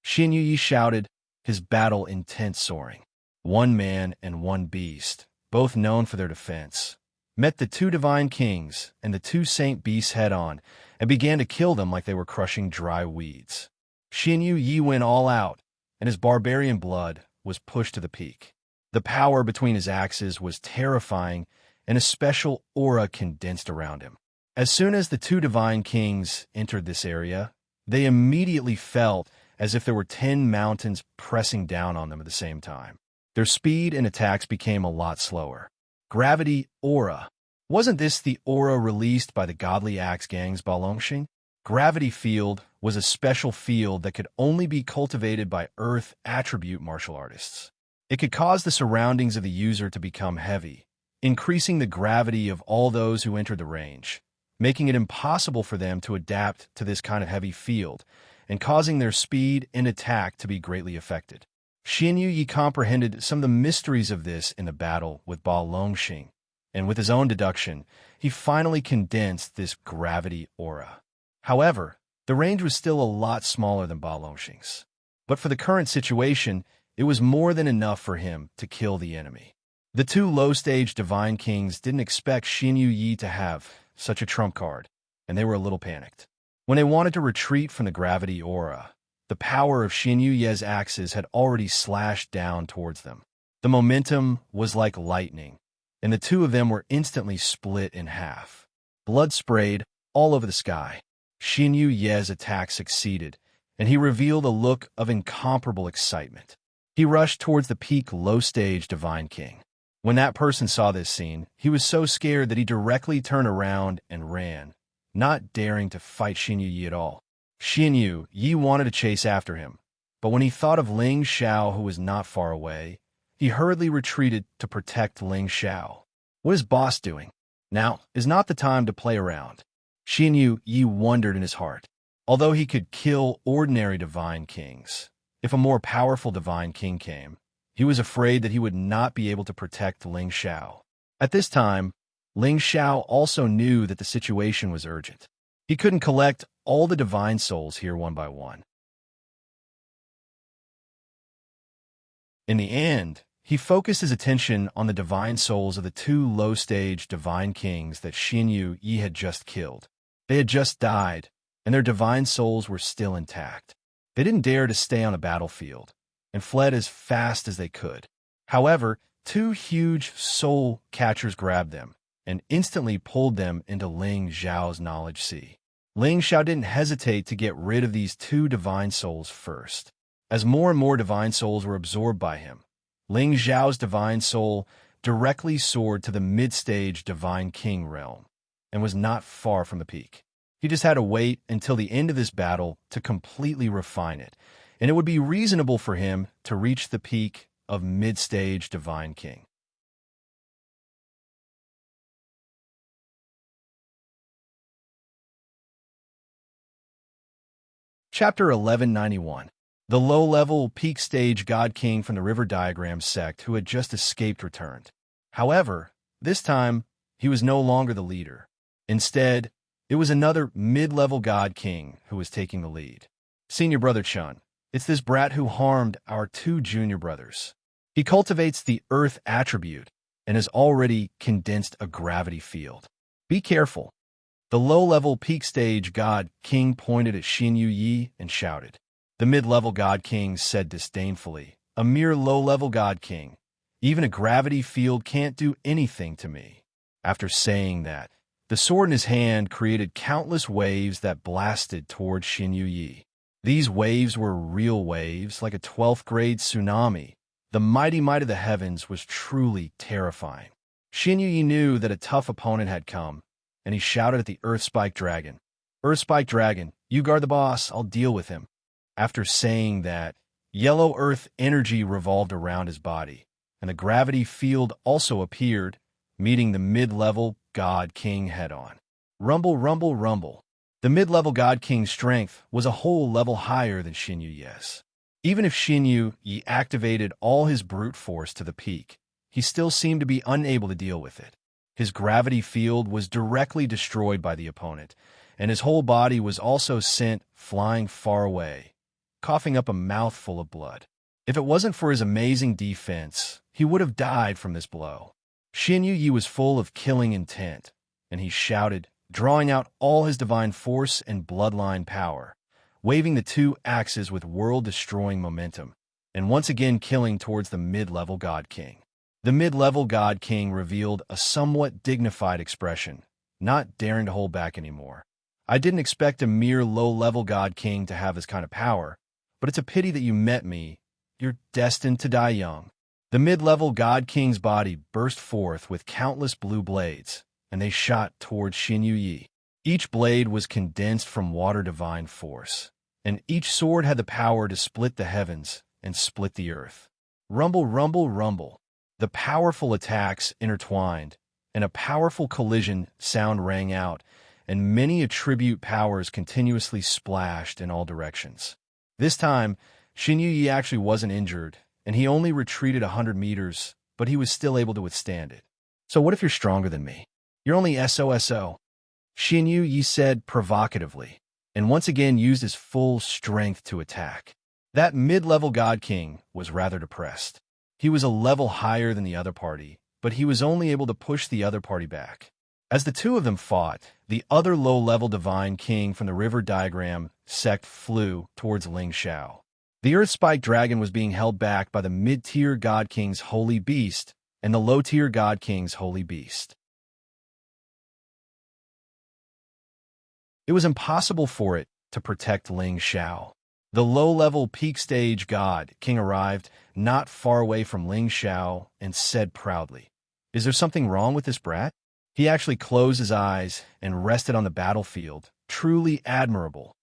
Xianxia shouted, his battle intent soaring. One man and one beast, both known for their defense, met the two divine kings and the two saint beasts head-on and began to kill them like they were crushing dry weeds. Xianxia went all out, and his barbarian blood was pushed to the peak. The power between his axes was terrifying, and a special aura condensed around him. As soon as the two divine kings entered this area, they immediately felt as if there were 10 mountains pressing down on them at the same time. Their speed and attacks became a lot slower. Gravity aura. Wasn't this the aura released by the godly axe gang's Balongxing? Gravity field was a special field that could only be cultivated by earth attribute martial artists. It could cause the surroundings of the user to become heavy, increasing the gravity of all those who entered the range, making it impossible for them to adapt to this kind of heavy field, and causing their speed and attack to be greatly affected. Xianxia comprehended some of the mysteries of this in the battle with Ba Longxing, and with his own deduction, he finally condensed this gravity aura. However, the range was still a lot smaller than Ba Longxing's. But for the current situation, it was more than enough for him to kill the enemy. The two low-stage Divine Kings didn't expect Xianxia to have such a trump card, and they were a little panicked. When they wanted to retreat from the gravity aura, the power of Xianxia's axes had already slashed down towards them. The momentum was like lightning, and the two of them were instantly split in half. Blood sprayed all over the sky. Xianxia's attack succeeded, and he revealed a look of incomparable excitement. He rushed towards the peak low-stage Divine King. When that person saw this scene, he was so scared that he directly turned around and ran, not daring to fight Xianxia at all. Xianxia wanted to chase after him, but when he thought of Ling Xiao, who was not far away, he hurriedly retreated to protect Ling Xiao. What is boss doing? Now is not the time to play around. Xianxia wondered in his heart. Although he could kill ordinary Divine Kings, if a more powerful Divine King came, he was afraid that he would not be able to protect Ling Xiao. At this time, Ling Xiao also knew that the situation was urgent. He couldn't collect all the divine souls here one by one. In the end, he focused his attention on the divine souls of the two low-stage Divine Kings that Xianxia had just killed. They had just died, and their divine souls were still intact. They didn't dare to stay on the battlefield, and fled as fast as they could. However, two huge soul catchers grabbed them, and instantly pulled them into Ling Xiao's knowledge sea. Ling Xiao didn't hesitate to get rid of these two divine souls first. As more and more divine souls were absorbed by him, Ling Xiao's divine soul directly soared to the mid-stage Divine King realm, and was not far from the peak. He just had to wait until the end of this battle to completely refine it, and it would be reasonable for him to reach the peak of mid-stage Divine King. Chapter 1191. The low-level peak-stage God King from the River Diagram sect who had just escaped returned. However, this time, he was no longer the leader. Instead, it was another mid-level God King who was taking the lead. Senior Brother Chun, it's this brat who harmed our two junior brothers. He cultivates the Earth attribute and has already condensed a gravity field. Be careful. The low-level peak-stage God King pointed at Xianxia and shouted. The mid-level God King said disdainfully, a mere low-level God King. Even a gravity field can't do anything to me. After saying that, the sword in his hand created countless waves that blasted toward Xianxia. These waves were real waves, like a 12th grade tsunami. The mighty might of the heavens was truly terrifying. Xianxia knew that a tough opponent had come, and he shouted at the Earth-Spike Dragon. Earth-Spike Dragon, you guard the boss, I'll deal with him. After saying that, yellow earth energy revolved around his body, and the gravity field also appeared, meeting the mid-level God King head-on. Rumble, rumble, rumble. The mid-level God King's strength was a whole level higher than Xianxua's. Even if Xianxia activated all his brute force to the peak, he still seemed to be unable to deal with it. His gravity field was directly destroyed by the opponent, and his whole body was also sent flying far away, coughing up a mouthful of blood. If it wasn't for his amazing defense, he would have died from this blow. Xianxia was full of killing intent, and he shouted, drawing out all his divine force and bloodline power, waving the two axes with world-destroying momentum, and once again killing towards the mid-level God King. The mid-level God King revealed a somewhat dignified expression, not daring to hold back anymore. I didn't expect a mere low-level God King to have this kind of power, but it's a pity that you met me. You're destined to die young. The mid-level God King's body burst forth with countless blue blades, and they shot towards Xianxia. Each blade was condensed from water divine force, and each sword had the power to split the heavens and split the earth. Rumble, rumble, rumble. The powerful attacks intertwined, and a powerful collision sound rang out, and many attribute powers continuously splashed in all directions. This time, Xianxia actually wasn't injured, and he only retreated 100 meters, but he was still able to withstand it. So what if you're stronger than me? You're only SOSO. Xianxia said provocatively, and once again used his full strength to attack. That mid-level God King was rather depressed. He was a level higher than the other party, but he was only able to push the other party back. As the two of them fought, the other low-level divine king from the river diagram sect flew towards Ling Xiao. The Earth-spiked dragon was being held back by the mid-tier God King's holy beast and the low-tier God King's holy beast. It was impossible for it to protect Ling Xiao. The low-level peak stage God King arrived not far away from Ling Xiao and said proudly, "Is there something wrong with this brat?" He actually closed his eyes and rested on the battlefield, truly admirable.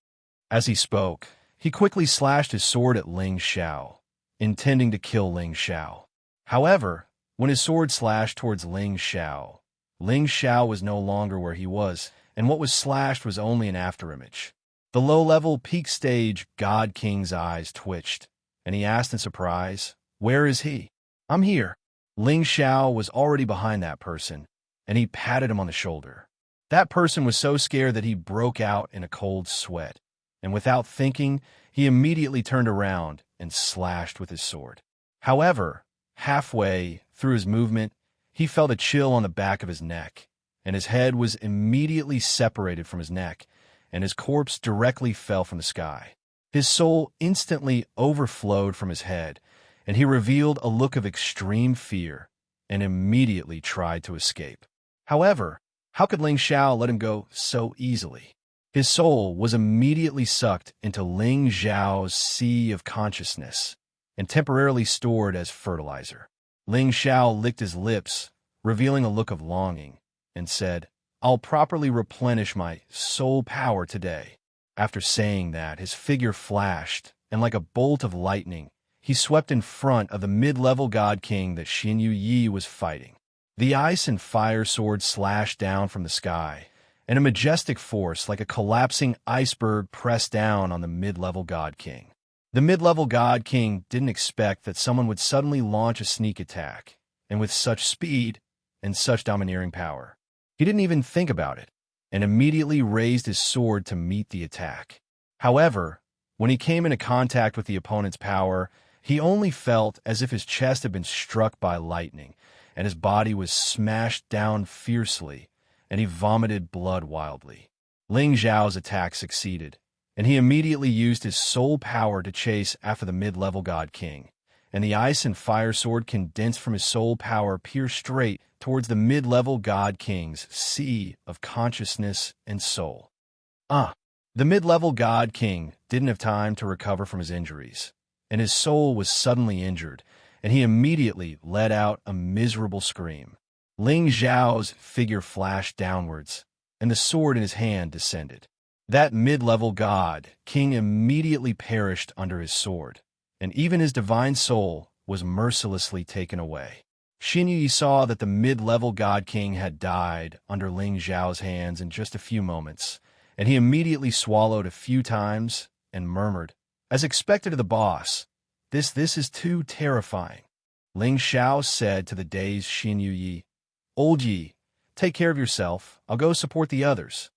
As he spoke, he quickly slashed his sword at Ling Xiao, intending to kill Ling Xiao. However, when his sword slashed towards Ling Xiao was no longer where he was, and what was slashed was only an afterimage. The low-level peak stage God King's eyes twitched, and he asked in surprise, "Where is he?" "I'm here." Ling Xiao was already behind that person, and he patted him on the shoulder. That person was so scared that he broke out in a cold sweat, and without thinking, he immediately turned around and slashed with his sword. However, halfway through his movement, he felt a chill on the back of his neck, and his head was immediately separated from his neck, and his corpse directly fell from the sky. His soul instantly overflowed from his head, and he revealed a look of extreme fear and immediately tried to escape. However, how could Ling Xiao let him go so easily? His soul was immediately sucked into Ling Xiao's sea of consciousness and temporarily stored as fertilizer. Ling Xiao licked his lips, revealing a look of longing, and said, "I'll properly replenish my soul power today." After saying that, his figure flashed, and like a bolt of lightning, he swept in front of the mid-level God King that Xianxia was fighting. The ice and fire sword slashed down from the sky, and a majestic force like a collapsing iceberg pressed down on the mid-level God King. The mid-level God King didn't expect that someone would suddenly launch a sneak attack, and with such speed and such domineering power. He didn't even think about it, and immediately raised his sword to meet the attack. However, when he came into contact with the opponent's power, he only felt as if his chest had been struck by lightning, and his body was smashed down fiercely, and he vomited blood wildly. Ling Xiao's attack succeeded, and he immediately used his soul power to chase after the mid-level God King, and the ice and fire sword condensed from his soul power pierced straight towards the mid-level God King's sea of consciousness and soul. The mid-level God King didn't have time to recover from his injuries, and his soul was suddenly injured, and he immediately let out a miserable scream. Ling Xiao's figure flashed downwards, and the sword in his hand descended. That mid-level God King immediately perished under his sword, and even his divine soul was mercilessly taken away. Xianxia saw that the mid-level God King had died under Ling Xiao's hands in just a few moments, and he immediately swallowed a few times and murmured, as expected of the boss, This is too terrifying." Ling Xiao said to the dazed Xianxia, "Old Yi, take care of yourself. I'll go support the others."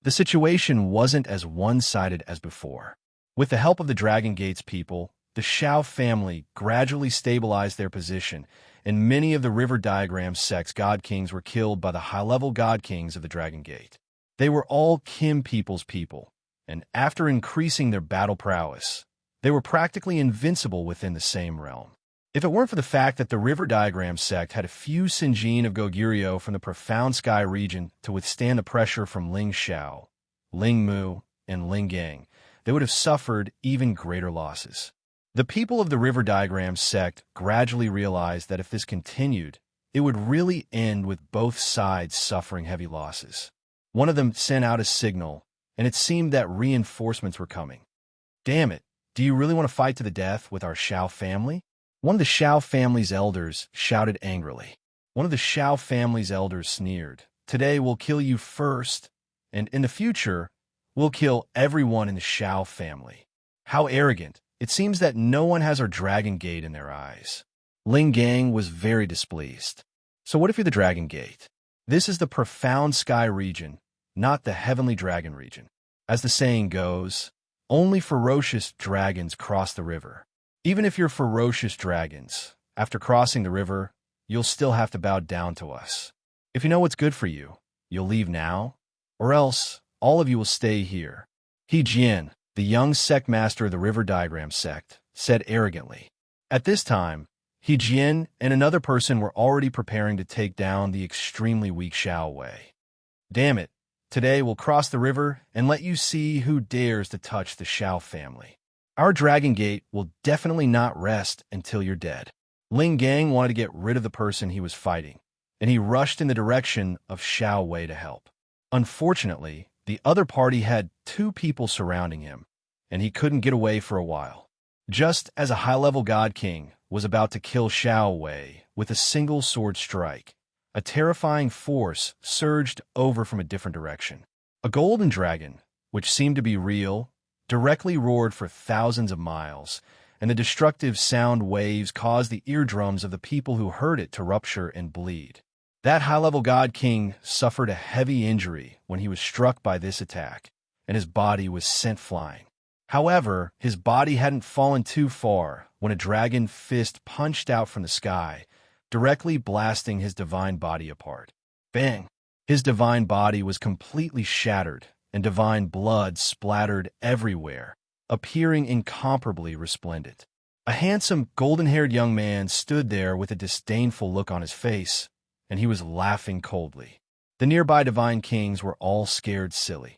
The situation wasn't as one-sided as before. With the help of the Dragon Gate's people, the Xiao family gradually stabilized their position, and many of the River Diagram sect's God Kings were killed by the high-level God Kings of the Dragon Gate. They were all Kim people's people, and after increasing their battle prowess, they were practically invincible within the same realm. If it weren't for the fact that the River Diagram sect had a few Sinjin of Goguryeo from the Profound Sky region to withstand the pressure from Ling Xiao, Ling Mu, and Ling Gang, they would have suffered even greater losses. The people of the River Diagram sect gradually realized that if this continued, it would really end with both sides suffering heavy losses. One of them sent out a signal, and it seemed that reinforcements were coming. "Damn it, do you really want to fight to the death with our Xiao family?" One of the Xiao family's elders shouted angrily. One of the Xiao family's elders sneered, "Today we'll kill you first, and in the future, we'll kill everyone in the Xiao family." How arrogant. It seems that no one has our Dragon Gate in their eyes. Ling Gang was very displeased. So what if you're the Dragon Gate? This is the Profound Sky region, not the Heavenly Dragon region. As the saying goes, only ferocious dragons cross the river. Even if you're ferocious dragons, after crossing the river, you'll still have to bow down to us. If you know what's good for you, you'll leave now, or else all of you will stay here." He Jian, the young sect master of the River Diagram sect, said arrogantly. At this time, He Jian and another person were already preparing to take down the extremely weak Xiao Wei. "Damn it, today we'll cross the river and let you see who dares to touch the Xiao family. Our Dragon Gate will definitely not rest until you're dead." Ling Gang wanted to get rid of the person he was fighting, and he rushed in the direction of Xiao Wei to help. Unfortunately, the other party had 2 people surrounding him, and he couldn't get away for a while. Just as a high-level God King was about to kill Xiao Wei with a single sword strike, a terrifying force surged over from a different direction. A golden dragon, which seemed to be real, directly roared for thousands of miles, and the destructive sound waves caused the eardrums of the people who heard it to rupture and bleed. That high-level God King suffered a heavy injury when he was struck by this attack, and his body was sent flying. However, his body hadn't fallen too far when a dragon fist punched out from the sky, directly blasting his divine body apart. Bang! His divine body was completely shattered, and divine blood splattered everywhere, appearing incomparably resplendent. A handsome, golden-haired young man stood there with a disdainful look on his face, and he was laughing coldly. The nearby divine kings were all scared silly.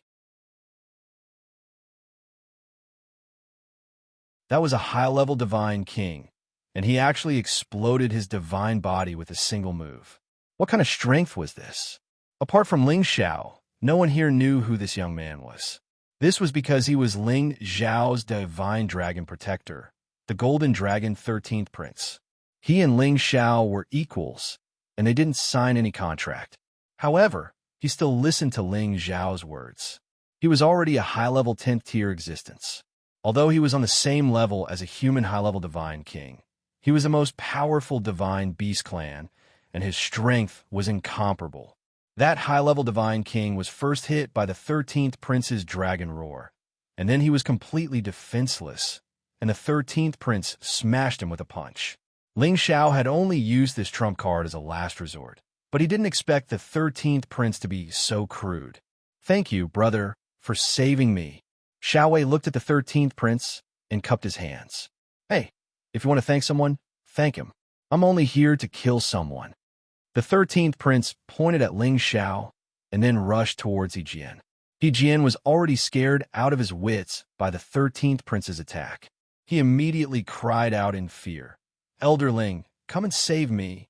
That was a high-level divine king, and he actually exploded his divine body with a single move. What kind of strength was this? Apart from Ling Xiao, no one here knew who this young man was. This was because he was Ling Xiao's divine dragon protector, the Golden Dragon 13th Prince. He and Ling Xiao were equals, and they didn't sign any contract. However, he still listened to Ling Xiao's words. He was already a high-level 10th-tier existence. Although he was on the same level as a human high-level divine king, he was the most powerful divine beast clan, and his strength was incomparable. That high-level divine king was first hit by the 13th prince's dragon roar, and then he was completely defenseless, and the 13th prince smashed him with a punch. Ling Xiao had only used this trump card as a last resort, but he didn't expect the 13th prince to be so crude. "Thank you, brother, for saving me." Xiao Wei looked at the 13th prince and cupped his hands. "Hey, if you want to thank someone, thank him. I'm only here to kill someone." The 13th prince pointed at Ling Xiao and then rushed towards He Jian. He Jian was already scared out of his wits by the 13th prince's attack. He immediately cried out in fear, "Elder Ling, come and save me."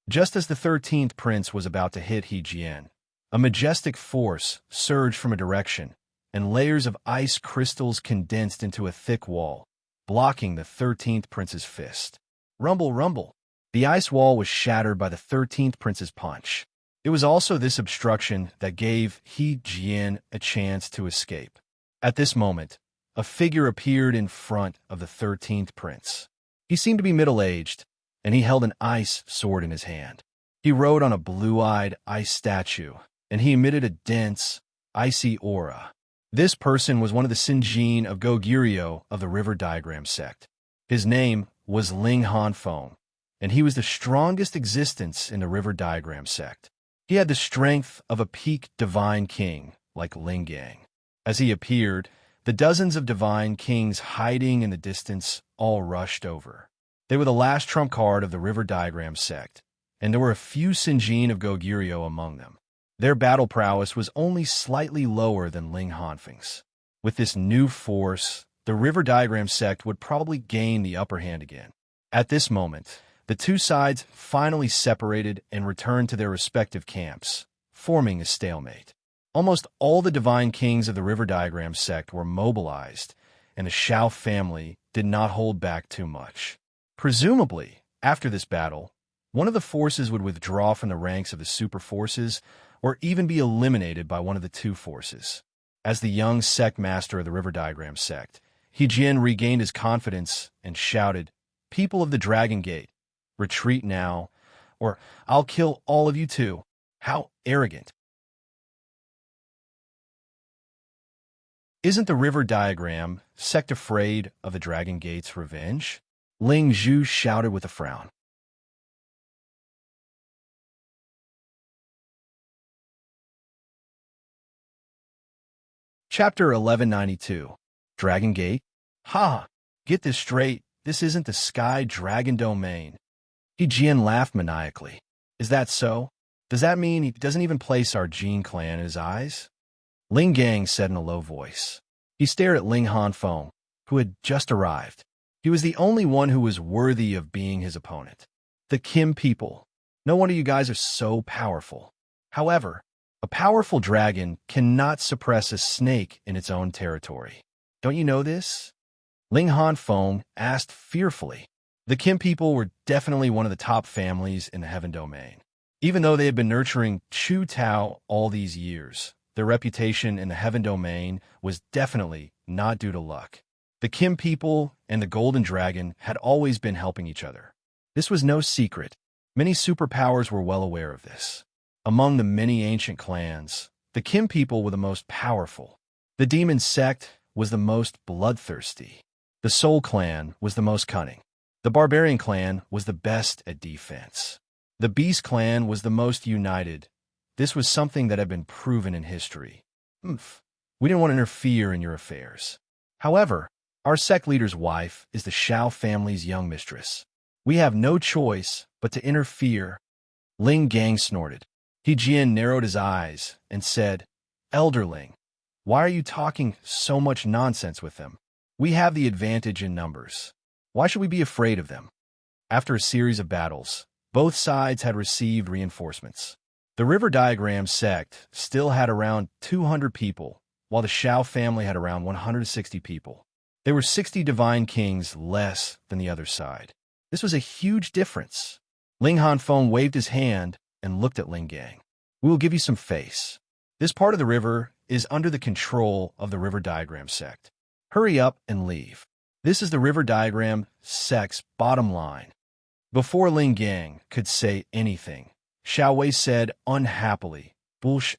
Just as the 13th prince was about to hit He Jian, a majestic force surged from a direction, and layers of ice crystals condensed into a thick wall, blocking the 13th prince's fist. Rumble, rumble. The ice wall was shattered by the 13th prince's punch. It was also this obstruction that gave He Jian a chance to escape. At this moment, a figure appeared in front of the 13th prince. He seemed to be middle-aged, and he held an ice sword in his hand. He rode on a blue-eyed ice statue, and he emitted a dense, icy aura. This person was one of the Sinjin of Goguryeo of the River Diagram sect. His name was Ling Hanfeng, and he was the strongest existence in the River Diagram sect. He had the strength of a peak divine king, like Ling Gang. As he appeared, the dozens of divine kings hiding in the distance all rushed over. They were the last trump card of the River Diagram sect, and there were a few Sinjin of Goguryeo among them. Their battle prowess was only slightly lower than Ling Hanfeng's. With this new force, the River Diagram sect would probably gain the upper hand again. At this moment, the two sides finally separated and returned to their respective camps, forming a stalemate. Almost all the divine kings of the River Diagram sect were mobilized, and the Xiao family did not hold back too much. Presumably, after this battle, one of the forces would withdraw from the ranks of the super forces or even be eliminated by one of the two forces. As the young sect master of the River Diagram sect, He Jian regained his confidence and shouted, "People of the Dragon Gate, retreat now, or I'll kill all of you too." How arrogant. Isn't the River Diagram sect afraid of the Dragon Gate's revenge? Ling Zhu shouted with a frown. Chapter 1192. Dragon Gate? Ha! Get this straight. This isn't the Sky Dragon Domain. Jian laughed maniacally. Is that so? Does that mean he doesn't even place our Jin clan in his eyes? Ling Gang said in a low voice. He stared at Ling Hanfeng, who had just arrived. He was the only one who was worthy of being his opponent. The Kim people. No wonder you guys are so powerful. However, a powerful dragon cannot suppress a snake in its own territory. Don't you know this? Ling Hanfeng asked fearfully. The Kim people were definitely one of the top families in the Heaven Domain. Even though they had been nurturing Chu Tao all these years, their reputation in the Heaven Domain was definitely not due to luck. The Kim people and the Golden Dragon had always been helping each other. This was no secret. Many superpowers were well aware of this. Among the many ancient clans, the Kim people were the most powerful. The Demon Sect was the most bloodthirsty. The Soul Clan was the most cunning. The Barbarian Clan was the best at defense. The Beast Clan was the most united. This was something that had been proven in history. We didn't want to interfere in your affairs. However, our sect leader's wife is the Shao family's young mistress. We have no choice but to interfere. Ling Gang snorted. He Jian narrowed his eyes and said, Elderling, why are you talking so much nonsense with them? We have the advantage in numbers. Why should we be afraid of them? After a series of battles, both sides had received reinforcements. The River Diagram sect still had around 200 people, while the Shao family had around 160 people. There were 60 divine kings less than the other side. This was a huge difference. Ling Hanfeng waved his hand and looked at Ling Gang. We will give you some face. This part of the river is under the control of the River Diagram sect. Hurry up and leave. This is the River Diagram sect's bottom line. Before Ling Gang could say anything, Xiao Wei said unhappily, Bullsh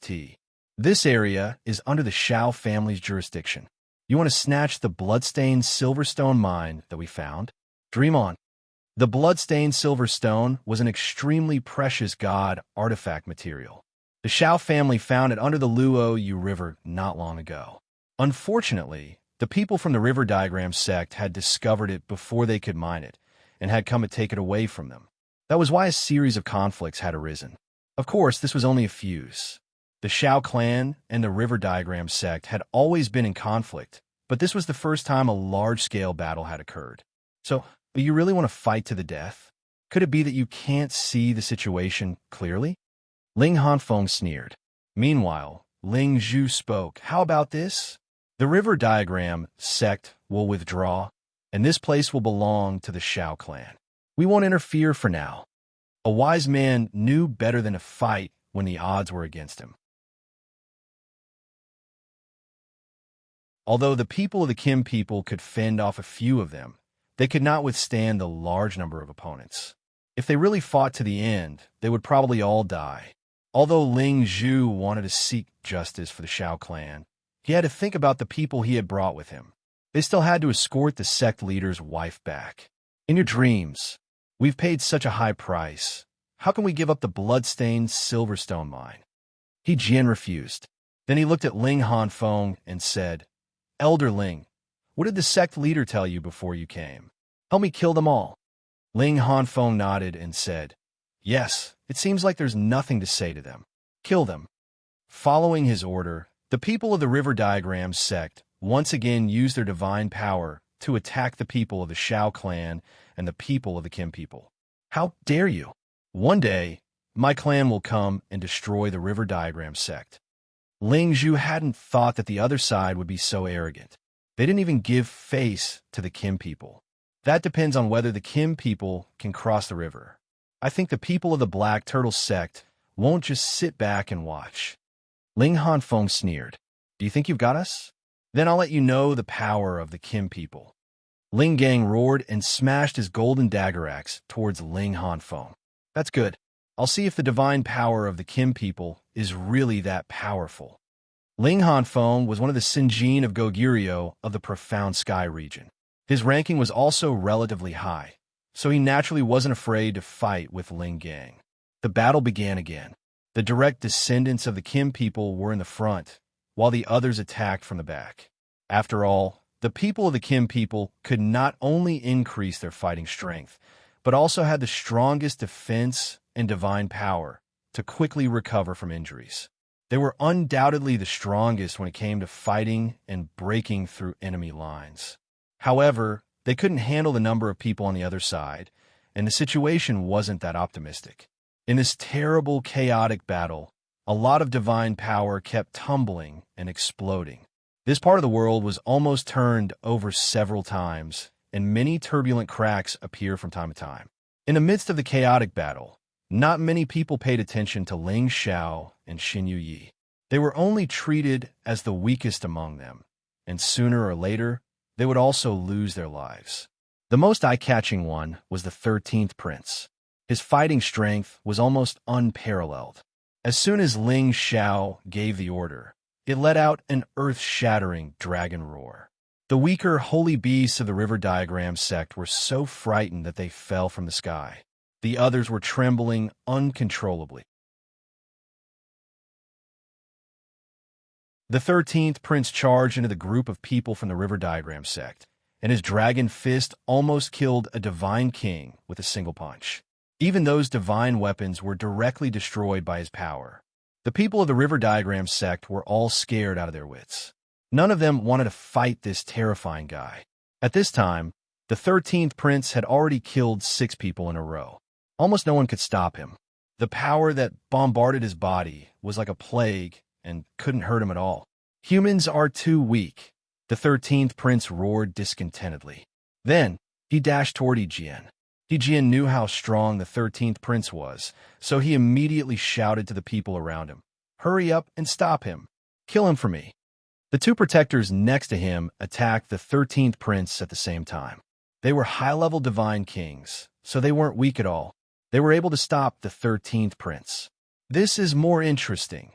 *T. This area is under the Shao family's jurisdiction. You want to snatch the bloodstained silverstone mine that we found? Dream on. The bloodstained silverstone was an extremely precious god artifact material. The Shao family found it under the Luo Yu River not long ago. Unfortunately, the people from the River Diagram sect had discovered it before they could mine it, and had come to take it away from them. That was why a series of conflicts had arisen. Of course, this was only a fuse. The Shao clan and the River Diagram sect had always been in conflict, but this was the first time a large-scale battle had occurred. So, do you really want to fight to the death? Could it be that you can't see the situation clearly? Ling Hanfeng sneered. Meanwhile, Ling Zhu spoke. How about this? The River Diagram sect will withdraw, and this place will belong to the Shao clan. We won't interfere for now. A wise man knew better than to fight when the odds were against him. Although the people of the Kim people could fend off a few of them, they could not withstand the large number of opponents. If they really fought to the end, they would probably all die. Although Ling Zhu wanted to seek justice for the Shao clan, he had to think about the people he had brought with him. They still had to escort the sect leader's wife back. In your dreams, we've paid such a high price. How can we give up the blood-stained silverstone mine? He Jian refused. Then he looked at Ling Hanfeng and said, Elder Ling, what did the sect leader tell you before you came? Help me kill them all. Ling Hanfeng nodded and said, Yes, it seems like there's nothing to say to them. Kill them. Following his order, the people of the River Diagram sect once again used their divine power to attack the people of the Shao clan and the people of the Kim people. How dare you? One day, my clan will come and destroy the River Diagram sect. Ling Zhu hadn't thought that the other side would be so arrogant. They didn't even give face to the Kim people. That depends on whether the Kim people can cross the river. I think the people of the Black Turtle sect won't just sit back and watch. Ling Hanfeng sneered. Do you think you've got us? Then I'll let you know the power of the Kim people. Ling Gang roared and smashed his golden dagger axe towards Ling Hanfeng. That's good. I'll see if the divine power of the Kim people is really that powerful. Ling Hanfeng was one of the Sinjin of Goguryeo of the Profound Sky region. His ranking was also relatively high, so he naturally wasn't afraid to fight with Ling Gang. The battle began again. The direct descendants of the Kim people were in the front, while the others attacked from the back. After all, the people of the Kim people could not only increase their fighting strength, but also had the strongest defense and divine power to quickly recover from injuries. They were undoubtedly the strongest when it came to fighting and breaking through enemy lines. However, they couldn't handle the number of people on the other side, and the situation wasn't that optimistic. In this terrible, chaotic battle, a lot of divine power kept tumbling and exploding. This part of the world was almost turned over several times, and many turbulent cracks appear from time to time. In the midst of the chaotic battle, not many people paid attention to Ling Xiao and Xin Yi. They were only treated as the weakest among them, and sooner or later, they would also lose their lives. The most eye-catching one was the 13th Prince. His fighting strength was almost unparalleled. As soon as Ling Xiao gave the order, it let out an earth-shattering dragon roar. The weaker holy beasts of the River Diagram sect were so frightened that they fell from the sky. The others were trembling uncontrollably. The 13th Prince charged into the group of people from the River Diagram sect, and his dragon fist almost killed a divine king with a single punch. Even those divine weapons were directly destroyed by his power. The people of the River Diagram sect were all scared out of their wits. None of them wanted to fight this terrifying guy. At this time, the 13th Prince had already killed 6 people in a row. Almost no one could stop him. The power that bombarded his body was like a plague and couldn't hurt him at all. Humans are too weak, the 13th Prince roared discontentedly. Then, he dashed toward Yijian. Yijian knew how strong the 13th Prince was, so he immediately shouted to the people around him, "Hurry up and stop him. Kill him for me." The 2 protectors next to him attacked the 13th Prince at the same time. They were high-level divine kings, so they weren't weak at all. They were able to stop the 13th Prince. "This is more interesting,"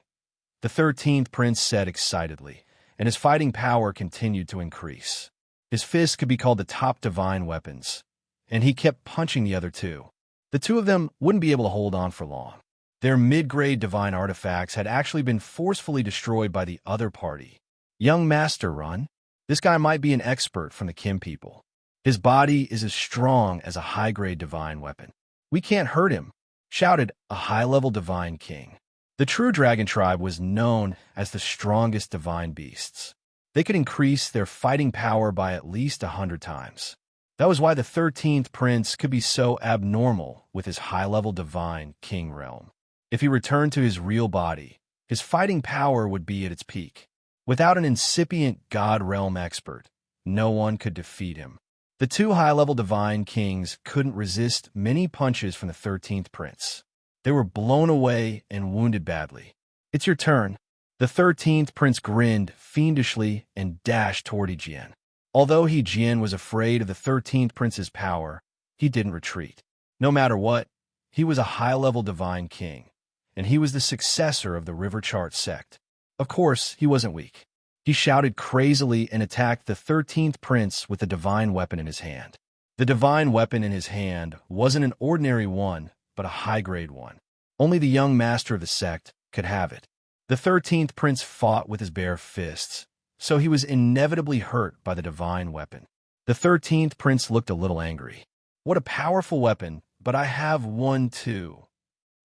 the 13th Prince said excitedly, and his fighting power continued to increase. His fists could be called the top divine weapons, and he kept punching the other 2. The 2 of them wouldn't be able to hold on for long. Their mid-grade divine artifacts had actually been forcefully destroyed by the other party. "Young Master Run, this guy might be an expert from the Kim people. His body is as strong as a high-grade divine weapon. We can't hurt him," shouted a high-level divine king. The true dragon tribe was known as the strongest divine beasts. They could increase their fighting power by at least 100 times. That was why the 13th Prince could be so abnormal with his high-level divine king realm. If he returned to his real body, his fighting power would be at its peak. Without an incipient God realm expert, no one could defeat him. The 2 high-level divine kings couldn't resist many punches from the 13th Prince. They were blown away and wounded badly. "It's your turn." The 13th Prince grinned fiendishly and dashed toward Yijian. Although Yijian was afraid of the 13th Prince's power, he didn't retreat. No matter what, he was a high-level divine king, and he was the successor of the River Chart sect. Of course, he wasn't weak. He shouted crazily and attacked the 13th Prince with a divine weapon in his hand. The divine weapon in his hand wasn't an ordinary one, but a high-grade one. Only the young master of the sect could have it. The 13th Prince fought with his bare fists, so he was inevitably hurt by the divine weapon. The 13th Prince looked a little angry. "What a powerful weapon, but I have one too."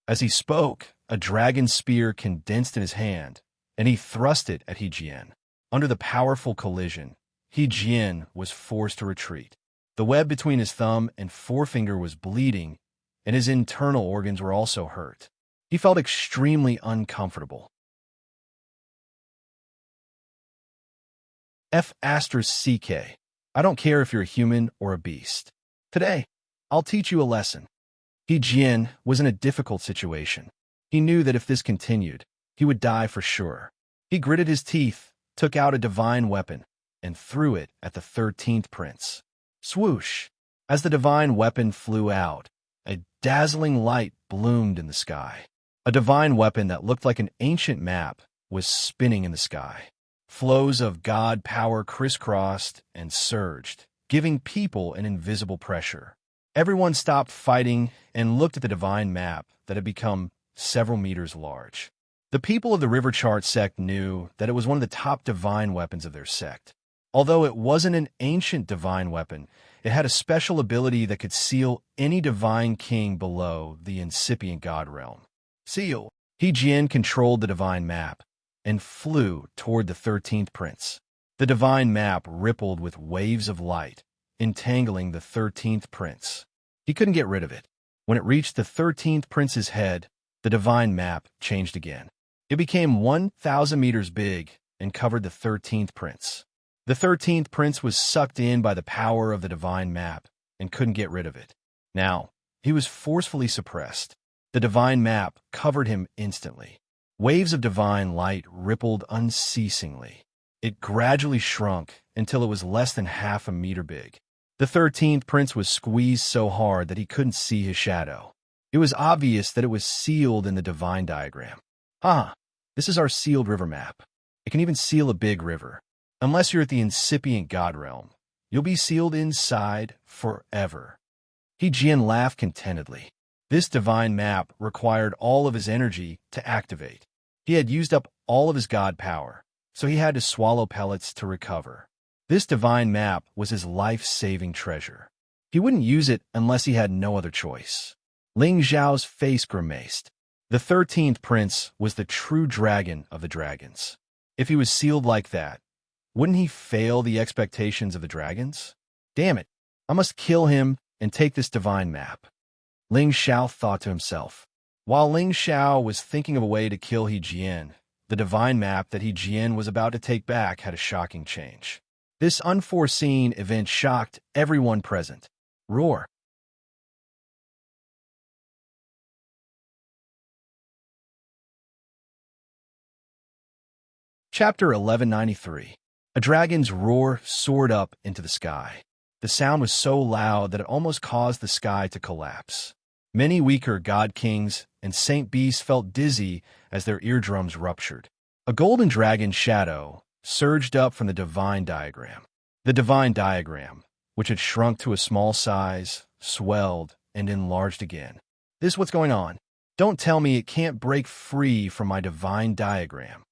As he spoke, a dragon spear condensed in his hand, and he thrust it at Yijian. Under the powerful collision, Yijian was forced to retreat. The web between his thumb and forefinger was bleeding, and his internal organs were also hurt. He felt extremely uncomfortable. F***CK. I don't care if you're a human or a beast. Today, I'll teach you a lesson. Yijian was in a difficult situation. He knew that if this continued, he would die for sure. He gritted his teeth, took out a divine weapon, and threw it at the 13th Prince. Swoosh! As the divine weapon flew out, a dazzling light bloomed in the sky. A divine weapon that looked like an ancient map was spinning in the sky. Flows of God power crisscrossed and surged, giving people an invisible pressure. Everyone stopped fighting and looked at the divine map that had become several meters large. The people of the River Chart sect knew that it was one of the top divine weapons of their sect. Although it wasn't an ancient divine weapon, it had a special ability that could seal any divine king below the incipient god realm. Seal. He Jian controlled the divine map and flew toward the 13th prince. The divine map rippled with waves of light, entangling the 13th prince. He couldn't get rid of it. When it reached the 13th prince's head, the divine map changed again. It became 1,000 meters big and covered the 13th prince. The 13th prince was sucked in by the power of the divine map and couldn't get rid of it. Now, he was forcefully suppressed. The divine map covered him instantly. Waves of divine light rippled unceasingly. It gradually shrunk until it was less than half a meter big. The 13th prince was squeezed so hard that he couldn't see his shadow. It was obvious that it was sealed in the divine diagram. This is our sealed river map. It can even seal a big river. Unless you're at the incipient god realm, you'll be sealed inside forever. He Jian laughed contentedly. This divine map required all of his energy to activate. He had used up all of his god power, so he had to swallow pellets to recover. This divine map was his life-saving treasure. He wouldn't use it unless he had no other choice. Ling Zhao's face grimaced. The 13th prince was the true dragon of the dragons. If he was sealed like that, wouldn't he fail the expectations of the dragons? Damn it, I must kill him and take this divine map. Ling Xiao thought to himself. While Ling Xiao was thinking of a way to kill He Jian, the divine map that He Jian was about to take back had a shocking change. This unforeseen event shocked everyone present. Roar. Chapter 1193. A dragon's roar soared up into the sky. The sound was so loud that it almost caused the sky to collapse. Many weaker god kings and saint beasts felt dizzy as their eardrums ruptured. A golden dragon shadow surged up from the divine diagram. The divine diagram, which had shrunk to a small size, swelled and enlarged again. This is what's going on. Don't tell me it can't break free from my divine diagram.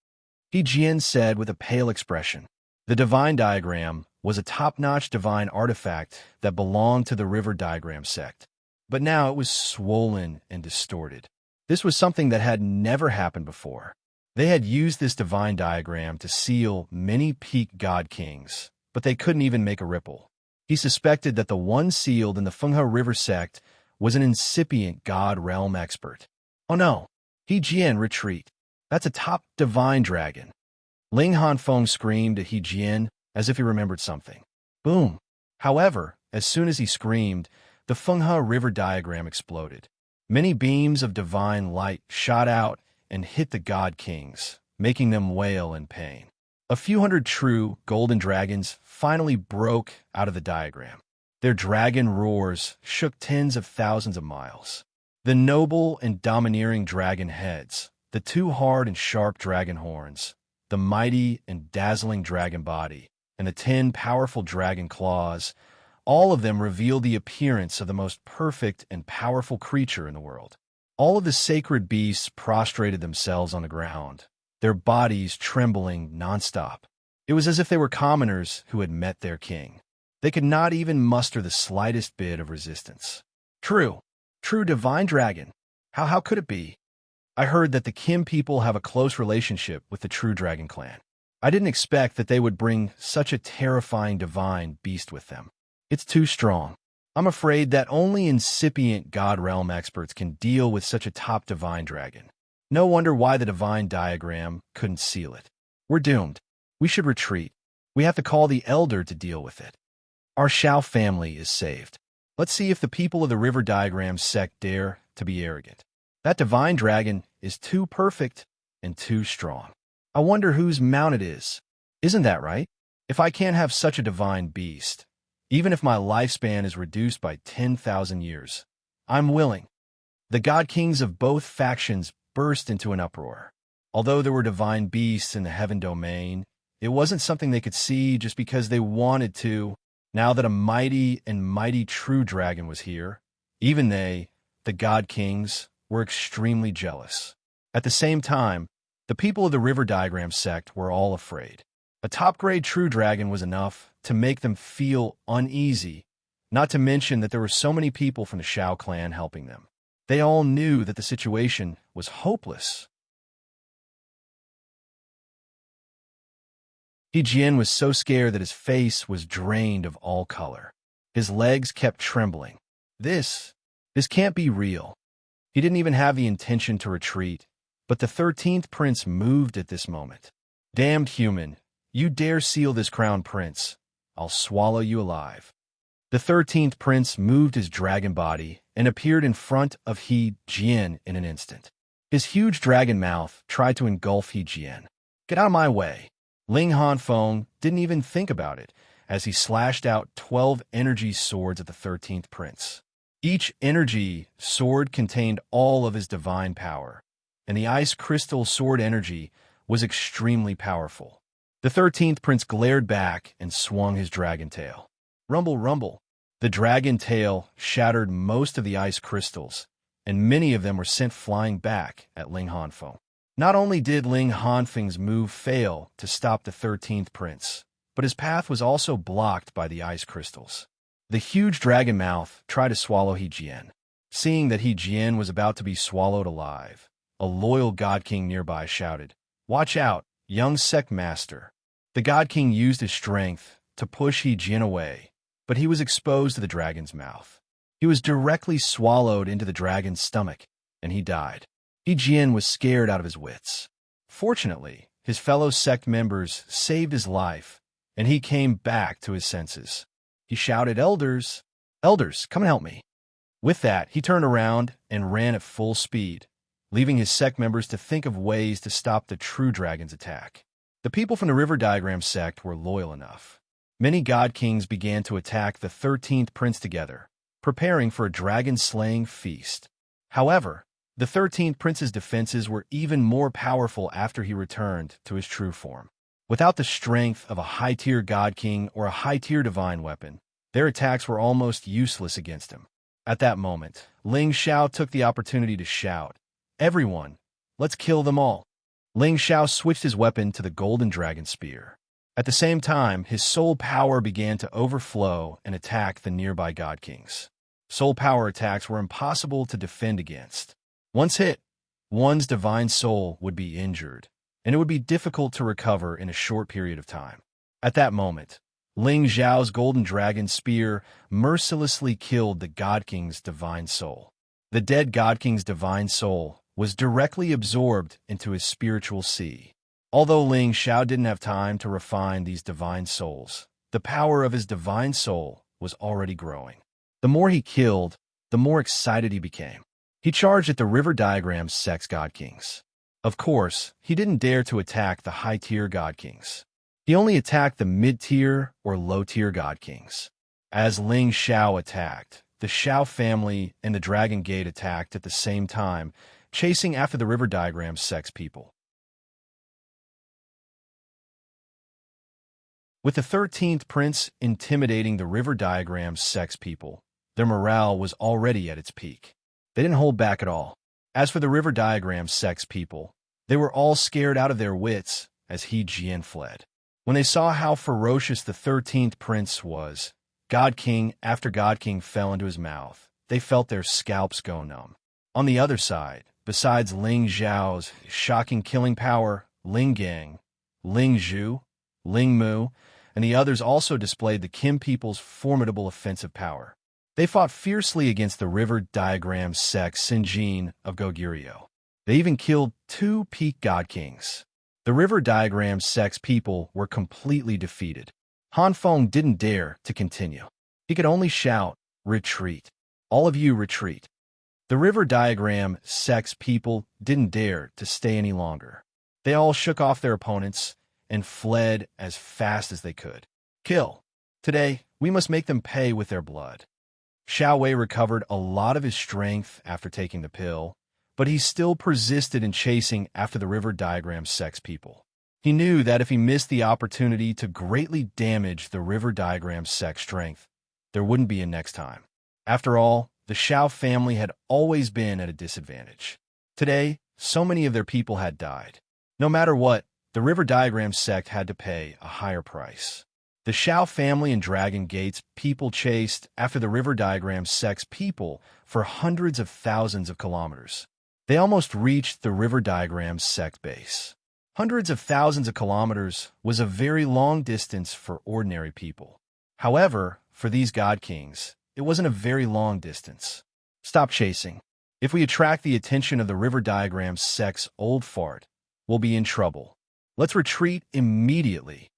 He Jian said with a pale expression. The divine diagram was a top-notch divine artifact that belonged to the river diagram sect. But now it was swollen and distorted. This was something that had never happened before. They had used this divine diagram to seal many peak god kings, but they couldn't even make a ripple. He suspected that the one sealed in the Fenghe River sect was an incipient god realm expert. Oh no! He Jian, retreat. That's a top divine dragon. Ling Hanfeng screamed at He Jian as if he remembered something. Boom! However, as soon as he screamed, the Fenghe River diagram exploded. Many beams of divine light shot out and hit the god kings, making them wail in pain. A few hundred true golden dragons finally broke out of the diagram. Their dragon roars shook tens of thousands of miles. The noble and domineering dragon heads, the two hard and sharp dragon horns, the mighty and dazzling dragon body, and the 10 powerful dragon claws, all of them revealed the appearance of the most perfect and powerful creature in the world. All of the sacred beasts prostrated themselves on the ground, their bodies trembling nonstop. It was as if they were commoners who had met their king. They could not even muster the slightest bit of resistance. True divine dragon. How could it be? I heard that the Kim people have a close relationship with the true dragon clan. I didn't expect that they would bring such a terrifying divine beast with them. It's too strong. I'm afraid that only incipient god realm experts can deal with such a top divine dragon. No wonder why the divine diagram couldn't seal it. We're doomed. We should retreat. We have to call the elder to deal with it. Our Xiao family is saved. Let's see if the people of the river diagram sect dare to be arrogant. That divine dragon is too perfect and too strong. I wonder whose mount it is. Isn't that right? If I can't have such a divine beast, even if my lifespan is reduced by 10,000 years, I'm willing. The god kings of both factions burst into an uproar. Although there were divine beasts in the heaven domain, it wasn't something they could see just because they wanted to. Now that a mighty and mighty true dragon was here, even they, the God Kings, were extremely jealous. At the same time, the people of the River Diagram sect were all afraid. A top-grade true dragon was enough to make them feel uneasy, not to mention that there were so many people from the Xiao clan helping them. They all knew that the situation was hopeless. He Jian was so scared that his face was drained of all color. His legs kept trembling. This can't be real. He didn't even have the intention to retreat, but the 13th prince moved at this moment. Damned human, you dare seal this crown, prince. I'll swallow you alive. The 13th prince moved his dragon body and appeared in front of He Jian in an instant. His huge dragon mouth tried to engulf He Jian. Get out of my way. Ling Hanfeng didn't even think about it as he slashed out 12 energy swords at the 13th prince. Each energy sword contained all of his divine power, and the ice crystal sword energy was extremely powerful. The 13th prince glared back and swung his dragon tail. Rumble, rumble. The dragon tail shattered most of the ice crystals, and many of them were sent flying back at Ling Hanfeng. Not only did Ling Hanfeng's move fail to stop the 13th prince, but his path was also blocked by the ice crystals. The huge dragon mouth tried to swallow He Jian. Seeing that He Jian was about to be swallowed alive, a loyal God King nearby shouted, "Watch out, young sect master." The God King used his strength to push He Jian away, but he was exposed to the dragon's mouth. He was directly swallowed into the dragon's stomach, and he died. He Jian was scared out of his wits. Fortunately, his fellow sect members saved his life, and he came back to his senses. He shouted, "Elders! Elders, come and help me." With that, he turned around and ran at full speed, leaving his sect members to think of ways to stop the true dragon's attack. The people from the River Diagram sect were loyal enough. Many God Kings began to attack the 13th prince together, preparing for a dragon-slaying feast. However, the 13th prince's defenses were even more powerful after he returned to his true form. Without the strength of a high-tier God King or a high-tier divine weapon, their attacks were almost useless against him. At that moment, Ling Xiao took the opportunity to shout, "Everyone, let's kill them all." Ling Xiao switched his weapon to the golden dragon spear. At the same time, his soul power began to overflow and attack the nearby God Kings. Soul power attacks were impossible to defend against. Once hit, one's divine soul would be injured, and it would be difficult to recover in a short period of time. At that moment, Ling Xiao's golden dragon spear mercilessly killed the God King's divine soul. The dead God King's divine soul was directly absorbed into his spiritual sea. Although Ling Xiao didn't have time to refine these divine souls, the power of his divine soul was already growing. The more he killed, the more excited he became. He charged at the River Diagram sect's God Kings. Of course, he didn't dare to attack the high-tier God Kings. He only attacked the mid-tier or low-tier God Kings. As Ling Xiao attacked, the Xiao family and the Dragon Gate attacked at the same time, chasing after the River Diagram sect's people. With the 13th prince intimidating the River Diagram sect's people, their morale was already at its peak. They didn't hold back at all. As for the River Diagram sect's people, they were all scared out of their wits as He Jian fled. When they saw how ferocious the 13th prince was, God King after God King fell into his mouth. They felt their scalps go numb. On the other side, besides Ling Xiao's shocking killing power, Ling Gang, Ling Zhu, Ling Mu, and the others also displayed the Kim people's formidable offensive power. They fought fiercely against the River Diagram sect Sinjin of Goguryeo. They even killed 2 peak God Kings. The River Diagram sect's people were completely defeated. Hanfeng didn't dare to continue. He could only shout, "Retreat. All of you retreat." The River Diagram sect's people didn't dare to stay any longer. They all shook off their opponents and fled as fast as they could. Kill. Today, we must make them pay with their blood. Xiao Wei recovered a lot of his strength after taking the pill, but he still persisted in chasing after the River Diagram sect's people. He knew that if he missed the opportunity to greatly damage the river diagram's sex strength, there wouldn't be a next time. After all, the Xiao family had always been at a disadvantage. Today, so many of their people had died. No matter what, the river diagram sect had to pay a higher price. The Xiao family and Dragon Gate's people chased after the river diagram sect's people for hundreds of thousands of kilometers. They almost reached the river diagram sect base. Hundreds of thousands of kilometers was a very long distance for ordinary people. However, for these god kings, it wasn't a very long distance. Stop chasing. If we attract the attention of the river diagram sect's old fart, we'll be in trouble. Let's retreat immediately.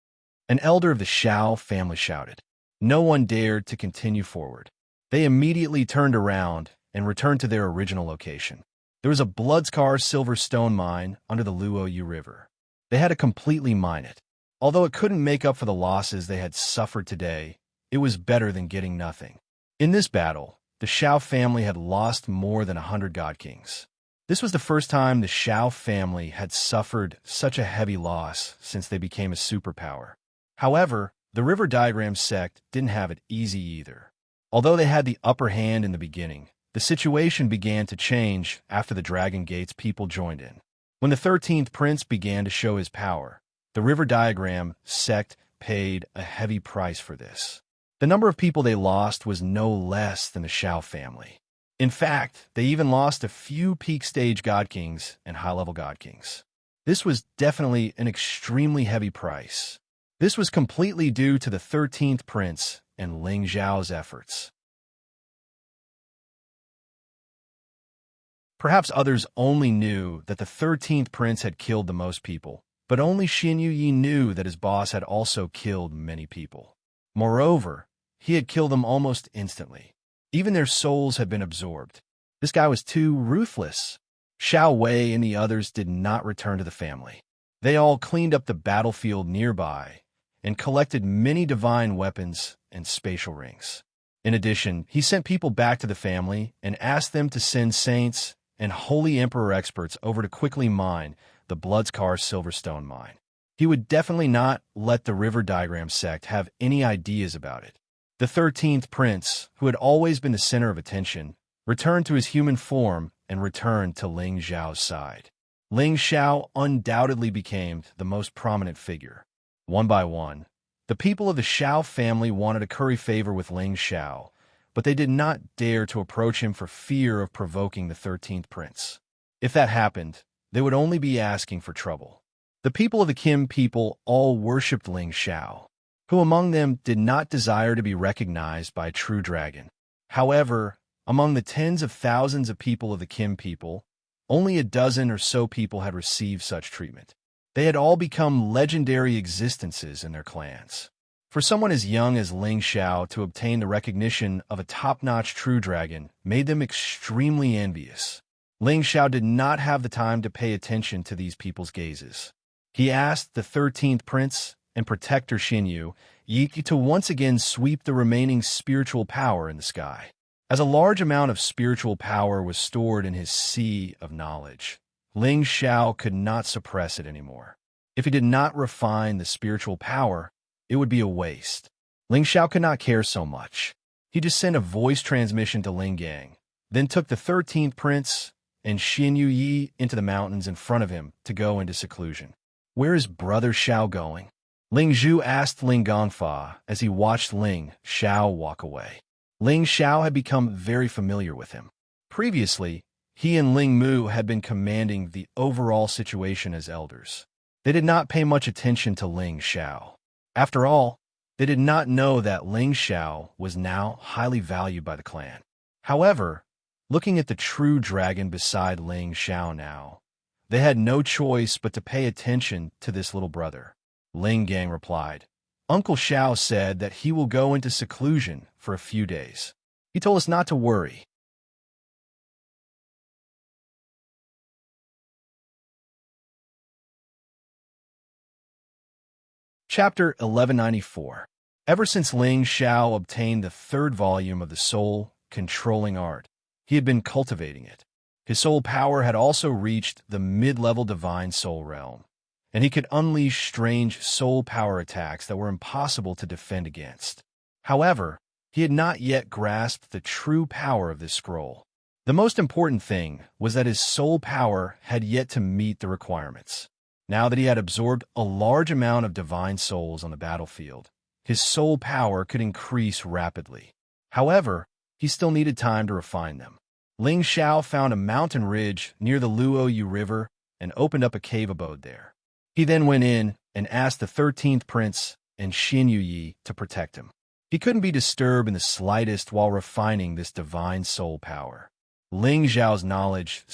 An elder of the Xiao family shouted. No one dared to continue forward. They immediately turned around and returned to their original location. There was a Bloodscar silver stone mine under the Luoyu River. They had to completely mine it. Although it couldn't make up for the losses they had suffered today, it was better than getting nothing. In this battle, the Xiao family had lost more than 100 god kings. This was the first time the Xiao family had suffered such a heavy loss since they became a superpower. However, the river diagram sect didn't have it easy either. Although they had the upper hand in the beginning, the situation began to change after the Dragon Gate's people joined in. When the 13th prince began to show his power, the river diagram sect paid a heavy price for this. The number of people they lost was no less than the Xiao family. In fact, they even lost a few peak stage god kings and high-level god kings. This was definitely an extremely heavy price. This was completely due to the 13th prince and Ling Zhao's efforts. Perhaps others only knew that the 13th prince had killed the most people, but only Xianxia knew that his boss had also killed many people. Moreover, he had killed them almost instantly. Even their souls had been absorbed. This guy was too ruthless. Xiao Wei and the others did not return to the family. They all cleaned up the battlefield nearby and collected many divine weapons and spatial rings. In addition, he sent people back to the family and asked them to send saints and holy emperor experts over to quickly mine the Bloodscar Silverstone mine. He would definitely not let the river diagram sect have any ideas about it. The 13th prince, who had always been the center of attention, returned to his human form and returned to Ling Zhao's side. Ling Zhao undoubtedly became the most prominent figure. One by one, the people of the Xiao family wanted to curry favor with Ling Zhao, but they did not dare to approach him for fear of provoking the 13th prince. If that happened, they would only be asking for trouble. The people of the Kim people all worshipped Ling Zhao, who among them did not desire to be recognized by a true dragon. However, among the tens of thousands of people of the Kim people, only a dozen or so people had received such treatment. They had all become legendary existences in their clans. For someone as young as Ling Zhao to obtain the recognition of a top-notch true dragon made them extremely envious. Ling Zhao did not have the time to pay attention to these people's gazes. He asked the 13th prince and protector Xianxia to once again sweep the remaining spiritual power in the sky. As a large amount of spiritual power was stored in his sea of knowledge, Ling Zhao could not suppress it anymore. If he did not refine the spiritual power, it would be a waste. Ling Zhao could not care so much. He just sent a voice transmission to Ling Gang, then took the 13th prince and Xianxia into the mountains in front of him to go into seclusion. Where is Brother Xiao going? Ling Zhu asked Ling Gongfa as he watched Ling Xiao walk away. Ling Xiao had become very familiar with him. Previously, he and Ling Mu had been commanding the overall situation as elders. They did not pay much attention to Ling Xiao. After all, they did not know that Ling Xiao was now highly valued by the clan. However, looking at the true dragon beside Ling Xiao now, they had no choice but to pay attention to this little brother. Ling Gang replied, Uncle Xiao said that he will go into seclusion for a few days. He told us not to worry. Chapter 1194. Ever since Ling Xiao obtained the third volume of the Soul Controlling Art, he had been cultivating it. His soul power had also reached the mid-level divine soul realm. and he could unleash strange soul power attacks that were impossible to defend against. However, he had not yet grasped the true power of this scroll. The most important thing was that his soul power had yet to meet the requirements. Now that he had absorbed a large amount of divine souls on the battlefield, his soul power could increase rapidly. However, he still needed time to refine them. Ling Xiao found a mountain ridge near the Luoyu River and opened up a cave abode there. He then went in and asked the 13th prince and Xianxia to protect him. He couldn't be disturbed in the slightest while refining this divine soul power. Ling Xiao's knowledge,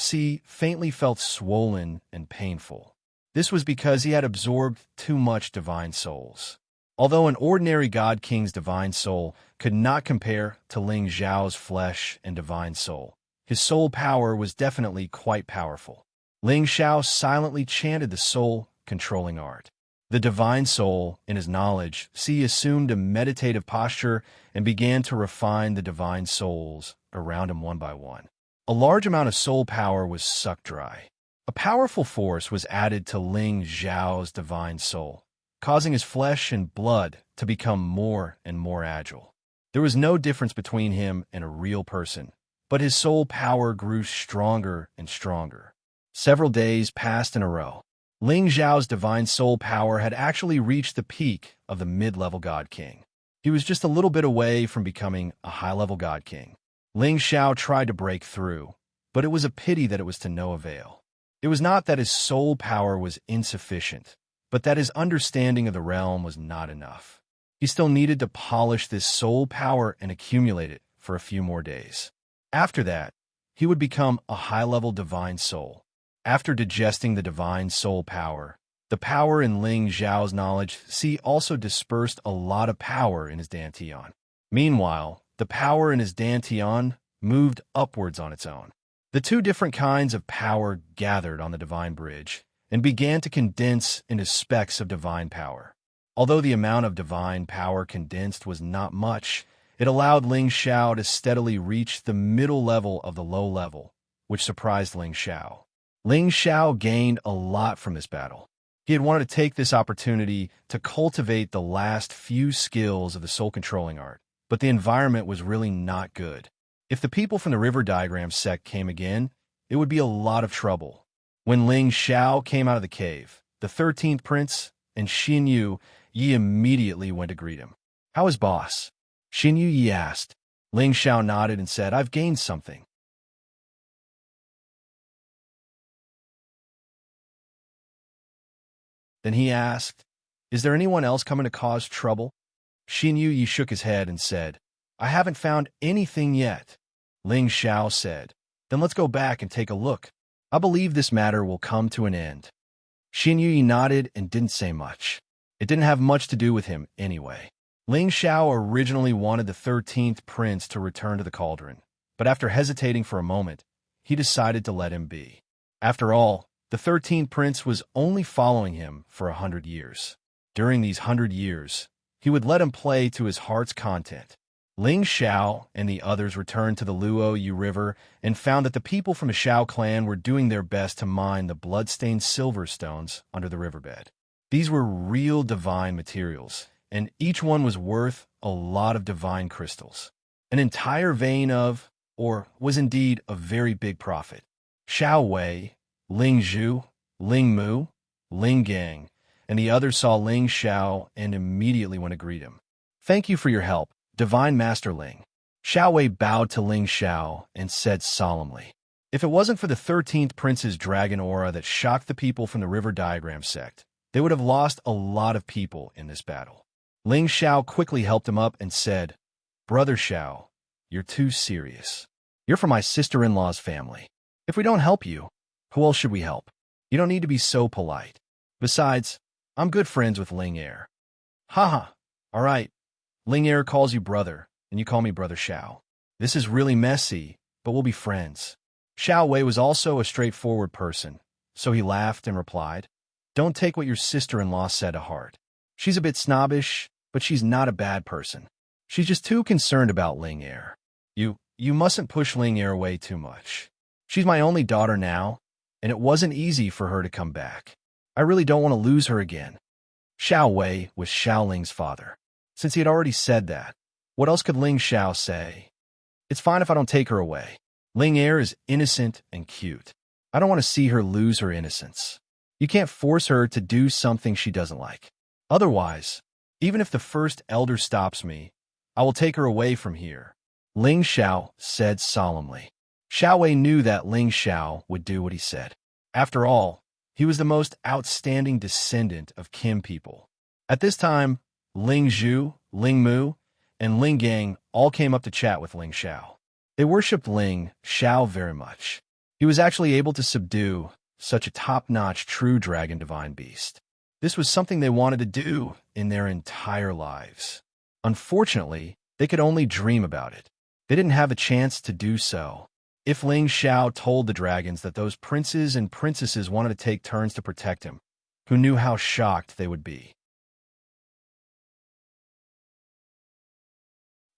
faintly felt swollen and painful. This was because he had absorbed too much divine souls. Although an ordinary God King's divine soul could not compare to Ling Xiao's flesh and divine soul, his soul power was definitely quite powerful. Ling Xiao silently chanted the soul-controlling art. The divine soul, in his knowledge, assumed a meditative posture and began to refine the divine souls around him one by one. A large amount of soul power was sucked dry. A powerful force was added to Ling Xiao's divine soul, causing his flesh and blood to become more and more agile. There was no difference between him and a real person, but his soul power grew stronger and stronger. Several days passed in a row. Ling Xiao's divine soul power had actually reached the peak of the mid-level God King. He was just a little bit away from becoming a high-level God King. Ling Xiao tried to break through, but it was a pity that it was to no avail. It was not that his soul power was insufficient, but that his understanding of the realm was not enough. He still needed to polish this soul power and accumulate it for a few more days. After that, he would become a high-level divine soul. After digesting the divine soul power, the power in Ling Xiao's knowledge also dispersed a lot of power in his dantian. Meanwhile, the power in his dantian moved upwards on its own. The two different kinds of power gathered on the divine bridge and began to condense into specks of divine power. Although the amount of divine power condensed was not much, it allowed Ling Xiao to steadily reach the middle level of the low level, which surprised Ling Xiao. Ling Xiao gained a lot from this battle. He had wanted to take this opportunity to cultivate the last few skills of the soul-controlling art, but the environment was really not good. If the people from the river diagram sect came again, it would be a lot of trouble. When Ling Xiao came out of the cave, the 13th prince and Xianxia immediately went to greet him. "How is boss?" Xianxia asked. Ling Xiao nodded and said, "I've gained something." Then he asked, "Is there anyone else coming to cause trouble?" Xianxia shook his head and said, "I haven't found anything yet." Ling Xiao said, "Then let's go back and take a look. I believe this matter will come to an end." Xianxia nodded and didn't say much. It didn't have much to do with him anyway. Ling Xiao originally wanted the 13th prince to return to the cauldron, but after hesitating for a moment, he decided to let him be. After all, the 13th prince was only following him for 100 years. During these 100 years, he would let him play to his heart's content. Ling Xiao and the others returned to the Luoyu River and found that the people from the Xiao clan were doing their best to mine the blood-stained silver stones under the riverbed. These were real divine materials, and each one was worth a lot of divine crystals. An entire vein of, or was indeed a very big profit. Xiao Wei, Ling Zhu, Ling Mu, Ling Gang, and the others saw Ling Xiao and immediately went to greet him. "Thank you for your help, Divine Master Ling." Xiao Wei bowed to Ling Xiao and said solemnly, "If it wasn't for the 13th Prince's dragon aura that shocked the people from the River Diagram sect, they would have lost a lot of people in this battle." Ling Xiao quickly helped him up and said, "Brother Xiao, you're too serious. You're from my sister-in-law's family. If we don't help you, who else should we help? You don't need to be so polite. Besides, I'm good friends with Ling Er." "Haha, all right. Ling Er calls you brother, and you call me Brother Xiao. This is really messy, but we'll be friends." Xiao Wei was also a straightforward person, so he laughed and replied, "Don't take what your sister-in-law said to heart. She's a bit snobbish, but she's not a bad person. She's just too concerned about Ling Er. You mustn't push Ling Er away too much. She's my only daughter now, and it wasn't easy for her to come back. I really don't want to lose her again. Xiao Wei was Xiao Ling's father. Since he had already said that, what else could Ling Xiao say? It's fine if I don't take her away. Ling Er is innocent and cute. I don't want to see her lose her innocence. You can't force her to do something she doesn't like. Otherwise, even if the first elder stops me, I will take her away from here, Ling Xiao said solemnly. Xiao Wei knew that Ling Xiao would do what he said. After all, he was the most outstanding descendant of Qin people. At this time, Ling Zhu, Ling Mu, and Ling Gang all came up to chat with Ling Xiao. They worshipped Ling Xiao very much. He was actually able to subdue such a top-notch true dragon divine beast. This was something they wanted to do in their entire lives. Unfortunately, they could only dream about it. They didn't have a chance to do so. If Ling Xiao told the dragons that those princes and princesses wanted to take turns to protect him, who knew how shocked they would be?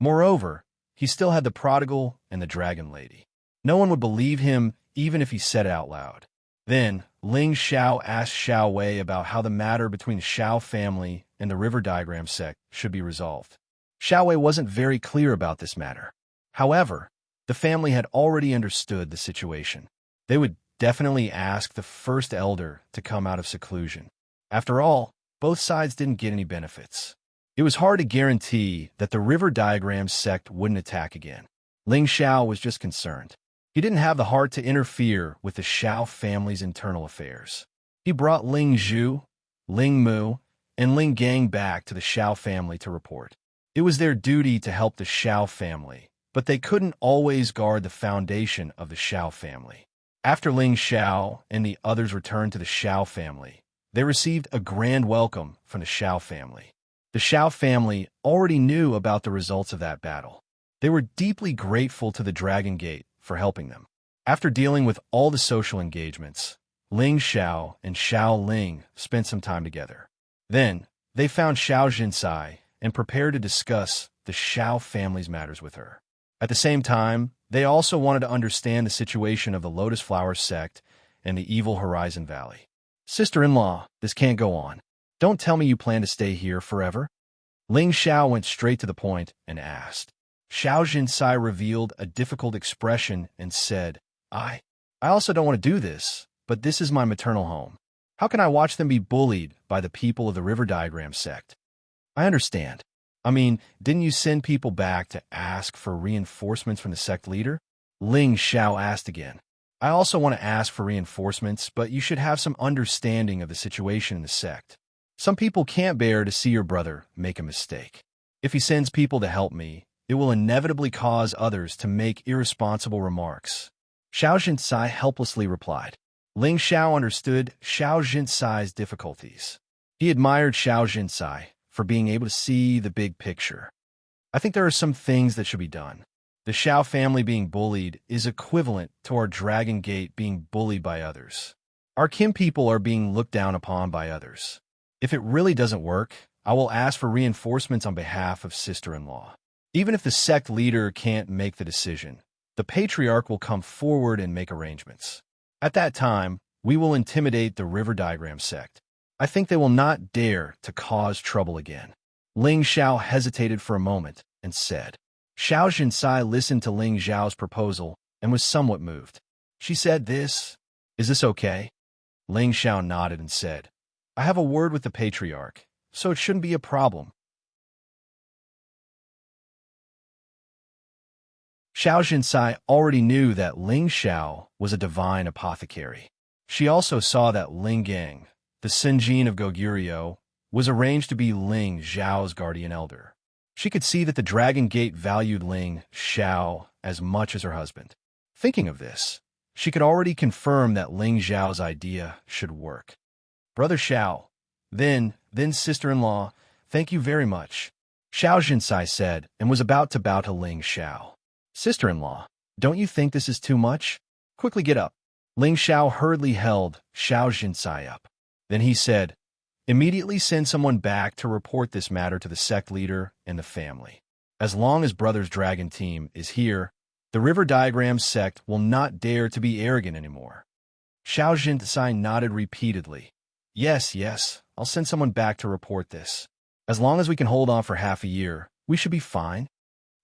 Moreover, he still had the prodigal and the dragon lady. No one would believe him even if he said it out loud. Then, Ling Xiao asked Xiao Wei about how the matter between the Xiao family and the River Diagram sect should be resolved. Xiao Wei wasn't very clear about this matter. However, the family had already understood the situation. They would definitely ask the first elder to come out of seclusion. After all, both sides didn't get any benefits. It was hard to guarantee that the River Diagram sect wouldn't attack again. Ling Xiao was just concerned. He didn't have the heart to interfere with the Xiao family's internal affairs. He brought Ling Zhu, Ling Mu, and Ling Gang back to the Xiao family to report. It was their duty to help the Xiao family, but they couldn't always guard the foundation of the Xiao family. After Ling Xiao and the others returned to the Xiao family, they received a grand welcome from the Xiao family. The Xiao family already knew about the results of that battle. They were deeply grateful to the Dragon Gate for helping them. After dealing with all the social engagements, Ling Xiao and Xiao Ling spent some time together. Then, they found Xianxia and prepared to discuss the Xiao family's matters with her. At the same time, they also wanted to understand the situation of the Lotus Flower sect and the Evil Horizon Valley. Sister-in-law, this can't go on. Don't tell me you plan to stay here forever. Ling Xiao went straight to the point and asked. Xianxia revealed a difficult expression and said, I also don't want to do this, but this is my maternal home. How can I watch them be bullied by the people of the River Diagram sect? I understand. I mean, didn't you send people back to ask for reinforcements from the sect leader? Ling Xiao asked again. I also want to ask for reinforcements, but you should have some understanding of the situation in the sect. Some people can't bear to see your brother make a mistake. If he sends people to help me, it will inevitably cause others to make irresponsible remarks. Xianxia helplessly replied. Ling Xiao understood Xianxia's difficulties. He admired Xianxia for being able to see the big picture. I think there are some things that should be done. The Xiao family being bullied is equivalent to our Dragon Gate being bullied by others. Our Qin people are being looked down upon by others. If it really doesn't work, I will ask for reinforcements on behalf of sister-in-law. Even if the sect leader can't make the decision, the patriarch will come forward and make arrangements. At that time, we will intimidate the River Diagram sect. I think they will not dare to cause trouble again. Ling Xiao hesitated for a moment and said. Xianxia listened to Ling Xiao's proposal and was somewhat moved. She said, Is this okay? Ling Xiao nodded and said, I have a word with the patriarch, so it shouldn't be a problem. Xianxia already knew that Ling Xiao was a divine apothecary. She also saw that Ling Gang, the Sinjin of Goguryeo, was arranged to be Ling Xiao's guardian elder. She could see that the Dragon Gate valued Ling Xiao as much as her husband. Thinking of this, she could already confirm that Ling Xiao's idea should work. Brother Xiao, then sister-in-law, thank you very much, Xianxia said and was about to bow to Ling Xiao. Sister-in-law, don't you think this is too much? Quickly get up. Ling Xiao hurriedly held Xianxia up. Then he said, Immediately send someone back to report this matter to the sect leader and the family. As long as Brothers Dragon Team is here, the River Diagram sect will not dare to be arrogant anymore. Xianxia nodded repeatedly. Yes, yes, I'll send someone back to report this. As long as we can hold on for half a year, we should be fine.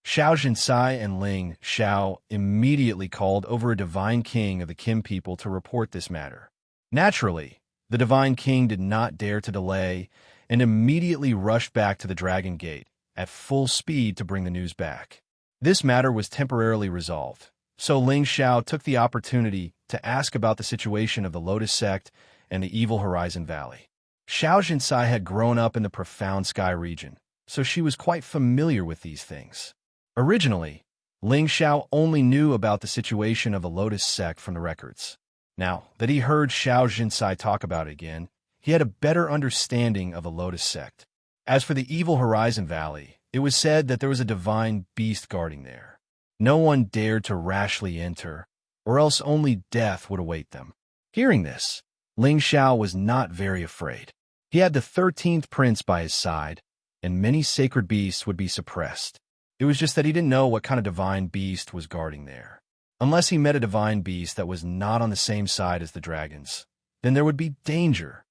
Xianxia and Ling Xiao immediately called over a divine king of the Kim people to report this matter. Naturally, the divine king did not dare to delay and immediately rushed back to the Dragon Gate at full speed to bring the news back. This matter was temporarily resolved, so Ling Xiao took the opportunity to ask about the situation of the Lotus Sect and the Evil Horizon Valley. Xianxia had grown up in the Profound Sky region, so she was quite familiar with these things. Originally, Ling Xiao only knew about the situation of the Lotus Sect from the records. Now that he heard Xianxia talk about it again, he had a better understanding of the Lotus Sect. As for the Evil Horizon Valley, it was said that there was a divine beast guarding there. No one dared to rashly enter, or else only death would await them. Hearing this, Ling Xiao was not very afraid. He had the 13th prince by his side, and many sacred beasts would be suppressed. It was just that he didn't know what kind of divine beast was guarding there. Unless he met a divine beast that was not on the same side as the dragons, then there would be danger.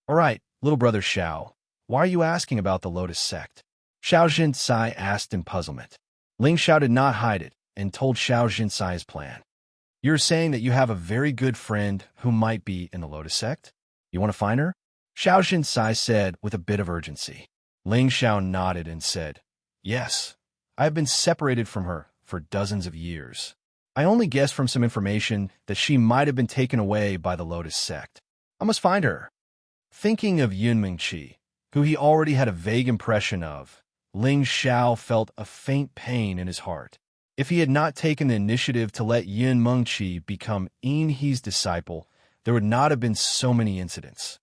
All right, little brother Xiao, why are you asking about the Lotus Sect? Xianxia asked in puzzlement. Ling Xiao did not hide it and told Xiaoxia's plan. You're saying that you have a very good friend who might be in the Lotus Sect? You want to find her? Xiaoxia said with a bit of urgency. Ling Xiao nodded and said, Yes, I have been separated from her for dozens of years. I only guess from some information that she might have been taken away by the Lotus Sect. I must find her. Thinking of Yun Mengqi, who he already had a vague impression of, Ling Xiao felt a faint pain in his heart. If he had not taken the initiative to let Yun Mengqi become He's disciple, there would not have been so many incidents.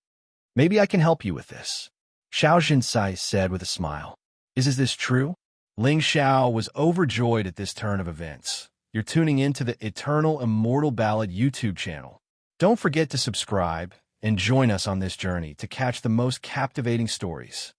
Maybe I can help you with this, Xiaoxia said with a smile. Is this true? Ling Xiao was overjoyed at this turn of events. You're tuning into the Immortal Ballad YouTube channel. Don't forget to subscribe and join us on this journey to catch the most captivating stories.